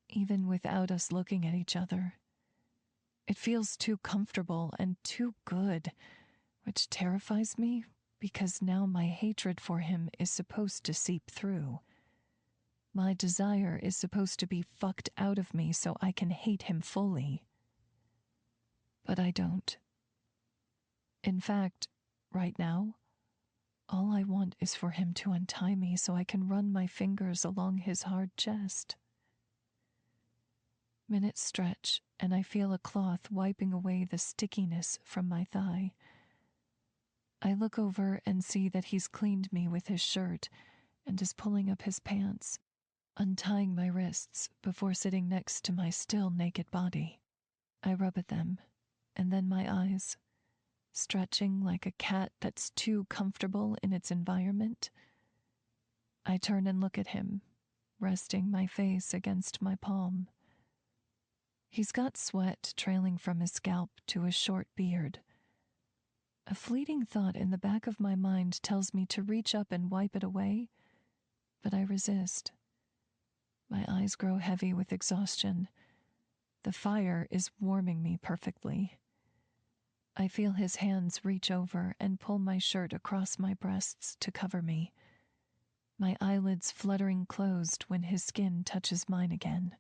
even without us looking at each other. It feels too comfortable and too good, which terrifies me because now my hatred for him is supposed to seep through. My desire is supposed to be fucked out of me so I can hate him fully. But I don't. In fact, right now, all I want is for him to untie me so I can run my fingers along his hard chest. Minutes stretch, and I feel a cloth wiping away the stickiness from my thigh. I look over and see that he's cleaned me with his shirt and is pulling up his pants, untying my wrists before sitting next to my still naked body. I rub at them, and then my eyes, stretching like a cat that's too comfortable in its environment. I turn and look at him, resting my face against my palm. He's got sweat trailing from his scalp to his short beard. A fleeting thought in the back of my mind tells me to reach up and wipe it away, but I resist. My eyes grow heavy with exhaustion. The fire is warming me perfectly. I feel his hands reach over and pull my shirt across my breasts to cover me, my eyelids fluttering closed when his skin touches mine again.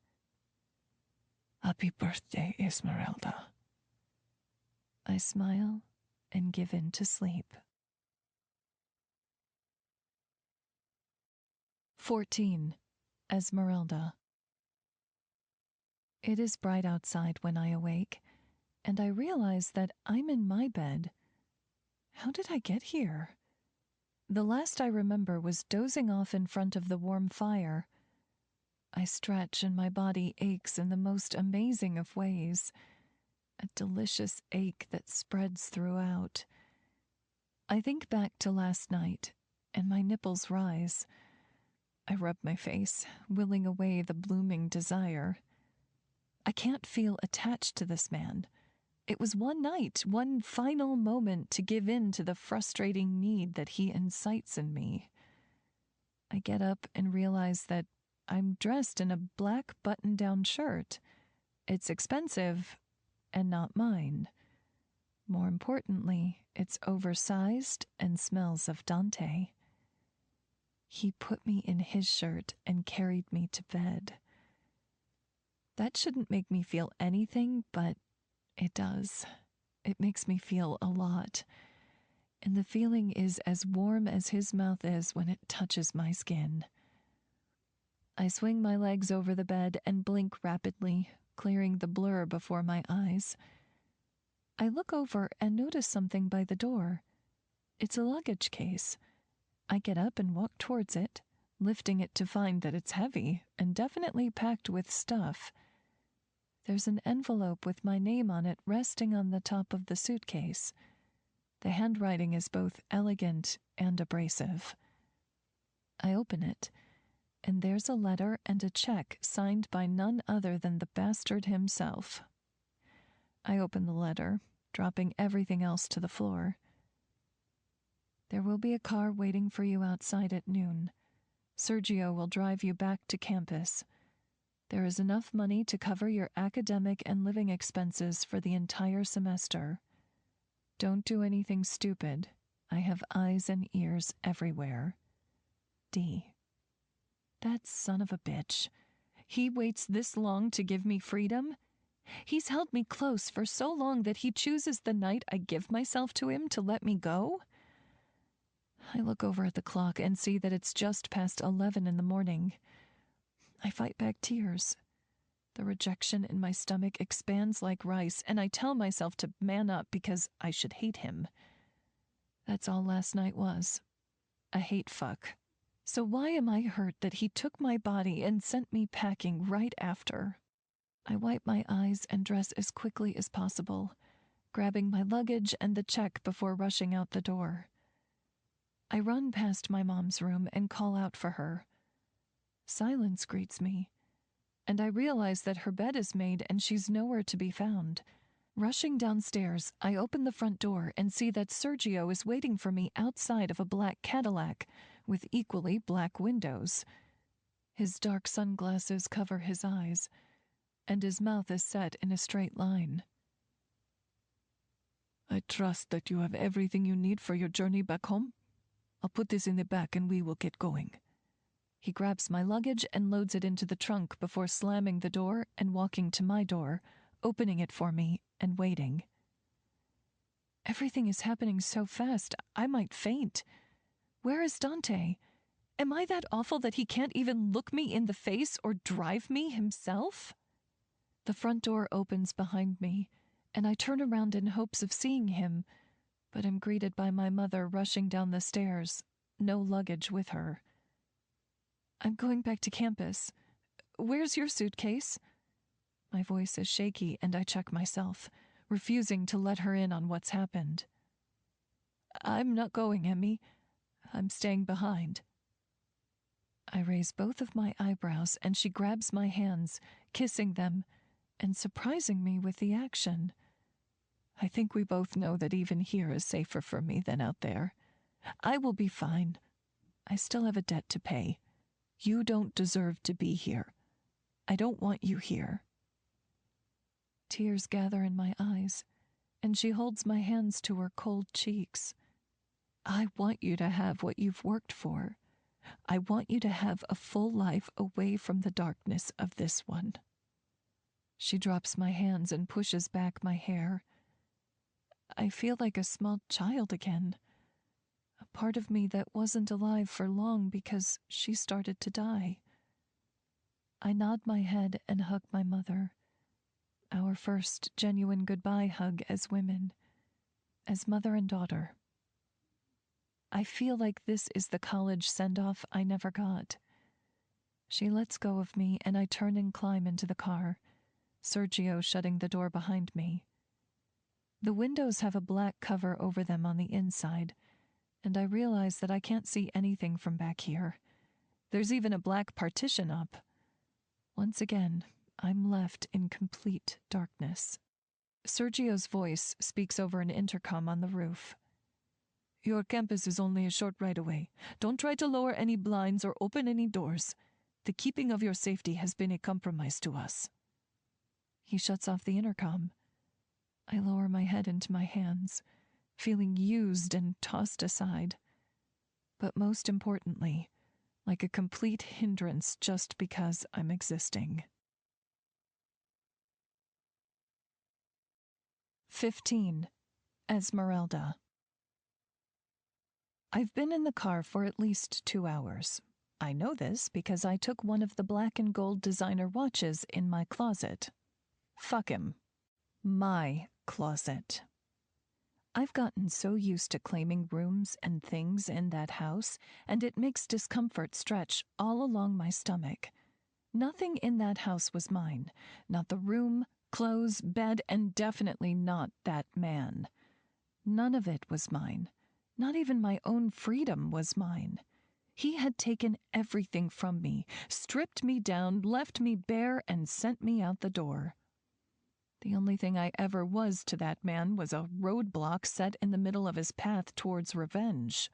Happy birthday, Esmeralda. I smile and give in to sleep. 14. Esmeralda. It is bright outside when I awake, and I realize that I'm in my bed. How did I get here? The last I remember was dozing off in front of the warm fire. I stretch and my body aches in the most amazing of ways, a delicious ache that spreads throughout. I think back to last night, and my nipples rise. I rub my face, willing away the blooming desire. I can't feel attached to this man. It was one night, one final moment to give in to the frustrating need that he incites in me. I get up and realize that I'm dressed in a black button-down shirt. It's expensive, and not mine. More importantly, it's oversized and smells of Dante. He put me in his shirt and carried me to bed. That shouldn't make me feel anything, but it does. It makes me feel a lot. And the feeling is as warm as his mouth is when it touches my skin. I swing my legs over the bed and blink rapidly, clearing the blur before my eyes. I look over and notice something by the door. It's a luggage case. I get up and walk towards it, lifting it to find that it's heavy and definitely packed with stuff. There's an envelope with my name on it resting on the top of the suitcase. The handwriting is both elegant and abrasive. I open it, and there's a letter and a check signed by none other than the bastard himself. I open the letter, dropping everything else to the floor. There will be a car waiting for you outside at noon. Sergio will drive you back to campus. There is enough money to cover your academic and living expenses for the entire semester. Don't do anything stupid. I have eyes and ears everywhere. D. That son of a bitch. He waits this long to give me freedom? He's held me close for so long that he chooses the night I give myself to him to let me go? I look over at the clock and see that it's just past 11 in the morning. I fight back tears. The rejection in my stomach expands like rice, and I tell myself to man up because I should hate him. That's all last night was. A hate fuck. So why am I hurt that he took my body and sent me packing right after? I wipe my eyes and dress as quickly as possible, grabbing my luggage and the check before rushing out the door. I run past my mom's room and call out for her. Silence greets me, and I realize that her bed is made and she's nowhere to be found. Rushing downstairs, I open the front door and see that Sergio is waiting for me outside of a black Cadillac with equally black windows. His dark sunglasses cover his eyes, and his mouth is set in a straight line. I trust that you have everything you need for your journey back home. I'll put this in the back and we will get going. He grabs my luggage and loads it into the trunk before slamming the door and walking to my door, opening it for me and waiting. Everything is happening so fast, I might faint. Where is Dante? Am I that awful that he can't even look me in the face or drive me himself? The front door opens behind me, and I turn around in hopes of seeing him, but am greeted by my mother rushing down the stairs, no luggage with her. I'm going back to campus. Where's your suitcase? My voice is shaky and I check myself, refusing to let her in on what's happened. I'm not going, Emmy. I'm staying behind. I raise both of my eyebrows and she grabs my hands, kissing them, and surprising me with the action. I think we both know that even here is safer for me than out there. I will be fine. I still have a debt to pay. You don't deserve to be here. I don't want you here. Tears gather in my eyes, and she holds my hands to her cold cheeks. I want you to have what you've worked for. I want you to have a full life away from the darkness of this one. She drops my hands and pushes back my hair. I feel like a small child again. A part of me that wasn't alive for long because she started to die. I nod my head and hug my mother. Our first genuine goodbye hug as women, as mother and daughter. I feel like this is the college send-off I never got. She lets go of me and I turn and climb into the car, Sergio shutting the door behind me. The windows have a black cover over them on the inside, and I realize that I can't see anything from back here. There's even a black partition up. Once again, I'm left in complete darkness. Sergio's voice speaks over an intercom on the roof. Your campus is only a short ride away. Don't try to lower any blinds or open any doors. The keeping of your safety has been a compromise to us. He shuts off the intercom. I lower my head into my hands, feeling used and tossed aside. But most importantly, like a complete hindrance just because I'm existing. 15. Esmeralda. I've been in the car for at least 2 hours. I know this because I took one of the black and gold designer watches in my closet. Fuck him. My closet. I've gotten so used to claiming rooms and things in that house, and it makes discomfort stretch all along my stomach. Nothing in that house was mine. Not the room, clothes, bed, and definitely not that man. None of it was mine. Not even my own freedom was mine. He had taken everything from me, stripped me down, left me bare, and sent me out the door. The only thing I ever was to that man was a roadblock set in the middle of his path towards revenge.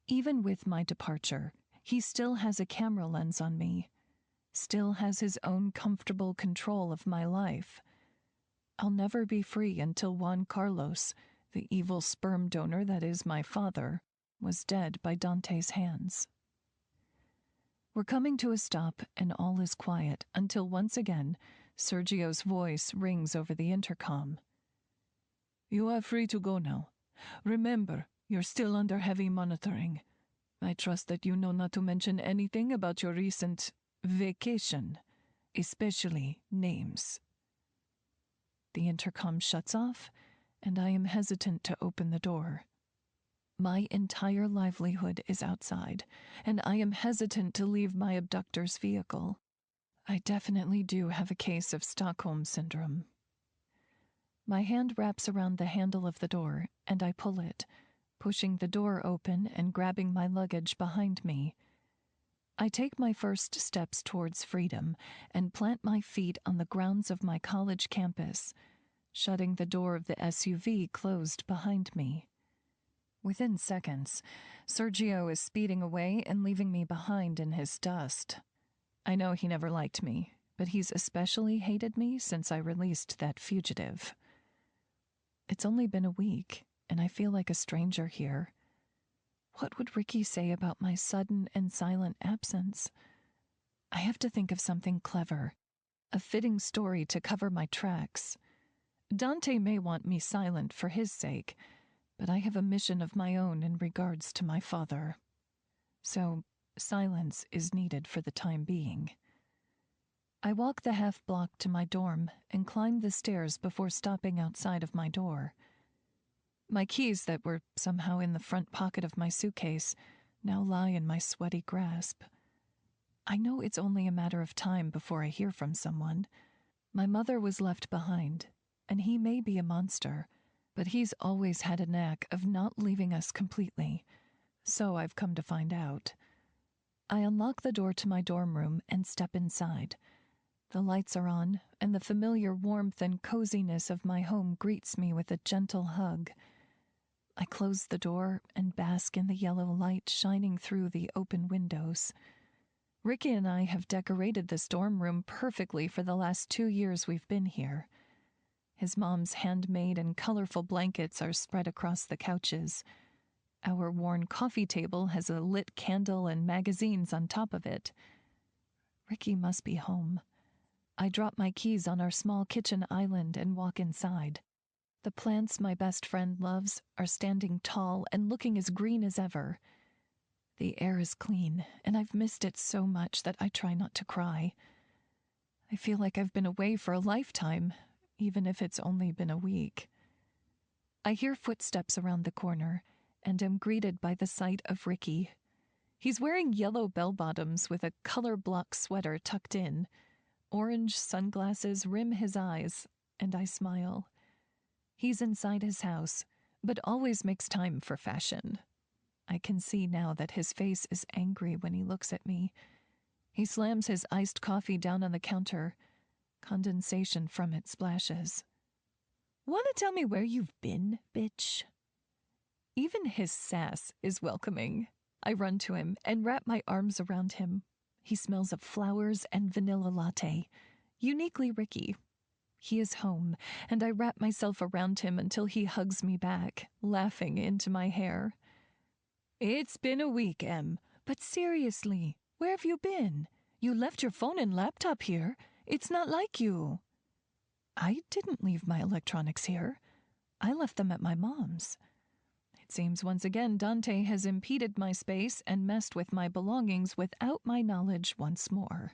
Even with my departure, he still has a camera lens on me, still has his own comfortable control of my life. I'll never be free until Juan Carlos, the evil sperm donor that is my father, was dead by Dante's hands. We're coming to a stop, and all is quiet until once again, Sergio's voice rings over the intercom. You are free to go now. Remember, you're still under heavy monitoring. I trust that you know not to mention anything about your recent vacation, especially names. The intercom shuts off, and I am hesitant to open the door. My entire livelihood is outside, and I am hesitant to leave my abductor's vehicle. I definitely do have a case of Stockholm Syndrome. My hand wraps around the handle of the door, and I pull it, pushing the door open and grabbing my luggage behind me. I take my first steps towards freedom and plant my feet on the grounds of my college campus, shutting the door of the SUV closed behind me. Within seconds, Sergio is speeding away and leaving me behind in his dust. I know he never liked me, but he's especially hated me since I released that fugitive. It's only been a week, and I feel like a stranger here. What would Ricky say about my sudden and silent absence? I have to think of something clever, a fitting story to cover my tracks. Dante may want me silent for his sake, but I have a mission of my own in regards to my father. So, silence is needed for the time being. I walk the half block to my dorm and climb the stairs before stopping outside of my door. My keys that were somehow in the front pocket of my suitcase now lie in my sweaty grasp. I know it's only a matter of time before I hear from someone. My mother was left behind, and he may be a monster, but he's always had a knack of not leaving us completely. So I've come to find out. I unlock the door to my dorm room and step inside. The lights are on, and the familiar warmth and coziness of my home greets me with a gentle hug. I close the door and bask in the yellow light shining through the open windows. Ricky and I have decorated this dorm room perfectly for the last 2 years we've been here. His mom's handmade and colorful blankets are spread across the couches. Our worn coffee table has a lit candle and magazines on top of it. Ricky must be home. I drop my keys on our small kitchen island and walk inside. The plants my best friend loves are standing tall and looking as green as ever. The air is clean, and I've missed it so much that I try not to cry. I feel like I've been away for a lifetime, even if it's only been a week. I hear footsteps around the corner, and am greeted by the sight of Ricky. He's wearing yellow bell-bottoms with a color block sweater tucked in. Orange sunglasses rim his eyes, and I smile. He's inside his house, but always makes time for fashion. I can see now that his face is angry when he looks at me. He slams his iced coffee down on the counter. Condensation from it splashes. "Want to tell me where you've been, bitch?" Even his sass is welcoming. I run to him and wrap my arms around him. He smells of flowers and vanilla latte. Uniquely Ricky. He is home, and I wrap myself around him until he hugs me back, laughing into my hair. "It's been a week, Em. But seriously, where have you been? You left your phone and laptop here. It's not like you." "I didn't leave my electronics here. I left them at my mom's." It seems once again Dante has impeded my space and messed with my belongings without my knowledge once more.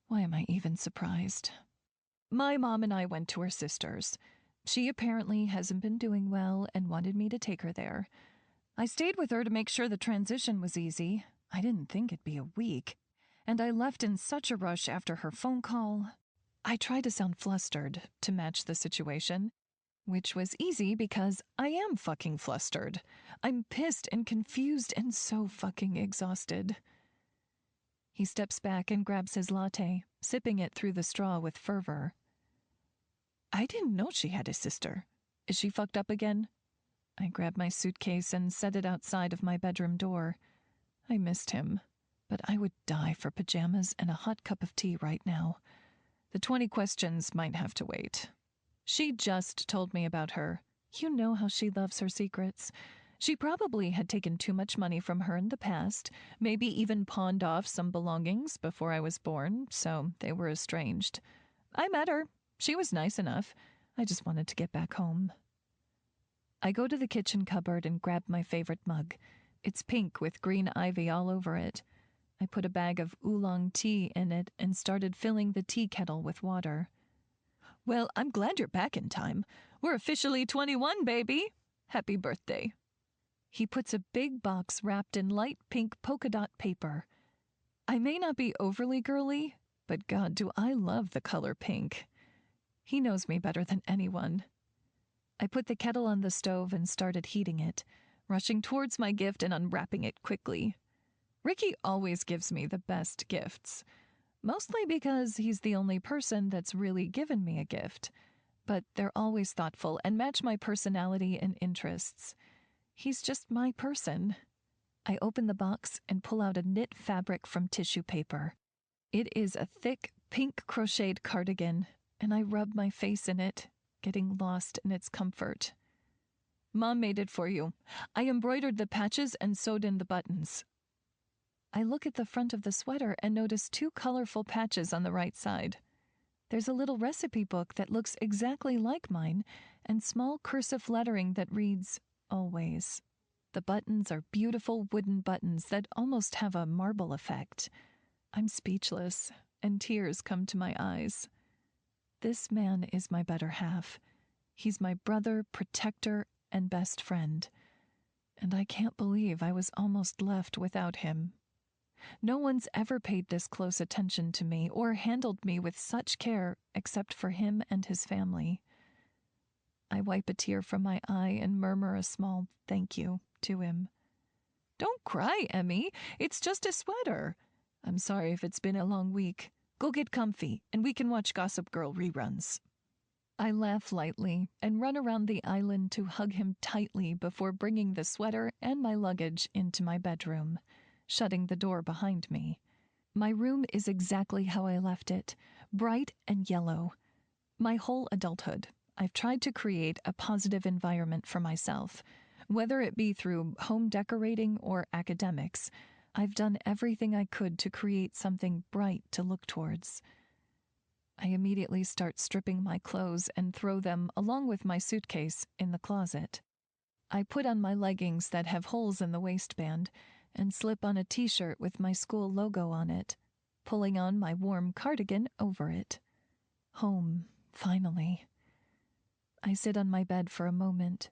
Why am I even surprised? My mom and I went to her sister's. She apparently hasn't been doing well and wanted me to take her there. I stayed with her to make sure the transition was easy. I didn't think it'd be a week. and I left in such a rush after her phone call. I try to sound flustered to match the situation, which was easy because I am fucking flustered. I'm pissed and confused and so fucking exhausted. He steps back and grabs his latte, sipping it through the straw with fervor. I didn't know she had a sister. Is she fucked up again? I grab my suitcase and set it outside of my bedroom door. I missed him, but I would die for pajamas and a hot cup of tea right now. The 20 questions might have to wait. She just told me about her. You know how she loves her secrets. She probably had taken too much money from her in the past, maybe even pawned off some belongings before I was born, so they were estranged. I met her. She was nice enough. I just wanted to get back home. I go to the kitchen cupboard and grab my favorite mug. It's pink with green ivy all over it. I put a bag of oolong tea in it and started filling the tea kettle with water. Well, I'm glad you're back in time. We're officially 21, baby. Happy birthday. He puts a big box wrapped in light pink polka dot paper. I may not be overly girly, but God, do I love the color pink. He knows me better than anyone. I put the kettle on the stove and started heating it, rushing towards my gift and unwrapping it quickly. Ricky always gives me the best gifts, mostly because he's the only person that's really given me a gift, but they're always thoughtful and match my personality and interests. He's just my person. I open the box and pull out a knit fabric from tissue paper. It is a thick, pink crocheted cardigan, and I rub my face in it, getting lost in its comfort. Mom made it for you. I embroidered the patches and sewed in the buttons. I look at the front of the sweater and notice 2 colorful patches on the right side. There's a little recipe book that looks exactly like mine and small cursive lettering that reads, "Always." The buttons are beautiful wooden buttons that almost have a marble effect. I'm speechless, and tears come to my eyes. This man is my better half. He's my brother, protector, and best friend. And I can't believe I was almost left without him. No one's ever paid this close attention to me or handled me with such care except for him and his family. I wipe a tear from my eye and murmur a small thank you to him. Don't cry, Emmy. It's just a sweater. I'm sorry if it's been a long week. Go get comfy, and we can watch Gossip Girl reruns. I laugh lightly and run around the island to hug him tightly before bringing the sweater and my luggage into my bedroom, shutting the door behind me. My room is exactly how I left it, bright and yellow. My whole adulthood, I've tried to create a positive environment for myself. Whether it be through home decorating or academics, I've done everything I could to create something bright to look towards. I immediately start stripping my clothes and throw them, along with my suitcase, in the closet. I put on my leggings that have holes in the waistband and slip on a t-shirt with my school logo on it, pulling on my warm cardigan over it. Home, finally. I sit on my bed for a moment.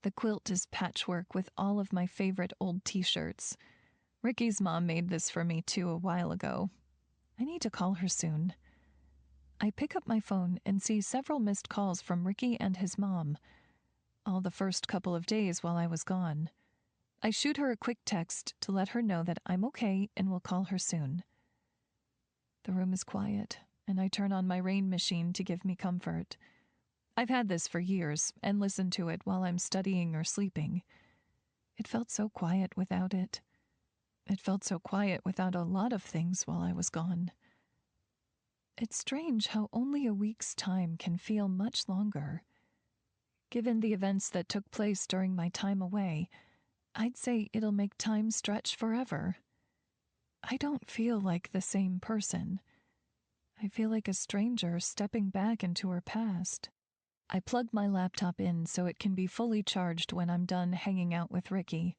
The quilt is patchwork with all of my favorite old t-shirts. Ricky's mom made this for me too a while ago. I need to call her soon. I pick up my phone and see several missed calls from Ricky and his mom, all the first couple of days while I was gone. I shoot her a quick text to let her know that I'm okay and will call her soon. The room is quiet, and I turn on my rain machine to give me comfort. I've had this for years and listen to it while I'm studying or sleeping. It felt so quiet without it. It felt so quiet without a lot of things while I was gone. It's strange how only a week's time can feel much longer. Given the events that took place during my time away, I'd say it'll make time stretch forever. I don't feel like the same person. I feel like a stranger stepping back into her past. I plug my laptop in so it can be fully charged when I'm done hanging out with Ricky.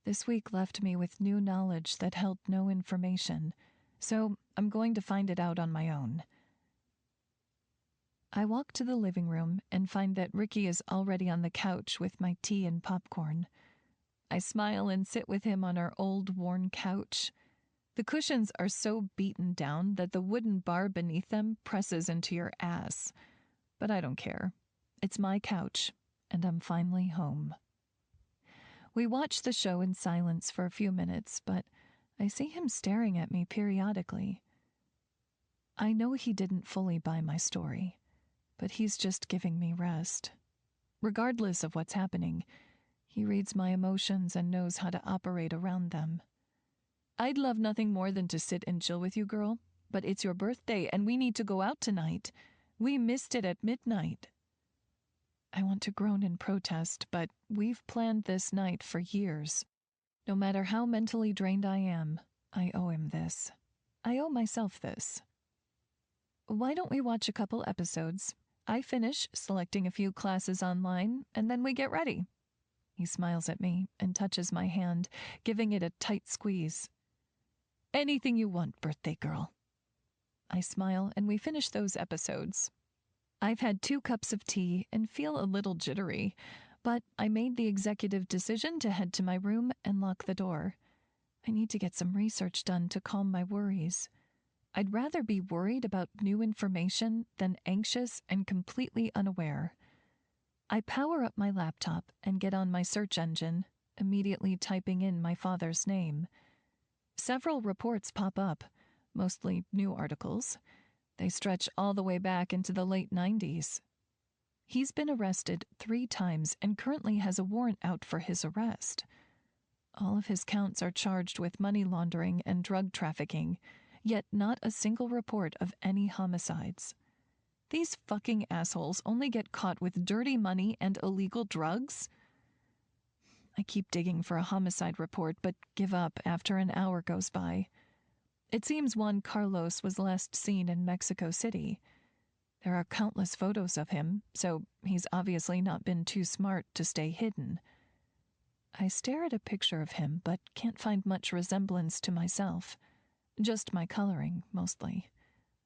This week left me with new knowledge that held no information, so I'm going to find it out on my own. I walk to the living room and find that Ricky is already on the couch with my tea and popcorn. I smile and sit with him on our old, worn couch. The cushions are so beaten down that the wooden bar beneath them presses into your ass. But I don't care. It's my couch, and I'm finally home. We watch the show in silence for a few minutes, but I see him staring at me periodically. I know he didn't fully buy my story, but he's just giving me rest. Regardless of what's happening, he reads my emotions and knows how to operate around them. I'd love nothing more than to sit and chill with you, girl, but it's your birthday and we need to go out tonight. We missed it at midnight. I want to groan in protest, but we've planned this night for years. No matter how mentally drained I am, I owe him this. I owe myself this. Why don't we watch a couple episodes? I finish selecting a few classes online, and then we get ready. He smiles at me and touches my hand, giving it a tight squeeze. Anything you want, birthday girl. I smile, and we finish those episodes. I've had 2 cups of tea and feel a little jittery, but I made the executive decision to head to my room and lock the door. I need to get some research done to calm my worries. I'd rather be worried about new information than anxious and completely unaware. I power up my laptop and get on my search engine, immediately typing in my father's name. Several reports pop up, mostly new articles. They stretch all the way back into the late 90s. He's been arrested 3 times and currently has a warrant out for his arrest. All of his counts are charged with money laundering and drug trafficking, yet not a single report of any homicides. These fucking assholes only get caught with dirty money and illegal drugs? I keep digging for a homicide report, but give up after an hour goes by. It seems Juan Carlos was last seen in Mexico City. There are countless photos of him, so he's obviously not been too smart to stay hidden. I stare at a picture of him, but can't find much resemblance to myself. Just my coloring, mostly.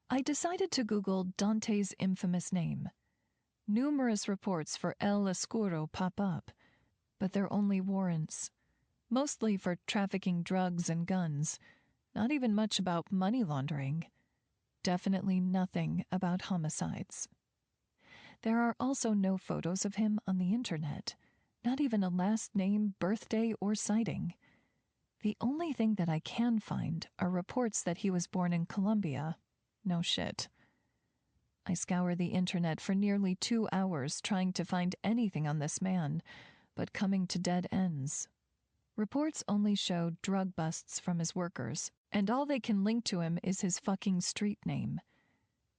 I decided to Google Dante's infamous name. Numerous reports for El Oscuro pop up, but they're only warrants. Mostly for trafficking drugs and guns. Not even much about money laundering. Definitely nothing about homicides. There are also no photos of him on the internet. Not even a last name, birthday, or sighting. The only thing that I can find are reports that he was born in Colombia. No shit. I scour the internet for nearly 2 hours trying to find anything on this man, but coming to dead ends. Reports only show drug busts from his workers, and all they can link to him is his fucking street name.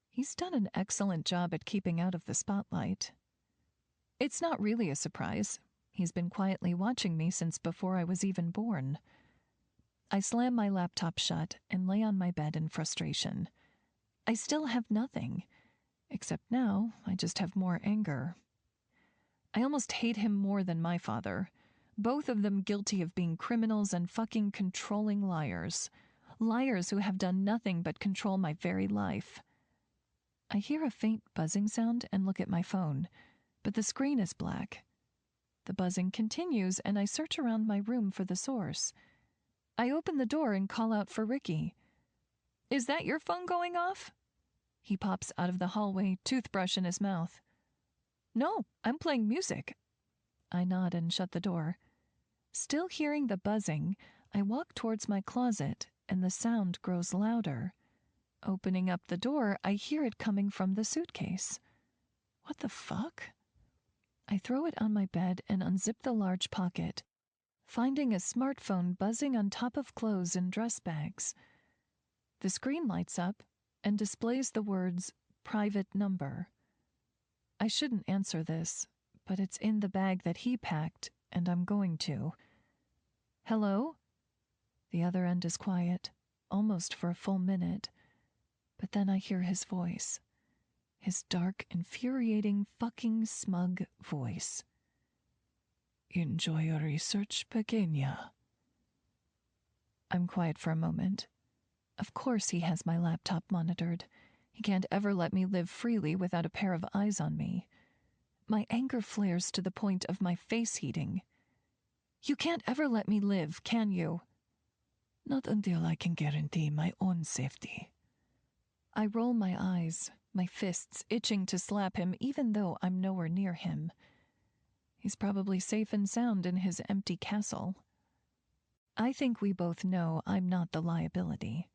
He's done an excellent job at keeping out of the spotlight. It's not really a surprise. He's been quietly watching me since before I was even born. I slam my laptop shut and lay on my bed in frustration. I still have nothing, except now I just have more anger. I almost hate him more than my father. Both of them guilty of being criminals and fucking controlling liars. Liars who have done nothing but control my very life. I hear a faint buzzing sound and look at my phone, but the screen is black. The buzzing continues and I search around my room for the source. I open the door and call out for Ricky. "Is that your phone going off?" He pops out of the hallway, toothbrush in his mouth. "No, I'm playing music." I nod and shut the door. Still hearing the buzzing, I walk towards my closet and the sound grows louder. Opening up the door, I hear it coming from the suitcase. What the fuck? I throw it on my bed and unzip the large pocket, finding a smartphone buzzing on top of clothes and dress bags. The screen lights up and displays the words, "Private number." I shouldn't answer this, but it's in the bag that he packed, and I'm going to. "Hello?" The other end is quiet, almost for a full minute. But then I hear his voice. His dark, infuriating, fucking smug voice. "Enjoy your research, pequeña." I'm quiet for a moment. Of course he has my laptop monitored. He can't ever let me live freely without a pair of eyes on me. My anger flares to the point of my face heating. "You can't ever let me live, can you?" Not until I can guarantee my own safety. I roll my eyes, my fists itching to slap him even though I'm nowhere near him. He's probably safe and sound in his empty castle. I think we both know I'm not the liability.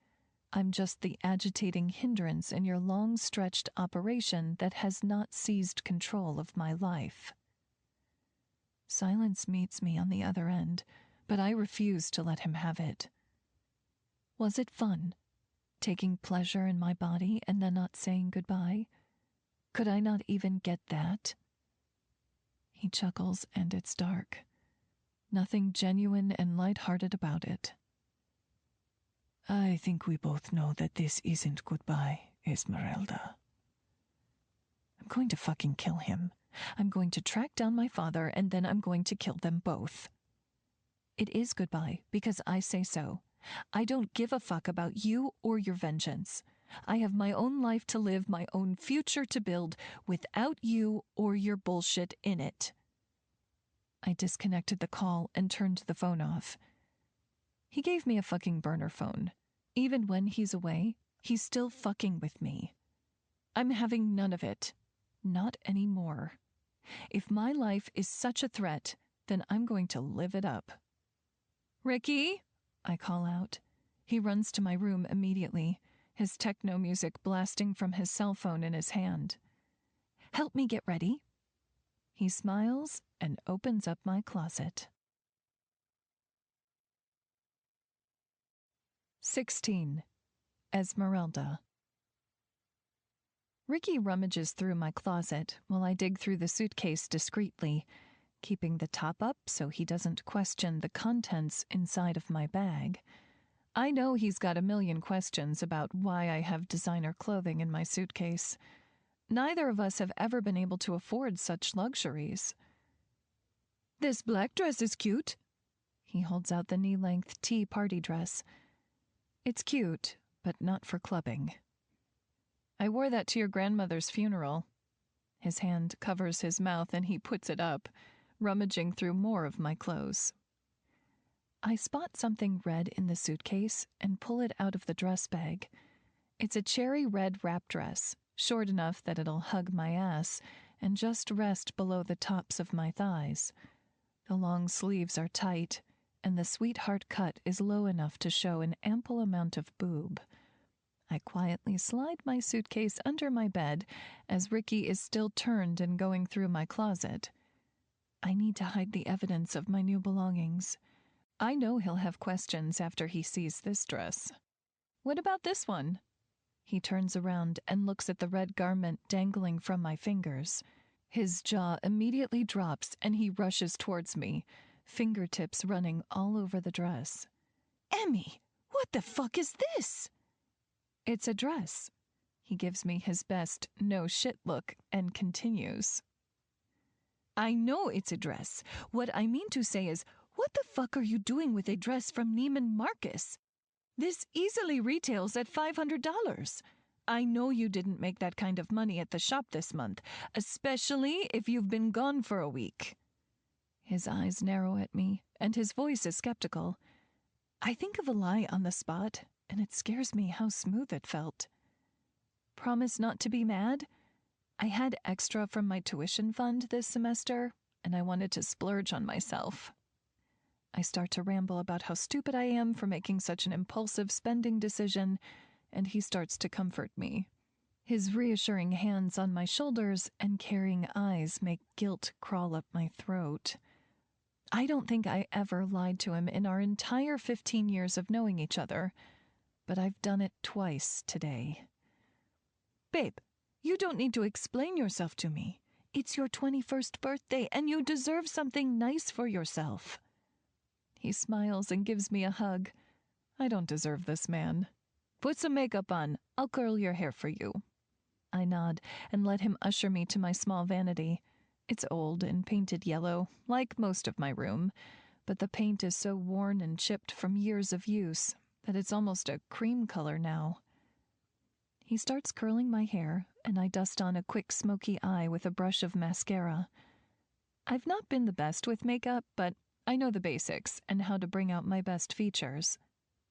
I'm just the agitating hindrance in your long-stretched operation that has not seized control of my life. Silence meets me on the other end, but I refuse to let him have it. Was it fun? Taking pleasure in my body and then not saying goodbye? Could I not even get that? He chuckles and it's dark. Nothing genuine and light-hearted about it. I think we both know that this isn't goodbye, Esmeralda. I'm going to fucking kill him. I'm going to track down my father and then I'm going to kill them both. It is goodbye because I say so. I don't give a fuck about you or your vengeance. I have my own life to live, my own future to build, without you or your bullshit in it. I disconnected the call and turned the phone off. He gave me a fucking burner phone. Even when he's away, he's still fucking with me. I'm having none of it. Not anymore. If my life is such a threat, then I'm going to live it up. Ricky? I call out. He runs to my room immediately, his techno music blasting from his cell phone in his hand. Help me get ready. He smiles and opens up my closet. 16. Esmeralda. Ricky rummages through my closet while I dig through the suitcase discreetly, keeping the top up so he doesn't question the contents inside of my bag. I know he's got a million questions about why I have designer clothing in my suitcase. Neither of us have ever been able to afford such luxuries. This black dress is cute. He holds out the knee-length tea party dress. It's cute, but not for clubbing. I wore that to your grandmother's funeral. His hand covers his mouth and he puts it up, rummaging through more of my clothes. I spot something red in the suitcase and pull it out of the dress bag. It's a cherry red wrap dress, short enough that it'll hug my ass and just rest below the tops of my thighs. The long sleeves are tight, and the sweetheart cut is low enough to show an ample amount of boob. I quietly slide my suitcase under my bed as Ricky is still turned and going through my closet. I need to hide the evidence of my new belongings. I know he'll have questions after he sees this dress. What about this one? He turns around and looks at the red garment dangling from my fingers. His jaw immediately drops and he rushes towards me, fingertips running all over the dress. Emmy, what the fuck is this? It's a dress. He gives me his best no shit look and continues. I know it's a dress. What I mean to say is, what the fuck are you doing with a dress from Neiman Marcus? This easily retails at $500. I know you didn't make that kind of money at the shop this month, especially if you've been gone for a week. His eyes narrow at me, and his voice is skeptical. I think of a lie on the spot, and it scares me how smooth it felt. Promise not to be mad? I had extra from my tuition fund this semester, and I wanted to splurge on myself. I start to ramble about how stupid I am for making such an impulsive spending decision, and he starts to comfort me. His reassuring hands on my shoulders and caring eyes make guilt crawl up my throat. I don't think I ever lied to him in our entire 15 years of knowing each other, but I've done it twice today. Babe, you don't need to explain yourself to me. It's your 21st birthday, and you deserve something nice for yourself. He smiles and gives me a hug. I don't deserve this man. Put some makeup on. I'll curl your hair for you. I nod and let him usher me to my small vanity. It's old and painted yellow, like most of my room, but the paint is so worn and chipped from years of use that it's almost a cream color now. He starts curling my hair, and I dust on a quick smoky eye with a brush of mascara. I've not been the best with makeup, but I know the basics and how to bring out my best features.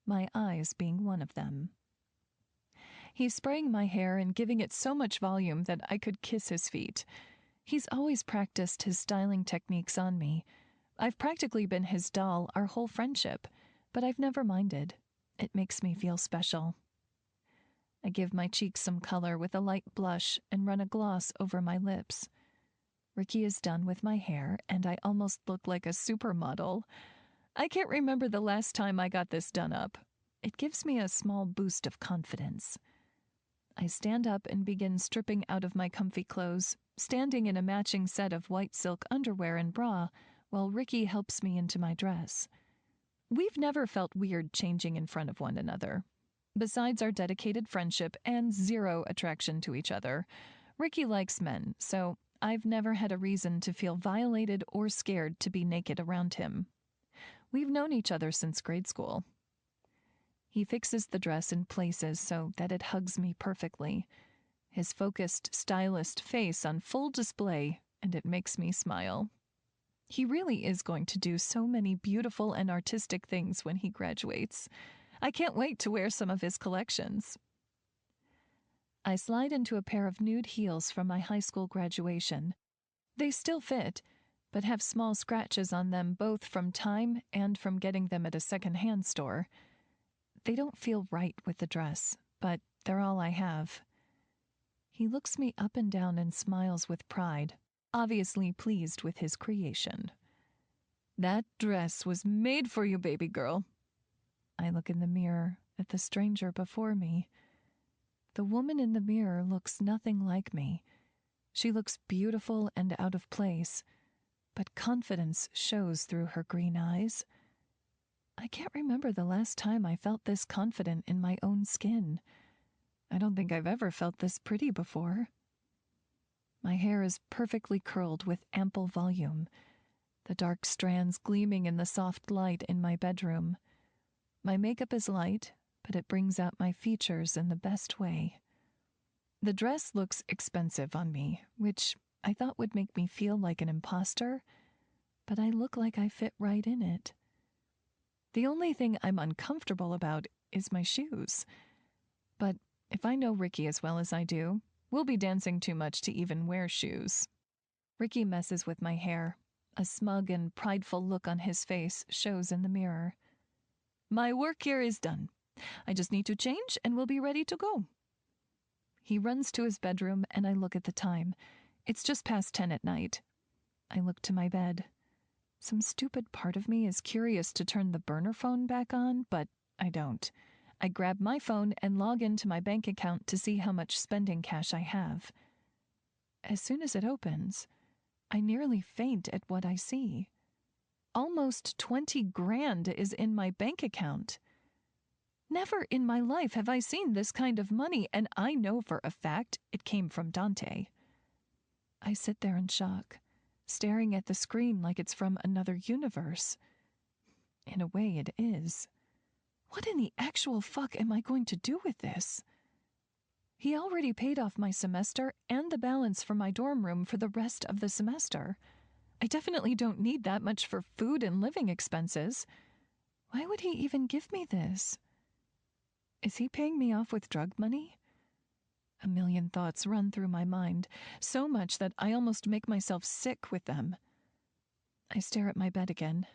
my eyes being one of them. He's spraying my hair and giving it so much volume that I could kiss his feet. He's always practiced his styling techniques on me. I've practically been his doll our whole friendship, but I've never minded. It makes me feel special. I give my cheeks some color with a light blush and run a gloss over my lips. Ricky is done with my hair, and I almost look like a supermodel. I can't remember the last time I got this done up. It gives me a small boost of confidence. I stand up and begin stripping out of my comfy clothes, standing in a matching set of white silk underwear and bra, while Ricky helps me into my dress. We've never felt weird changing in front of one another. Besides our dedicated friendship and zero attraction to each other, Ricky likes men, so I've never had a reason to feel violated or scared to be naked around him. We've known each other since grade school. He fixes the dress in places so that it hugs me perfectly. His focused, stylist face on full display, and it makes me smile. He really is going to do so many beautiful and artistic things when he graduates. I can't wait to wear some of his collections. I slide into a pair of nude heels from my high school graduation. They still fit, but have small scratches on them both from time and from getting them at a second-hand store. They don't feel right with the dress, but they're all I have. He looks me up and down and smiles with pride, obviously pleased with his creation. "That dress was made for you, baby girl." I look in the mirror at the stranger before me. The woman in the mirror looks nothing like me. She looks beautiful and out of place, but confidence shows through her green eyes. I can't remember the last time I felt this confident in my own skin. I don't think I've ever felt this pretty before. My hair is perfectly curled with ample volume, the dark strands gleaming in the soft light in my bedroom. My makeup is light, but it brings out my features in the best way. The dress looks expensive on me, which I thought would make me feel like an imposter, but I look like I fit right in it. The only thing I'm uncomfortable about is my shoes. But if I know Ricky as well as I do, we'll be dancing too much to even wear shoes. Ricky messes with my hair. A smug and prideful look on his face shows in the mirror. "My work here is done. I just need to change and we'll be ready to go." He runs to his bedroom and I look at the time. It's just past 10 at night. I look to my bed. Some stupid part of me is curious to turn the burner phone back on, but I don't. I grab my phone and log into my bank account to see how much spending cash I have. As soon as it opens, I nearly faint at what I see. Almost 20 grand is in my bank account. Never in my life have I seen this kind of money, and I know for a fact it came from Dante. I sit there in shock, staring at the screen like it's from another universe. In a way, it is. What in the actual fuck am I going to do with this? He already paid off my semester and the balance for my dorm room for the rest of the semester. I definitely don't need that much for food and living expenses. Why would he even give me this? Is he paying me off with drug money? A million thoughts run through my mind, so much that I almost make myself sick with them. I stare at my bed again,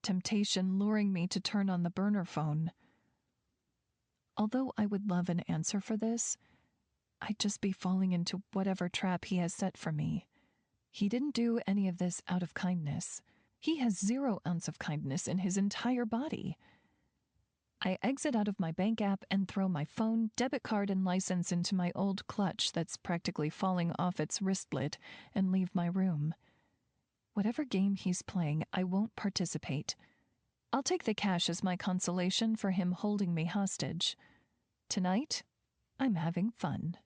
temptation luring me to turn on the burner phone. Although I would love an answer for this, I'd just be falling into whatever trap he has set for me. He didn't do any of this out of kindness. He has 0 ounce of kindness in his entire body. I exit out of my bank app and throw my phone, debit card, and license into my old clutch that's practically falling off its wristlet and leave my room. Whatever game he's playing, I won't participate. I'll take the cash as my consolation for him holding me hostage. Tonight, I'm having fun.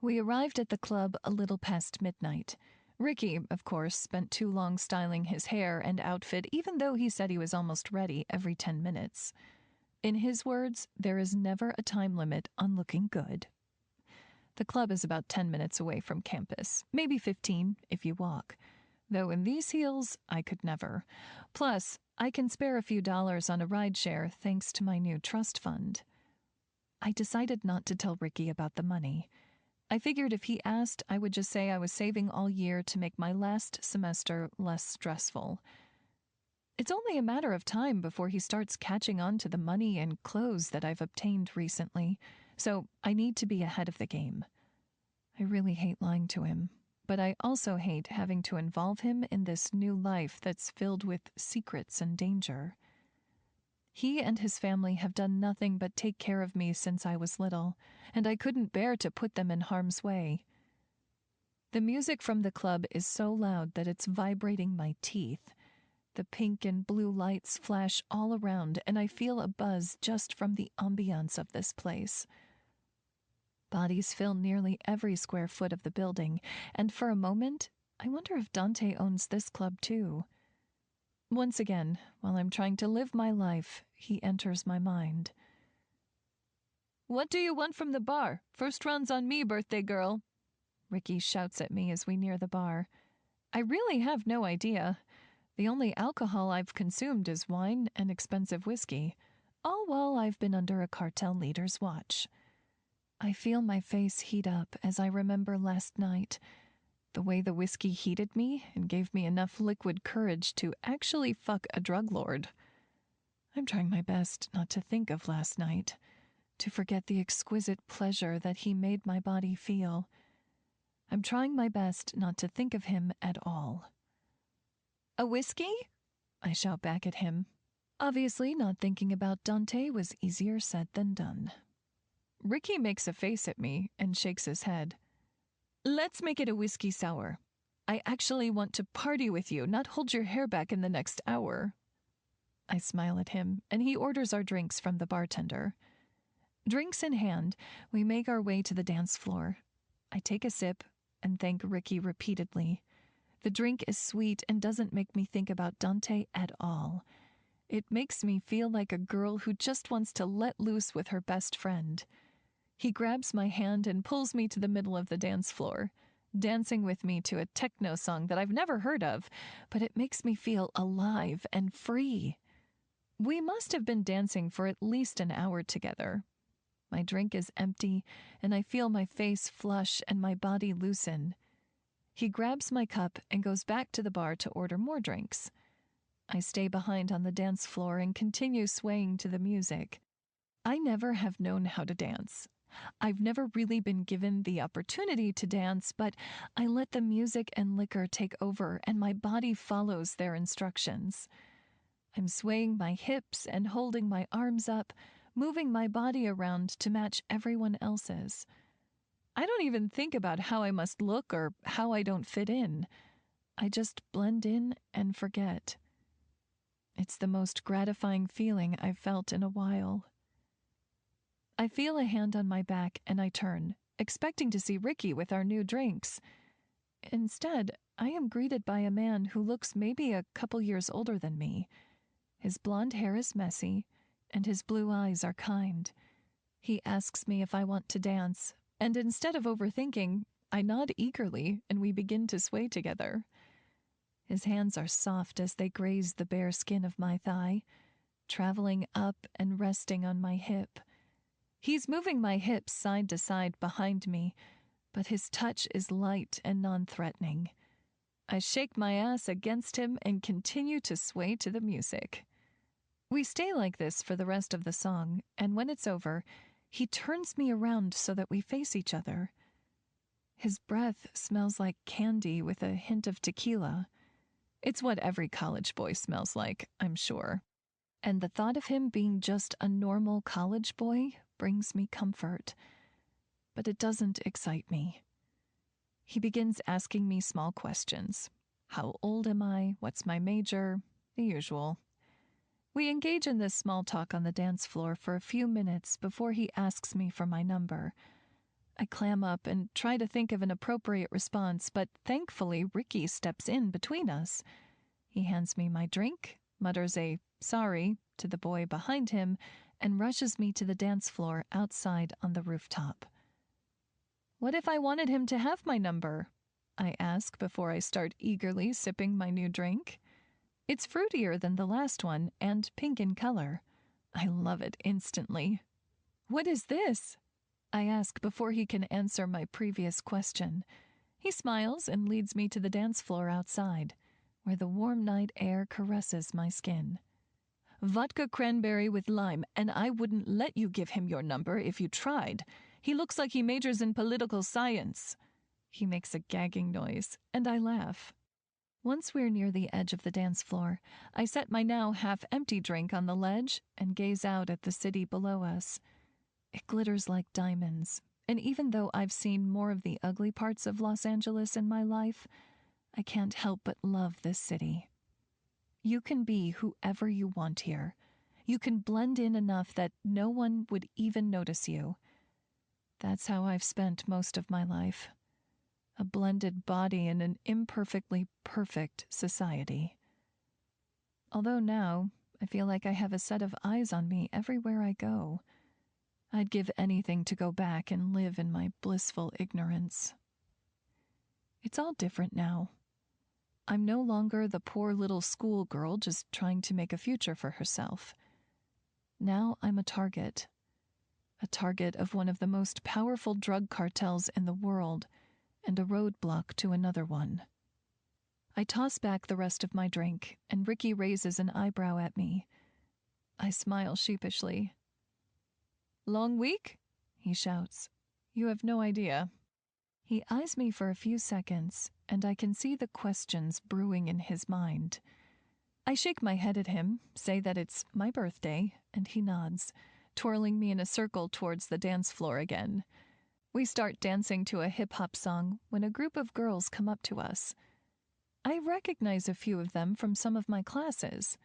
We arrived at the club a little past midnight. Ricky, of course, spent too long styling his hair and outfit, even though he said he was almost ready every 10 minutes. In his words, there is never a time limit on looking good. The club is about 10 minutes away from campus, maybe 15 if you walk. Though in these heels, I could never. Plus, I can spare a few dollars on a rideshare thanks to my new trust fund. I decided not to tell Ricky about the money. I figured if he asked, I would just say I was saving all year to make my last semester less stressful. It's only a matter of time before he starts catching on to the money and clothes that I've obtained recently, so I need to be ahead of the game. I really hate lying to him, but I also hate having to involve him in this new life that's filled with secrets and danger. He and his family have done nothing but take care of me since I was little, and I couldn't bear to put them in harm's way. The music from the club is so loud that it's vibrating my teeth. The pink and blue lights flash all around, and I feel a buzz just from the ambiance of this place. Bodies fill nearly every square foot of the building, and for a moment, I wonder if Dante owns this club too. Once again, while I'm trying to live my life, he enters my mind. "What do you want from the bar? First round's on me, birthday girl," Ricky shouts at me as we near the bar. I really have no idea. The only alcohol I've consumed is wine and expensive whiskey, all while I've been under a cartel leader's watch. I feel my face heat up as I remember last night, the way the whiskey heated me and gave me enough liquid courage to actually fuck a drug lord. I'm trying my best not to think of last night, to forget the exquisite pleasure that he made my body feel. I'm trying my best not to think of him at all. "A whiskey?" I shout back at him. Obviously, not thinking about Dante was easier said than done. Ricky makes a face at me and shakes his head. "Let's make it a whiskey sour. I actually want to party with you, not hold your hair back in the next hour." I smile at him, and he orders our drinks from the bartender. Drinks in hand, we make our way to the dance floor. I take a sip and thank Ricky repeatedly. The drink is sweet and doesn't make me think about Dante at all. It makes me feel like a girl who just wants to let loose with her best friend. He grabs my hand and pulls me to the middle of the dance floor, dancing with me to a techno song that I've never heard of, but it makes me feel alive and free. We must have been dancing for at least an hour together. My drink is empty, and I feel my face flush and my body loosen. He grabs my cup and goes back to the bar to order more drinks. I stay behind on the dance floor and continue swaying to the music. I never have known how to dance. I've never really been given the opportunity to dance, but I let the music and liquor take over, and my body follows their instructions. I'm swaying my hips and holding my arms up, moving my body around to match everyone else's. I don't even think about how I must look or how I don't fit in. I just blend in and forget. It's the most gratifying feeling I've felt in a while. I feel a hand on my back and I turn, expecting to see Ricky with our new drinks. Instead, I am greeted by a man who looks maybe a couple years older than me. His blonde hair is messy, and his blue eyes are kind. He asks me if I want to dance, and instead of overthinking, I nod eagerly and we begin to sway together. His hands are soft as they graze the bare skin of my thigh, traveling up and resting on my hip. He's moving my hips side to side behind me, but his touch is light and non-threatening. I shake my ass against him and continue to sway to the music. We stay like this for the rest of the song, and when it's over, he turns me around so that we face each other. His breath smells like candy with a hint of tequila. It's what every college boy smells like, I'm sure. And the thought of him being just a normal college boy brings me comfort. But it doesn't excite me. He begins asking me small questions. How old am I? What's my major? The usual. We engage in this small talk on the dance floor for a few minutes before he asks me for my number. I clam up and try to think of an appropriate response, but thankfully Ricky steps in between us. He hands me my drink, mutters a "sorry" to the boy behind him, and rushes me to the dance floor outside on the rooftop. What if I wanted him to have my number? I ask before I start eagerly sipping my new drink. It's fruitier than the last one and pink in color. I love it instantly. What is this? I ask before he can answer my previous question. He smiles and leads me to the dance floor outside, where the warm night air caresses my skin. Vodka cranberry with lime, and I wouldn't let you give him your number if you tried. He looks like he majors in political science. He makes a gagging noise, and I laugh. Once we're near the edge of the dance floor, I set my now half-empty drink on the ledge and gaze out at the city below us. It glitters like diamonds, and even though I've seen more of the ugly parts of Los Angeles in my life, I can't help but love this city. You can be whoever you want here. You can blend in enough that no one would even notice you. That's how I've spent most of my life. A blended body in an imperfectly perfect society. Although now, I feel like I have a set of eyes on me everywhere I go. I'd give anything to go back and live in my blissful ignorance. It's all different now. I'm no longer the poor little schoolgirl just trying to make a future for herself. Now I'm a target of one of the most powerful drug cartels in the world, and a roadblock to another one. I toss back the rest of my drink, and Ricky raises an eyebrow at me. I smile sheepishly. "Long week?" he shouts. "You have no idea." He eyes me for a few seconds, and I can see the questions brewing in his mind. I shake my head at him, say that it's my birthday, and he nods, twirling me in a circle towards the dance floor again. We start dancing to a hip-hop song when a group of girls come up to us. I recognize a few of them from some of my classes.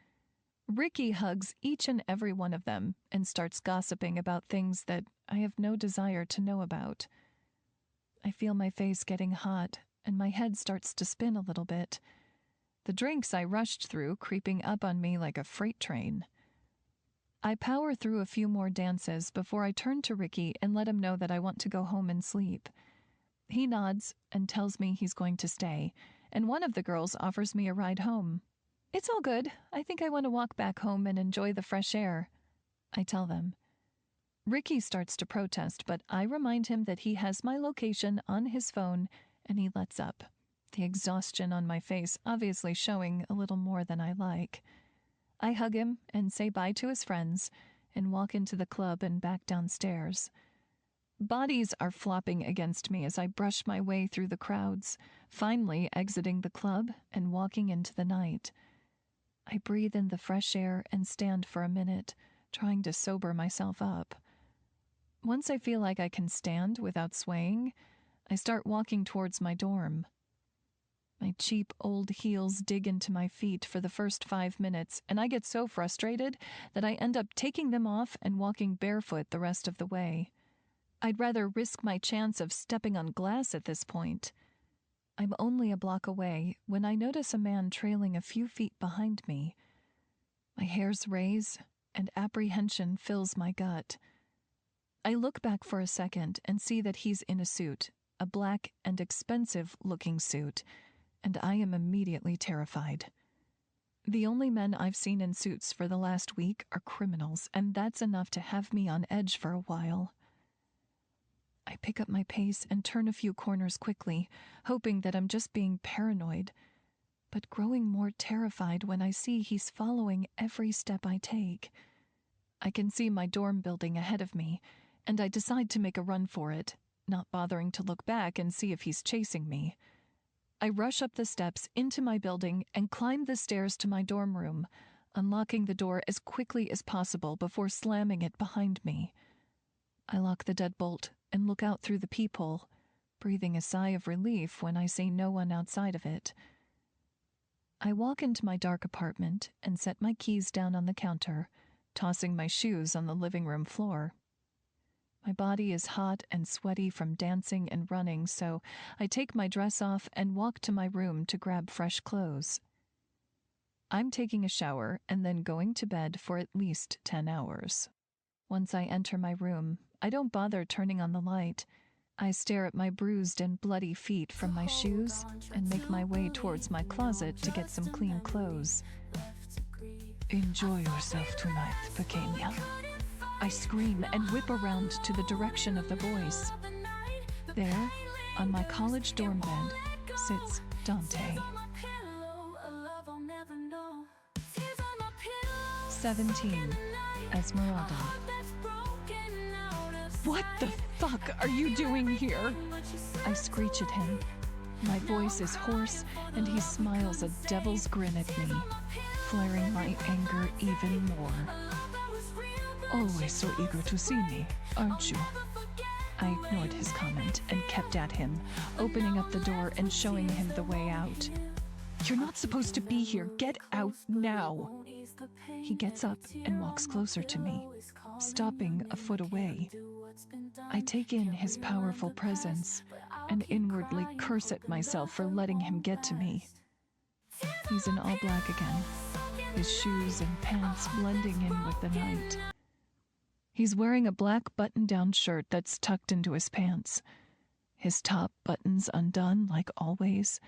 Ricky hugs each and every one of them and starts gossiping about things that I have no desire to know about. I feel my face getting hot, and my head starts to spin a little bit. The drinks I rushed through creeping up on me like a freight train. I power through a few more dances before I turn to Ricky and let him know that I want to go home and sleep. He nods and tells me he's going to stay, and one of the girls offers me a ride home. "It's all good. I think I want to walk back home and enjoy the fresh air," I tell them. Ricky starts to protest, but I remind him that he has my location on his phone, and he lets up, the exhaustion on my face obviously showing a little more than I like. I hug him and say bye to his friends and walk into the club and back downstairs. Bodies are flopping against me as I brush my way through the crowds, finally exiting the club and walking into the night. I breathe in the fresh air and stand for a minute, trying to sober myself up. Once I feel like I can stand without swaying, I start walking towards my dorm. My cheap old heels dig into my feet for the first 5 minutes, and I get so frustrated that I end up taking them off and walking barefoot the rest of the way. I'd rather risk my chance of stepping on glass at this point. I'm only a block away when I notice a man trailing a few feet behind me. My hairs raise, and apprehension fills my gut. I look back for a second and see that he's in a suit, a black and expensive-looking suit, and I am immediately terrified. The only men I've seen in suits for the last week are criminals, and that's enough to have me on edge for a while. I pick up my pace and turn a few corners quickly, hoping that I'm just being paranoid, but growing more terrified when I see he's following every step I take. I can see my dorm building ahead of me, and I decide to make a run for it, not bothering to look back and see if he's chasing me. I rush up the steps into my building and climb the stairs to my dorm room, unlocking the door as quickly as possible before slamming it behind me. I lock the deadbolt and look out through the peephole, breathing a sigh of relief when I see no one outside of it. I walk into my dark apartment and set my keys down on the counter, tossing my shoes on the living room floor. My body is hot and sweaty from dancing and running, so I take my dress off and walk to my room to grab fresh clothes. I'm taking a shower and then going to bed for at least 10 hours. Once I enter my room, I don't bother turning on the light. I stare at my bruised and bloody feet from my shoes and make my way towards my closet to get some clean clothes. Enjoy yourself tonight, pequeña. I scream and whip around to the direction of the boys. There, on my college dorm bed, sits Dante. 17, Esmeralda. What the fuck are you doing here? I screech at him. My voice is hoarse, and he smiles a devil's grin at me, flaring my anger even more. Always so eager to see me, aren't you? I ignored his comment and kept at him, opening up the door and showing him the way out. You're not supposed to be here. Get out now. He gets up and walks closer to me, stopping a foot away. I take in his powerful presence and inwardly curse at myself for letting him get to me. He's in all black again, his shoes and pants blending in with the night. He's wearing a black button-down shirt that's tucked into his pants, his top buttons undone like always,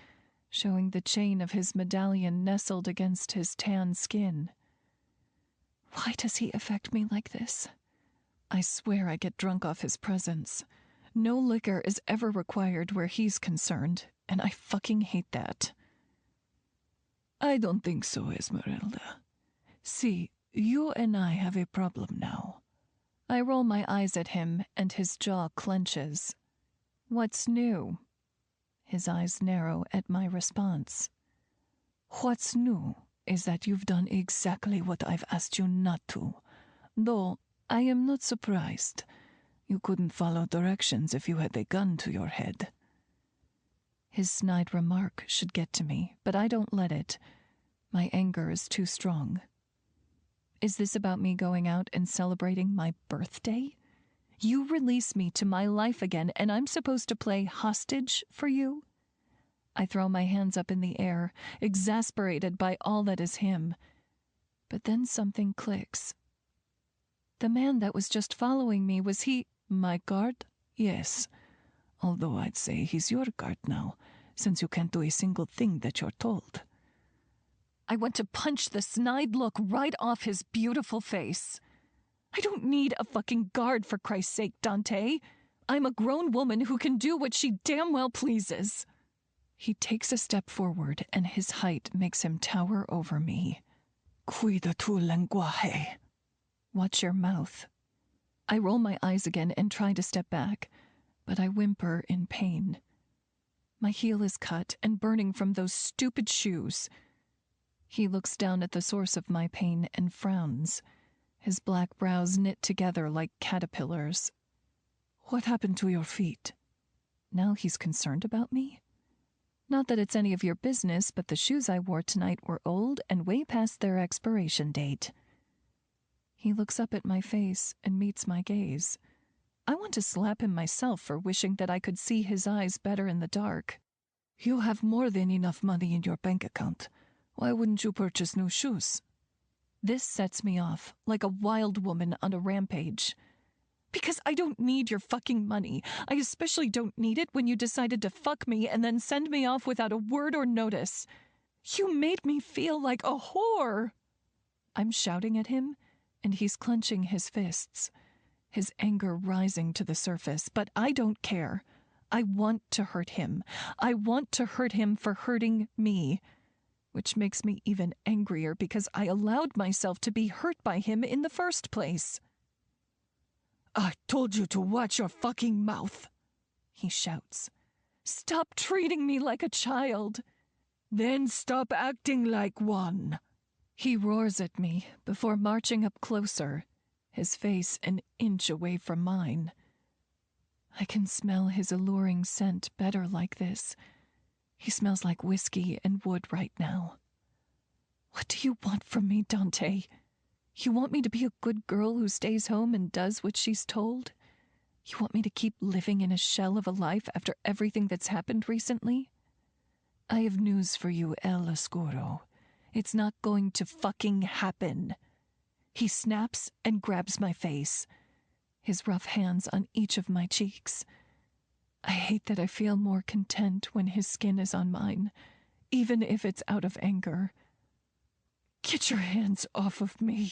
showing the chain of his medallion nestled against his tan skin. Why does he affect me like this? I swear I get drunk off his presence. No liquor is ever required where he's concerned, and I fucking hate that. I don't think so, Esmeralda. See, you and I have a problem now. I roll my eyes at him, and his jaw clenches. What's new? His eyes narrow at my response. What's new is that you've done exactly what I've asked you not to. Though, I am not surprised. You couldn't follow directions if you had a gun to your head. His snide remark should get to me, but I don't let it. My anger is too strong. Is this about me going out and celebrating my birthday? You release me to my life again, and I'm supposed to play hostage for you? I throw my hands up in the air, exasperated by all that is him. But then something clicks. The man that was just following me, was he my guard? Yes. Although I'd say he's your guard now, since you can't do a single thing that you're told. I want to punch the snide look right off his beautiful face. I don't need a fucking guard, for Christ's sake, Dante. I'm a grown woman who can do what she damn well pleases. He takes a step forward, and his height makes him tower over me. Cuida tu lenguaje. Watch your mouth. I roll my eyes again and try to step back, but I whimper in pain. My heel is cut and burning from those stupid shoes. He looks down at the source of my pain and frowns, his black brows knit together like caterpillars. What happened to your feet? Now he's concerned about me? Not that it's any of your business, but the shoes I wore tonight were old and way past their expiration date. He looks up at my face and meets my gaze. I want to slap him myself for wishing that I could see his eyes better in the dark. You have more than enough money in your bank account. Why wouldn't you purchase new shoes? This sets me off, like a wild woman on a rampage. Because I don't need your fucking money. I especially don't need it when you decided to fuck me and then send me off without a word or notice. You made me feel like a whore. I'm shouting at him, and he's clenching his fists, his anger rising to the surface, but I don't care. I want to hurt him. I want to hurt him for hurting me. Which makes me even angrier because I allowed myself to be hurt by him in the first place. I told you to watch your fucking mouth, he shouts. Stop treating me like a child. Then stop acting like one. He roars at me before marching up closer, his face an inch away from mine. I can smell his alluring scent better like this. He smells like whiskey and wood right now. What do you want from me, Dante? You want me to be a good girl who stays home and does what she's told? You want me to keep living in a shell of a life after everything that's happened recently? I have news for you, El Oscuro. It's not going to fucking happen. He snaps and grabs my face, his rough hands on each of my cheeks. I hate that I feel more content when his skin is on mine, even if it's out of anger. Get your hands off of me.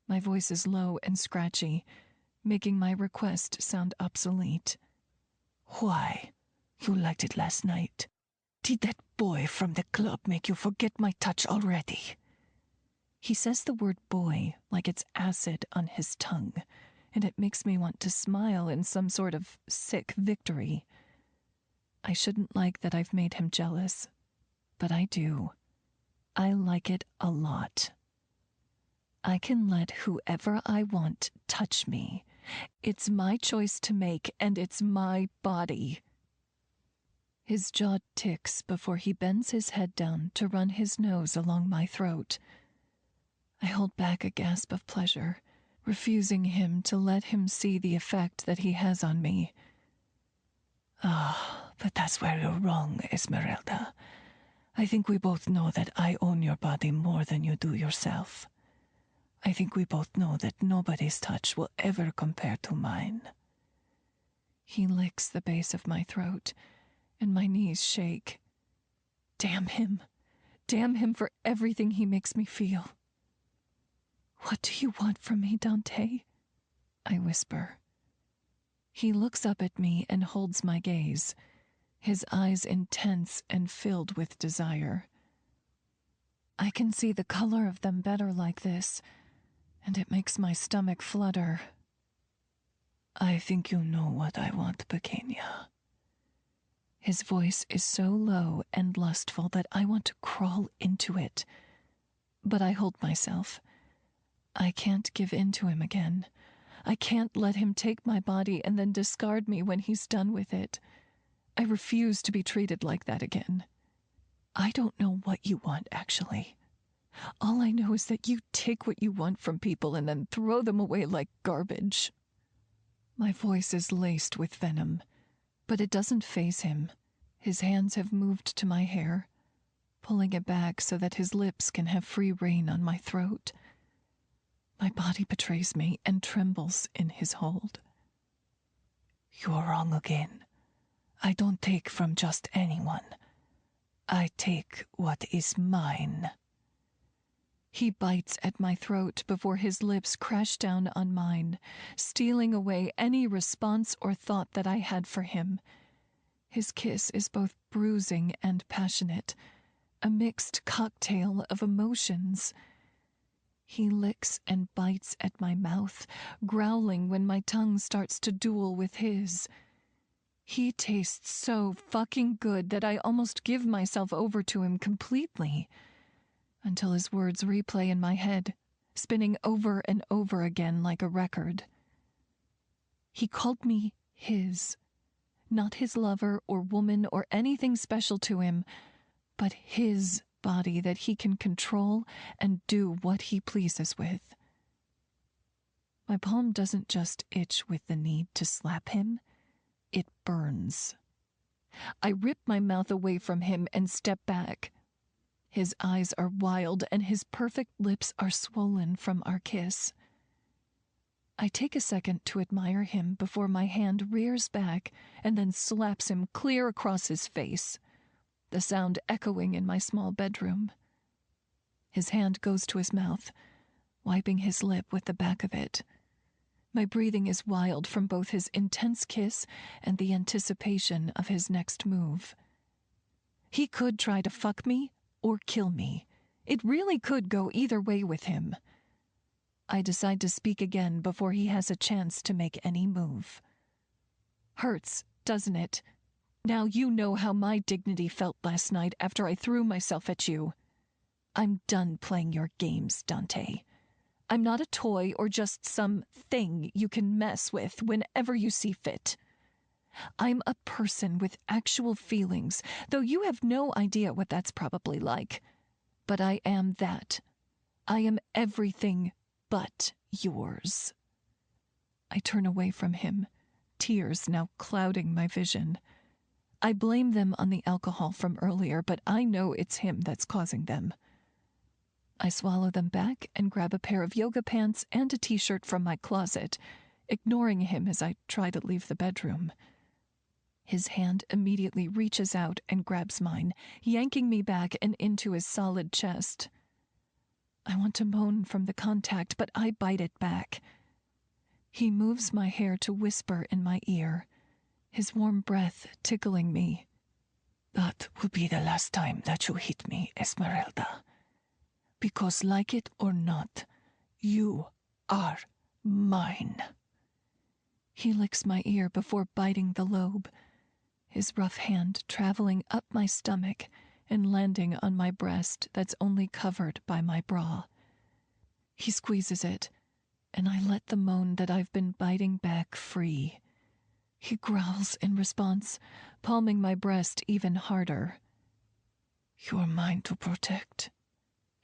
My voice is low and scratchy, making my request sound obsolete. Why? You liked it last night. Did that boy from the club make you forget my touch already? He says the word boy like it's acid on his tongue, and it makes me want to smile in some sort of sick victory. I shouldn't like that I've made him jealous, but I do. I like it a lot. I can let whoever I want touch me. It's my choice to make, and it's my body. His jaw ticks before he bends his head down to run his nose along my throat. I hold back a gasp of pleasure, refusing him to let him see the effect that he has on me. But that's where you're wrong, Esmeralda. I think we both know that I own your body more than you do yourself. I think we both know that nobody's touch will ever compare to mine. He licks the base of my throat, and my knees shake. Damn him. Damn him for everything he makes me feel. What do you want from me, Dante? I whisper. He looks up at me and holds my gaze, his eyes intense and filled with desire. I can see the color of them better like this, and it makes my stomach flutter. I think you know what I want, Pequeña. His voice is so low and lustful that I want to crawl into it. But I hold myself. I can't give in to him again. I can't let him take my body and then discard me when he's done with it. I refuse to be treated like that again. I don't know what you want, actually. All I know is that you take what you want from people and then throw them away like garbage. My voice is laced with venom, but it doesn't faze him. His hands have moved to my hair, pulling it back so that his lips can have free rein on my throat. My body betrays me and trembles in his hold. You're wrong again. I don't take from just anyone. I take what is mine. He bites at my throat before his lips crash down on mine, stealing away any response or thought that I had for him. His kiss is both bruising and passionate, a mixed cocktail of emotions. He licks and bites at my mouth, growling when my tongue starts to duel with his. He tastes so fucking good that I almost give myself over to him completely, until his words replay in my head, spinning over and over again like a record. He called me his. Not his lover or woman or anything special to him, but his body that he can control and do what he pleases with. My palm doesn't just itch with the need to slap him, it burns. I rip my mouth away from him and step back. His eyes are wild and his perfect lips are swollen from our kiss. I take a second to admire him before my hand rears back and then slaps him clear across his face, the sound echoing in my small bedroom. His hand goes to his mouth, wiping his lip with the back of it. My breathing is wild from both his intense kiss and the anticipation of his next move. He could try to fuck me or kill me. It really could go either way with him. I decide to speak again before he has a chance to make any move. Hurts, doesn't it? Now you know how my dignity felt last night after I threw myself at you. I'm done playing your games, Dante. I'm not a toy or just some thing you can mess with whenever you see fit. I'm a person with actual feelings, though you have no idea what that's probably like. But I am that. I am everything but yours. I turn away from him, tears now clouding my vision. I blame them on the alcohol from earlier, but I know it's him that's causing them. I swallow them back and grab a pair of yoga pants and a t-shirt from my closet, ignoring him as I try to leave the bedroom. His hand immediately reaches out and grabs mine, yanking me back and into his solid chest. I want to moan from the contact, but I bite it back. He moves my hair to whisper in my ear, his warm breath tickling me. That will be the last time that you hit me, Esmeralda. Because, like it or not, you are mine. He licks my ear before biting the lobe, his rough hand traveling up my stomach and landing on my breast that's only covered by my bra. He squeezes it, and I let the moan that I've been biting back free. He growls in response, palming my breast even harder. You're mine to protect,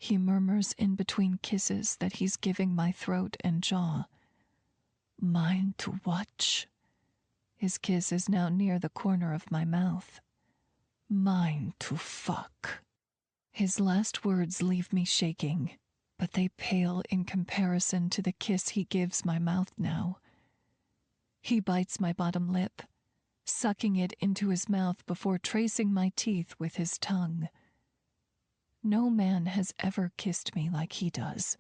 he murmurs in between kisses that he's giving my throat and jaw. Mine to watch. His kiss is now near the corner of my mouth. Mine to fuck. His last words leave me shaking, but they pale in comparison to the kiss he gives my mouth now. He bites my bottom lip, sucking it into his mouth before tracing my teeth with his tongue. No man has ever kissed me like he does.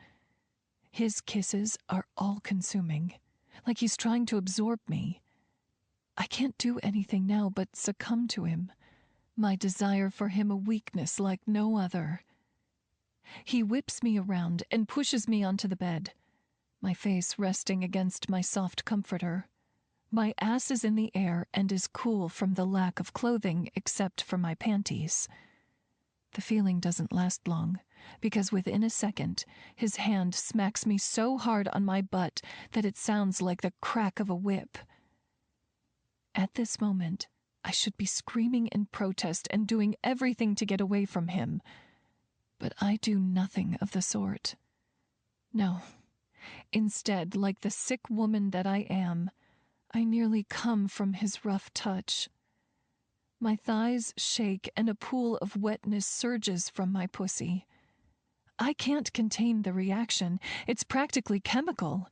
His kisses are all-consuming, like he's trying to absorb me. I can't do anything now but succumb to him, my desire for him a weakness like no other. He whips me around and pushes me onto the bed, my face resting against my soft comforter. My ass is in the air and is cool from the lack of clothing except for my panties. The feeling doesn't last long, because within a second, his hand smacks me so hard on my butt that it sounds like the crack of a whip. At this moment, I should be screaming in protest and doing everything to get away from him. But I do nothing of the sort. No. Instead, like the sick woman that I am, I nearly come from his rough touch. My thighs shake and a pool of wetness surges from my pussy. I can't contain the reaction. It's practically chemical.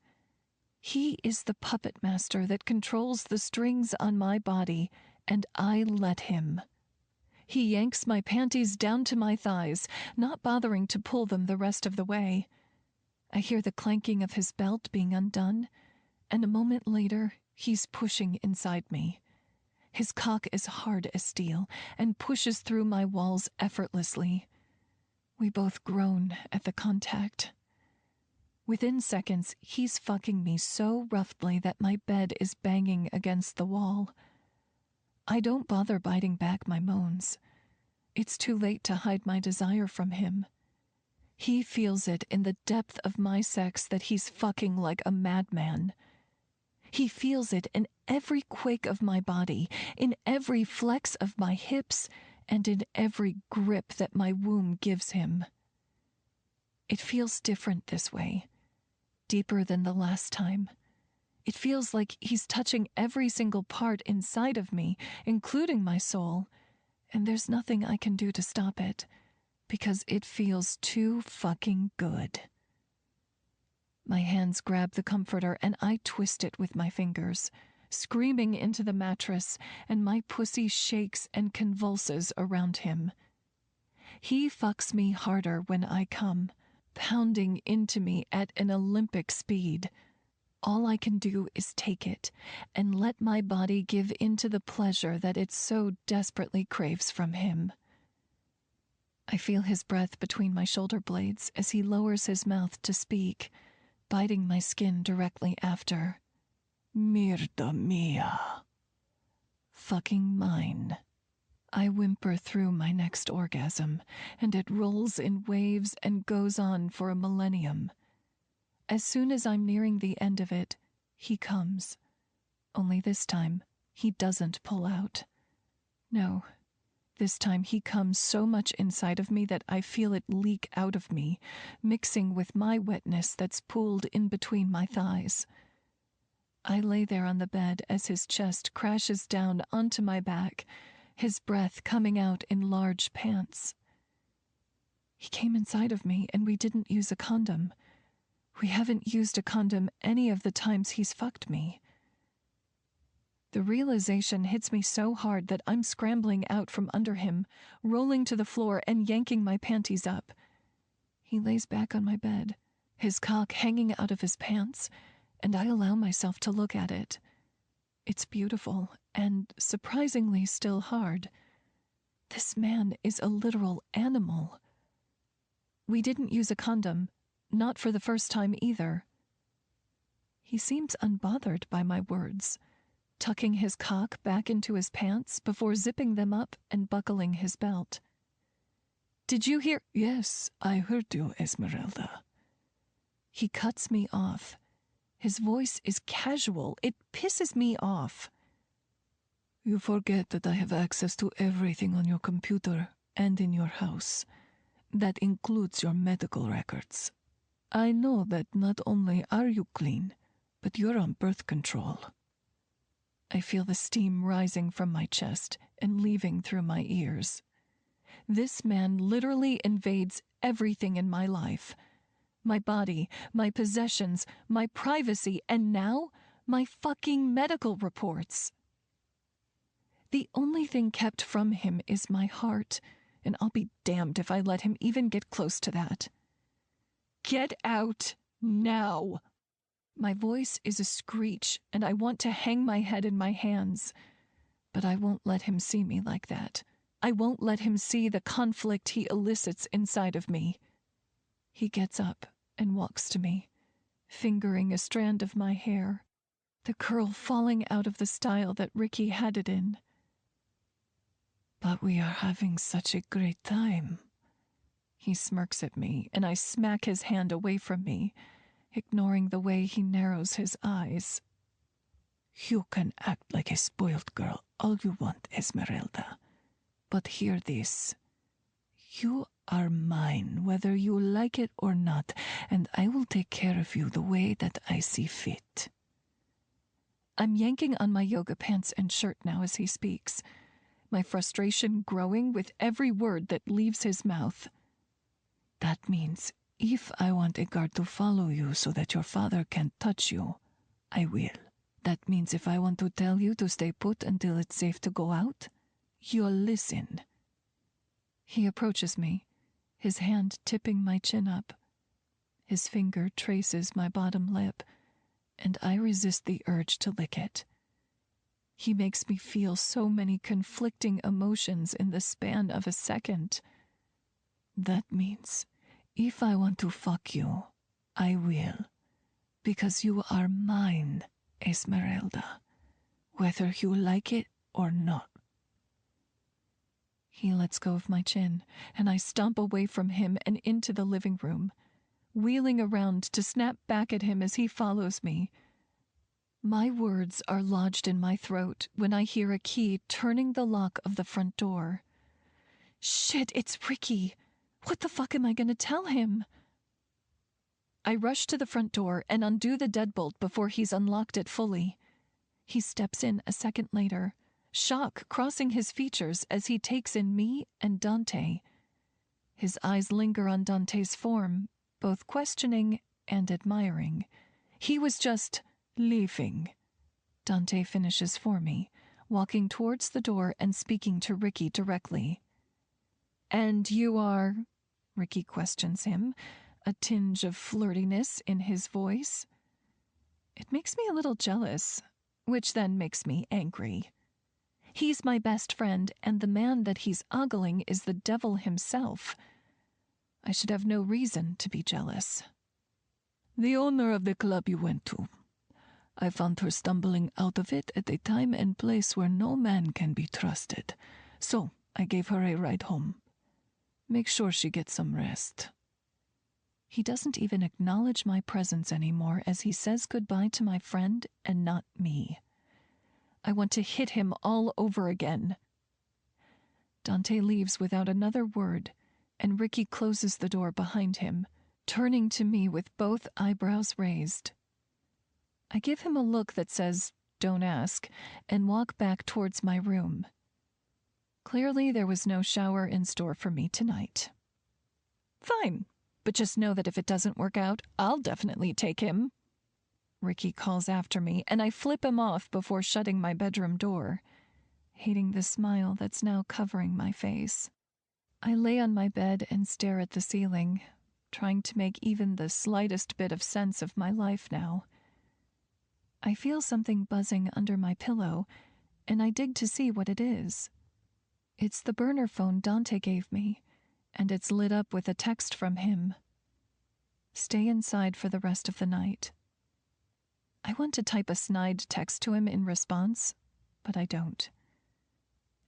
He is the puppet master that controls the strings on my body, and I let him. He yanks my panties down to my thighs, not bothering to pull them the rest of the way. I hear the clanking of his belt being undone, and a moment later, he's pushing inside me. His cock is hard as steel and pushes through my walls effortlessly. We both groan at the contact. Within seconds, he's fucking me so roughly that my bed is banging against the wall. I don't bother biting back my moans. It's too late to hide my desire from him. He feels it in the depth of my sex that he's fucking like a madman. He feels it in every quake of my body, in every flex of my hips, and in every grip that my womb gives him. It feels different this way, deeper than the last time. It feels like he's touching every single part inside of me, including my soul, and there's nothing I can do to stop it, because it feels too fucking good. My hands grab the comforter and I twist it with my fingers, screaming into the mattress, and my pussy shakes and convulses around him. He fucks me harder when I come, pounding into me at an Olympic speed. All I can do is take it and let my body give into the pleasure that it so desperately craves from him. I feel his breath between my shoulder blades as he lowers his mouth to speak, biting my skin directly after. Mierda mia. Fucking mine. I whimper through my next orgasm, and it rolls in waves and goes on for a millennium. As soon as I'm nearing the end of it, he comes. Only this time, he doesn't pull out. No, this time he comes so much inside of me that I feel it leak out of me, mixing with my wetness that's pooled in between my thighs. I lay there on the bed as his chest crashes down onto my back, his breath coming out in large pants. He came inside of me and we didn't use a condom. We haven't used a condom any of the times he's fucked me. The realization hits me so hard that I'm scrambling out from under him, rolling to the floor and yanking my panties up. He lays back on my bed, his cock hanging out of his pants, and I allow myself to look at it. It's beautiful and surprisingly still hard. This man is a literal animal. We didn't use a condom, not for the first time either. He seems unbothered by my words, tucking his cock back into his pants before zipping them up and buckling his belt. Did you hear? Yes, I heard you, Esmeralda. He cuts me off. His voice is casual. It pisses me off. You forget that I have access to everything on your computer and in your house. That includes your medical records. I know that not only are you clean, but you're on birth control. I feel the steam rising from my chest and leaving through my ears. This man literally invades everything in my life. My body, my possessions, my privacy, and now my fucking medical reports. The only thing kept from him is my heart, and I'll be damned if I let him even get close to that. Get out now! My voice is a screech, and I want to hang my head in my hands. But I won't let him see me like that. I won't let him see the conflict he elicits inside of me. He gets up and walks to me, fingering a strand of my hair, the curl falling out of the style that Ricky had it in. But we are having such a great time. He smirks at me, and I smack his hand away from me, ignoring the way he narrows his eyes. You can act like a spoiled girl all you want, Esmeralda. But hear this. You are mine, whether you like it or not, and I will take care of you the way that I see fit. I'm yanking on my yoga pants and shirt now as he speaks, my frustration growing with every word that leaves his mouth. That means if I want a guard to follow you so that your father can't touch you, I will. That means if I want to tell you to stay put until it's safe to go out, you'll listen. He approaches me, his hand tipping my chin up. His finger traces my bottom lip, and I resist the urge to lick it. He makes me feel so many conflicting emotions in the span of a second. That means if I want to fuck you, I will. Because you are mine, Esmeralda, whether you like it or not. He lets go of my chin, and I stomp away from him and into the living room, wheeling around to snap back at him as he follows me. My words are lodged in my throat when I hear a key turning the lock of the front door. Shit, it's Ricky. What the fuck am I going to tell him? I rush to the front door and undo the deadbolt before he's unlocked it fully. He steps in a second later, shock crossing his features as he takes in me and Dante. His eyes linger on Dante's form, both questioning and admiring. He was just leaving. Dante finishes for me, walking towards the door and speaking to Ricky directly. And you are? Ricky questions him, a tinge of flirtiness in his voice. It makes me a little jealous, which then makes me angry. He's my best friend, and the man that he's ogling is the devil himself. I should have no reason to be jealous. The owner of the club you went to. I found her stumbling out of it at a time and place where no man can be trusted. So I gave her a ride home. Make sure she gets some rest. He doesn't even acknowledge my presence anymore as he says goodbye to my friend and not me. I want to hit him all over again. Dante leaves without another word, and Ricky closes the door behind him, turning to me with both eyebrows raised. I give him a look that says, "Don't ask," and walk back towards my room. Clearly there was no shower in store for me tonight. Fine, but just know that if it doesn't work out, I'll definitely take him. Ricky calls after me, and I flip him off before shutting my bedroom door, hating the smile that's now covering my face. I lay on my bed and stare at the ceiling, trying to make even the slightest bit of sense of my life now. I feel something buzzing under my pillow, and I dig to see what it is. It's the burner phone Dante gave me, and it's lit up with a text from him. Stay inside for the rest of the night. I want to type a snide text to him in response, but I don't.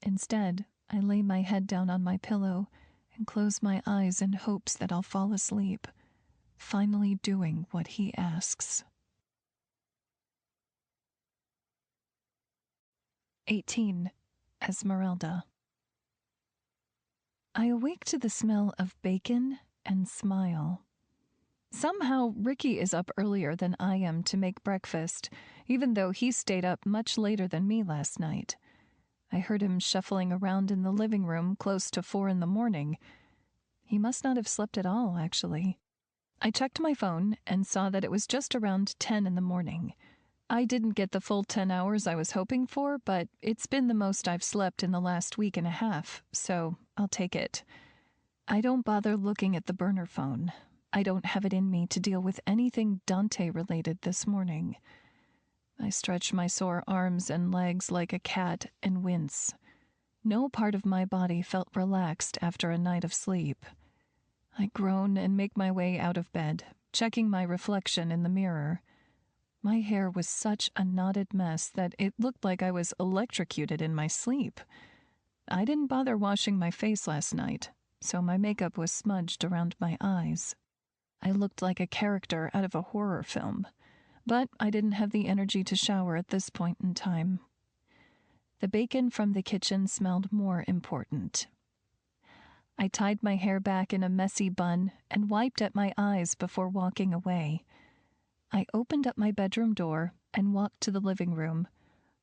Instead, I lay my head down on my pillow and close my eyes in hopes that I'll fall asleep, finally doing what he asks. 18. Esmeralda. I awake to the smell of bacon and smile. Somehow, Ricky is up earlier than I am to make breakfast, even though he stayed up much later than me last night. I heard him shuffling around in the living room close to 4 in the morning. He must not have slept at all, actually. I checked my phone and saw that it was just around 10 in the morning. I didn't get the full 10 hours I was hoping for, but it's been the most I've slept in the last week and a half, so I'll take it. I don't bother looking at the burner phone. I don't have it in me to deal with anything Dante-related this morning. I stretch my sore arms and legs like a cat and wince. No part of my body felt relaxed after a night of sleep. I groan and make my way out of bed, checking my reflection in the mirror. My hair was such a knotted mess that it looked like I was electrocuted in my sleep. I didn't bother washing my face last night, so my makeup was smudged around my eyes. I looked like a character out of a horror film, but I didn't have the energy to shower at this point in time. The bacon from the kitchen smelled more important. I tied my hair back in a messy bun and wiped at my eyes before walking away. I opened up my bedroom door and walked to the living room,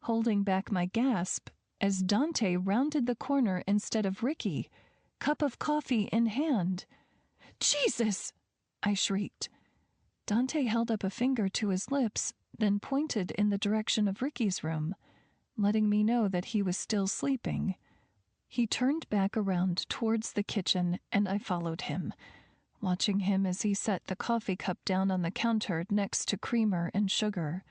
holding back my gasp as Dante rounded the corner instead of Ricky, cup of coffee in hand. "Jesus!" I shrieked. Dante held up a finger to his lips, then pointed in the direction of Ricky's room, letting me know that he was still sleeping. He turned back around towards the kitchen, and I followed him, watching him as he set the coffee cup down on the counter next to creamer and sugar.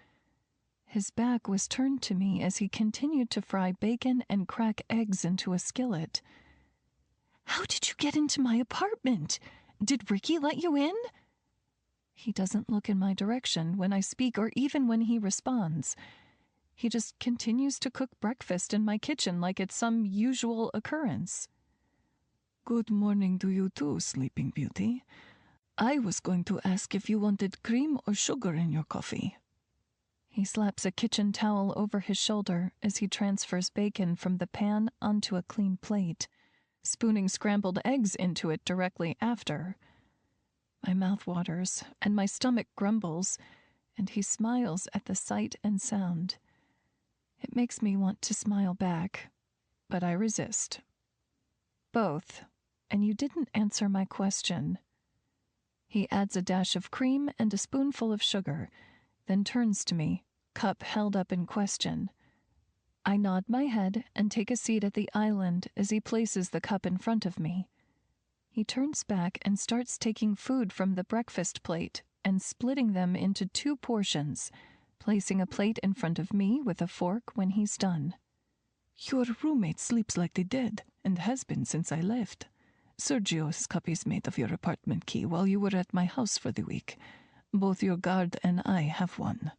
His back was turned to me as he continued to fry bacon and crack eggs into a skillet. "How did you get into my apartment? Did Ricky let you in?" He doesn't look in my direction when I speak or even when he responds. He just continues to cook breakfast in my kitchen like it's some usual occurrence. "Good morning to you too, Sleeping Beauty. I was going to ask if you wanted cream or sugar in your coffee." He slaps a kitchen towel over his shoulder as he transfers bacon from the pan onto a clean plate, spooning scrambled eggs into it directly after. My mouth waters and my stomach grumbles, and he smiles at the sight and sound. It makes me want to smile back, but I resist. "Both, and you didn't answer my question." He adds a dash of cream and a spoonful of sugar, then turns to me, cup held up in question. I nod my head and take a seat at the island as he places the cup in front of me. He turns back and starts taking food from the breakfast plate and splitting them into 2 portions, placing a plate in front of me with a fork when he's done. "Your roommate sleeps like the dead, and has been since I left. Sergio has copies made of your apartment key while you were at my house for the week. Both your guard and I have one."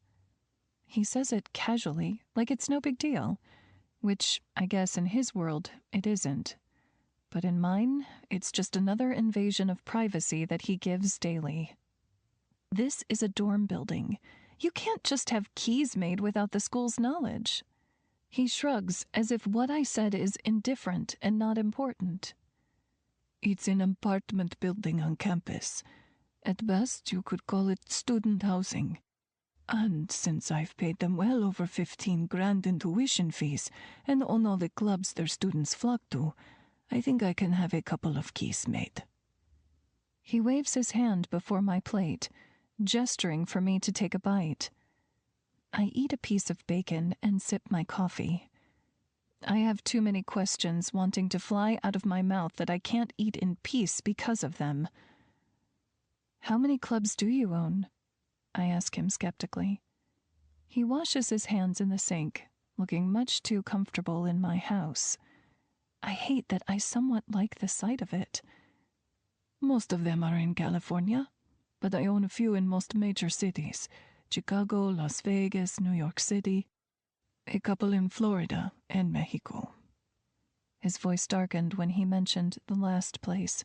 He says it casually, like it's no big deal, which I guess in his world it isn't. But in mine, it's just another invasion of privacy that he gives daily. This is a dorm building. You can't just have keys made without the school's knowledge. He shrugs as if what I said is indifferent and not important. "It's an apartment building on campus. At best, you could call it student housing. And since I've paid them well over 15 grand in tuition fees and own all the clubs their students flock to, I think I can have a couple of keys made." He waves his hand before my plate, gesturing for me to take a bite. I eat a piece of bacon and sip my coffee. I have too many questions wanting to fly out of my mouth that I can't eat in peace because of them. How many clubs do you own? I ask him skeptically. He washes his hands in the sink, looking much too comfortable in my house. I hate that I somewhat like the sight of it. Most of them are in California, but I own a few in most major cities: Chicago, Las Vegas, New York City, a couple in Florida and Mexico. His voice darkened when he mentioned the last place,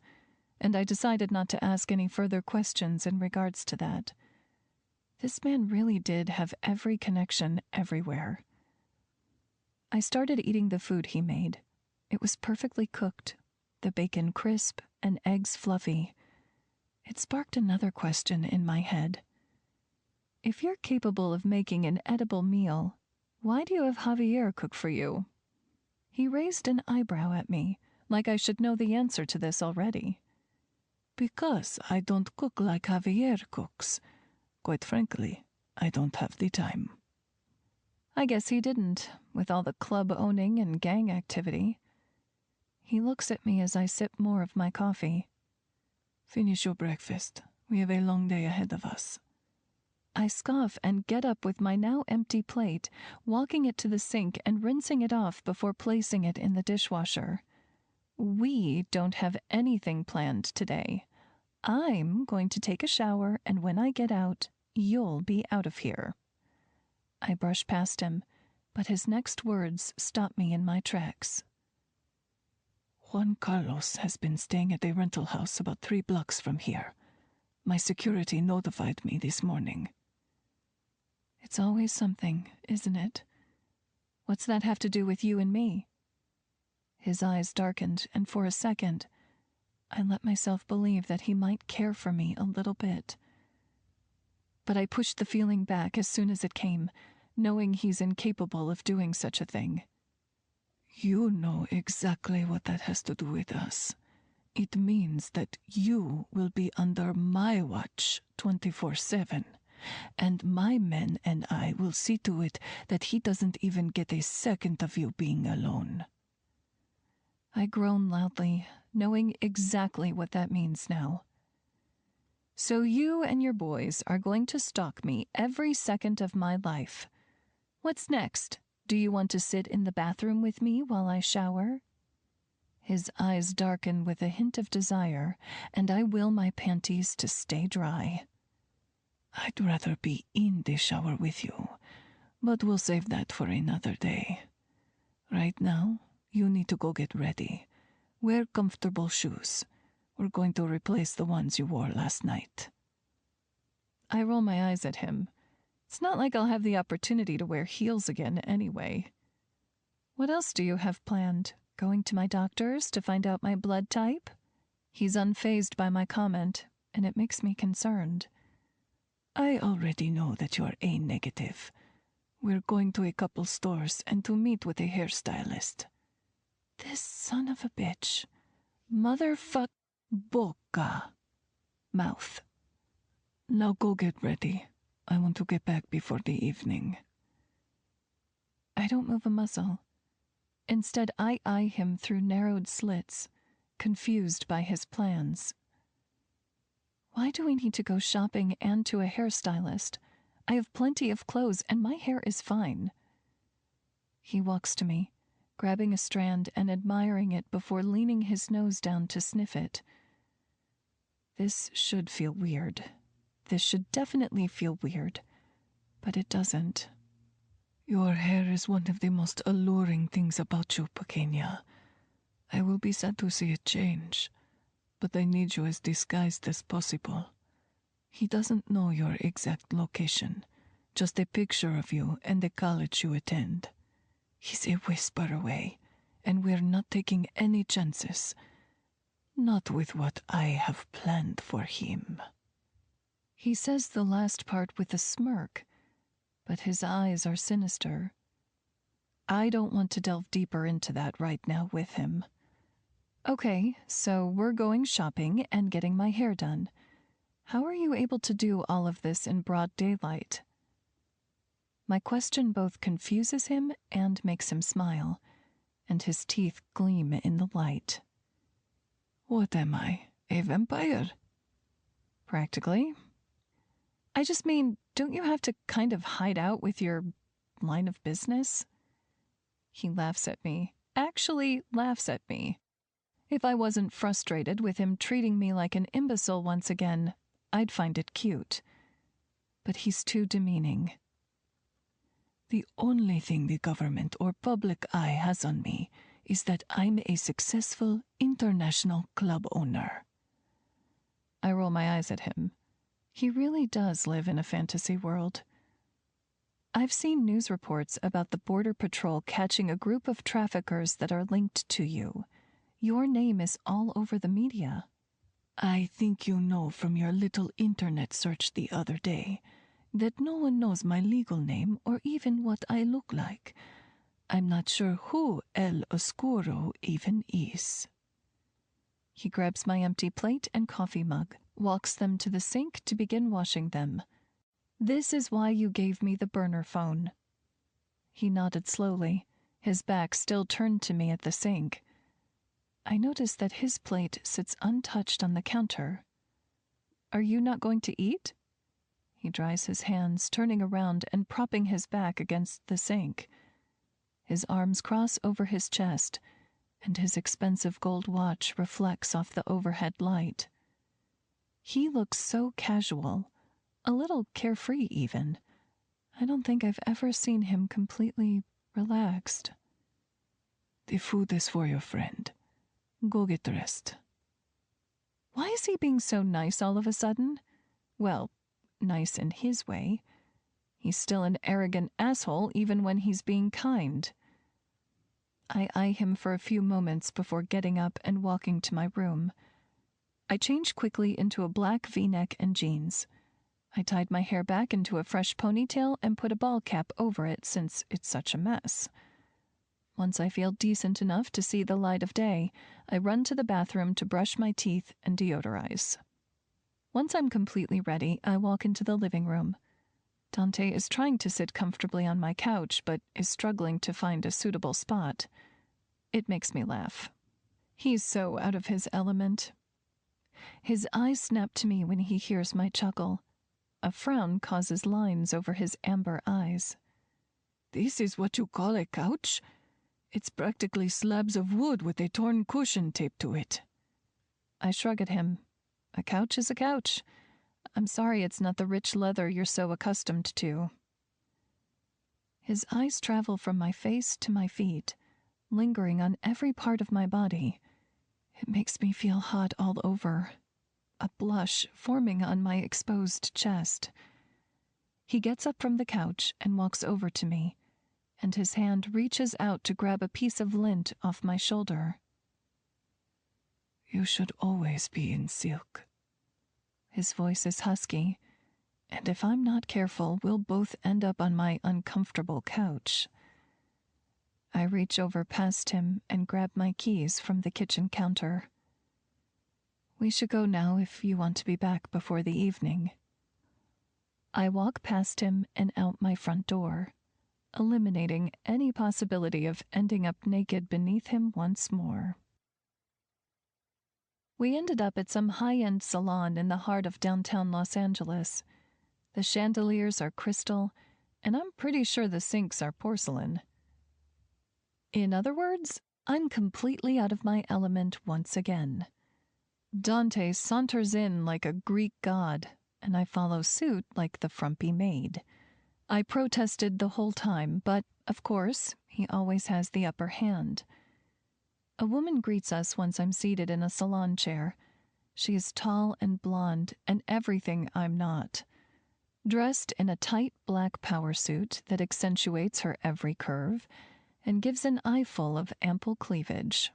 and I decided not to ask any further questions in regards to that. This man really did have every connection everywhere. I started eating the food he made. It was perfectly cooked, the bacon crisp and eggs fluffy. It sparked another question in my head. If you're capable of making an edible meal, why do you have Javier cook for you? He raised an eyebrow at me, like I should know the answer to this already. Because I don't cook like Javier cooks. Quite frankly, I don't have the time. I guess he didn't, with all the club owning and gang activity. He looks at me as I sip more of my coffee. Finish your breakfast. We have a long day ahead of us. I scoff and get up with my now empty plate, walking it to the sink and rinsing it off before placing it in the dishwasher. We don't have anything planned today. I'm going to take a shower, and when I get out, you'll be out of here. I brush past him, but his next words stop me in my tracks. Juan Carlos has been staying at a rental house about 3 blocks from here. My security notified me this morning. It's always something, isn't it? What's that have to do with you and me? His eyes darkened, and for a second, I let myself believe that he might care for me a little bit. But I pushed the feeling back as soon as it came, knowing he's incapable of doing such a thing. You know exactly what that has to do with us. It means that you will be under my watch 24/7, and my men and I will see to it that he doesn't even get a second of you being alone. I groan loudly, knowing exactly what that means now. So you and your boys are going to stalk me every second of my life. What's next? Do you want to sit in the bathroom with me while I shower? His eyes darken with a hint of desire, and I will my panties to stay dry. I'd rather be in the shower with you, but we'll save that for another day. Right now, you need to go get ready. Wear comfortable shoes. We're going to replace the ones you wore last night. I roll my eyes at him. It's not like I'll have the opportunity to wear heels again anyway. What else do you have planned? Going to my doctor's to find out my blood type? He's unfazed by my comment, and it makes me concerned. I already know that you're A negative. We're going to a couple stores and to meet with a hairstylist. This son of a bitch. Motherfuck. Boca. Mouth. Now go get ready. I want to get back before the evening. I don't move a muscle. Instead, I eye him through narrowed slits, confused by his plans. Why do we need to go shopping and to a hairstylist? I have plenty of clothes and my hair is fine. He walks to me, grabbing a strand and admiring it before leaning his nose down to sniff it. This should feel weird. This should definitely feel weird, but it doesn't. Your hair is one of the most alluring things about you, Pequeña. I will be sad to see it change, but I need you as disguised as possible. He doesn't know your exact location, just a picture of you and the college you attend. He's a whisper away, and we're not taking any chances. Not with what I have planned for him. He says the last part with a smirk, but his eyes are sinister. I don't want to delve deeper into that right now with him. Okay, so we're going shopping and getting my hair done. How are you able to do all of this in broad daylight? My question both confuses him and makes him smile, and his teeth gleam in the light. What am I, a vampire? Practically. I just mean, don't you have to kind of hide out with your line of business? He laughs at me. Actually laughs at me. If I wasn't frustrated with him treating me like an imbecile once again, I'd find it cute. But he's too demeaning. The only thing the government or public eye has on me is that I'm a successful international club owner. I roll my eyes at him. He really does live in a fantasy world. I've seen news reports about the Border Patrol catching a group of traffickers that are linked to you. Your name is all over the media. I think you know from your little internet search the other day that no one knows my legal name or even what I look like. I'm not sure who El Oscuro even is. He grabs my empty plate and coffee mug, walks them to the sink to begin washing them. This is why you gave me the burner phone. He nodded slowly, his back still turned to me at the sink. I notice that his plate sits untouched on the counter. Are you not going to eat? He dries his hands, turning around and propping his back against the sink. His arms cross over his chest, and his expensive gold watch reflects off the overhead light. He looks so casual, a little carefree even. I don't think I've ever seen him completely relaxed. The food is for your friend. Go get dressed. Why is he being so nice all of a sudden? Well, nice in his way. He's still an arrogant asshole even when he's being kind. I eye him for a few moments before getting up and walking to my room. I change quickly into a black V-neck and jeans. I tied my hair back into a fresh ponytail and put a ball cap over it since it's such a mess. Once I feel decent enough to see the light of day, I run to the bathroom to brush my teeth and deodorize. Once I'm completely ready, I walk into the living room. Dante is trying to sit comfortably on my couch, but is struggling to find a suitable spot. It makes me laugh. He's so out of his element. His eyes snap to me when he hears my chuckle. A frown causes lines over his amber eyes. This is what you call a couch? It's practically slabs of wood with a torn cushion taped to it. I shrug at him. A couch is a couch. I'm sorry it's not the rich leather you're so accustomed to. His eyes travel from my face to my feet, lingering on every part of my body. It makes me feel hot all over, a blush forming on my exposed chest. He gets up from the couch and walks over to me, and his hand reaches out to grab a piece of lint off my shoulder. You should always be in silk. His voice is husky, and if I'm not careful, we'll both end up on my uncomfortable couch. I reach over past him and grab my keys from the kitchen counter. We should go now if you want to be back before the evening. I walk past him and out my front door, eliminating any possibility of ending up naked beneath him once more. We ended up at some high-end salon in the heart of downtown Los Angeles. The chandeliers are crystal, and I'm pretty sure the sinks are porcelain. In other words, I'm completely out of my element once again. Dante saunters in like a Greek god, and I follow suit like the frumpy maid. I protested the whole time, but, of course, he always has the upper hand. A woman greets us once I'm seated in a salon chair. She is tall and blonde, and everything I'm not. Dressed in a tight black power suit that accentuates her every curve and gives an eyeful of ample cleavage.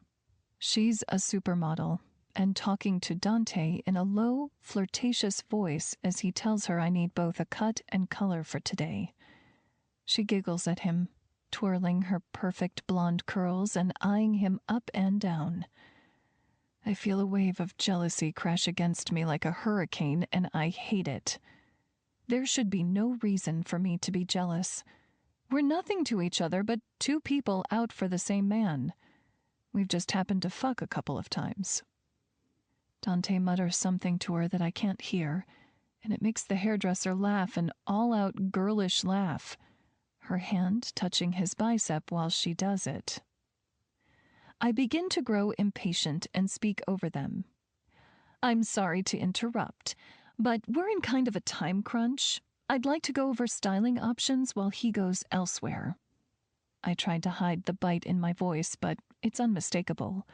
She's a supermodel, and talking to Dante in a low, flirtatious voice as he tells her I need both a cut and color for today. She giggles at him, twirling her perfect blonde curls and eyeing him up and down. I feel a wave of jealousy crash against me like a hurricane, and I hate it. There should be no reason for me to be jealous. We're nothing to each other but two people out for the same man. We've just happened to fuck a couple of times. Dante mutters something to her that I can't hear, and it makes the hairdresser laugh, an all-out girlish laugh, her hand touching his bicep while she does it. I begin to grow impatient and speak over them. I'm sorry to interrupt, but we're in kind of a time crunch. I'd like to go over styling options while he goes elsewhere. I tried to hide the bite in my voice, but it's unmistakable.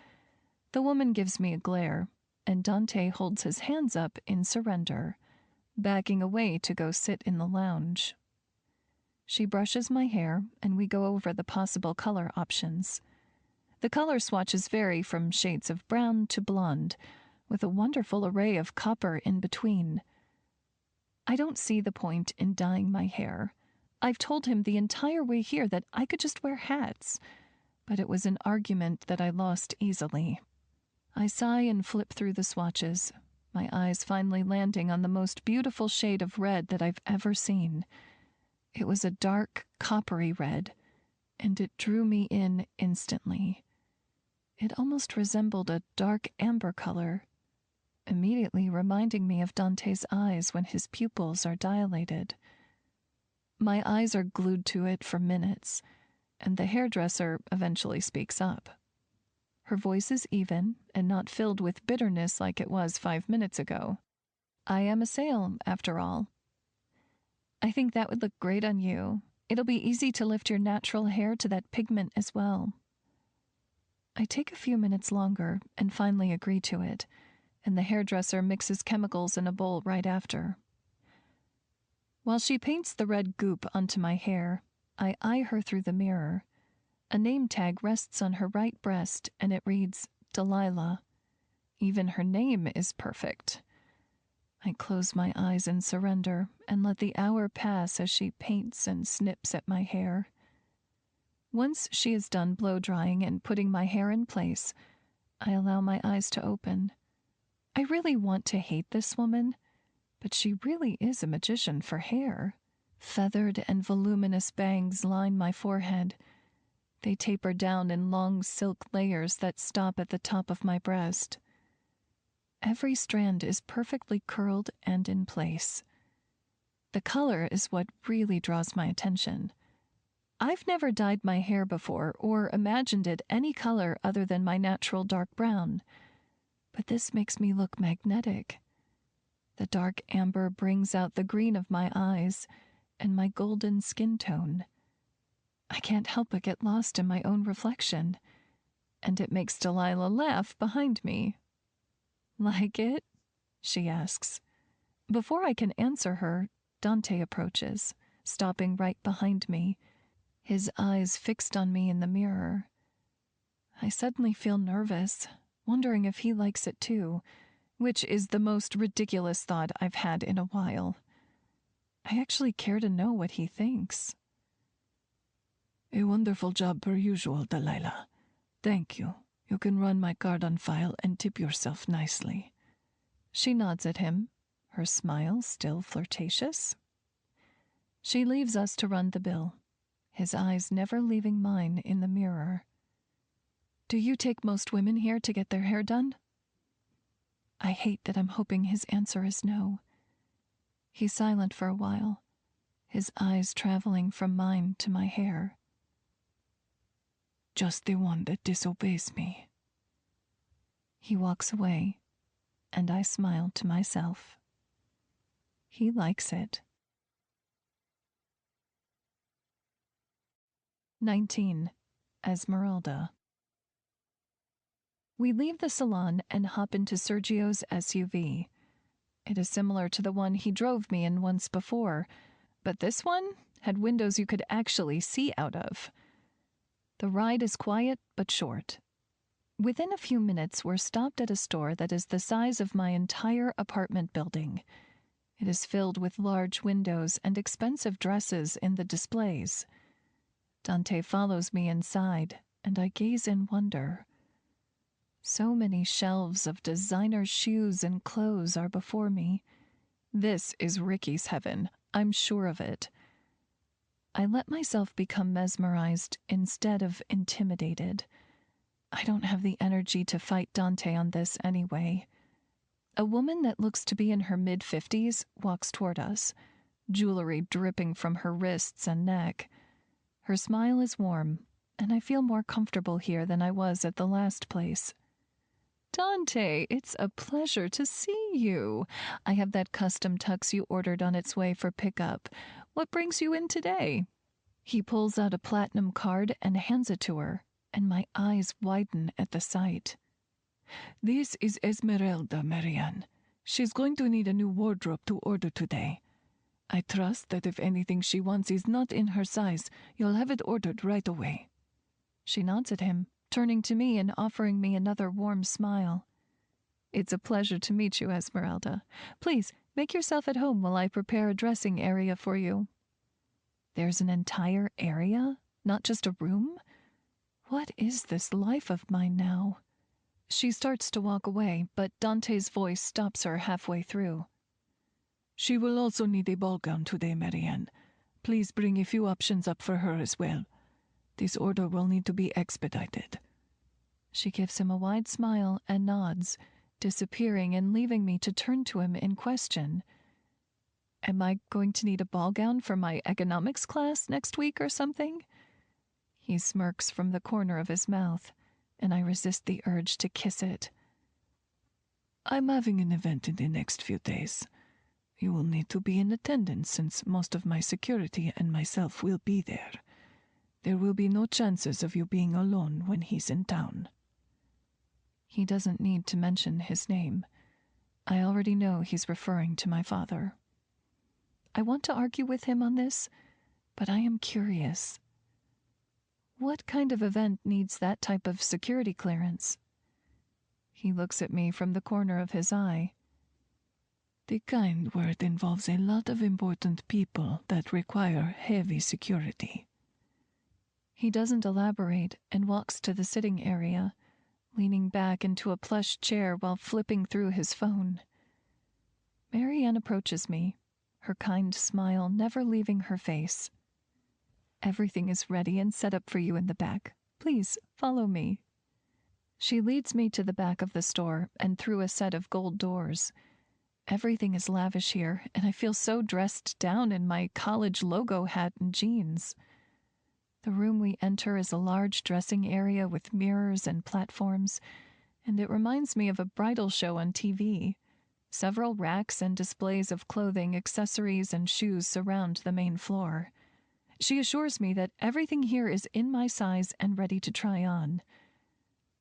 The woman gives me a glare, and Dante holds his hands up in surrender, backing away to go sit in the lounge. She brushes my hair, and we go over the possible color options. The color swatches vary from shades of brown to blonde, with a wonderful array of copper in between. I don't see the point in dyeing my hair. I've told him the entire way here that I could just wear hats, but it was an argument that I lost easily. I sigh and flip through the swatches, my eyes finally landing on the most beautiful shade of red that I've ever seen. It was a dark, coppery red, and it drew me in instantly. It almost resembled a dark amber color, immediately reminding me of Dante's eyes when his pupils are dilated. My eyes are glued to it for minutes, and the hairdresser eventually speaks up. Her voice is even and not filled with bitterness like it was 5 minutes ago. I am a sale, after all. I think that would look great on you. It'll be easy to lift your natural hair to that pigment as well. I take a few minutes longer and finally agree to it, and the hairdresser mixes chemicals in a bowl right after. While she paints the red goop onto my hair, I eye her through the mirror. A name tag rests on her right breast, and it reads, Delilah. Even her name is perfect. I close my eyes in surrender and let the hour pass as she paints and snips at my hair. Once she is done blow-drying and putting my hair in place, I allow my eyes to open. I really want to hate this woman, but she really is a magician for hair. Feathered and voluminous bangs line my forehead. They taper down in long silk layers that stop at the top of my breast. Every strand is perfectly curled and in place. The color is what really draws my attention. I've never dyed my hair before or imagined it any color other than my natural dark brown, but this makes me look magnetic. The dark amber brings out the green of my eyes and my golden skin tone. I can't help but get lost in my own reflection, and it makes Delilah laugh behind me. Like it? She asks. Before I can answer her, Dante approaches, stopping right behind me, his eyes fixed on me in the mirror. I suddenly feel nervous, wondering if he likes it too, which is the most ridiculous thought I've had in a while. I actually care to know what he thinks. A wonderful job per usual, Delilah. Thank you. You can run my card on file and tip yourself nicely. She nods at him, her smile still flirtatious. She leaves us to run the bill, his eyes never leaving mine in the mirror. Do you take most women here to get their hair done? I hate that I'm hoping his answer is no. He's silent for a while, his eyes traveling from mine to my hair. Just the one that disobeys me. He walks away, and I smile to myself. He likes it. 19. Esmeralda. We leave the salon and hop into Sergio's SUV. It is similar to the one he drove me in once before, but this one had windows you could actually see out of. The ride is quiet but short. Within a few minutes, we're stopped at a store that is the size of my entire apartment building. It is filled with large windows and expensive dresses in the displays. Dante follows me inside, and I gaze in wonder. So many shelves of designer shoes and clothes are before me. This is Ricky's heaven, I'm sure of it. I let myself become mesmerized instead of intimidated. I don't have the energy to fight Dante on this anyway. A woman that looks to be in her mid-50s walks toward us, jewelry dripping from her wrists and neck. Her smile is warm, and I feel more comfortable here than I was at the last place. Dante, it's a pleasure to see you. I have that custom tux you ordered on its way for pickup. What brings you in today? He pulls out a platinum card and hands it to her, and my eyes widen at the sight. This is Esmeralda, Marianne. She's going to need a new wardrobe to order today. I trust that if anything she wants is not in her size, you'll have it ordered right away. She nods at him, turning to me and offering me another warm smile. It's a pleasure to meet you, Esmeralda. Please, make yourself at home while I prepare a dressing area for you. There's an entire area? Not just a room? What is this life of mine now? She starts to walk away, but Dante's voice stops her halfway through. She will also need a ball gown today, Marianne. Please bring a few options up for her as well. This order will need to be expedited. She gives him a wide smile and nods, disappearing and leaving me to turn to him in question. Am I going to need a ball gown for my economics class next week or something? He smirks from the corner of his mouth, and I resist the urge to kiss it. I'm having an event in the next few days. You will need to be in attendance since most of my security and myself will be there. There will be no chances of you being alone when he's in town. He doesn't need to mention his name. I already know he's referring to my father. I want to argue with him on this, but I am curious. What kind of event needs that type of security clearance? He looks at me from the corner of his eye. The kind where it involves a lot of important people that require heavy security. He doesn't elaborate and walks to the sitting area, leaning back into a plush chair while flipping through his phone. Marianne approaches me, her kind smile never leaving her face. Everything is ready and set up for you in the back. Please, follow me. She leads me to the back of the store and through a set of gold doors. Everything is lavish here, and I feel so dressed down in my college logo hat and jeans. The room we enter is a large dressing area with mirrors and platforms, and it reminds me of a bridal show on TV. Several racks and displays of clothing, accessories, and shoes surround the main floor. She assures me that everything here is in my size and ready to try on.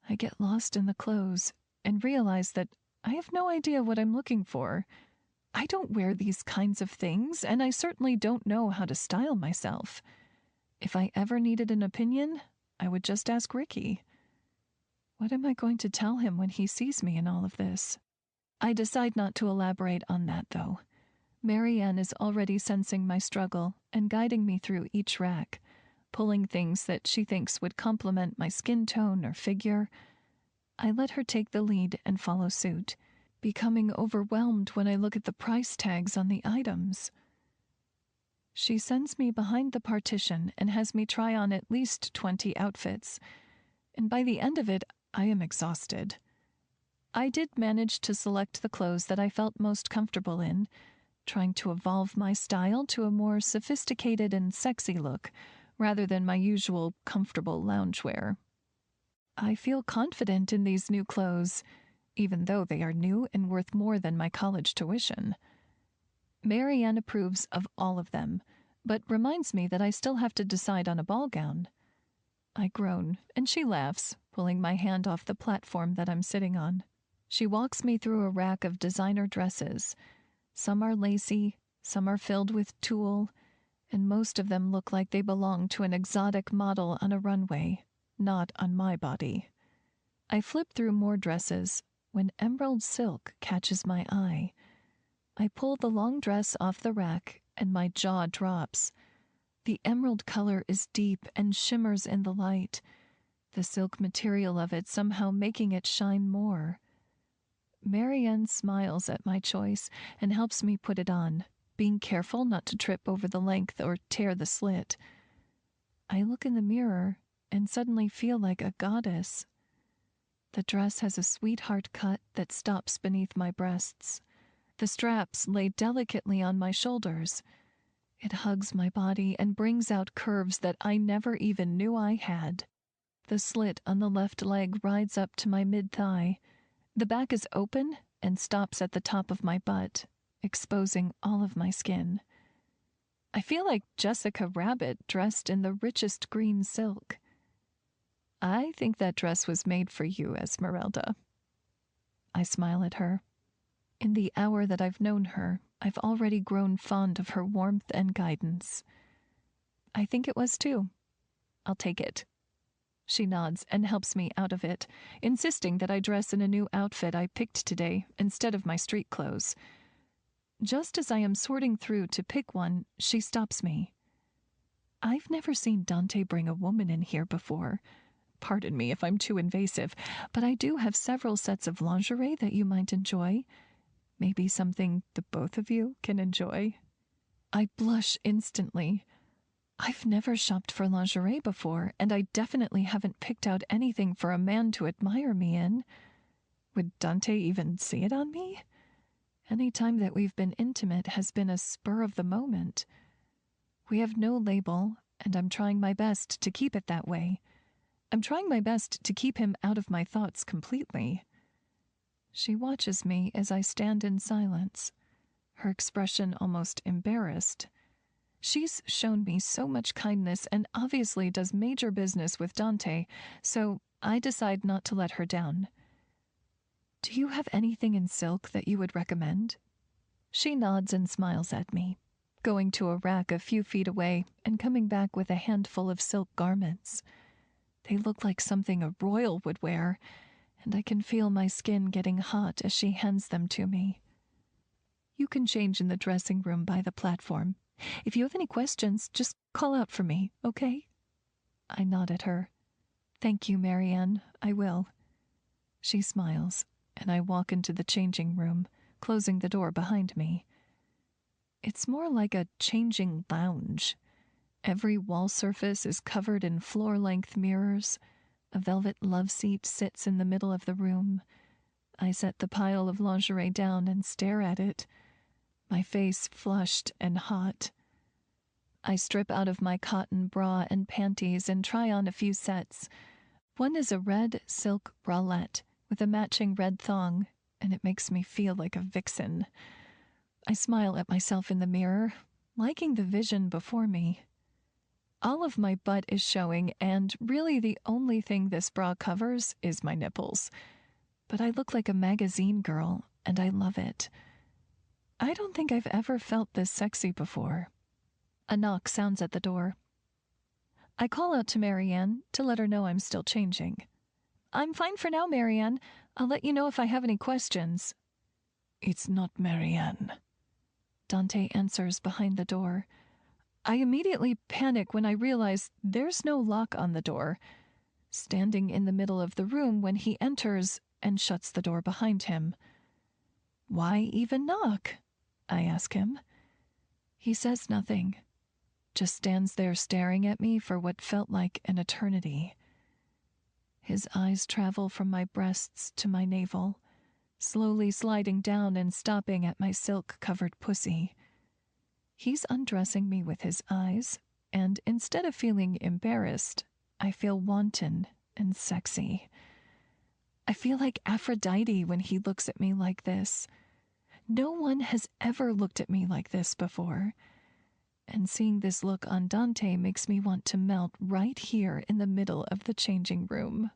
I get lost in the clothes and realize that I have no idea what I'm looking for. I don't wear these kinds of things, and I certainly don't know how to style myself. If I ever needed an opinion, I would just ask Ricky. What am I going to tell him when he sees me in all of this? I decide not to elaborate on that, though. Marianne is already sensing my struggle and guiding me through each rack, pulling things that she thinks would complement my skin tone or figure. I let her take the lead and follow suit, becoming overwhelmed when I look at the price tags on the items. She sends me behind the partition and has me try on at least 20 outfits, and by the end of it, I am exhausted. I did manage to select the clothes that I felt most comfortable in, trying to evolve my style to a more sophisticated and sexy look, rather than my usual comfortable loungewear. I feel confident in these new clothes, even though they are new and worth more than my college tuition. Marianne approves of all of them, but reminds me that I still have to decide on a ball gown. I groan, and she laughs, pulling my hand off the platform that I'm sitting on. She walks me through a rack of designer dresses. Some are lacy, some are filled with tulle, and most of them look like they belong to an exotic model on a runway, not on my body. I flip through more dresses when emerald silk catches my eye. I pull the long dress off the rack and my jaw drops. The emerald color is deep and shimmers in the light, the silk material of it somehow making it shine more. Marianne smiles at my choice and helps me put it on, being careful not to trip over the length or tear the slit. I look in the mirror and suddenly feel like a goddess. The dress has a sweetheart cut that stops beneath my breasts. The straps lay delicately on my shoulders. It hugs my body and brings out curves that I never even knew I had. The slit on the left leg rides up to my mid-thigh. The back is open and stops at the top of my butt, exposing all of my skin. I feel like Jessica Rabbit dressed in the richest green silk. I think that dress was made for you, Esmeralda. I smile at her. In the hour that I've known her, I've already grown fond of her warmth and guidance. I think it was too. I'll take it. She nods and helps me out of it, insisting that I dress in a new outfit I picked today instead of my street clothes. Just as I am sorting through to pick one, she stops me. I've never seen Dante bring a woman in here before. Pardon me if I'm too invasive, but I do have several sets of lingerie that you might enjoy. Maybe something the both of you can enjoy. I blush instantly. I've never shopped for lingerie before, and I definitely haven't picked out anything for a man to admire me in. Would Dante even see it on me? Any time that we've been intimate has been a spur of the moment. We have no label, and I'm trying my best to keep it that way. I'm trying my best to keep him out of my thoughts completely. She watches me as I stand in silence, her expression almost embarrassed. She's shown me so much kindness and obviously does major business with Dante, so I decide not to let her down. Do you have anything in silk that you would recommend? She nods and smiles at me, going to a rack a few feet away and coming back with a handful of silk garments. They look like something a royal would wear, and I can feel my skin getting hot as she hands them to me. You can change in the dressing room by the platform. If you have any questions, just call out for me, okay? I nod at her. Thank you, Marianne. I will. She smiles, and I walk into the changing room, closing the door behind me. It's more like a changing lounge. Every wall surface is covered in floor-length mirrors. A velvet love seat sits in the middle of the room. I set the pile of lingerie down and stare at it, my face flushed and hot. I strip out of my cotton bra and panties and try on a few sets. One is a red silk bralette with a matching red thong, and it makes me feel like a vixen. I smile at myself in the mirror, liking the vision before me. All of my butt is showing, and really the only thing this bra covers is my nipples. But I look like a magazine girl, and I love it. I don't think I've ever felt this sexy before. A knock sounds at the door. I call out to Marianne to let her know I'm still changing. I'm fine for now, Marianne. I'll let you know if I have any questions. It's not Marianne. Dante answers behind the door. I immediately panic when I realize there's no lock on the door. Standing in the middle of the room when he enters and shuts the door behind him. Why even knock? I ask him. He says nothing, just stands there staring at me for what felt like an eternity. His eyes travel from my breasts to my navel, slowly sliding down and stopping at my silk-covered pussy. He's undressing me with his eyes, and instead of feeling embarrassed, I feel wanton and sexy. I feel like Aphrodite when he looks at me like this. No one has ever looked at me like this before. And seeing this look on Dante makes me want to melt right here in the middle of the changing room.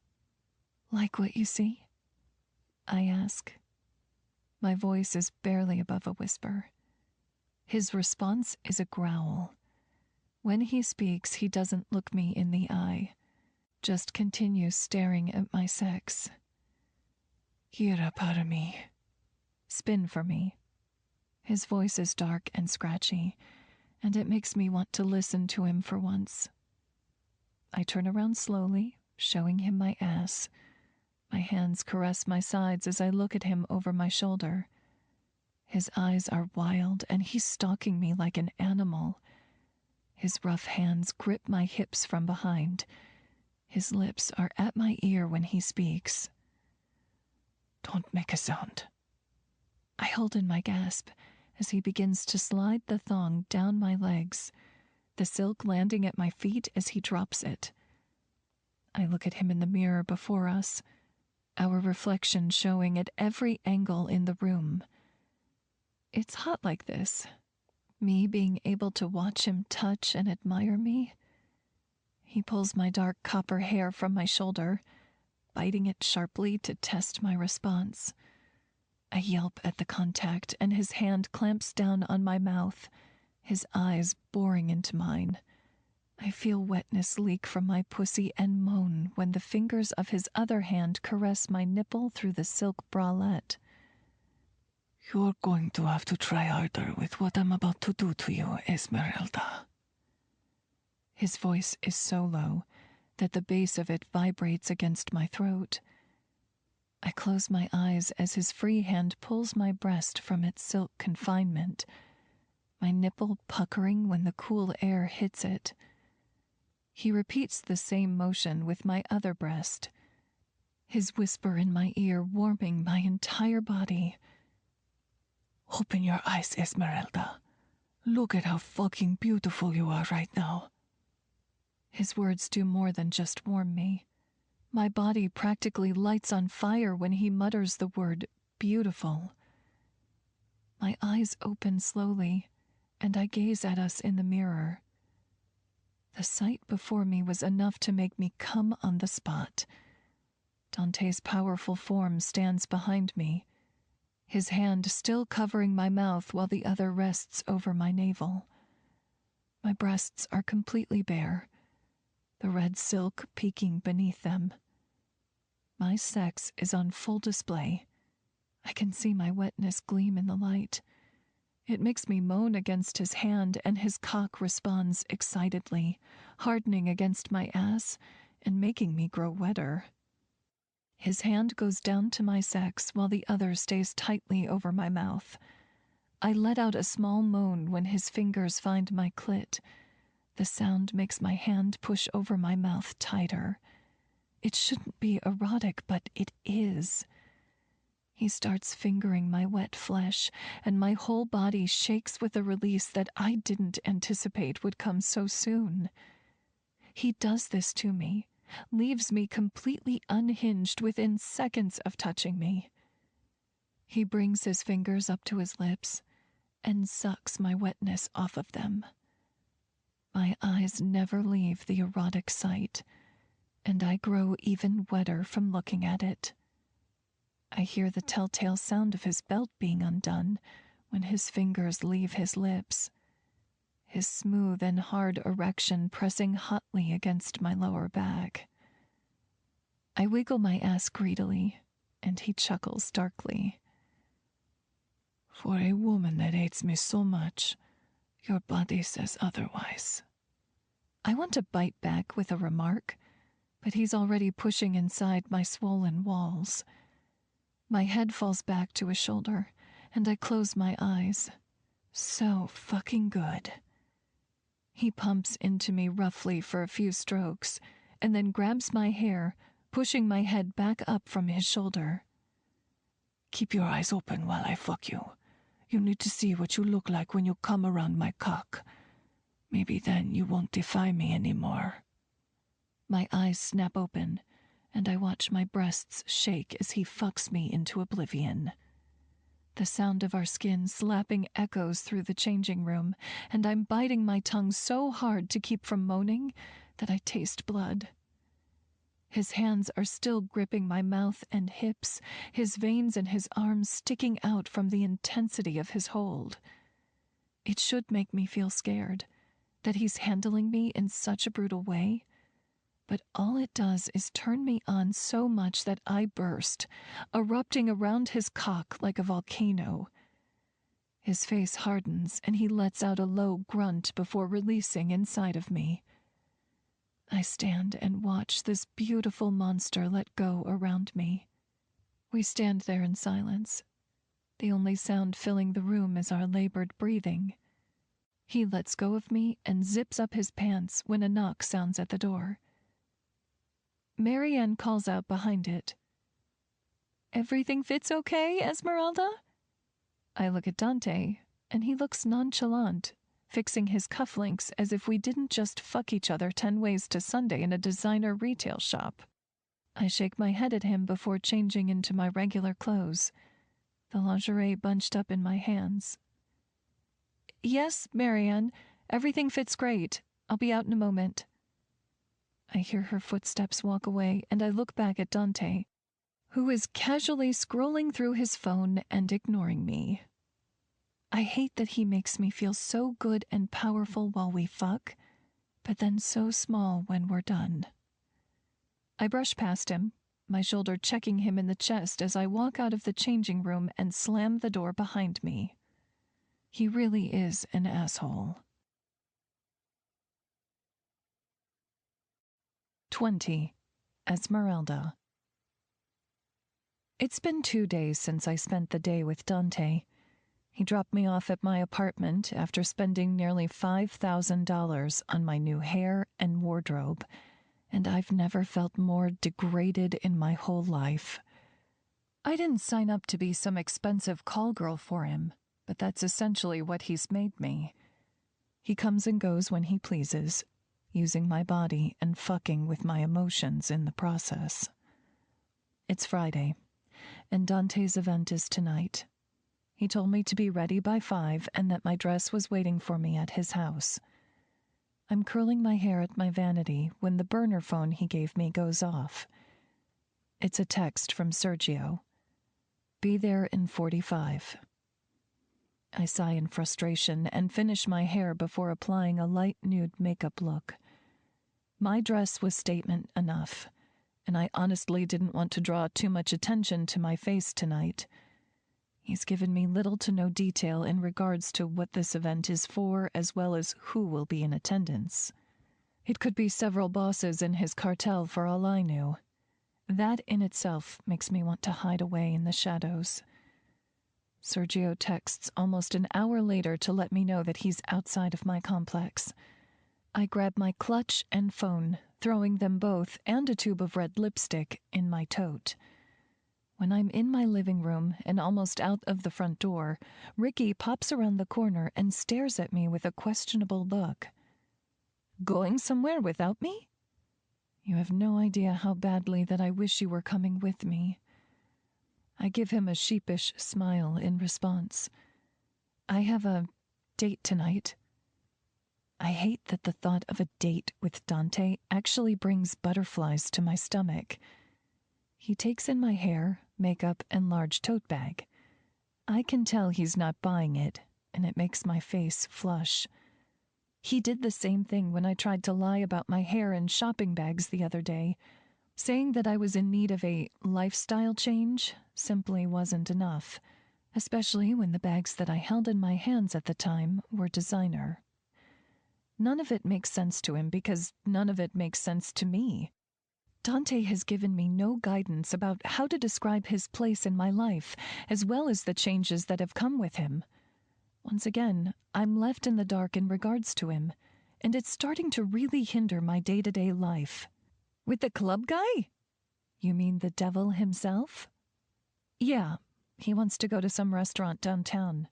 Like what you see? I ask. My voice is barely above a whisper. His response is a growl. When he speaks, he doesn't look me in the eye, just continues staring at my sex. Gira para mí. Spin for me. His voice is dark and scratchy, and it makes me want to listen to him for once. I turn around slowly, showing him my ass. My hands caress my sides as I look at him over my shoulder. His eyes are wild, and he's stalking me like an animal. His rough hands grip my hips from behind. His lips are at my ear when he speaks. Don't make a sound. I hold in my gasp as he begins to slide the thong down my legs, the silk landing at my feet as he drops it. I look at him in the mirror before us, our reflection showing at every angle in the room. It's hot like this, me being able to watch him touch and admire me. He pulls my dark copper hair from my shoulder, biting it sharply to test my response. I yelp at the contact, and his hand clamps down on my mouth, his eyes boring into mine. I feel wetness leak from my pussy and moan when the fingers of his other hand caress my nipple through the silk bralette. You're going to have to try harder with what I'm about to do to you, Esmeralda. His voice is so low that the bass of it vibrates against my throat. I close my eyes as his free hand pulls my breast from its silk confinement, my nipple puckering when the cool air hits it. He repeats the same motion with my other breast, his whisper in my ear warming my entire body. Open your eyes, Esmeralda. Look at how fucking beautiful you are right now. His words do more than just warm me. My body practically lights on fire when he mutters the word beautiful. My eyes open slowly, and I gaze at us in the mirror. The sight before me was enough to make me come on the spot. Dante's powerful form stands behind me, his hand still covering my mouth while the other rests over my navel. My breasts are completely bare, the red silk peeking beneath them. My sex is on full display. I can see my wetness gleam in the light. It makes me moan against his hand, and his cock responds excitedly, hardening against my ass and making me grow wetter. His hand goes down to my sex while the other stays tightly over my mouth. I let out a small moan when his fingers find my clit. The sound makes my hand push over my mouth tighter. It shouldn't be erotic, but it is. He starts fingering my wet flesh, and my whole body shakes with a release that I didn't anticipate would come so soon. He does this to me, leaves me completely unhinged within seconds of touching me. He brings his fingers up to his lips and sucks my wetness off of them. My eyes never leave the erotic sight, and I grow even wetter from looking at it. I hear the telltale sound of his belt being undone when his fingers leave his lips, his smooth and hard erection pressing hotly against my lower back. I wiggle my ass greedily, and he chuckles darkly. For a woman that hates me so much, your body says otherwise. I want to bite back with a remark, but he's already pushing inside my swollen walls. My head falls back to his shoulder, and I close my eyes. So fucking good. He pumps into me roughly for a few strokes, and then grabs my hair, pushing my head back up from his shoulder. Keep your eyes open while I fuck you. You need to see what you look like when you come around my cock. Maybe then you won't defy me anymore. My eyes snap open, and I watch my breasts shake as he fucks me into oblivion. The sound of our skin slapping echoes through the changing room, and I'm biting my tongue so hard to keep from moaning that I taste blood. His hands are still gripping my mouth and hips, his veins and his arms sticking out from the intensity of his hold. It should make me feel scared that he's handling me in such a brutal way, but all it does is turn me on so much that I burst, erupting around his cock like a volcano. His face hardens, and he lets out a low grunt before releasing inside of me. I stand and watch this beautiful monster let go around me. We stand there in silence. The only sound filling the room is our labored breathing. He lets go of me and zips up his pants when a knock sounds at the door. Marianne calls out behind it. Everything fits okay, Esmeralda? I look at Dante, and he looks nonchalant, fixing his cufflinks as if we didn't just fuck each other 10 ways to Sunday in a designer retail shop. I shake my head at him before changing into my regular clothes, the lingerie bunched up in my hands. Yes, Marianne, everything fits great. I'll be out in a moment. I hear her footsteps walk away, and I look back at Dante, who is casually scrolling through his phone and ignoring me. I hate that he makes me feel so good and powerful while we fuck, but then so small when we're done. I brush past him, my shoulder checking him in the chest as I walk out of the changing room and slam the door behind me. He really is an asshole. 20. Esmeralda. It's been 2 days since I spent the day with Dante. He dropped me off at my apartment after spending nearly $5,000 on my new hair and wardrobe, and I've never felt more degraded in my whole life. I didn't sign up to be some expensive call girl for him, but that's essentially what he's made me. He comes and goes when he pleases, using my body and fucking with my emotions in the process. It's Friday, and Dante's event is tonight. He told me to be ready by 5 and that my dress was waiting for me at his house. I'm curling my hair at my vanity when the burner phone he gave me goes off. It's a text from Sergio. Be there in 45. I sigh in frustration and finish my hair before applying a light nude makeup look. My dress was statement enough, and I honestly didn't want to draw too much attention to my face tonight. He's given me little to no detail in regards to what this event is for, as well as who will be in attendance. It could be several bosses in his cartel for all I knew. That in itself makes me want to hide away in the shadows. Sergio texts almost an hour later to let me know that he's outside of my complex. I grab my clutch and phone, throwing them both and a tube of red lipstick in my tote. When I'm in my living room and almost out of the front door, Ricky pops around the corner and stares at me with a questionable look. Going somewhere without me? You have no idea how badly that I wish you were coming with me. I give him a sheepish smile in response. I have a date tonight. I hate that the thought of a date with Dante actually brings butterflies to my stomach. He takes in my hair, makeup, and large tote bag. I can tell he's not buying it, and it makes my face flush. He did the same thing when I tried to lie about my hair and shopping bags the other day. Saying that I was in need of a lifestyle change simply wasn't enough, especially when the bags that I held in my hands at the time were designer. None of it makes sense to him because none of it makes sense to me. Dante has given me no guidance about how to describe his place in my life, as well as the changes that have come with him. Once again, I'm left in the dark in regards to him, and it's starting to really hinder my day-to-day life. With the club guy? You mean the devil himself? Yeah, he wants to go to some restaurant downtown.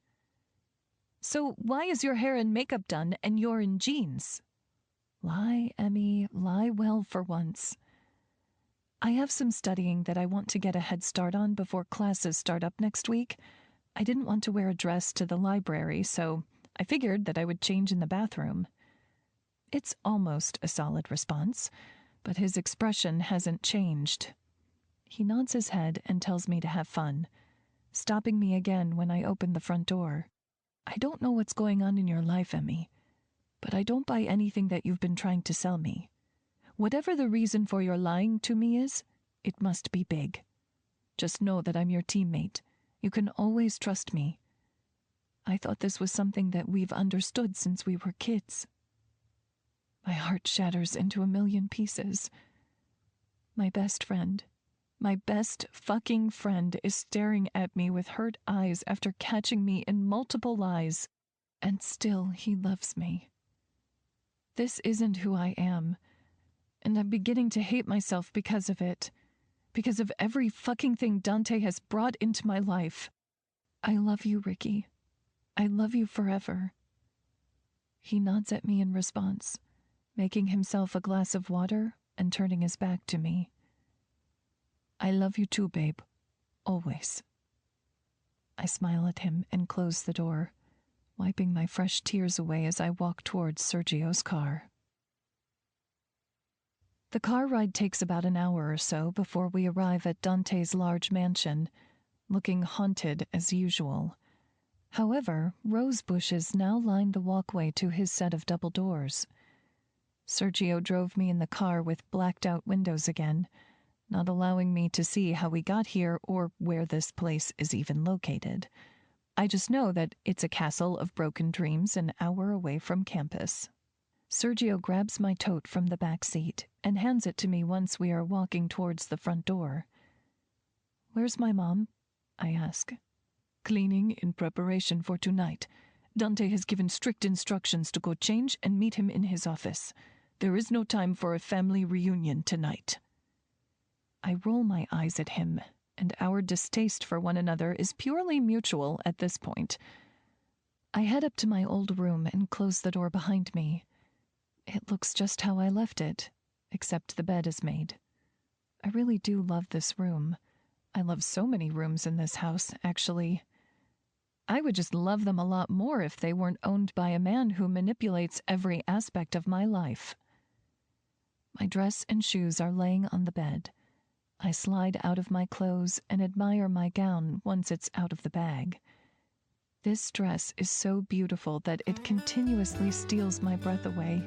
So why is your hair and makeup done and you're in jeans? Lie, Emmy, lie well for once. I have some studying that I want to get a head start on before classes start up next week. I didn't want to wear a dress to the library, so I figured that I would change in the bathroom. It's almost a solid response, but his expression hasn't changed. He nods his head and tells me to have fun, stopping me again when I open the front door. I don't know what's going on in your life, Emmy, but I don't buy anything that you've been trying to sell me. Whatever the reason for your lying to me is, it must be big. Just know that I'm your teammate. You can always trust me. I thought this was something that we've understood since we were kids. My heart shatters into a million pieces. My best fucking friend is staring at me with hurt eyes after catching me in multiple lies, and still he loves me. This isn't who I am, and I'm beginning to hate myself because of it. because of every fucking thing Dante has brought into my life. I love you, Ricky. I love you forever. He nods at me in response, making himself a glass of water and turning his back to me. I love you too, babe. Always. I smile at him and close the door, wiping my fresh tears away as I walk towards Sergio's car. The car ride takes about an hour or so before we arrive at Dante's large mansion, looking haunted as usual. However, rose bushes now line the walkway to his set of double doors. Sergio drove me in the car with blacked-out windows again, not allowing me to see how we got here or where this place is even located. I just know that it's a castle of broken dreams an hour away from campus. Sergio grabs my tote from the back seat and hands it to me once we are walking towards the front door. Where's my mom? I ask. Cleaning in preparation for tonight. Dante has given strict instructions to go change and meet him in his office. There is no time for a family reunion tonight. I roll my eyes at him, and our distaste for one another is purely mutual at this point. I head up to my old room and close the door behind me. It looks just how I left it, except the bed is made. I really do love this room. I love so many rooms in this house, actually. I would just love them a lot more if they weren't owned by a man who manipulates every aspect of my life. My dress and shoes are laying on the bed. I slide out of my clothes and admire my gown once it's out of the bag. This dress is so beautiful that it continuously steals my breath away.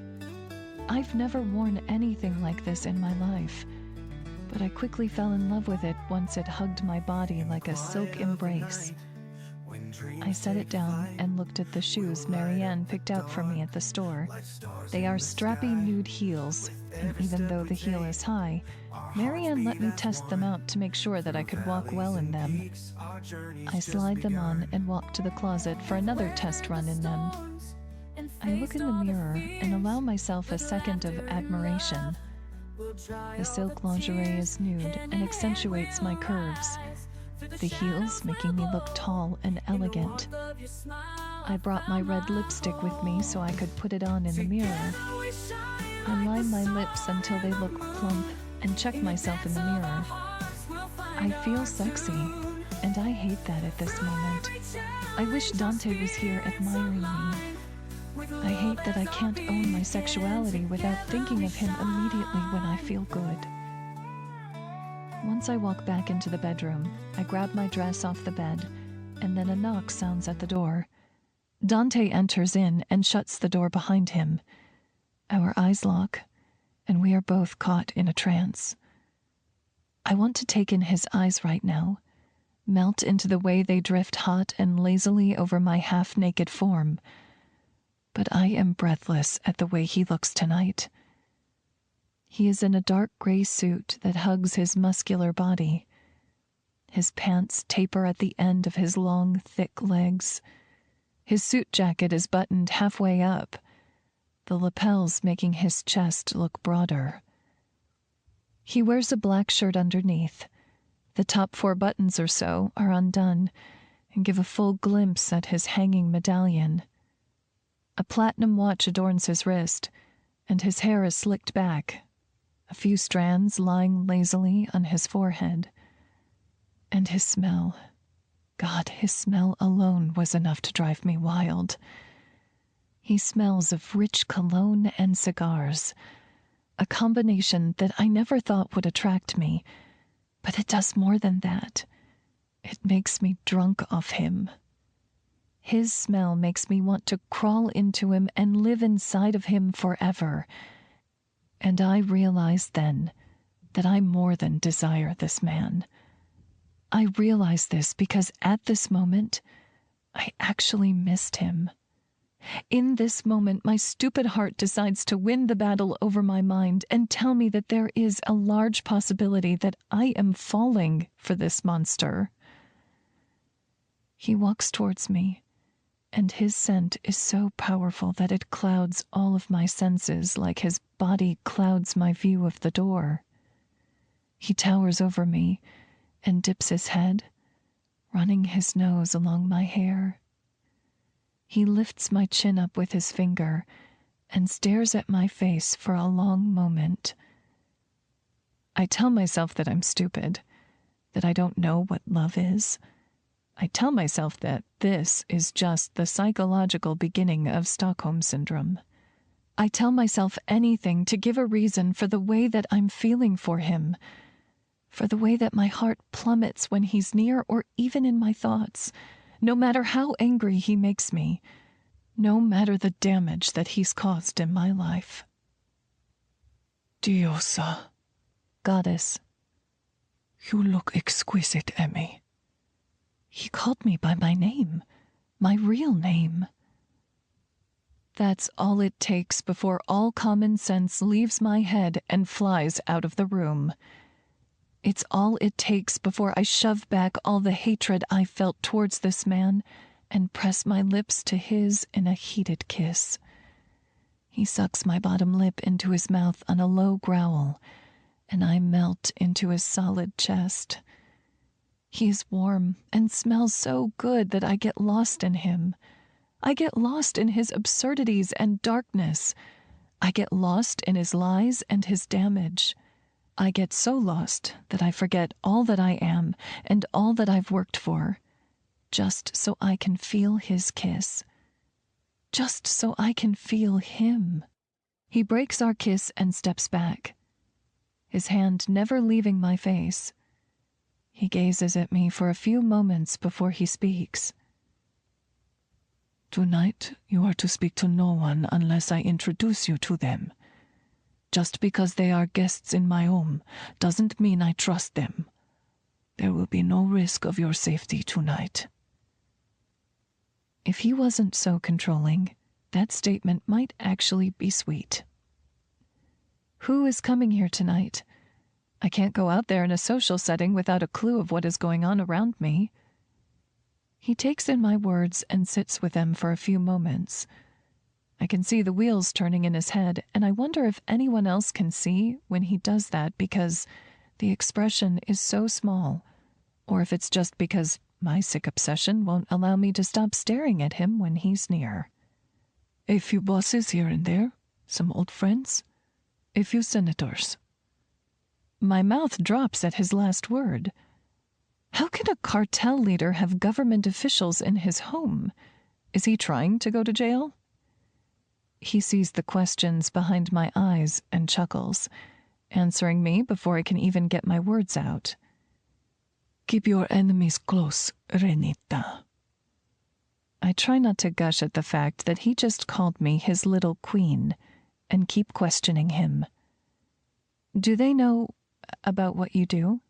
I've never worn anything like this in my life, but I quickly fell in love with it once it hugged my body like a silk embrace. I set it down and looked at the shoes Marianne picked out for me at the store. They are strappy nude heels, and even though the heel is high, Marianne let me test them out to make sure that I could walk well in them. I slide them on and walk to the closet for another test run in them. I look in the mirror and allow myself a second of admiration. The silk lingerie is nude and accentuates my curves, the heels making me look tall and elegant. I brought my red lipstick with me so I could put it on in the mirror. I line my lips until they look plump and check myself in the mirror. I feel sexy, and I hate that at this moment. I wish Dante was here admiring me. I hate that I can't own my sexuality without thinking of him immediately when I feel good. Once I walk back into the bedroom, I grab my dress off the bed, and then a knock sounds at the door. Dante enters in and shuts the door behind him. Our eyes lock, and we are both caught in a trance. I want to take in his eyes right now, melt into the way they drift hot and lazily over my half-naked form. But I am breathless at the way he looks tonight. He is in a dark gray suit that hugs his muscular body. His pants taper at the end of his long, thick legs. His suit jacket is buttoned halfway up, the lapels making his chest look broader. He wears a black shirt underneath. The top 4 buttons or so are undone and give a full glimpse at his hanging medallion. A platinum watch adorns his wrist, and his hair is slicked back, a few strands lying lazily on his forehead. And his smell. God, his smell alone was enough to drive me wild. He smells of rich cologne and cigars, a combination that I never thought would attract me, but it does more than that. It makes me drunk off him. His smell makes me want to crawl into him and live inside of him forever. And I realize then that I more than desire this man. I realize this because at this moment, I actually missed him. In this moment, my stupid heart decides to win the battle over my mind and tell me that there is a large possibility that I am falling for this monster. He walks towards me, and his scent is so powerful that it clouds all of my senses like his body clouds my view of the door. He towers over me and dips his head, running his nose along my hair. He lifts my chin up with his finger and stares at my face for a long moment. I tell myself that I'm stupid, that I don't know what love is. I tell myself that this is just the psychological beginning of Stockholm Syndrome. I tell myself anything to give a reason for the way that I'm feeling for him, for the way that my heart plummets when he's near or even in my thoughts, no matter how angry he makes me, no matter the damage that he's caused in my life. Diosa. Goddess. You look exquisite, Emmy. He called me by my name, my real name. That's all it takes before all common sense leaves my head and flies out of the room. It's all it takes before I shove back all the hatred I felt towards this man and press my lips to his in a heated kiss. He sucks my bottom lip into his mouth on a low growl, and I melt into his solid chest. He is warm and smells so good that I get lost in him. I get lost in his absurdities and darkness. I get lost in his lies and his damage. I get so lost that I forget all that I am and all that I've worked for, just so I can feel his kiss. Just so I can feel him. He breaks our kiss and steps back, his hand never leaving my face. He gazes at me for a few moments before he speaks. Tonight, you are to speak to no one unless I introduce you to them. Just because they are guests in my home doesn't mean I trust them. There will be no risk of your safety tonight. If he wasn't so controlling, that statement might actually be sweet. Who is coming here tonight? I can't go out there in a social setting without a clue of what is going on around me. He takes in my words and sits with them for a few moments. I can see the wheels turning in his head, and I wonder if anyone else can see when he does that because the expression is so small, or if it's just because my sick obsession won't allow me to stop staring at him when he's near. A few bosses here and there, some old friends, a few senators. My mouth drops at his last word. How can a cartel leader have government officials in his home? Is he trying to go to jail? He sees the questions behind my eyes and chuckles, answering me before I can even get my words out. Keep your enemies close, Renita. I try not to gush at the fact that he just called me his little queen and keep questioning him. Do they know about what you do?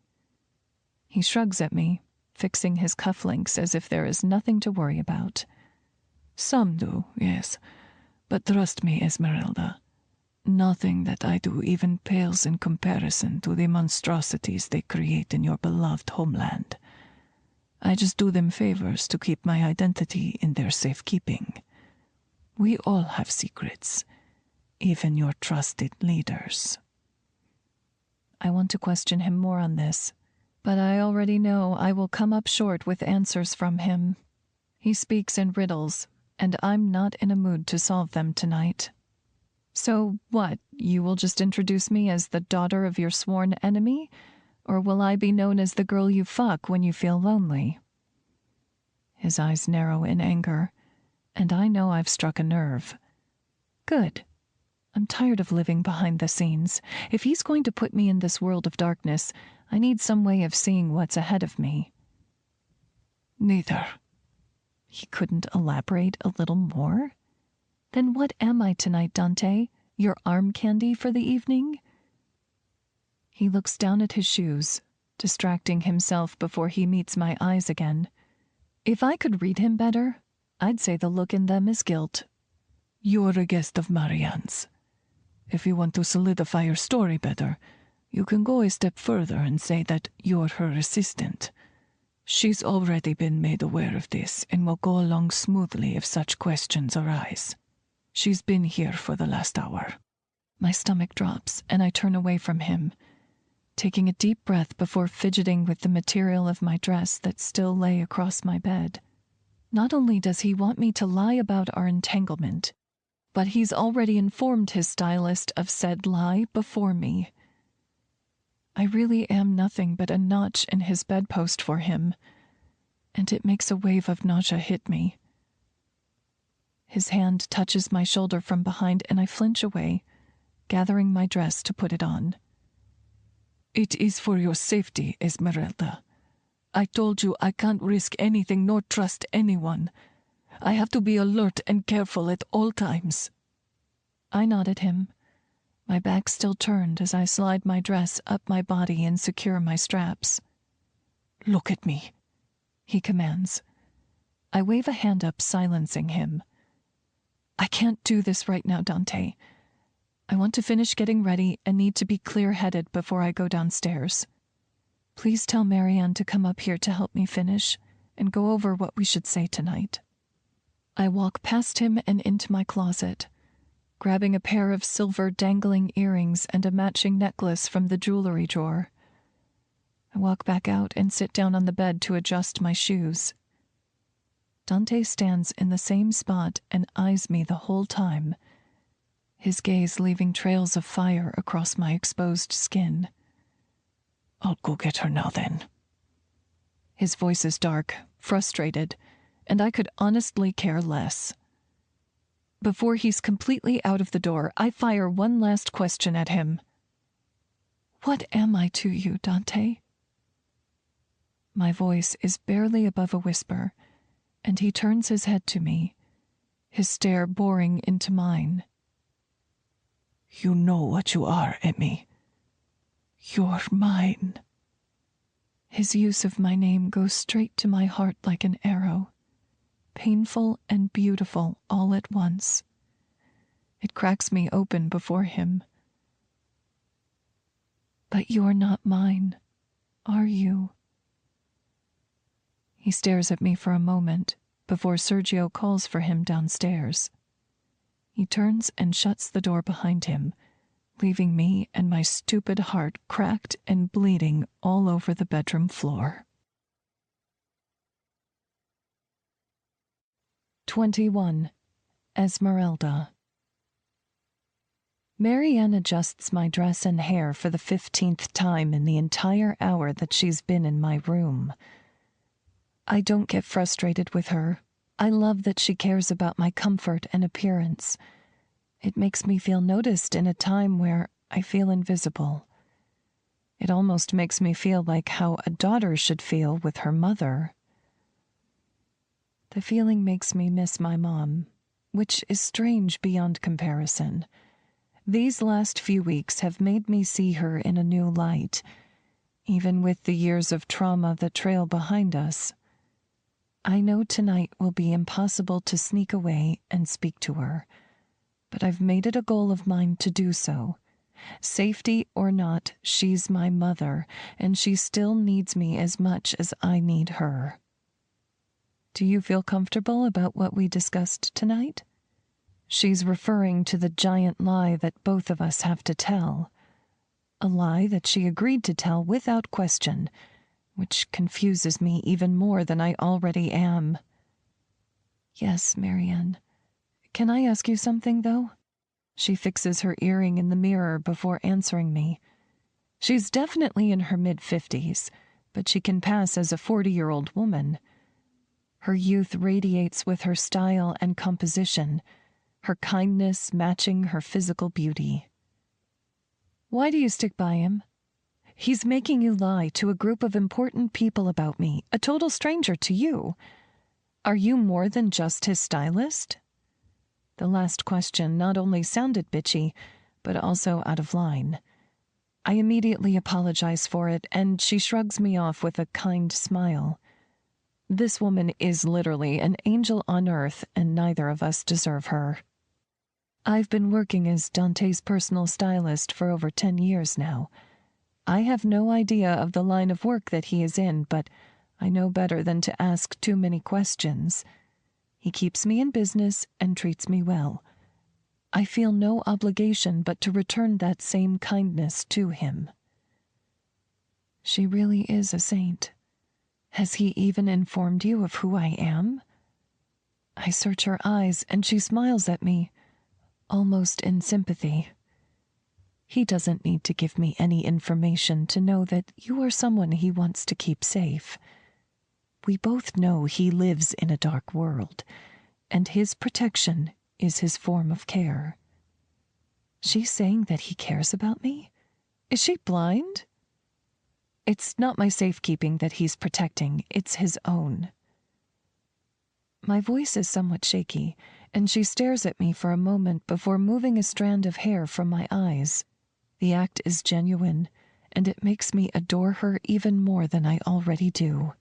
He shrugs at me, fixing his cufflinks as if there is nothing to worry about. Some do, yes. But trust me, Esmeralda, nothing that I do even pales in comparison to the monstrosities they create in your beloved homeland. I just do them favors to keep my identity in their safekeeping. We all have secrets, even your trusted leaders. I want to question him more on this, but I already know I will come up short with answers from him. He speaks in riddles, and I'm not in a mood to solve them tonight. So what, you will just introduce me as the daughter of your sworn enemy? Or will I be known as the girl you fuck when you feel lonely? His eyes narrow in anger, and I know I've struck a nerve. Good. I'm tired of living behind the scenes. If he's going to put me in this world of darkness, I need some way of seeing what's ahead of me. Neither. He couldn't elaborate a little more? Then what am I tonight, Dante? Your arm candy for the evening? He looks down at his shoes, distracting himself before he meets my eyes again. If I could read him better, I'd say the look in them is guilt. You're a guest of Marianne's. If you want to solidify your story better, you can go a step further and say that you're her assistant. She's already been made aware of this and will go along smoothly if such questions arise. She's been here for the last hour. My stomach drops and I turn away from him. taking a deep breath before fidgeting with the material of my dress that still lay across my bed. Not only does he want me to lie about our entanglement, but he's already informed his stylist of said lie before me. I really am nothing but a notch in his bedpost for him, and it makes a wave of nausea hit me. His hand touches my shoulder from behind, and I flinch away, gathering my dress to put it on. It is for your safety, Esmeralda. I told you I can't risk anything nor trust anyone. I have to be alert and careful at all times. I nod at him, my back still turned as I slide my dress up my body and secure my straps. Look at me, he commands. I wave a hand up, silencing him. I can't do this right now, Dante. I want to finish getting ready and need to be clear-headed before I go downstairs. Please tell Marianne to come up here to help me finish and go over what we should say tonight. I walk past him and into my closet, grabbing a pair of silver dangling earrings and a matching necklace from the jewelry drawer. I walk back out and sit down on the bed to adjust my shoes. Dante stands in the same spot and eyes me the whole time, his gaze leaving trails of fire across my exposed skin. I'll go get her now, then. His voice is dark, frustrated, and I could honestly care less. Before he's completely out of the door, I fire one last question at him. What am I to you, Dante? My voice is barely above a whisper, and he turns his head to me, his stare boring into mine. You know what you are, Emmy. You're mine. His use of my name goes straight to my heart like an arrow, painful and beautiful all at once. It cracks me open before him. But you're not mine, are you? He stares at me for a moment before Sergio calls for him downstairs. He turns and shuts the door behind him, leaving me and my stupid heart cracked and bleeding all over the bedroom floor. 21. Esmeralda. Marianne adjusts my dress and hair for the 15th time in the entire hour that she's been in my room. I don't get frustrated with her. I love that she cares about my comfort and appearance. It makes me feel noticed in a time where I feel invisible. It almost makes me feel like how a daughter should feel with her mother. The feeling makes me miss my mom, which is strange beyond comparison. These last few weeks have made me see her in a new light, even with the years of trauma that trail behind us. I know tonight will be impossible to sneak away and speak to her, but I've made it a goal of mine to do so. Safety or not, she's my mother, and she still needs me as much as I need her. Do you feel comfortable about what we discussed tonight? She's referring to the giant lie that both of us have to tell. A lie that she agreed to tell without question, which confuses me even more than I already am. Yes, Marianne. Can I ask you something, though? She fixes her earring in the mirror before answering me. She's definitely in her mid-50s, but she can pass as a 40-year-old woman. Her youth radiates with her style and composition, her kindness matching her physical beauty. Why do you stick by him? He's making you lie to a group of important people about me, a total stranger to you. Are you more than just his stylist? The last question not only sounded bitchy, but also out of line. I immediately apologize for it, and she shrugs me off with a kind smile. This woman is literally an angel on earth, and neither of us deserve her. I've been working as Dante's personal stylist for over 10 years now. I have no idea of the line of work that he is in, but I know better than to ask too many questions. He keeps me in business and treats me well. I feel no obligation but to return that same kindness to him. She really is a saint. Has he even informed you of who I am? I search her eyes, and she smiles at me, almost in sympathy. He doesn't need to give me any information to know that you are someone he wants to keep safe. We both know he lives in a dark world, and his protection is his form of care. She's saying that he cares about me? Is she blind? It's not my safekeeping that he's protecting, it's his own. My voice is somewhat shaky, and she stares at me for a moment before moving a strand of hair from my eyes. The act is genuine, and it makes me adore her even more than I already do.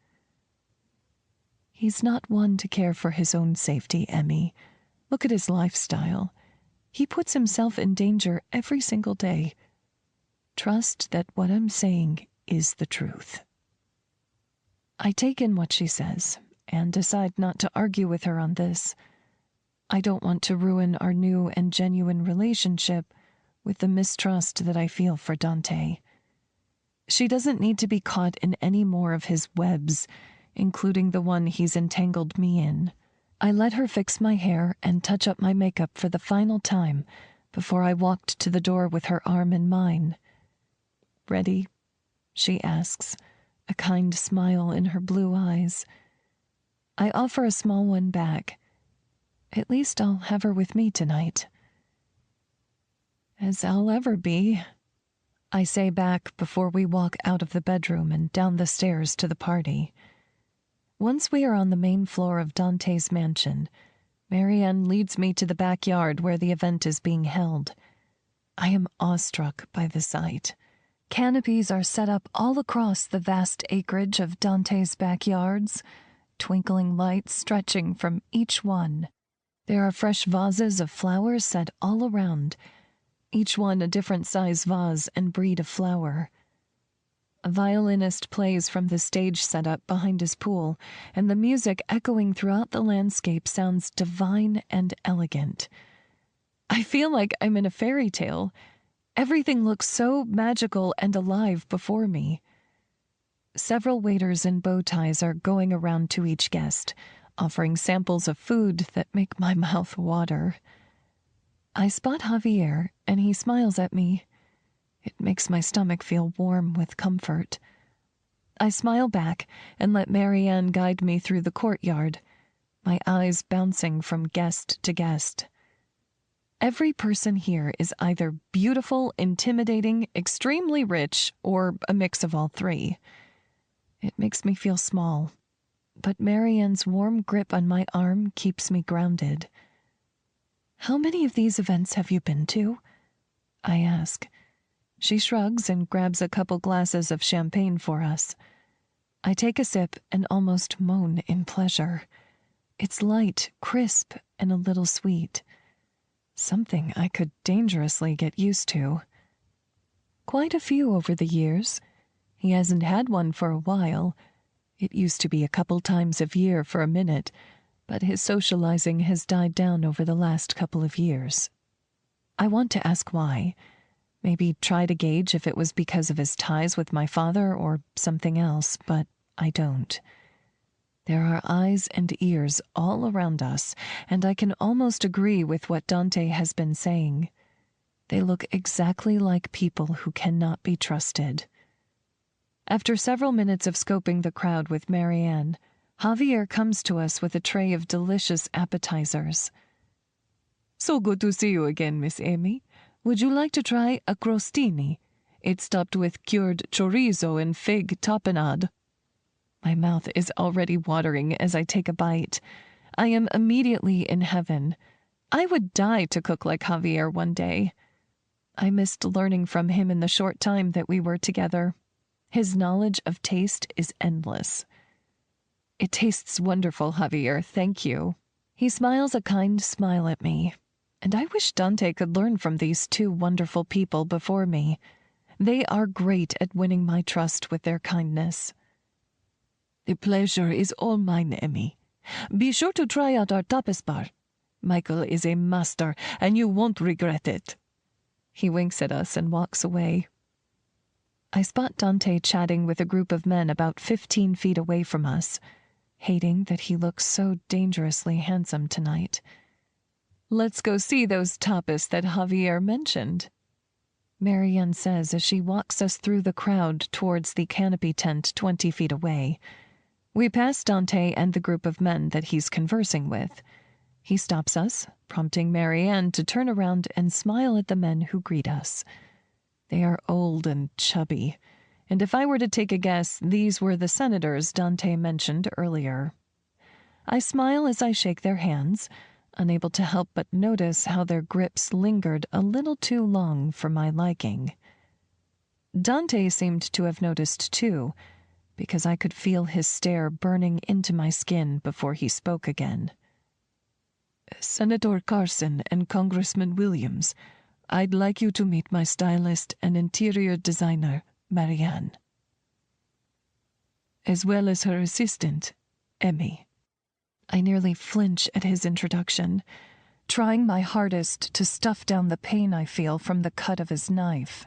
He's not one to care for his own safety, Emmy. Look at his lifestyle. He puts himself in danger every single day. Trust that what I'm saying is the truth. I take in what she says and decide not to argue with her on this. I don't want to ruin our new and genuine relationship with the mistrust that I feel for Dante. She doesn't need to be caught in any more of his webs, including the one he's entangled me in. I let her fix my hair and touch up my makeup for the final time before I walked to the door with her arm in mine. "Ready?" she asks, a kind smile in her blue eyes. I offer a small one back. At least I'll have her with me tonight. "As I'll ever be," I say back before we walk out of the bedroom and down the stairs to the party. Once we are on the main floor of Dante's mansion, Marianne leads me to the backyard where the event is being held. I am awestruck by the sight. Canopies are set up all across the vast acreage of Dante's backyards, twinkling lights stretching from each one. There are fresh vases of flowers set all around, each one a different size vase and breed of flower. A violinist plays from the stage setup behind his pool, and the music echoing throughout the landscape sounds divine and elegant. I feel like I'm in a fairy tale. Everything looks so magical and alive before me. Several waiters in bow ties are going around to each guest, offering samples of food that make my mouth water. I spot Javier, and he smiles at me. It makes my stomach feel warm with comfort. I smile back and let Marianne guide me through the courtyard, my eyes bouncing from guest to guest. Every person here is either beautiful, intimidating, extremely rich, or a mix of all three. It makes me feel small, but Marianne's warm grip on my arm keeps me grounded. "How many of these events have you been to?" I ask. She shrugs and grabs a couple glasses of champagne for us. I take a sip and almost moan in pleasure. It's light, crisp, and a little sweet. Something I could dangerously get used to. Quite a few over the years. He hasn't had one for a while. It used to be a couple times a year for a minute, but his socializing has died down over the last couple of years. I want to ask why. Maybe try to gauge if it was because of his ties with my father or something else, but I don't. There are eyes and ears all around us, and I can almost agree with what Dante has been saying. They look exactly like people who cannot be trusted. After several minutes of scoping the crowd with Marianne, Javier comes to us with a tray of delicious appetizers. "So good to see you again, Miss Amy. Would you like to try a crostini? It's topped with cured chorizo and fig tapenade." My mouth is already watering as I take a bite. I am immediately in heaven. I would die to cook like Javier one day. I missed learning from him in the short time that we were together. His knowledge of taste is endless. "It tastes wonderful, Javier, thank you." He smiles a kind smile at me, and I wish Dante could learn from these two wonderful people before me. They are great at winning my trust with their kindness. "The pleasure is all mine, Emmy. Be sure to try out our tapas bar. Michael is a master, and you won't regret it." He winks at us and walks away. I spot Dante chatting with a group of men about 15 feet away from us, hating that he looks so dangerously handsome tonight. "Let's go see those tapas that Javier mentioned," Marianne says as she walks us through the crowd towards the canopy tent 20 feet away. We pass Dante and the group of men that he's conversing with. He stops us, prompting Marianne to turn around and smile at the men who greet us. They are old and chubby, and if I were to take a guess, these were the senators Dante mentioned earlier. I smile as I shake their hands, unable to help but notice how their grips lingered a little too long for my liking. Dante seemed to have noticed too, because I could feel his stare burning into my skin before he spoke again. "Senator Carson and Congressman Williams, I'd like you to meet my stylist and interior designer, Marianne, as well as her assistant, Emmy." I nearly flinch at his introduction, trying my hardest to stuff down the pain I feel from the cut of his knife.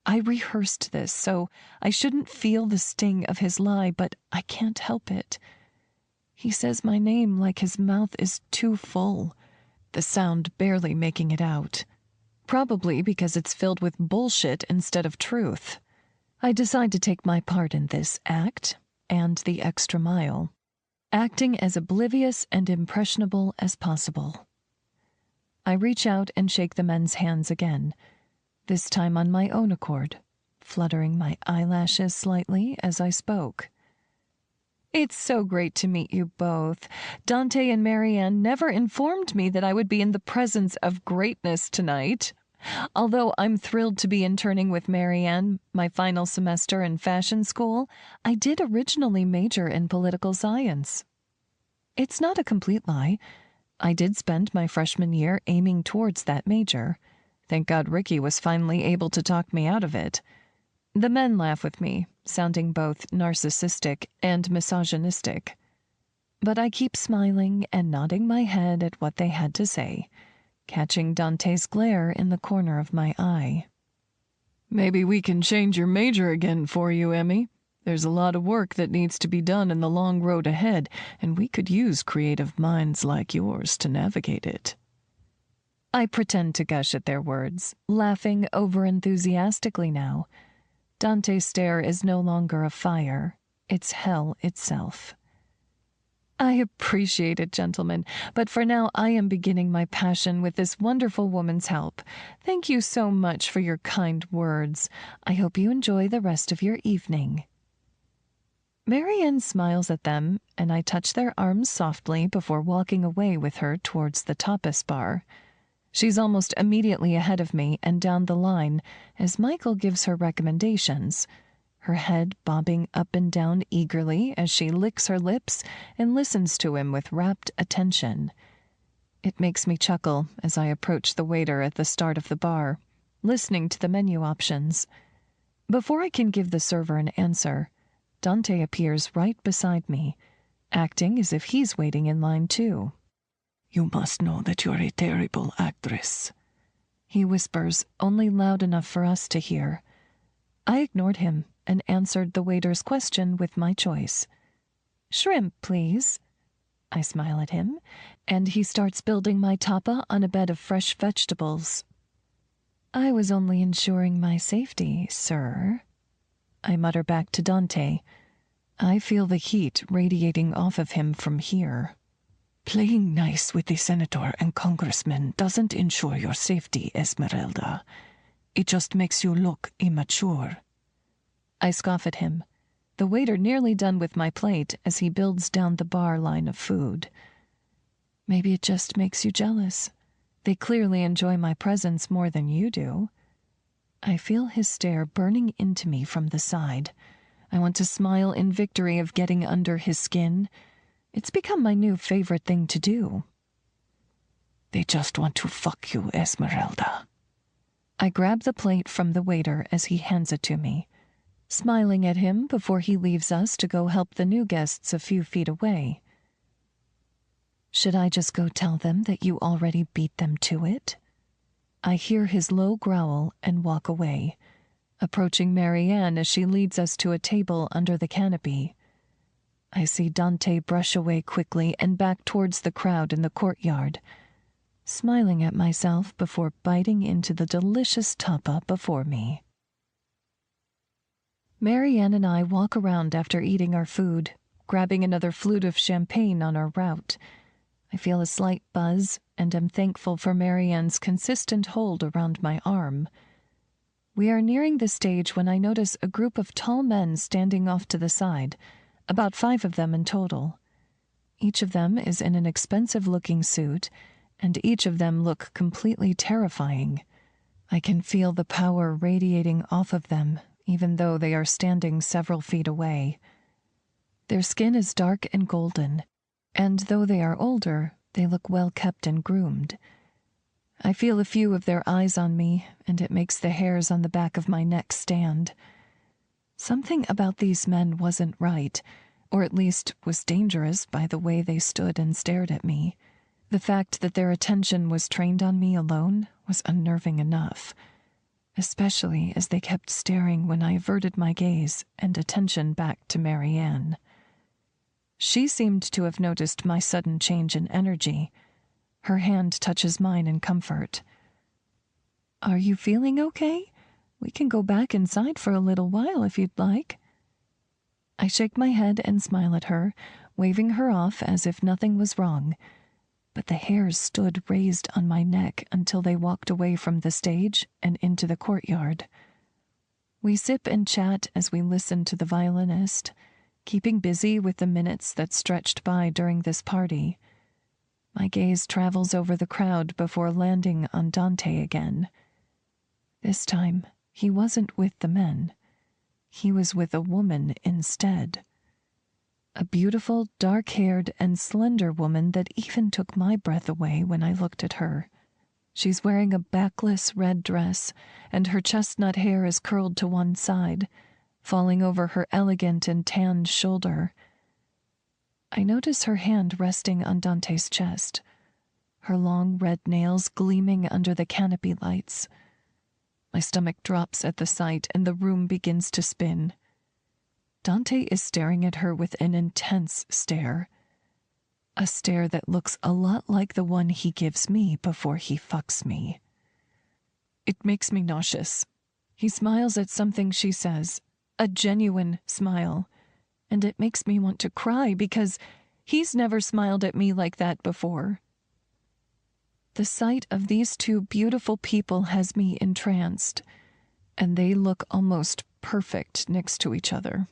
I rehearsed this, so I shouldn't feel the sting of his lie, but I can't help it. He says my name like his mouth is too full, the sound barely making it out. Probably because it's filled with bullshit instead of truth. I decide to take my part in this act, and the extra mile, acting as oblivious and impressionable as possible. I reach out and shake the men's hands again, this time on my own accord, fluttering my eyelashes slightly as I spoke. "It's so great to meet you both. Dante and Marianne never informed me that I would be in the presence of greatness tonight. Although I'm thrilled to be interning with Marianne, my final semester in fashion school, I did originally major in political science. It's not a complete lie. I did spend my freshman year aiming towards that major. Thank God Ricky was finally able to talk me out of it. The men laugh with me, sounding both narcissistic and misogynistic. But I keep smiling and nodding my head at what they had to say, catching Dante's glare in the corner of my eye. "Maybe we can change your major again for you, Emmy. There's a lot of work that needs to be done in the long road ahead, and we could use creative minds like yours to navigate it." I pretend to gush at their words, laughing over-enthusiastically now. Dante's stare is no longer a fire. It's hell itself. "I appreciate it, gentlemen, but for now I am beginning my passion with this wonderful woman's help. Thank you so much for your kind words. I hope you enjoy the rest of your evening." Marianne smiles at them, and I touch their arms softly before walking away with her towards the tapas bar. She's almost immediately ahead of me and down the line as Michael gives her recommendations, her head bobbing up and down eagerly as she licks her lips and listens to him with rapt attention. It makes me chuckle as I approach the waiter at the start of the bar, listening to the menu options. Before I can give the server an answer, Dante appears right beside me, acting as if he's waiting in line too. "You must know that you're a terrible actress," he whispers, only loud enough for us to hear. I ignored him and answered the waiter's question with my choice. "Shrimp, please." I smile at him, and he starts building my tapa on a bed of fresh vegetables. "I was only ensuring my safety, sir," I mutter back to Dante. I feel the heat radiating off of him from here. "Playing nice with the senator and congressman doesn't ensure your safety, Esmeralda. It just makes you look immature." I scoff at him, the waiter nearly done with my plate as he builds down the bar line of food. "Maybe it just makes you jealous. They clearly enjoy my presence more than you do." I feel his stare burning into me from the side. I want to smile in victory of getting under his skin. It's become my new favorite thing to do. "They just want to fuck you, Esmeralda." I grab the plate from the waiter as he hands it to me, smiling at him before he leaves us to go help the new guests a few feet away. "Should I just go tell them that you already beat them to it?" I hear his low growl and walk away, approaching Marianne as she leads us to a table under the canopy. I see Dante brush away quickly and back towards the crowd in the courtyard, smiling at myself before biting into the delicious tapa before me. Marianne and I walk around after eating our food, grabbing another flute of champagne on our route. I feel a slight buzz and am thankful for Marianne's consistent hold around my arm. We are nearing the stage when I notice a group of tall men standing off to the side, about 5 of them in total. Each of them is in an expensive-looking suit, and each of them look completely terrifying. I can feel the power radiating off of them, even though they are standing several feet away. Their skin is dark and golden, and though they are older, they look well kept and groomed. I feel a few of their eyes on me, and it makes the hairs on the back of my neck stand. Something about these men wasn't right, or at least was dangerous by the way they stood and stared at me. The fact that their attention was trained on me alone was unnerving enough, especially as they kept staring when I averted my gaze and attention back to Marianne. She seemed to have noticed my sudden change in energy. Her hand touches mine in comfort. "Are you feeling okay? We can go back inside for a little while if you'd like." I shake my head and smile at her, waving her off as if nothing was wrong, but the hairs stood raised on my neck until they walked away from the stage and into the courtyard. We sip and chat as we listen to the violinist, keeping busy with the minutes that stretched by during this party. My gaze travels over the crowd before landing on Dante again. This time, he wasn't with the men. He was with a woman instead. A beautiful, dark-haired, and slender woman that even took my breath away when I looked at her. She's wearing a backless red dress, and her chestnut hair is curled to one side, falling over her elegant and tanned shoulder. I notice her hand resting on Dante's chest, her long red nails gleaming under the canopy lights. My stomach drops at the sight, and the room begins to spin. Dante is staring at her with an intense stare. A stare that looks a lot like the one he gives me before he fucks me. It makes me nauseous. He smiles at something she says, a genuine smile, and it makes me want to cry because he's never smiled at me like that before. The sight of these two beautiful people has me entranced, and they look almost perfect next to each other.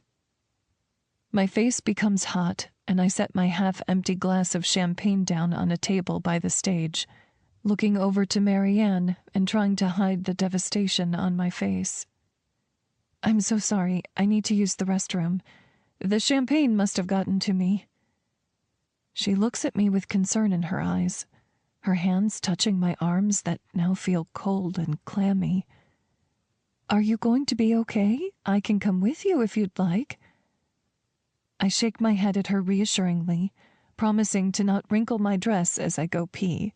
My face becomes hot, and I set my half-empty glass of champagne down on a table by the stage, looking over to Marianne and trying to hide the devastation on my face. "I'm so sorry. I need to use the restroom. The champagne must have gotten to me." She looks at me with concern in her eyes, her hands touching my arms that now feel cold and clammy. "Are you going to be okay? I can come with you if you'd like." I shake my head at her reassuringly, promising to not wrinkle my dress as I go pee.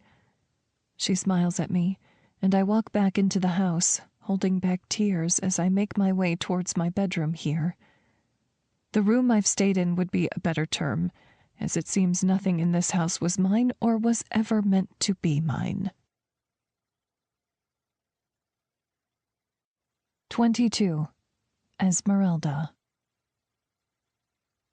She smiles at me, and I walk back into the house, holding back tears as I make my way towards my bedroom here. The room I've stayed in would be a better term, as it seems nothing in this house was mine or was ever meant to be mine. 22. Esmeralda.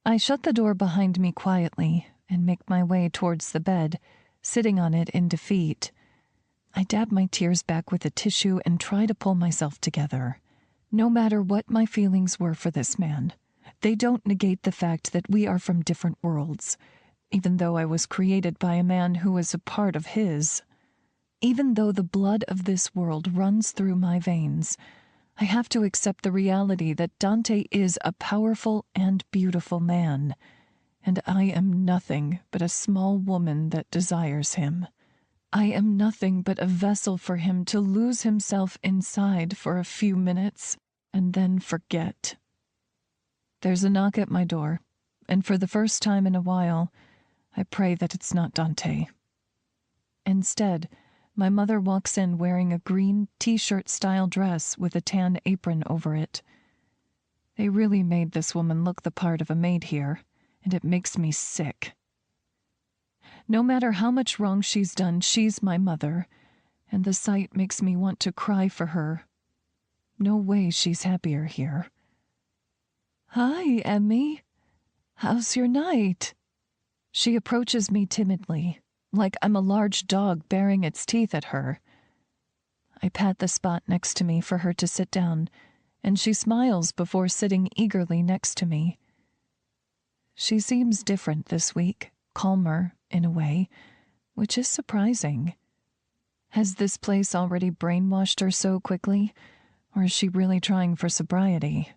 I shut the door behind me quietly and make my way towards the bed, sitting on it in defeat. I dab my tears back with a tissue and try to pull myself together. No matter what my feelings were for this man, they don't negate the fact that we are from different worlds, even though I was created by a man who was a part of his. Even though the blood of this world runs through my veins, I have to accept the reality that Dante is a powerful and beautiful man, and I am nothing but a small woman that desires him. I am nothing but a vessel for him to lose himself inside for a few minutes and then forget. There's a knock at my door, and for the first time in a while, I pray that it's not Dante. Instead, my mother walks in wearing a green t-shirt style dress with a tan apron over it. They really made this woman look the part of a maid here, and it makes me sick. No matter how much wrong she's done, she's my mother, and the sight makes me want to cry for her. No way she's happier here. "Hi, Emmy. How's your night?" She approaches me timidly, like I'm a large dog baring its teeth at her. I pat the spot next to me for her to sit down, and she smiles before sitting eagerly next to me. She seems different this week, calmer, in a way, which is surprising. Has this place already brainwashed her so quickly, or is she really trying for sobriety?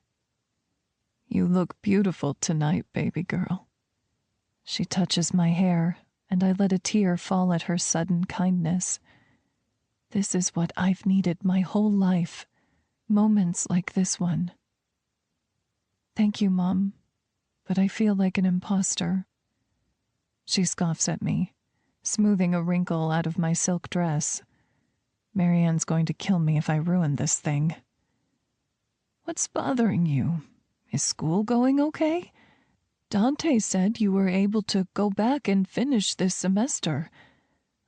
"You look beautiful tonight, baby girl." She touches my hair, and I let a tear fall at her sudden kindness. This is what I've needed my whole life, moments like this one. "Thank you, Mom, but I feel like an imposter." She scoffs at me, smoothing a wrinkle out of my silk dress. Marianne's going to kill me if I ruin this thing. "What's bothering you? Is school going okay? Dante said you were able to go back and finish this semester.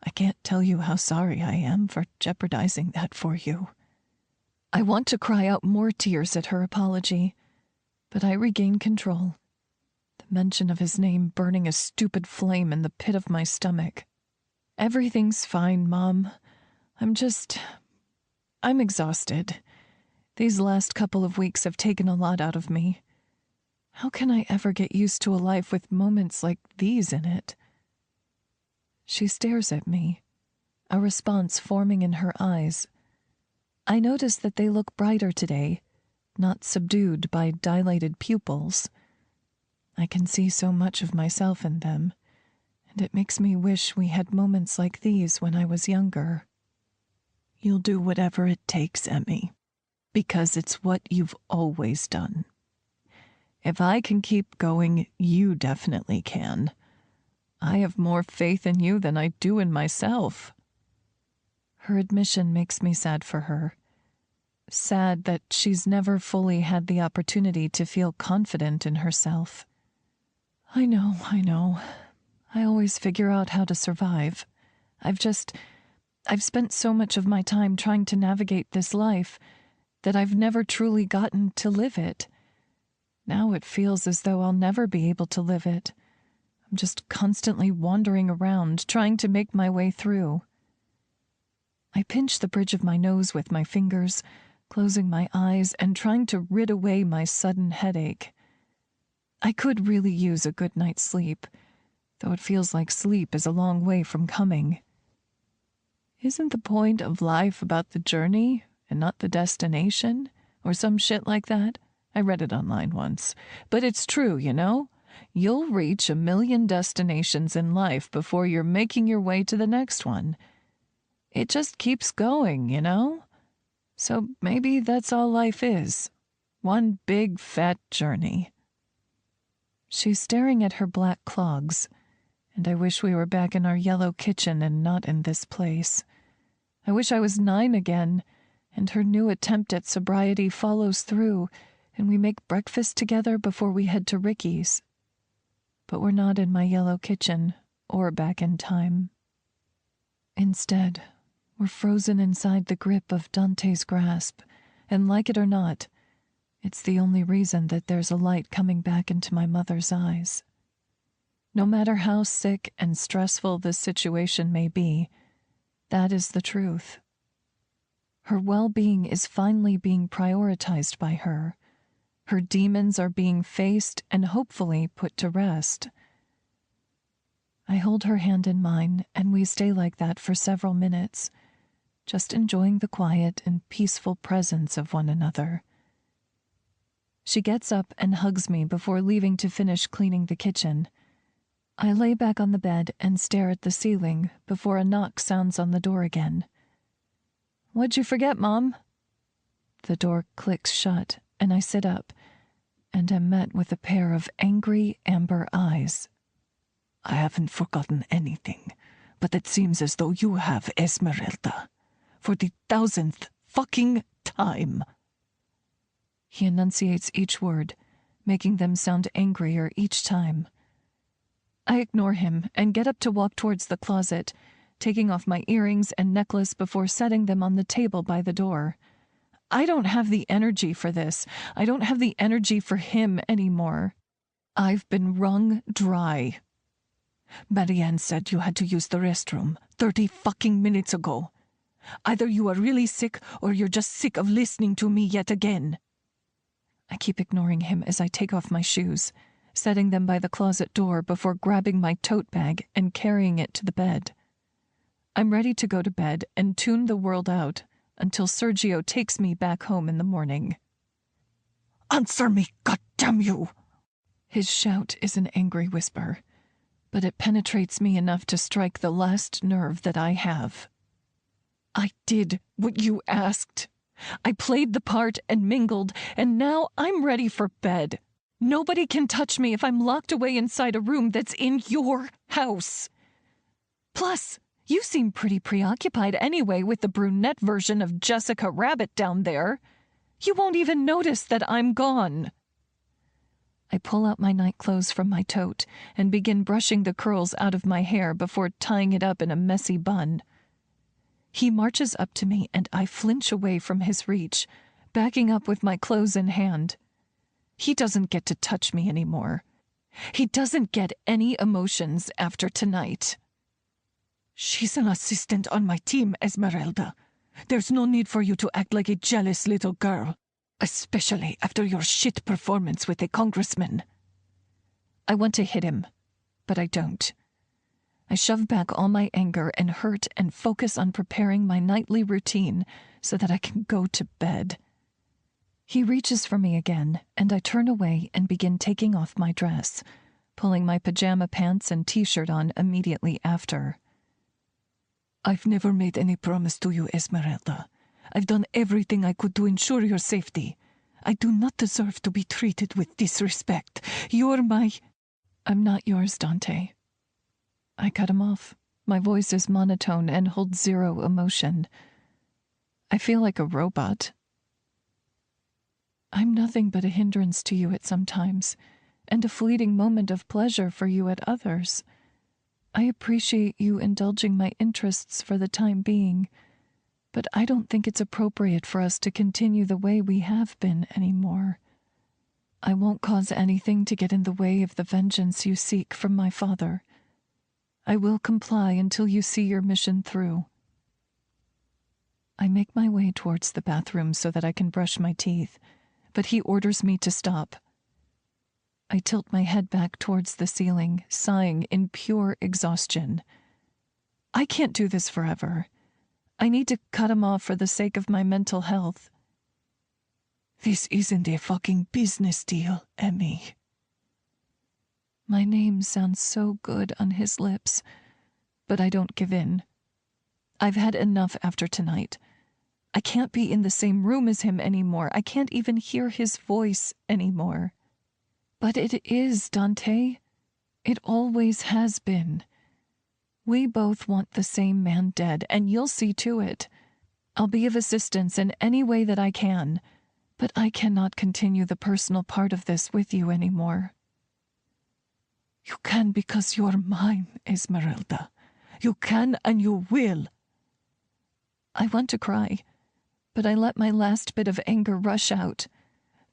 I can't tell you how sorry I am for jeopardizing that for you." I want to cry out more tears at her apology, but I regain control, the mention of his name burning a stupid flame in the pit of my stomach. "Everything's fine, Mom. I'm exhausted. These last couple of weeks have taken a lot out of me. How can I ever get used to a life with moments like these in it?" She stares at me, a response forming in her eyes. I notice that they look brighter today, not subdued by dilated pupils. I can see so much of myself in them, and it makes me wish we had moments like these when I was younger. "You'll do whatever it takes, Emmy, because it's what you've always done. If I can keep going, you definitely can. I have more faith in you than I do in myself." Her admission makes me sad for her. Sad that she's never fully had the opportunity to feel confident in herself. I know. I always figure out how to survive. I've spent so much of my time trying to navigate this life that I've never truly gotten to live it. Now it feels as though I'll never be able to live it. I'm just constantly wandering around, trying to make my way through. I pinch the bridge of my nose with my fingers, closing my eyes and trying to rid away my sudden headache. I could really use a good night's sleep, though it feels like sleep is a long way from coming. Isn't the point of life about the journey and not the destination, or some shit like that? I read it online once. But it's true, you know? You'll reach 1,000,000 destinations in life before you're making your way to the next one. It just keeps going, you know? So maybe that's all life is. One big fat journey. She's staring at her black clogs, and I wish we were back in our yellow kitchen and not in this place. I wish I was 9 again, and her new attempt at sobriety follows through, and we make breakfast together before we head to Ricky's. But we're not in my yellow kitchen, or back in time. Instead, we're frozen inside the grip of Dante's grasp, and like it or not, it's the only reason that there's a light coming back into my mother's eyes. No matter how sick and stressful this situation may be, that is the truth. Her well-being is finally being prioritized by her. Her demons are being faced and hopefully put to rest. I hold her hand in mine, and we stay like that for several minutes, just enjoying the quiet and peaceful presence of one another. She gets up and hugs me before leaving to finish cleaning the kitchen. I lay back on the bed and stare at the ceiling before a knock sounds on the door again. "What'd you forget, Mom?" The door clicks shut, and I sit up, and am met with a pair of angry amber eyes. "I haven't forgotten anything, but it seems as though you have, Esmeralda. For the 1000th fucking time. He enunciates each word, making them sound angrier each time. I ignore him and get up to walk towards the closet, taking off my earrings and necklace before setting them on the table by the door. I don't have the energy for this. I don't have the energy for him anymore. I've been wrung dry. Marianne said you had to use the restroom 30 fucking minutes ago. Either you are really sick or you're just sick of listening to me yet again. I keep ignoring him as I take off my shoes, setting them by the closet door before grabbing my tote bag and carrying it to the bed. I'm ready to go to bed and tune the world out until Sergio takes me back home in the morning. Answer me, goddamn you! His shout is an angry whisper, but it penetrates me enough to strike the last nerve that I have. I did what you asked. I played the part and mingled, and now I'm ready for bed. Nobody can touch me if I'm locked away inside a room that's in your house. Plus, you seem pretty preoccupied anyway with the brunette version of Jessica Rabbit down there. You won't even notice that I'm gone. I pull out my nightclothes from my tote and begin brushing the curls out of my hair before tying it up in a messy bun. He marches up to me and I flinch away from his reach, backing up with my clothes in hand. He doesn't get to touch me anymore. He doesn't get any emotions after tonight. She's an assistant on my team, Esmeralda. There's no need for you to act like a jealous little girl, especially after your shit performance with a congressman. I want to hit him, but I don't. I shove back all my anger and hurt and focus on preparing my nightly routine so that I can go to bed. He reaches for me again, and I turn away and begin taking off my dress, pulling my pajama pants and t-shirt on immediately after. I've never made any promise to you, Esmeralda. I've done everything I could to ensure your safety. I do not deserve to be treated with disrespect. You're my... I'm not yours, Dante. I cut him off. My voice is monotone and holds zero emotion. I feel like a robot. I'm nothing but a hindrance to you at some times, and a fleeting moment of pleasure for you at others. I appreciate you indulging my interests for the time being, but I don't think it's appropriate for us to continue the way we have been anymore. I won't cause anything to get in the way of the vengeance you seek from my father. I will comply until you see your mission through. I make my way towards the bathroom so that I can brush my teeth, but he orders me to stop. I tilt my head back towards the ceiling, sighing in pure exhaustion. I can't do this forever. I need to cut him off for the sake of my mental health. This isn't a fucking business deal, Emmy. My name sounds so good on his lips, but I don't give in. I've had enough after tonight. I can't be in the same room as him anymore. I can't even hear his voice anymore. But it is, Dante. It always has been. We both want the same man dead, and you'll see to it. I'll be of assistance in any way that I can, but I cannot continue the personal part of this with you anymore. You can because you're mine, Esmeralda. You can and you will. I want to cry, but I let my last bit of anger rush out,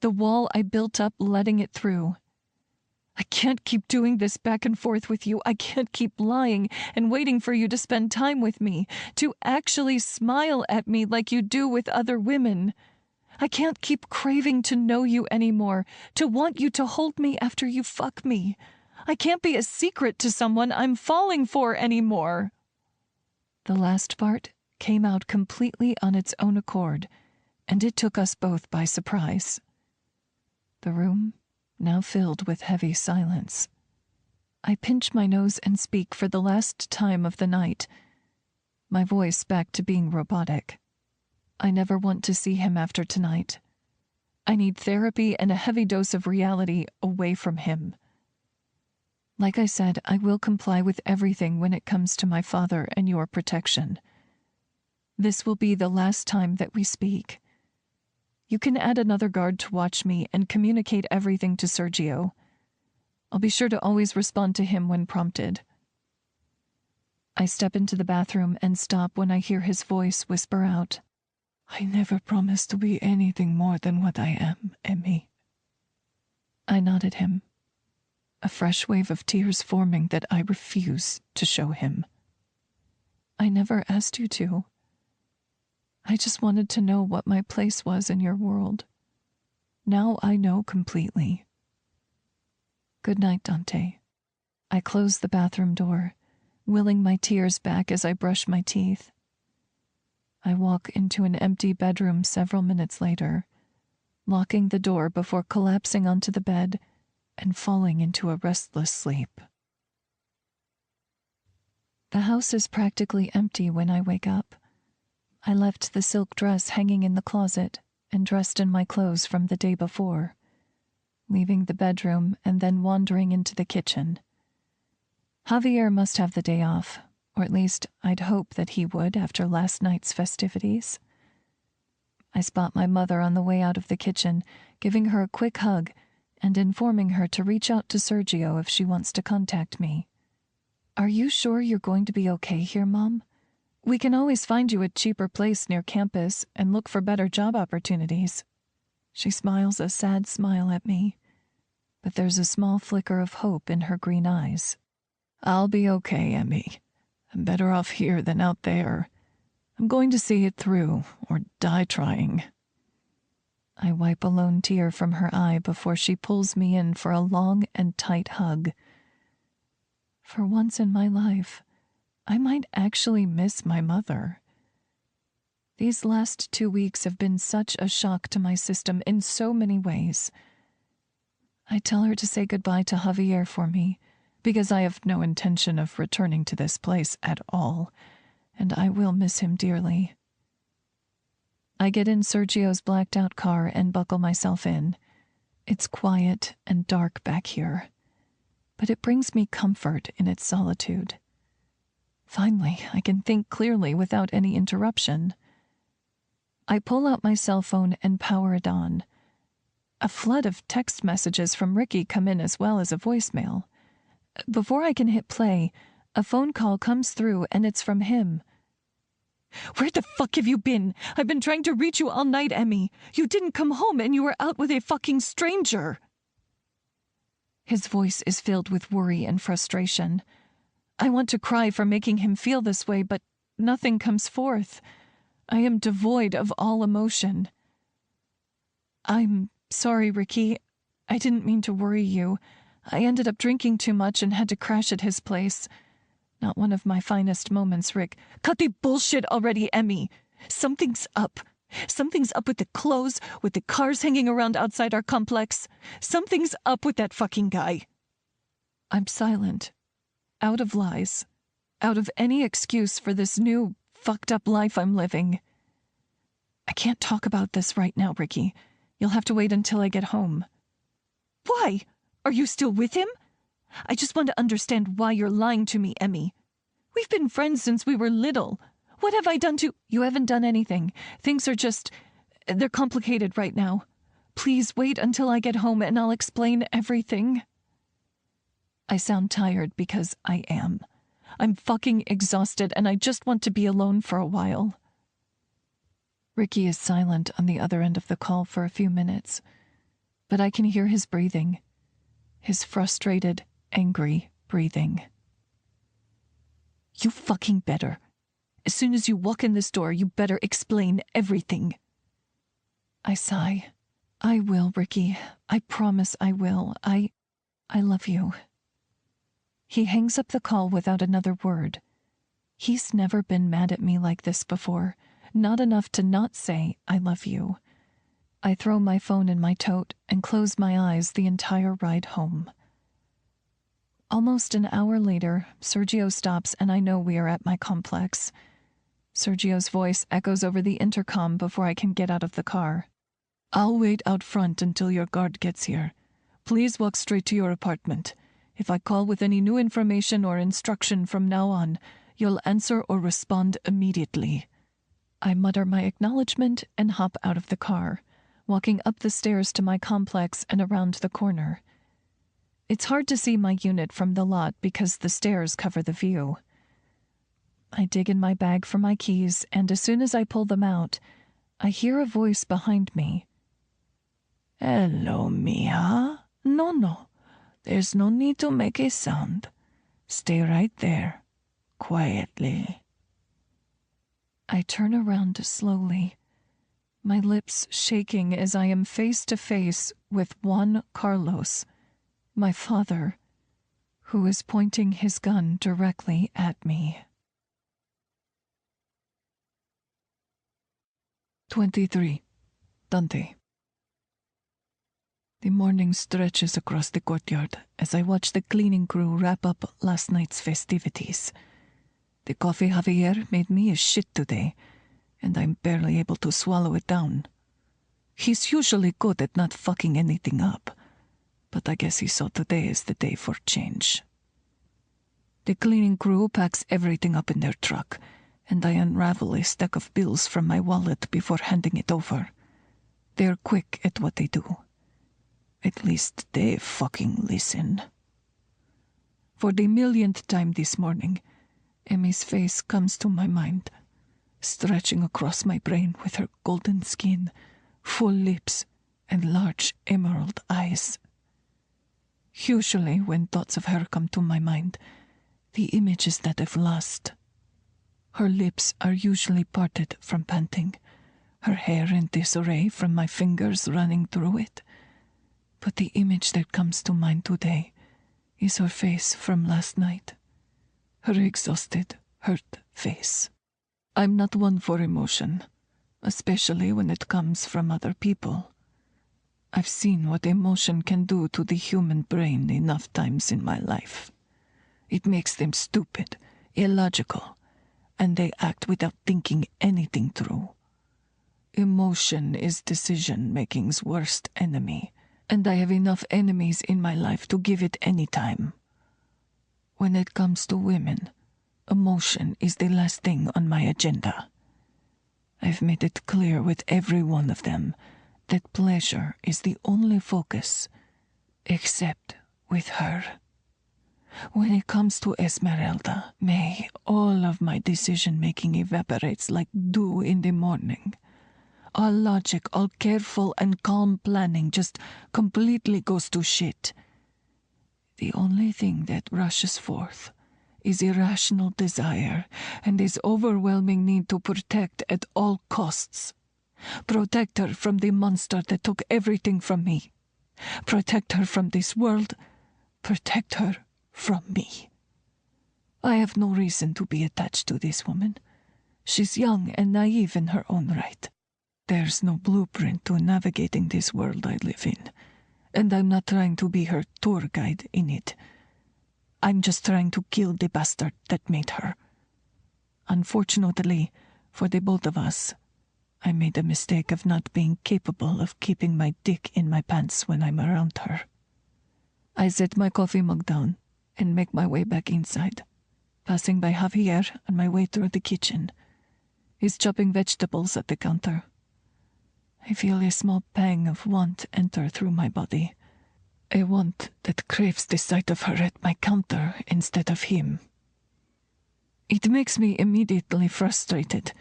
the wall I built up letting it through. I can't keep doing this back and forth with you. I can't keep lying and waiting for you to spend time with me, to actually smile at me like you do with other women. I can't keep craving to know you anymore, to want you to hold me after you fuck me. I can't be a secret to someone I'm falling for anymore. The last part came out completely on its own accord, and it took us both by surprise. The room now filled with heavy silence. I pinch my nose and speak for the last time of the night, my voice back to being robotic. I never want to see him after tonight. I need therapy and a heavy dose of reality away from him. Like I said, I will comply with everything when it comes to my father and your protection. This will be the last time that we speak. You can add another guard to watch me and communicate everything to Sergio. I'll be sure to always respond to him when prompted. I step into the bathroom and stop when I hear his voice whisper out, I never promised to be anything more than what I am, Emmy. I nod at him, a fresh wave of tears forming that I refuse to show him. I never asked you to. I just wanted to know what my place was in your world. Now I know completely. Good night, Dante. I close the bathroom door, willing my tears back as I brush my teeth. I walk into an empty bedroom several minutes later, locking the door before collapsing onto the bed and falling into a restless sleep. The house is practically empty when I wake up. I left the silk dress hanging in the closet and dressed in my clothes from the day before, leaving the bedroom and then wandering into the kitchen. Javier must have the day off, or at least I'd hope that he would after last night's festivities. I spot my mother on the way out of the kitchen, giving her a quick hug and informing her to reach out to Sergio if she wants to contact me. Are you sure you're going to be okay here, Mom? We can always find you a cheaper place near campus and look for better job opportunities. She smiles a sad smile at me, but there's a small flicker of hope in her green eyes. I'll be okay, Emmy. I'm better off here than out there. I'm going to see it through, or die trying. I wipe a lone tear from her eye before she pulls me in for a long and tight hug. For once in my life, I might actually miss my mother. These last 2 weeks have been such a shock to my system in so many ways. I tell her to say goodbye to Javier for me, because I have no intention of returning to this place at all, and I will miss him dearly. I get in Sergio's blacked-out car and buckle myself in. It's quiet and dark back here, but it brings me comfort in its solitude. Finally, I can think clearly without any interruption. I pull out my cell phone and power it on. A flood of text messages from Ricky come in as well as a voicemail. Before I can hit play, a phone call comes through and it's from him. Where the fuck have you been? I've been trying to reach you all night, Emmy. You didn't come home and you were out with a fucking stranger. His voice is filled with worry and frustration. I want to cry for making him feel this way, but nothing comes forth. I am devoid of all emotion. I'm sorry, Ricky. I didn't mean to worry you. I ended up drinking too much and had to crash at his place. Not one of my finest moments, Rick. Cut the bullshit already, Emmy. Something's up. Something's up with the clothes, with the cars hanging around outside our complex. Something's up with that fucking guy. I'm silent. Out of lies. Out of any excuse for this new, fucked up life I'm living. I can't talk about this right now, Ricky. You'll have to wait until I get home. Why? Are you still with him? I just want to understand why you're lying to me, Emmy. We've been friends since we were little. What have I done to— You haven't done anything. Things are they're complicated right now. Please wait until I get home and I'll explain everything. I sound tired because I am. I'm fucking exhausted and I just want to be alone for a while. Ricky is silent on the other end of the call for a few minutes, but I can hear his breathing. His frustrated, angry breathing. You fucking better. As soon as you walk in this door, you better explain everything. I sigh. I will, Ricky. I promise I will. I love you. He hangs up the call without another word. He's never been mad at me like this before. Not enough to not say, I love you. I throw my phone in my tote and close my eyes the entire ride home. Almost an hour later, Sergio stops and I know we are at my complex. Sergio's voice echoes over the intercom before I can get out of the car. I'll wait out front until your guard gets here. Please walk straight to your apartment. If I call with any new information or instruction from now on, you'll answer or respond immediately." I mutter my acknowledgement and hop out of the car, walking up the stairs to my complex and around the corner. It's hard to see my unit from the lot because the stairs cover the view. I dig in my bag for my keys, and as soon as I pull them out, I hear a voice behind me. "Hello, Mia. No. There's no need to make a sound. Stay right there, quietly." I turn around slowly, my lips shaking as I am face to face with Juan Carlos, my father, who is pointing his gun directly at me. 23. Dante. The morning stretches across the courtyard as I watch the cleaning crew wrap up last night's festivities. The coffee Javier made me is shit today, and I'm barely able to swallow it down. He's usually good at not fucking anything up, but I guess he saw today as the day for change. The cleaning crew packs everything up in their truck, and I unravel a stack of bills from my wallet before handing it over. They're quick at what they do. At least they fucking listen. For the millionth time this morning, Emmy's face comes to my mind, stretching across my brain with her golden skin, full lips, and large emerald eyes. Usually, when thoughts of her come to my mind, the image is that of lust. Her lips are usually parted from panting, her hair in disarray from my fingers running through it. But the image that comes to mind today is her face from last night. Her exhausted, hurt face. I'm not one for emotion, especially when it comes from other people. I've seen what emotion can do to the human brain enough times in my life. It makes them stupid, illogical, and they act without thinking anything through. Emotion is decision-making's worst enemy, and I have enough enemies in my life to give it any time. When it comes to women, emotion is the last thing on my agenda. I've made it clear with every one of them that pleasure is the only focus, except with her. When it comes to Esmeralda, May, all of my decision-making evaporates like dew in the morning. All logic, all careful and calm planning just completely goes to shit. The only thing that rushes forth is irrational desire and this overwhelming need to protect at all costs. Protect her from the monster that took everything from me. Protect her from this world. Protect her from me. I have no reason to be attached to this woman. She's young and naive in her own right. There's no blueprint to navigating this world I live in, and I'm not trying to be her tour guide in it. I'm just trying to kill the bastard that made her. Unfortunately, for the both of us, I made the mistake of not being capable of keeping my dick in my pants when I'm around her. I set my coffee mug down and make my way back inside, passing by Javier on my way through the kitchen. He's chopping vegetables at the counter. I feel a small pang of want enter through my body, a want that craves the sight of her at my counter instead of him. It makes me immediately frustrated.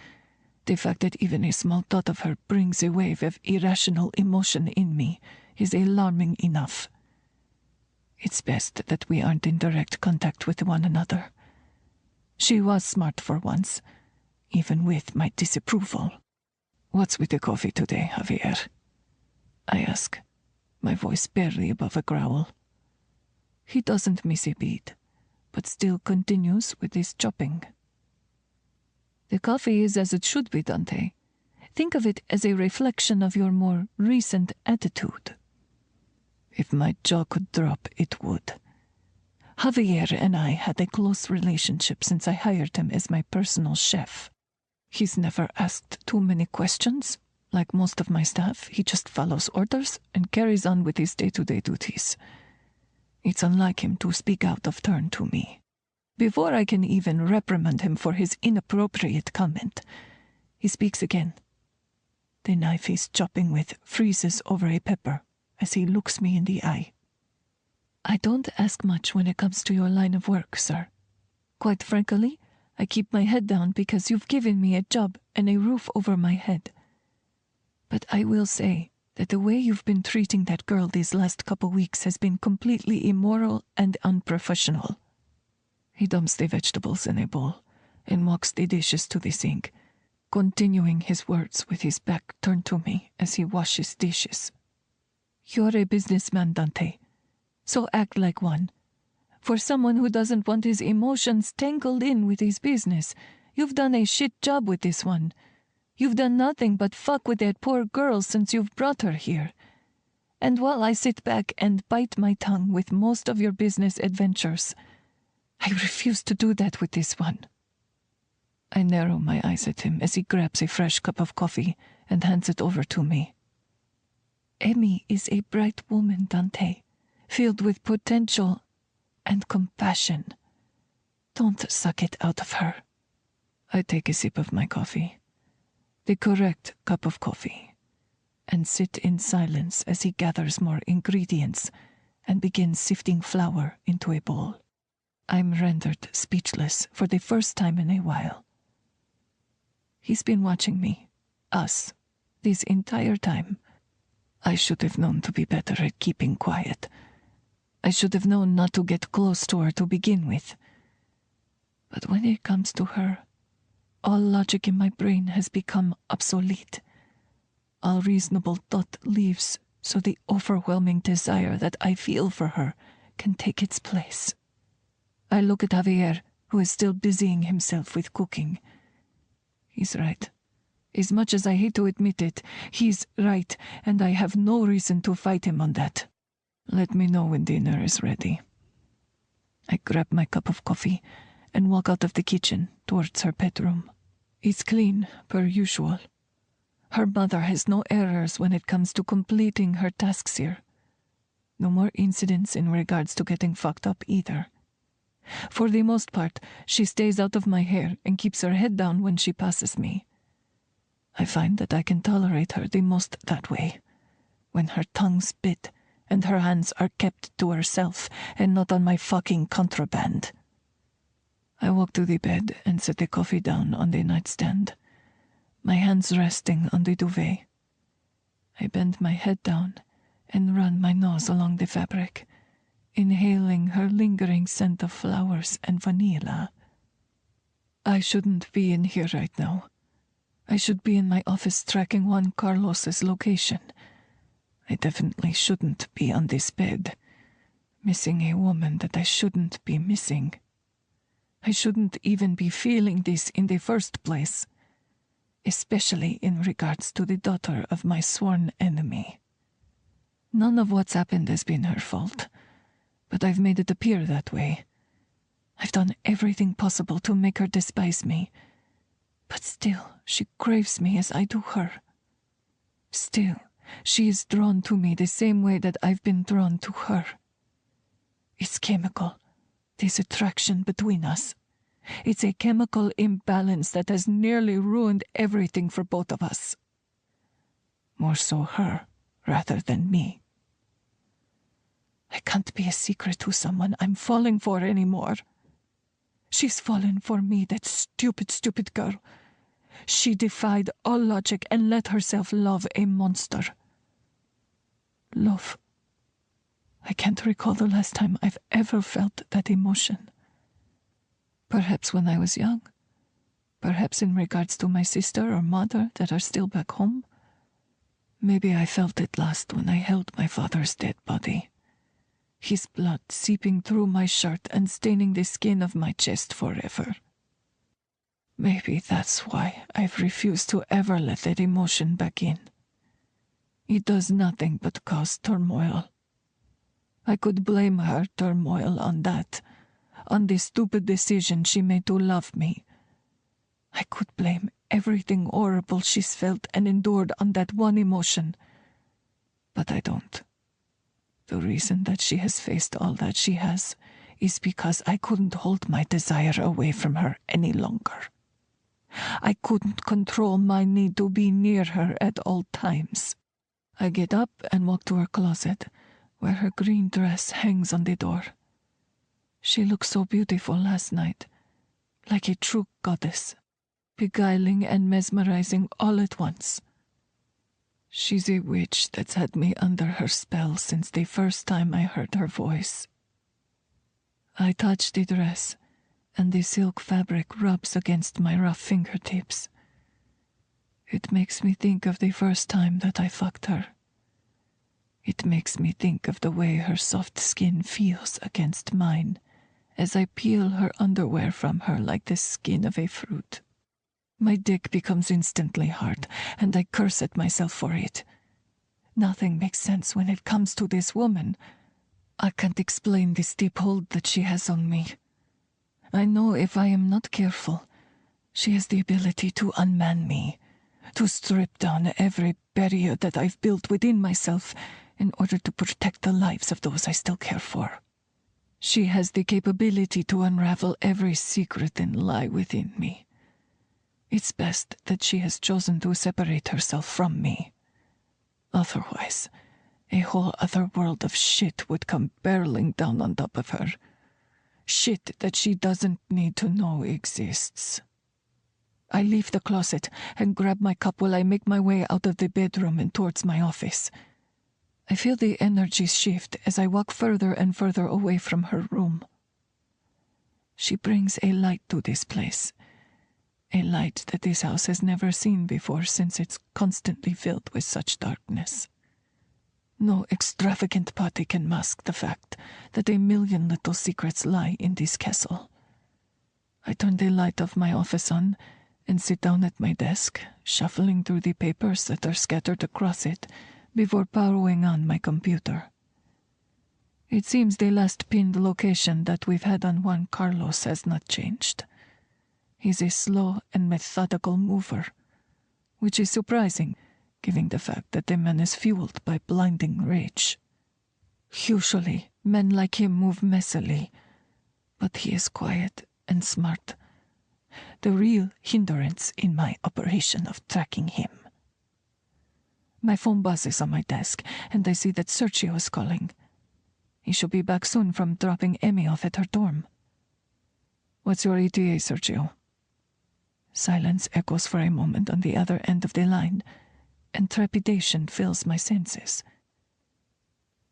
The fact that even a small thought of her brings a wave of irrational emotion in me is alarming enough. It's best that we aren't in direct contact with one another. She was smart for once, even with my disapproval. "What's with the coffee today, Javier?" I ask, my voice barely above a growl. He doesn't miss a beat, but still continues with his chopping. "The coffee is as it should be, Dante. Think of it as a reflection of your more recent attitude." If my jaw could drop, it would. Javier and I had a close relationship since I hired him as my personal chef. He's never asked too many questions. Like most of my staff, he just follows orders and carries on with his day-to-day duties. It's unlike him to speak out of turn to me. Before I can even reprimand him for his inappropriate comment, he speaks again. The knife he's chopping with freezes over a pepper as he looks me in the eye. I don't ask much when it comes to your line of work, sir. Quite frankly, I keep my head down because you've given me a job and a roof over my head. But I will say that the way you've been treating that girl these last couple weeks has been completely immoral and unprofessional. He dumps the vegetables in a bowl and walks the dishes to the sink, continuing his words with his back turned to me as he washes dishes. You're a businessman, Dante, so act like one. For someone who doesn't want his emotions tangled in with his business, you've done a shit job with this one. You've done nothing but fuck with that poor girl since you've brought her here. And while I sit back and bite my tongue with most of your business adventures, I refuse to do that with this one. I narrow my eyes at him as he grabs a fresh cup of coffee and hands it over to me. Emmy is a bright woman, Dante, filled with potential and compassion. Don't suck it out of her. I take a sip of my coffee, the correct cup of coffee, and sit in silence as he gathers more ingredients and begins sifting flour into a bowl. I'm rendered speechless for the first time in a while. He's been watching me, us, this entire time. I should have known to be better at keeping quiet. I should have known not to get close to her to begin with. But when it comes to her, all logic in my brain has become obsolete. All reasonable thought leaves, so the overwhelming desire that I feel for her can take its place. I look at Javier, who is still busying himself with cooking. He's right. As much as I hate to admit it, he's right, and I have no reason to fight him on that. Let me know when dinner is ready. I grab my cup of coffee and walk out of the kitchen towards her bedroom. It's clean, per usual. Her mother has no errors when it comes to completing her tasks here. No more incidents in regards to getting fucked up either. For the most part, she stays out of my hair and keeps her head down when she passes me. I find that I can tolerate her the most that way, when her tongue's bit and her hands are kept to herself and not on my fucking contraband. I walk to the bed and set the coffee down on the nightstand, my hands resting on the duvet. I bend my head down and run my nose along the fabric, inhaling her lingering scent of flowers and vanilla. I shouldn't be in here right now. I should be in my office tracking Juan Carlos's location. I definitely shouldn't be on this bed, missing a woman that I shouldn't be missing. I shouldn't even be feeling this in the first place, especially in regards to the daughter of my sworn enemy. None of what's happened has been her fault, but I've made it appear that way. I've done everything possible to make her despise me, but still she craves me as I do her. Still, she is drawn to me the same way that I've been drawn to her. It's chemical, this attraction between us. It's a chemical imbalance that has nearly ruined everything for both of us. More so her, rather than me. I can't be a secret to someone I'm falling for anymore. She's fallen for me, that stupid girl. She defied all logic and let herself love a monster. Love. I can't recall the last time I've ever felt that emotion. Perhaps when I was young. Perhaps in regards to my sister or mother that are still back home. Maybe I felt it last when I held my father's dead body. His blood seeping through my shirt and staining the skin of my chest forever. Maybe that's why I've refused to ever let that emotion back in. It does nothing but cause turmoil. I could blame her turmoil on that, on the stupid decision she made to love me. I could blame everything horrible she's felt and endured on that one emotion. But I don't. The reason that she has faced all that she has is because I couldn't hold my desire away from her any longer. I couldn't control my need to be near her at all times. I get up and walk to her closet, where her green dress hangs on the door. She looked so beautiful last night, like a true goddess, beguiling and mesmerizing all at once. She's a witch that's had me under her spell since the first time I heard her voice. I touch the dress, and the silk fabric rubs against my rough fingertips. It makes me think of the first time that I fucked her. It makes me think of the way her soft skin feels against mine as I peel her underwear from her like the skin of a fruit. My dick becomes instantly hard, and I curse at myself for it. Nothing makes sense when it comes to this woman. I can't explain the deep hold that she has on me. I know if I am not careful, she has the ability to unman me, to strip down every barrier that I've built within myself in order to protect the lives of those I still care for. She has the capability to unravel every secret and lie within me. It's best that she has chosen to separate herself from me. Otherwise, a whole other world of shit would come barreling down on top of her. Shit that she doesn't need to know exists. I leave the closet and grab my cup while I make my way out of the bedroom and towards my office. I feel the energy shift as I walk further and further away from her room. She brings a light to this place, a light that this house has never seen before since it's constantly filled with such darkness. No extravagant party can mask the fact that a million little secrets lie in this castle. I turn the light of my office on and sit down at my desk, shuffling through the papers that are scattered across it before powering on my computer. It seems the last pinned location that we've had on Juan Carlos has not changed. He's a slow and methodical mover, which is surprising, given the fact that the man is fueled by blinding rage. Usually, men like him move messily, but he is quiet and smart. The real hindrance in my operation of tracking him. My phone buzzes on my desk, and I see that Sergio is calling. He should be back soon from dropping Emmy off at her dorm. What's your ETA, Sergio? Silence echoes for a moment on the other end of the line, and trepidation fills my senses.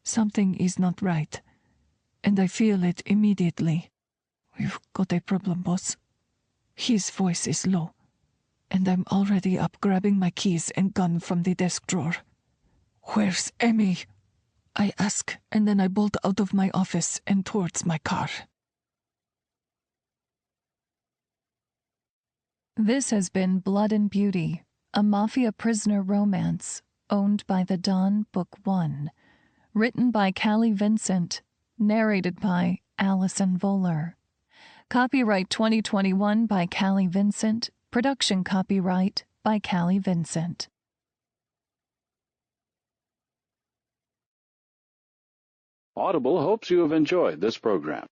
Something is not right, and I feel it immediately. We've got a problem, boss. His voice is low, and I'm already up grabbing my keys and gun from the desk drawer. Where's Emmy? I ask, and then I bolt out of my office and towards my car. This has been Blood and Beauty, a Mafia prisoner romance, owned by the Dawn, Book 1. Written by Callie Vincent, narrated by Allison Voller. Copyright 2021 by Callie Vincent, production copyright by Callie Vincent. Audible hopes you have enjoyed this program.